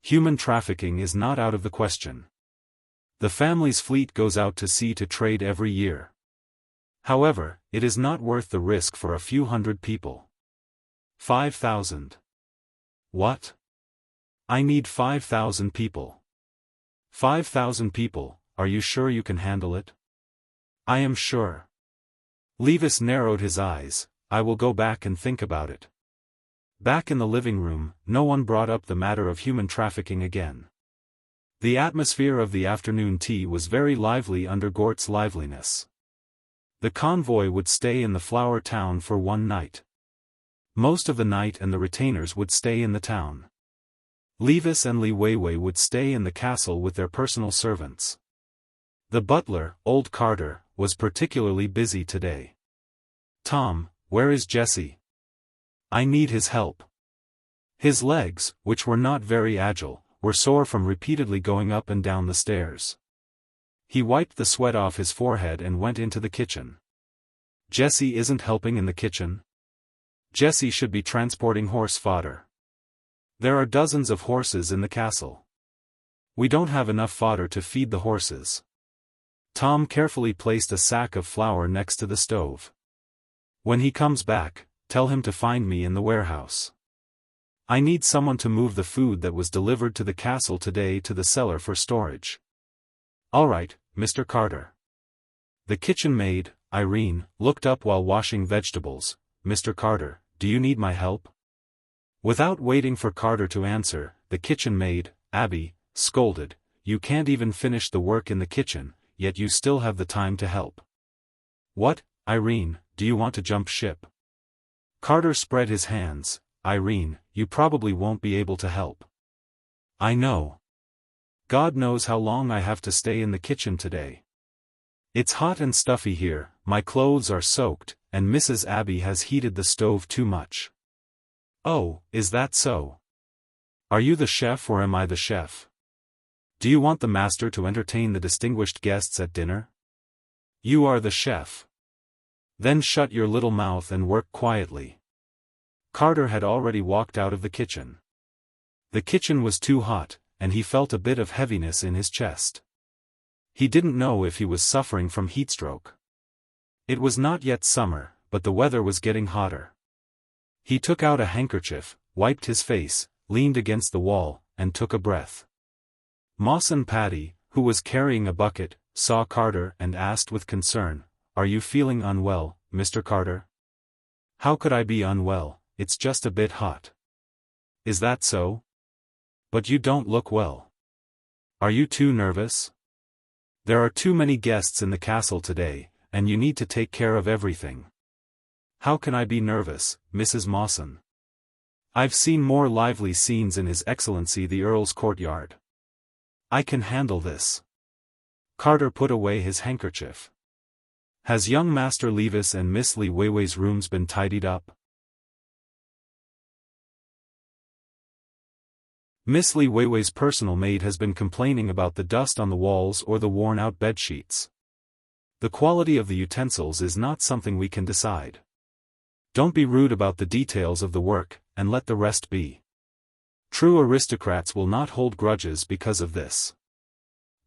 Speaker 1: Human trafficking is not out of the question. The family's fleet goes out to sea to trade every year. However, it is not worth the risk for a few hundred people. 5,000. What? I need 5,000 people. 5,000 people, are you sure you can handle it? I am sure. Levis narrowed his eyes. I will go back and think about it. Back in the living room, no one brought up the matter of human trafficking again. The atmosphere of the afternoon tea was very lively under Gort's liveliness. The convoy would stay in the flower town for one night. Most of the night and the retainers would stay in the town. Levis and Li Weiwei would stay in the castle with their personal servants. The butler, old Carter, was particularly busy today. Tom, where is Jesse? I need his help. His legs, which were not very agile, were sore from repeatedly going up and down the stairs. He wiped the sweat off his forehead and went into the kitchen. Jesse isn't helping in the kitchen? Jesse should be transporting horse fodder. There are dozens of horses in the castle. We don't have enough fodder to feed the horses. Tom carefully placed a sack of flour next to the stove. When he comes back, tell him to find me in the warehouse. I need someone to move the food that was delivered to the castle today to the cellar for storage. All right, Mr. Carter. The kitchen maid, Irene, looked up while washing vegetables. Mr. Carter, do you need my help? Without waiting for Carter to answer, the kitchen maid, Abby, scolded, you can't even finish the work in the kitchen, yet you still have the time to help. What, Irene, do you want to jump ship? Carter spread his hands. Irene, you probably won't be able to help. I know. God knows how long I have to stay in the kitchen today. It's hot and stuffy here, my clothes are soaked, and Mrs. Abby has heated the stove too much. Oh, is that so? Are you the chef or am I the chef? Do you want the master to entertain the distinguished guests at dinner? You are the chef. Then shut your little mouth and work quietly. Carter had already walked out of the kitchen. The kitchen was too hot, and he felt a bit of heaviness in his chest. He didn't know if he was suffering from heatstroke. It was not yet summer, but the weather was getting hotter. He took out a handkerchief, wiped his face, leaned against the wall, and took a breath. Mawson Paddy, who was carrying a bucket, saw Carter and asked with concern, Are you feeling unwell, Mr. Carter? How could I be unwell? It's just a bit hot. Is that so? But you don't look well. Are you too nervous? There are too many guests in the castle today, and you need to take care of everything. How can I be nervous, Mrs. Mawson? I've seen more lively scenes in His Excellency the Earl's courtyard. I can handle this. Carter put away his handkerchief. Has young Master Levis and Miss Li Weiwei's rooms been tidied up? Miss Li Weiwei's personal maid has been complaining about the dust on the walls or the worn-out bedsheets. The quality of the utensils is not something we can decide. Don't be rude about the details of the work, and let the rest be. True aristocrats will not hold grudges because of this.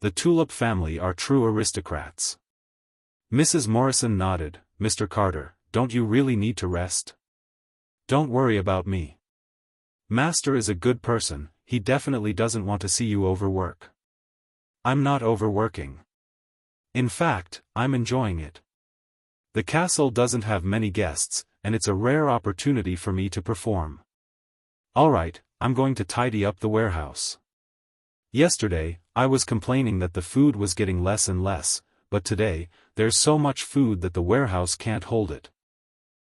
Speaker 1: The Tulip family are true aristocrats. Mrs. Morrison nodded. Mr. Carter, don't you really need to rest? Don't worry about me. Master is a good person, he definitely doesn't want to see you overwork. I'm not overworking. In fact, I'm enjoying it. The castle doesn't have many guests, and it's a rare opportunity for me to perform. Alright, I'm going to tidy up the warehouse. Yesterday, I was complaining that the food was getting less and less, but today, there's so much food that the warehouse can't hold it.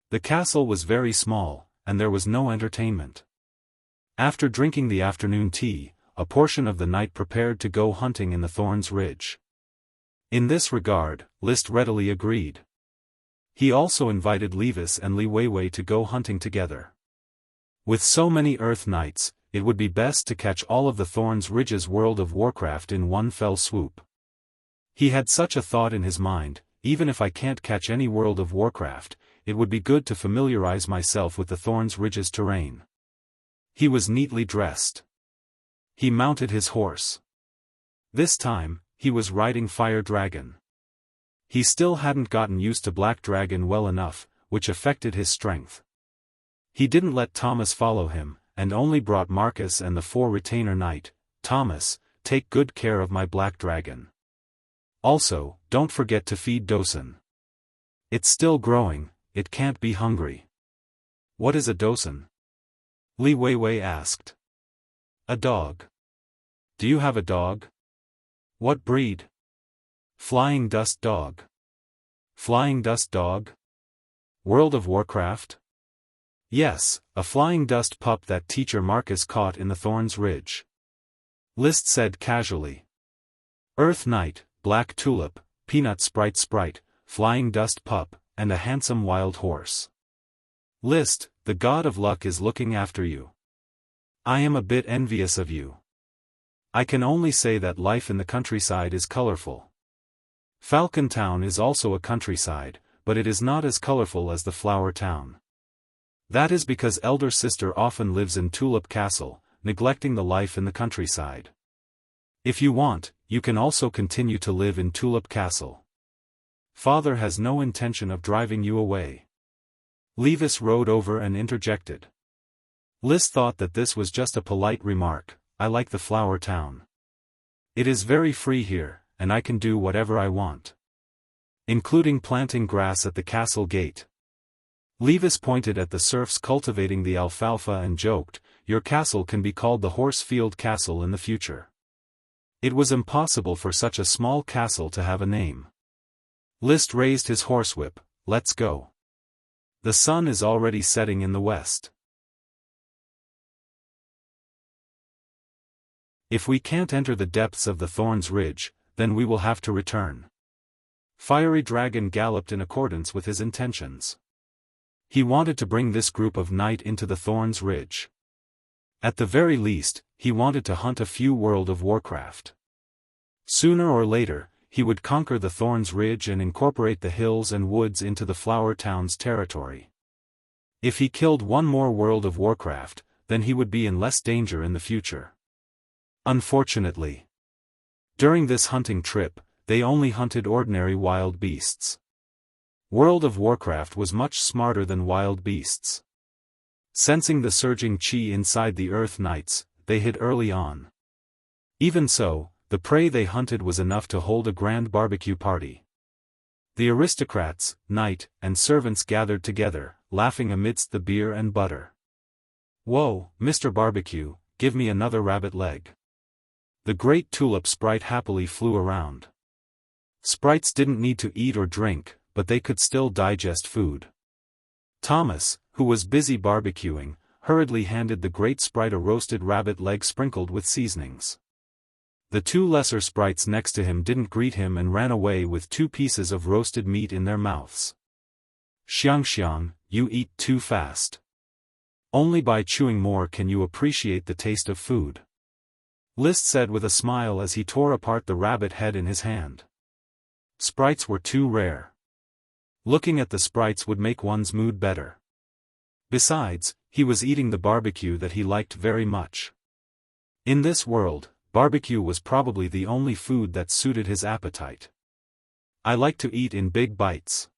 Speaker 1: The castle was very small, and there was no entertainment. After drinking the afternoon tea, a portion of the night prepared to go hunting in the Thorns Ridge. In this regard, List readily agreed. He also invited Levis and Li Weiwei to go hunting together. With so many Earth Knights, it would be best to catch all of the Thorns Ridge's World of Warcraft in one fell swoop. He had such a thought in his mind: even if I can't catch any World of Warcraft, it would be good to familiarize myself with the Thorns Ridge's terrain. He was neatly dressed. He mounted his horse. This time, he was riding Fire Dragon. He still hadn't gotten used to Black Dragon well enough, which affected his strength. He didn't let Thomas follow him, and only brought Marcus and the 4 retainer knight. Thomas, take good care of my Black Dragon. Also, don't forget to feed Dosen. It's still growing, it can't be hungry. What is a Dosen? Li Weiwei asked. A dog. Do you have a dog? What breed? Flying Dust Dog. Flying Dust Dog? World of Warcraft? Yes, a flying dust pup that teacher Marcus caught in the Thorns Ridge. List said casually. Earth Knight, Black Tulip, Peanut Sprite, Flying Dust Pup, and a handsome wild horse. List, the god of luck is looking after you. I am a bit envious of you. I can only say that life in the countryside is colorful. Falcon Town is also a countryside, but it is not as colorful as the Flower Town. That is because elder sister often lives in Tulip Castle, neglecting the life in the countryside. If you want, you can also continue to live in Tulip Castle. Father has no intention of driving you away. Levis rode over and interjected. List thought that this was just a polite remark. I like the Flower Town. It is very free here, and I can do whatever I want. Including planting grass at the castle gate. Levis pointed at the serfs cultivating the alfalfa and joked, your castle can be called the Horsefield Castle in the future. It was impossible for such a small castle to have a name. List raised his horsewhip. Let's go. The sun is already setting in the west. If we can't enter the depths of the Thorns Ridge, then we will have to return. Fiery Dragon galloped in accordance with his intentions. He wanted to bring this group of knight into the Thorns Ridge. At the very least, he wanted to hunt a few World of Warcraft. Sooner or later, he would conquer the Thorns Ridge and incorporate the hills and woods into the Flower Town's territory. If he killed one more World of Warcraft, then he would be in less danger in the future. Unfortunately, during this hunting trip, they only hunted ordinary wild beasts. World of Warcraft was much smarter than wild beasts. Sensing the surging chi inside the Earth Knights, they hid early on. Even so, the prey they hunted was enough to hold a grand barbecue party. The aristocrats, knight, and servants gathered together, laughing amidst the beer and butter. Whoa, Mr. Barbecue, give me another rabbit leg. The great tulip sprite happily flew around. Sprites didn't need to eat or drink, but they could still digest food. Thomas, who was busy barbecuing, hurriedly handed the great sprite a roasted rabbit leg sprinkled with seasonings. The two lesser sprites next to him didn't greet him and ran away with 2 pieces of roasted meat in their mouths. Xianxiang, you eat too fast. Only by chewing more can you appreciate the taste of food. List said with a smile as he tore apart the rabbit head in his hand. Sprites were too rare. Looking at the sprites would make one's mood better. Besides, he was eating the barbecue that he liked very much. In this world, barbecue was probably the only food that suited his appetite. I like to eat in big bites.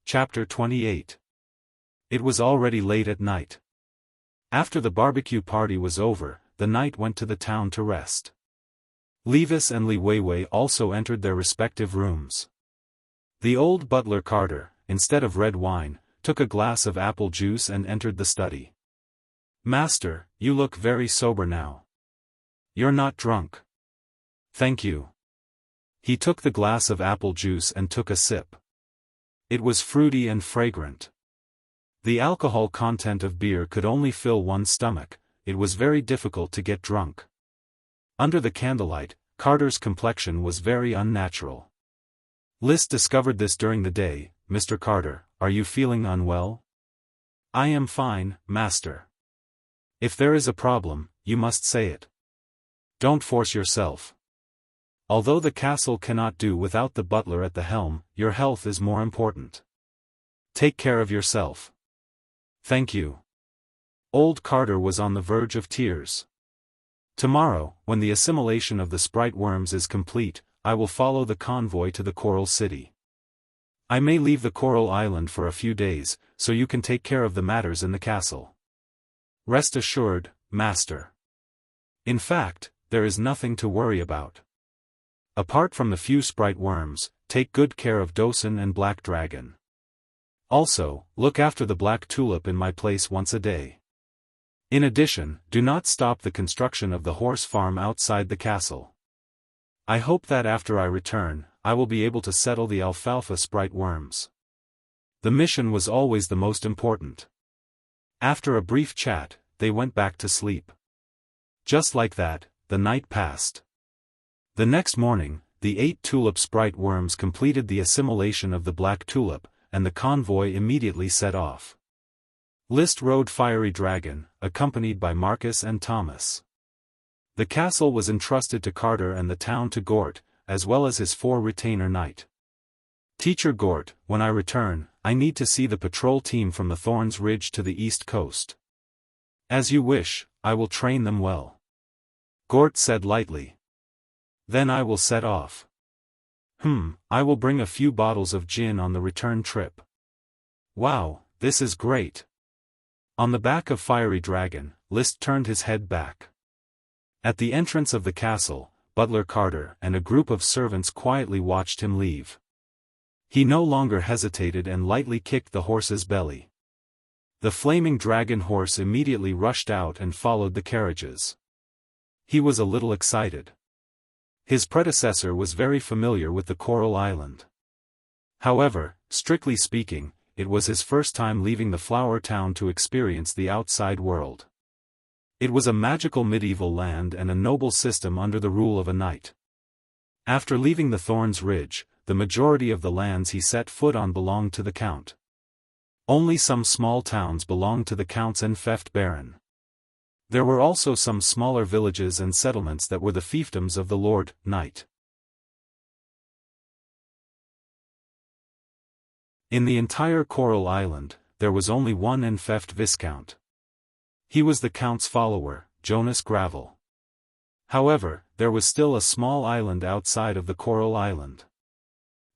Speaker 1: Chapter 28. It was already late at night. After the barbecue party was over, the knight went to the town to rest. Levis and Li Weiwei also entered their respective rooms. The old butler Carter, instead of red wine, took a glass of apple juice and entered the study. "Master, you look very sober now. You're not drunk." "Thank you." He took the glass of apple juice and took a sip. It was fruity and fragrant. The alcohol content of beer could only fill one's stomach. It was very difficult to get drunk. Under the candlelight, Carter's complexion was very unnatural. List discovered this during the day. "Mr. Carter, are you feeling unwell?" "I am fine, master." "If there is a problem, you must say it. Don't force yourself. Although the castle cannot do without the butler at the helm, your health is more important. Take care of yourself." "Thank you." Old Carter was on the verge of tears. "Tomorrow, when the assimilation of the sprite worms is complete, I will follow the convoy to the Coral City. I may leave the Coral Island for a few days, so you can take care of the matters in the castle." "Rest assured, master. In fact, there is nothing to worry about. Apart from the few sprite worms, take good care of Dosen and Black Dragon. Also, look after the Black Tulip in my place once a day. In addition, do not stop the construction of the horse farm outside the castle. I hope that after I return, I will be able to settle the alfalfa sprite worms." The mission was always the most important. After a brief chat, they went back to sleep. Just like that, the night passed. The next morning, the 8 tulip sprite worms completed the assimilation of the black tulip, and the convoy immediately set off. List rode Fiery Dragon, accompanied by Marcus and Thomas. The castle was entrusted to Carter and the town to Gort, as well as his 4 retainer knight. "Teacher Gort, when I return, I need to see the patrol team from the Thorns Ridge to the east coast." "As you wish, I will train them well," Gort said lightly. "Then I will set off." I will bring a few bottles of gin on the return trip." "Wow, this is great." On the back of Fiery Dragon, List turned his head back. At the entrance of the castle, Butler Carter and a group of servants quietly watched him leave. He no longer hesitated and lightly kicked the horse's belly. The flaming dragon horse immediately rushed out and followed the carriages. He was a little excited. His predecessor was very familiar with the Coral Island. However, strictly speaking, it was his first time leaving the flower town to experience the outside world. It was a magical medieval land and a noble system under the rule of a knight. After leaving the Thorns Ridge, the majority of the lands he set foot on belonged to the Count. Only some small towns belonged to the Count's enfeoffed baron. There were also some smaller villages and settlements that were the fiefdoms of the Lord Knight. In the entire Coral Island, there was only one enfeoffed viscount. He was the Count's follower, Jonas Gravel. However, there was still a small island outside of the Coral Island.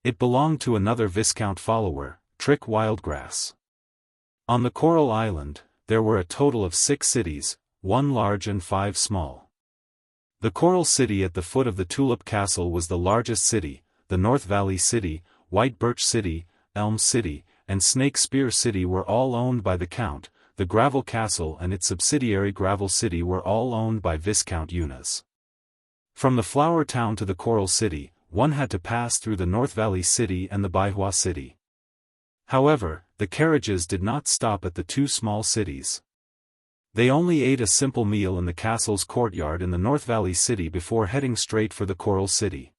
Speaker 1: It belonged to another viscount follower, Trick Wildgrass. On the Coral Island, there were a total of 6 cities, 1 large and 5 small. The Coral City at the foot of the Tulip Castle was the largest city. The North Valley City, White Birch City, Elm City, and Snake Spear City were all owned by the Count. The Gravel Castle and its subsidiary Gravel City were all owned by Viscount Eunice. From the Flower Town to the Coral City, one had to pass through the North Valley City and the Baihua City. However, the carriages did not stop at the two small cities. They only ate a simple meal in the castle's courtyard in the North Valley city before heading straight for the Coral City.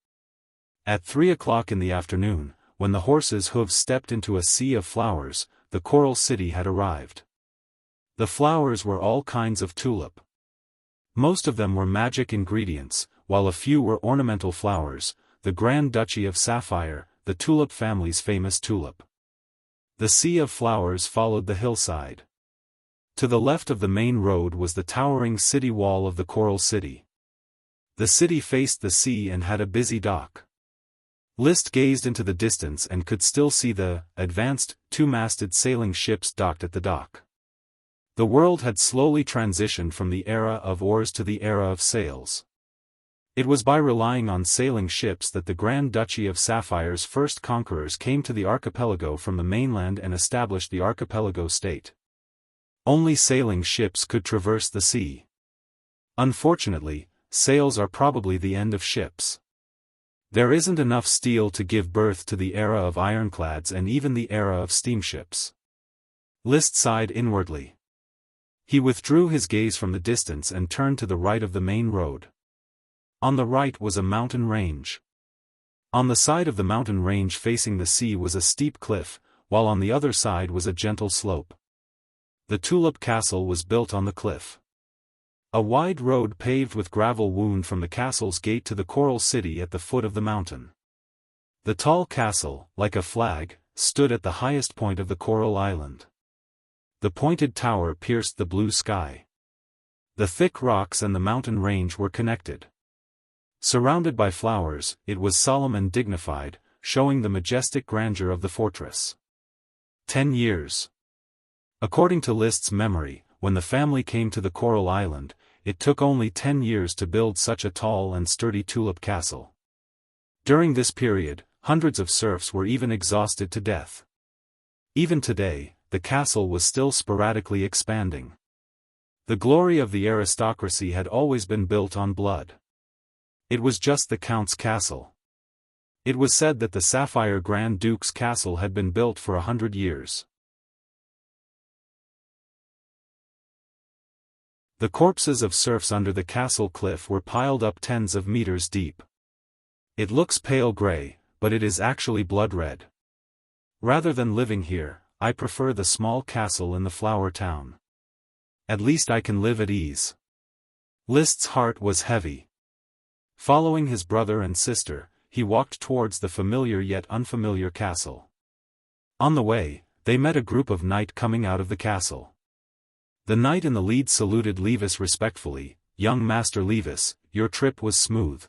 Speaker 1: At 3 o'clock in the afternoon, when the horses' hooves stepped into a sea of flowers, the Coral City had arrived. The flowers were all kinds of tulip. Most of them were magic ingredients, while a few were ornamental flowers, the Grand Duchy of Sapphire, the tulip family's famous tulip. The sea of flowers followed the hillside. To the left of the main road was the towering city wall of the Coral City. The city faced the sea and had a busy dock. List gazed into the distance and could still see the advanced, two-masted sailing ships docked at the dock. The world had slowly transitioned from the era of oars to the era of sails. It was by relying on sailing ships that the Grand Duchy of Sapphire's first conquerors came to the archipelago from the mainland and established the archipelago state. Only sailing ships could traverse the sea. Unfortunately, sails are probably the end of ships. There isn't enough steel to give birth to the era of ironclads and even the era of steamships. List sighed inwardly. He withdrew his gaze from the distance and turned to the right of the main road. On the right was a mountain range. On the side of the mountain range facing the sea was a steep cliff, while on the other side was a gentle slope. The Tulip Castle was built on the cliff. A wide road paved with gravel wound from the castle's gate to the Coral City at the foot of the mountain. The tall castle, like a flag, stood at the highest point of the Coral Island. The pointed tower pierced the blue sky. The thick rocks and the mountain range were connected. Surrounded by flowers, it was solemn and dignified, showing the majestic grandeur of the fortress. 10 years. According to List's memory, when the family came to the Coral Island, it took only 10 years to build such a tall and sturdy tulip castle. During this period, hundreds of serfs were even exhausted to death. Even today, the castle was still sporadically expanding. The glory of the aristocracy had always been built on blood. It was just the Count's castle. It was said that the Sapphire Grand Duke's castle had been built for 100 years. The corpses of serfs under the castle cliff were piled up tens of meters deep. It looks pale gray, but it is actually blood red. Rather than living here, I prefer the small castle in the flower town. At least I can live at ease. List's heart was heavy. Following his brother and sister, he walked towards the familiar yet unfamiliar castle. On the way, they met a group of knights coming out of the castle. The knight in the lead saluted Levis respectfully. "Young Master Levis, your trip was smooth."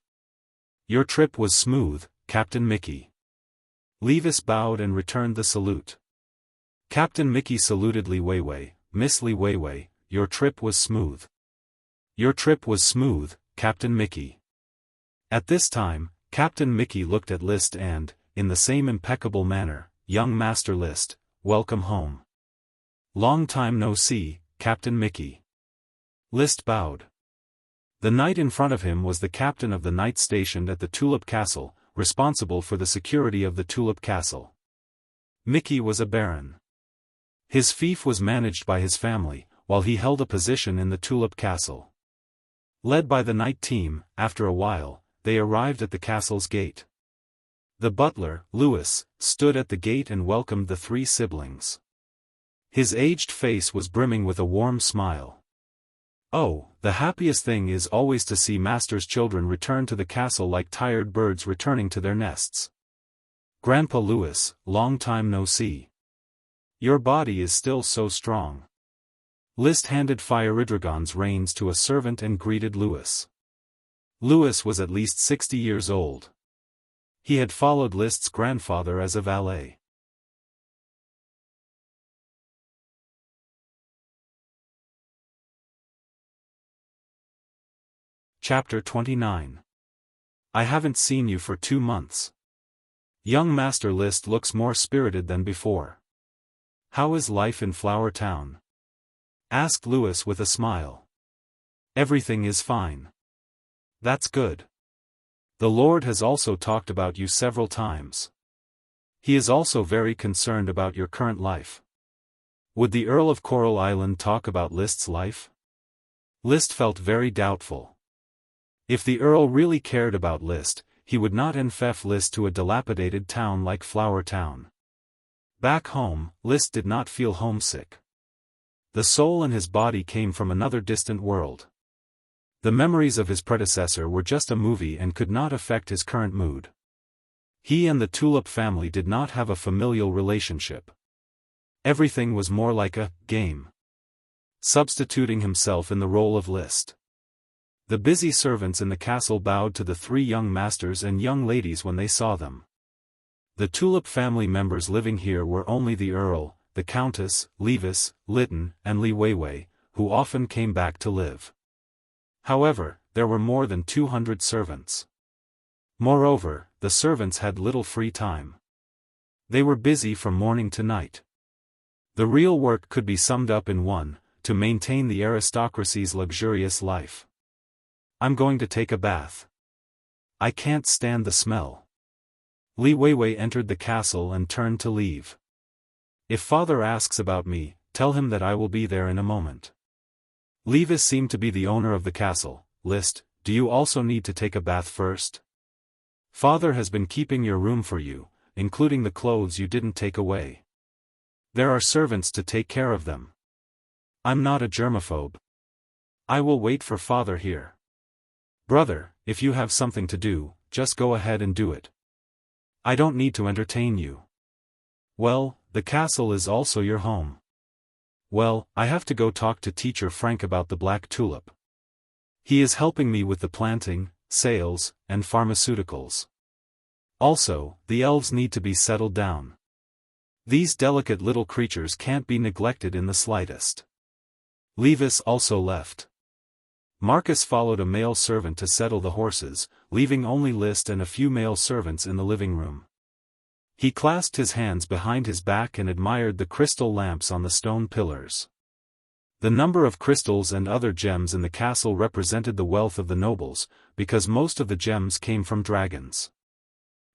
Speaker 1: "Your trip was smooth, Captain Mickey." Levis bowed and returned the salute. Captain Mickey saluted Li Weiwei. "Miss Li Weiwei, your trip was smooth." "Your trip was smooth, Captain Mickey." At this time, Captain Mickey looked at List and, in the same impeccable manner, "Young Master List, welcome home." "Long time no see, Captain Mickey." List bowed. The knight in front of him was the captain of the knights stationed at the Tulip Castle, responsible for the security of the Tulip Castle. Mickey was a baron. His fief was managed by his family, while he held a position in the Tulip Castle. Led by the knight team, after a while, they arrived at the castle's gate. The butler, Louis, stood at the gate and welcomed the three siblings. His aged face was brimming with a warm smile. Oh, the happiest thing is always to see master's children return to the castle like tired birds returning to their nests. Grandpa Louis, long time no see. Your body is still so strong. List handed Fioridrigon's reins to a servant and greeted Louis. Louis was at least 60 years old. He had followed List's grandfather as a valet. Chapter 29. I haven't seen you for 2 months. Young Master List looks more spirited than before. How is life in Flower Town? Asked Louis with a smile. Everything is fine. That's good. The Lord has also talked about you several times. He is also very concerned about your current life. Would the Earl of Coral Island talk about List's life? List felt very doubtful. If the Earl really cared about List, he would not enferf List to a dilapidated town like Flower Town. Back home, List did not feel homesick. The soul in his body came from another distant world. The memories of his predecessor were just a movie and could not affect his current mood. He and the Tulip family did not have a familial relationship. Everything was more like a game. Substituting himself in the role of List. The busy servants in the castle bowed to the three young masters and young ladies when they saw them. The Tulip family members living here were only the Earl, the Countess, Levis, Lytton, and Li Weiwei, who often came back to live. However, there were more than 200 servants. Moreover, the servants had little free time. They were busy from morning to night. The real work could be summed up in one: to maintain the aristocracy's luxurious life. I'm going to take a bath. I can't stand the smell. Li Weiwei entered the castle and turned to leave. If father asks about me, tell him that I will be there in a moment. Levis seemed to be the owner of the castle. List, do you also need to take a bath first? Father has been keeping your room for you, including the clothes you didn't take away. There are servants to take care of them. I'm not a germaphobe. I will wait for father here. Brother, if you have something to do, just go ahead and do it. I don't need to entertain you. Well, the castle is also your home. Well, I have to go talk to Teacher Frank about the black tulip. He is helping me with the planting, sales, and pharmaceuticals. Also, the elves need to be settled down. These delicate little creatures can't be neglected in the slightest. Levis also left. Marcus followed a male servant to settle the horses, leaving only List and a few male servants in the living room. He clasped his hands behind his back and admired the crystal lamps on the stone pillars. The number of crystals and other gems in the castle represented the wealth of the nobles, because most of the gems came from dragons.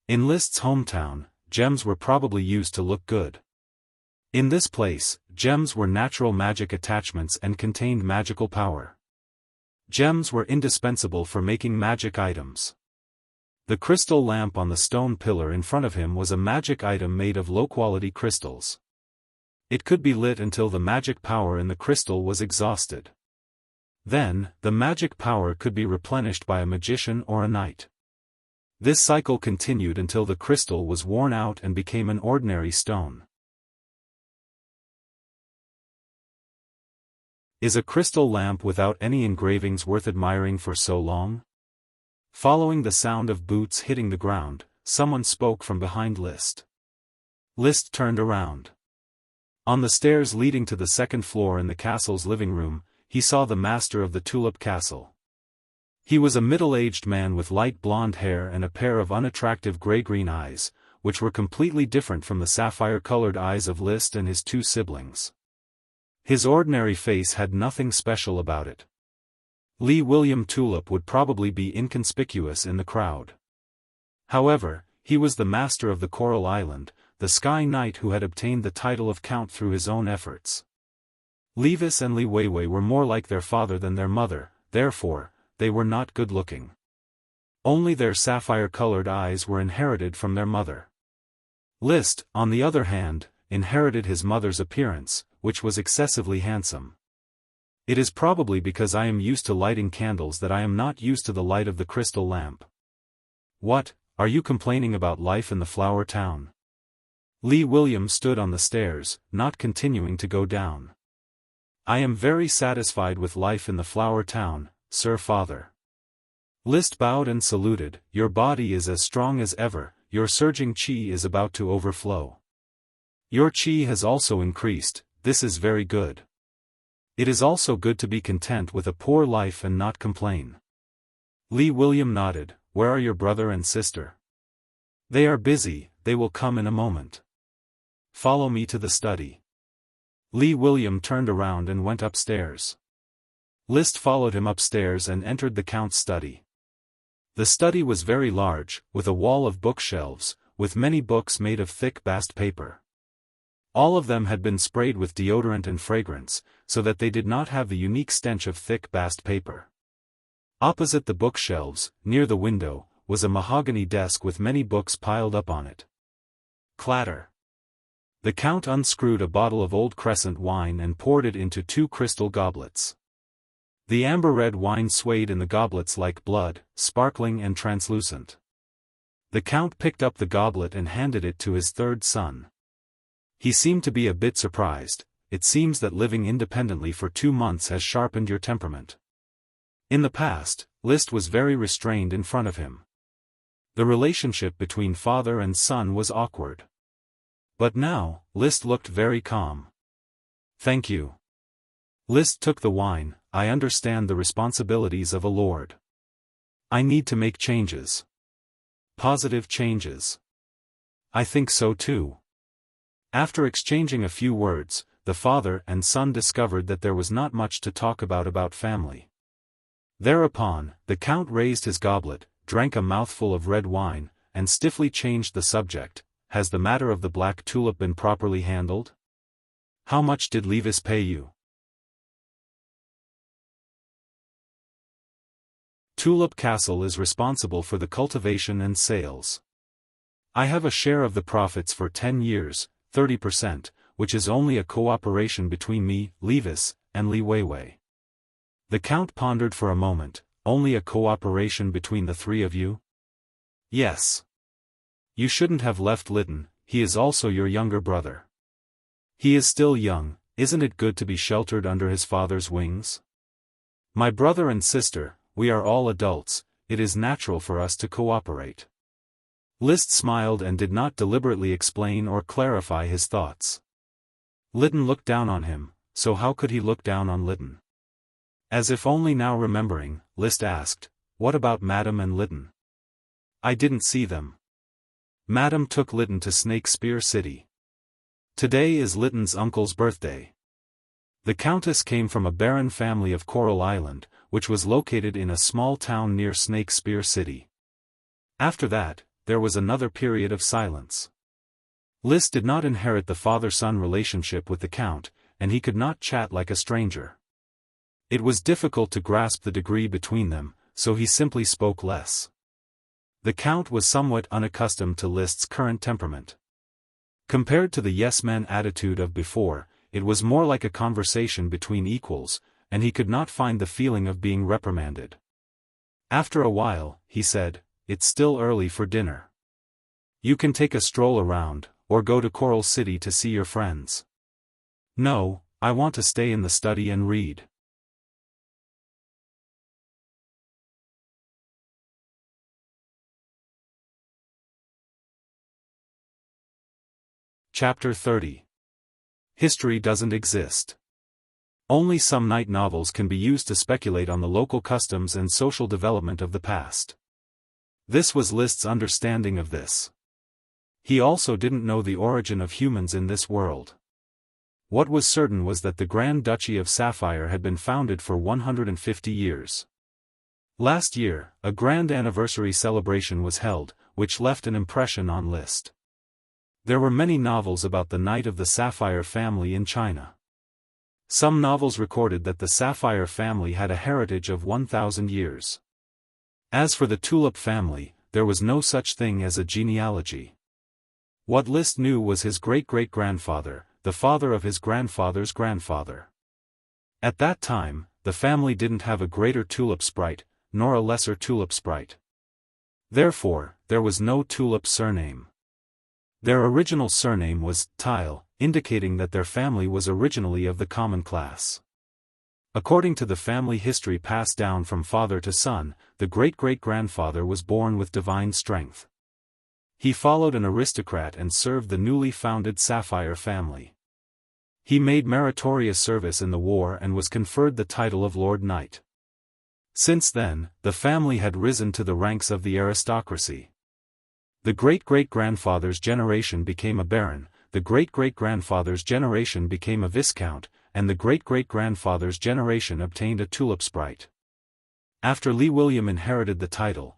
Speaker 1: In List's hometown, gems were probably used to look good. In this place, gems were natural magic attachments and contained magical power. Gems were indispensable for making magic items. The crystal lamp on the stone pillar in front of him was a magic item made of low-quality crystals. It could be lit until the magic power in the crystal was exhausted. Then, the magic power could be replenished by a magician or a knight. This cycle continued until the crystal was worn out and became an ordinary stone. Is a crystal lamp without any engravings worth admiring for so long? Following the sound of boots hitting the ground, someone spoke from behind List. List turned around. On the stairs leading to the second floor in the castle's living room, he saw the master of the Tulip Castle. He was a middle-aged man with light blonde hair and a pair of unattractive gray-green eyes, which were completely different from the sapphire-colored eyes of List and his two siblings. His ordinary face had nothing special about it. Lee William Tulip would probably be inconspicuous in the crowd. However, he was the master of the Coral Island, the Sky Knight who had obtained the title of Count through his own efforts. Levis and Li Weiwei were more like their father than their mother, therefore, they were not good-looking. Only their sapphire-colored eyes were inherited from their mother. List, on the other hand, inherited his mother's appearance, which was excessively handsome. It is probably because I am used to lighting candles that I am not used to the light of the crystal lamp. What, are you complaining about life in the Flower Town? Lee William stood on the stairs, not continuing to go down. I am very satisfied with life in the Flower Town, Sir Father. List bowed and saluted. Your body is as strong as ever, your surging chi is about to overflow. Your chi has also increased, this is very good. It is also good to be content with a poor life and not complain. Lee William nodded. Where are your brother and sister? They are busy, they will come in a moment. Follow me to the study. Lee William turned around and went upstairs. List followed him upstairs and entered the Count's study. The study was very large, with a wall of bookshelves, with many books made of thick bast paper. All of them had been sprayed with deodorant and fragrance, so that they did not have the unique stench of thick bast paper. Opposite the bookshelves, near the window, was a mahogany desk with many books piled up on it. Clatter. The Count unscrewed a bottle of old Crescent wine and poured it into 2 crystal goblets. The amber-red wine swayed in the goblets like blood, sparkling and translucent. The Count picked up the goblet and handed it to his 3rd son. He seemed to be a bit surprised. It seems that living independently for 2 months has sharpened your temperament. In the past, Liszt was very restrained in front of him. The relationship between father and son was awkward. But now, Liszt looked very calm. "Thank you." Liszt took the wine. "I understand the responsibilities of a lord. I need to make changes. Positive changes." "I think so too." After exchanging a few words, the father and son discovered that there was not much to talk about family. Thereupon, the Count raised his goblet, drank a mouthful of red wine, and stiffly changed the subject. "Has the matter of the black tulip been properly handled? How much did Levis pay you?" Tulip Castle is responsible for the cultivation and sales. I have a share of the profits for 10 years, 30%, which is only a cooperation between me, Levis, and Li Weiwei. The Count pondered for a moment. "Only a cooperation between the 3 of you?" "Yes. You shouldn't have left Lytton. He is also your younger brother. He is still young. Isn't it good to be sheltered under his father's wings? My brother and sister, we are all adults, it is natural for us to cooperate." Liszt smiled and did not deliberately explain or clarify his thoughts. Lytton looked down on him, so how could he look down on Lytton? As if only now remembering, Liszt asked, "What about Madame and Lytton?" "I didn't see them. Madame took Lytton to Snake Spear City. Today is Lytton's uncle's birthday." The Countess came from a baron family of Coral Island, which was located in a small town near Snake Spear City. After that, there was another period of silence. Liszt did not inherit the father-son relationship with the Count, and he could not chat like a stranger. It was difficult to grasp the degree between them, so he simply spoke less. The Count was somewhat unaccustomed to Liszt's current temperament. Compared to the yes-man attitude of before, it was more like a conversation between equals, and he could not find the feeling of being reprimanded. After a while, he said, "It's still early for dinner. You can take a stroll around, or go to Coral City to see your friends." "No, I want to stay in the study and read." Chapter 30. History doesn't exist. Only some night novels can be used to speculate on the local customs and social development of the past. This was Liszt's understanding of this. He also didn't know the origin of humans in this world. What was certain was that the Grand Duchy of Sapphire had been founded for 150 years. Last year, a grand anniversary celebration was held, which left an impression on Liszt. There were many novels about the Knight of the Sapphire family in China. Some novels recorded that the Sapphire family had a heritage of 1,000 years. As for the Tulip family, there was no such thing as a genealogy. What Liszt knew was his great-great-grandfather, the father of his grandfather's grandfather. At that time, the family didn't have a greater tulip sprite, nor a lesser tulip sprite. Therefore, there was no tulip surname. Their original surname was Tile, indicating that their family was originally of the common class. According to the family history passed down from father to son, the great-great-grandfather was born with divine strength. He followed an aristocrat and served the newly founded Sapphire family. He made meritorious service in the war and was conferred the title of Lord Knight. Since then, the family had risen to the ranks of the aristocracy. The great-great-grandfather's generation became a baron, the great-great-grandfather's generation became a viscount, and the great-great-grandfather's generation obtained a tulip sprite. After Li William inherited the title,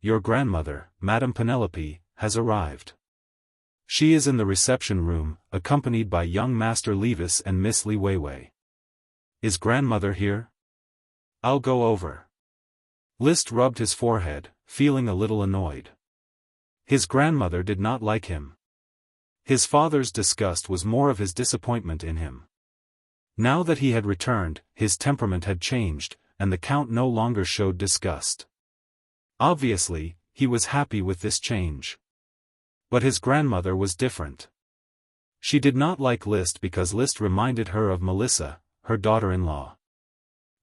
Speaker 1: your grandmother, Madame Penelope, has arrived. She is in the reception room, accompanied by young Master Levis and Miss Li Weiwei. Is grandmother here? I'll go over. List rubbed his forehead, feeling a little annoyed. His grandmother did not like him. His father's disgust was more of his disappointment in him. Now that he had returned, his temperament had changed, and the Count no longer showed disgust. Obviously, he was happy with this change. But his grandmother was different. She did not like List because List reminded her of Melissa, her daughter-in-law.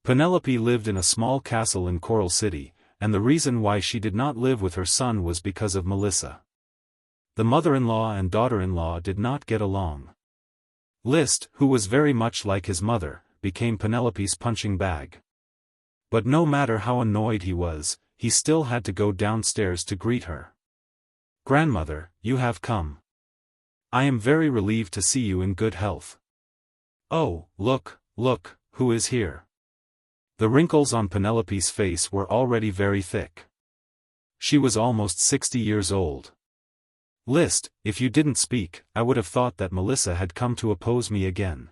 Speaker 1: Penelope lived in a small castle in Coral City, and the reason why she did not live with her son was because of Melissa. The mother-in-law and daughter-in-law did not get along. List, who was very much like his mother, became Penelope's punching bag. But no matter how annoyed he was, he still had to go downstairs to greet her. Grandmother, you have come. I am very relieved to see you in good health. Oh, look, who is here? The wrinkles on Penelope's face were already very thick. She was almost 60 years old. List, if you didn't speak, I would have thought that Melissa had come to oppose me again.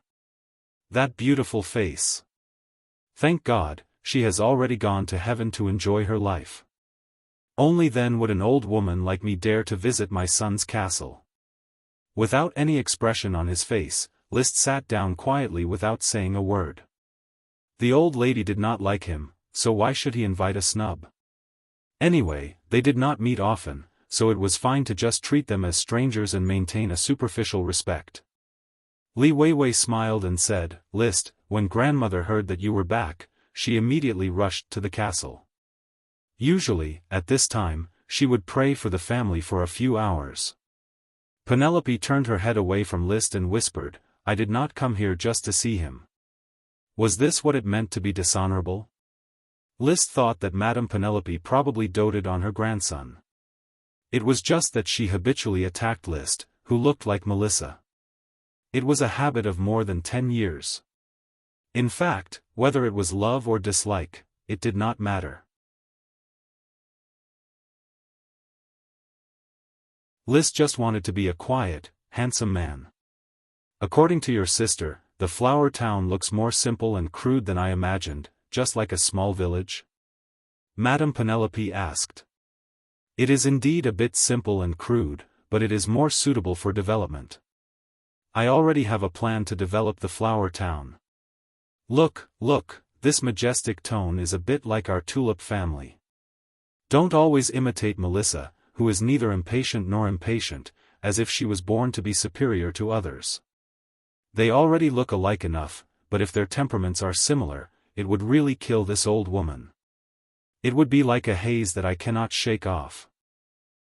Speaker 1: That beautiful face. Thank God, she has already gone to heaven to enjoy her life. Only then would an old woman like me dare to visit my son's castle. Without any expression on his face, List sat down quietly without saying a word. The old lady did not like him, so why should he invite a snub? Anyway, they did not meet often, so it was fine to just treat them as strangers and maintain a superficial respect. Li Weiwei smiled and said, List, when grandmother heard that you were back, she immediately rushed to the castle. Usually, at this time, she would pray for the family for a few hours. Penelope turned her head away from List and whispered, I did not come here just to see him. Was this what it meant to be dishonorable? List thought that Madame Penelope probably doted on her grandson. It was just that she habitually attacked List, who looked like Melissa. It was a habit of more than 10 years. In fact, whether it was love or dislike, it did not matter. List just wanted to be a quiet, handsome man. According to your sister, the flower town looks more simple and crude than I imagined, just like a small village? Madame Penelope asked. It is indeed a bit simple and crude, but it is more suitable for development. I already have a plan to develop the flower town. Look, this majestic tone is a bit like our tulip family. Don't always imitate Melissa, who is neither impatient nor impatient, as if she was born to be superior to others. They already look alike enough, but if their temperaments are similar, it would really kill this old woman. It would be like a haze that I cannot shake off.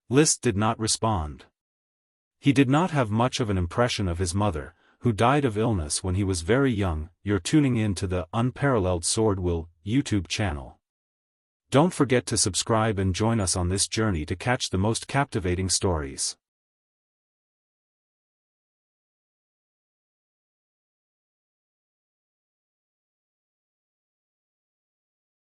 Speaker 1: List did not respond. He did not have much of an impression of his mother, who died of illness when he was very young. You're tuning in to the Unparalleled SwordWill YouTube channel. Don't forget to subscribe and join us on this journey to catch the most captivating stories.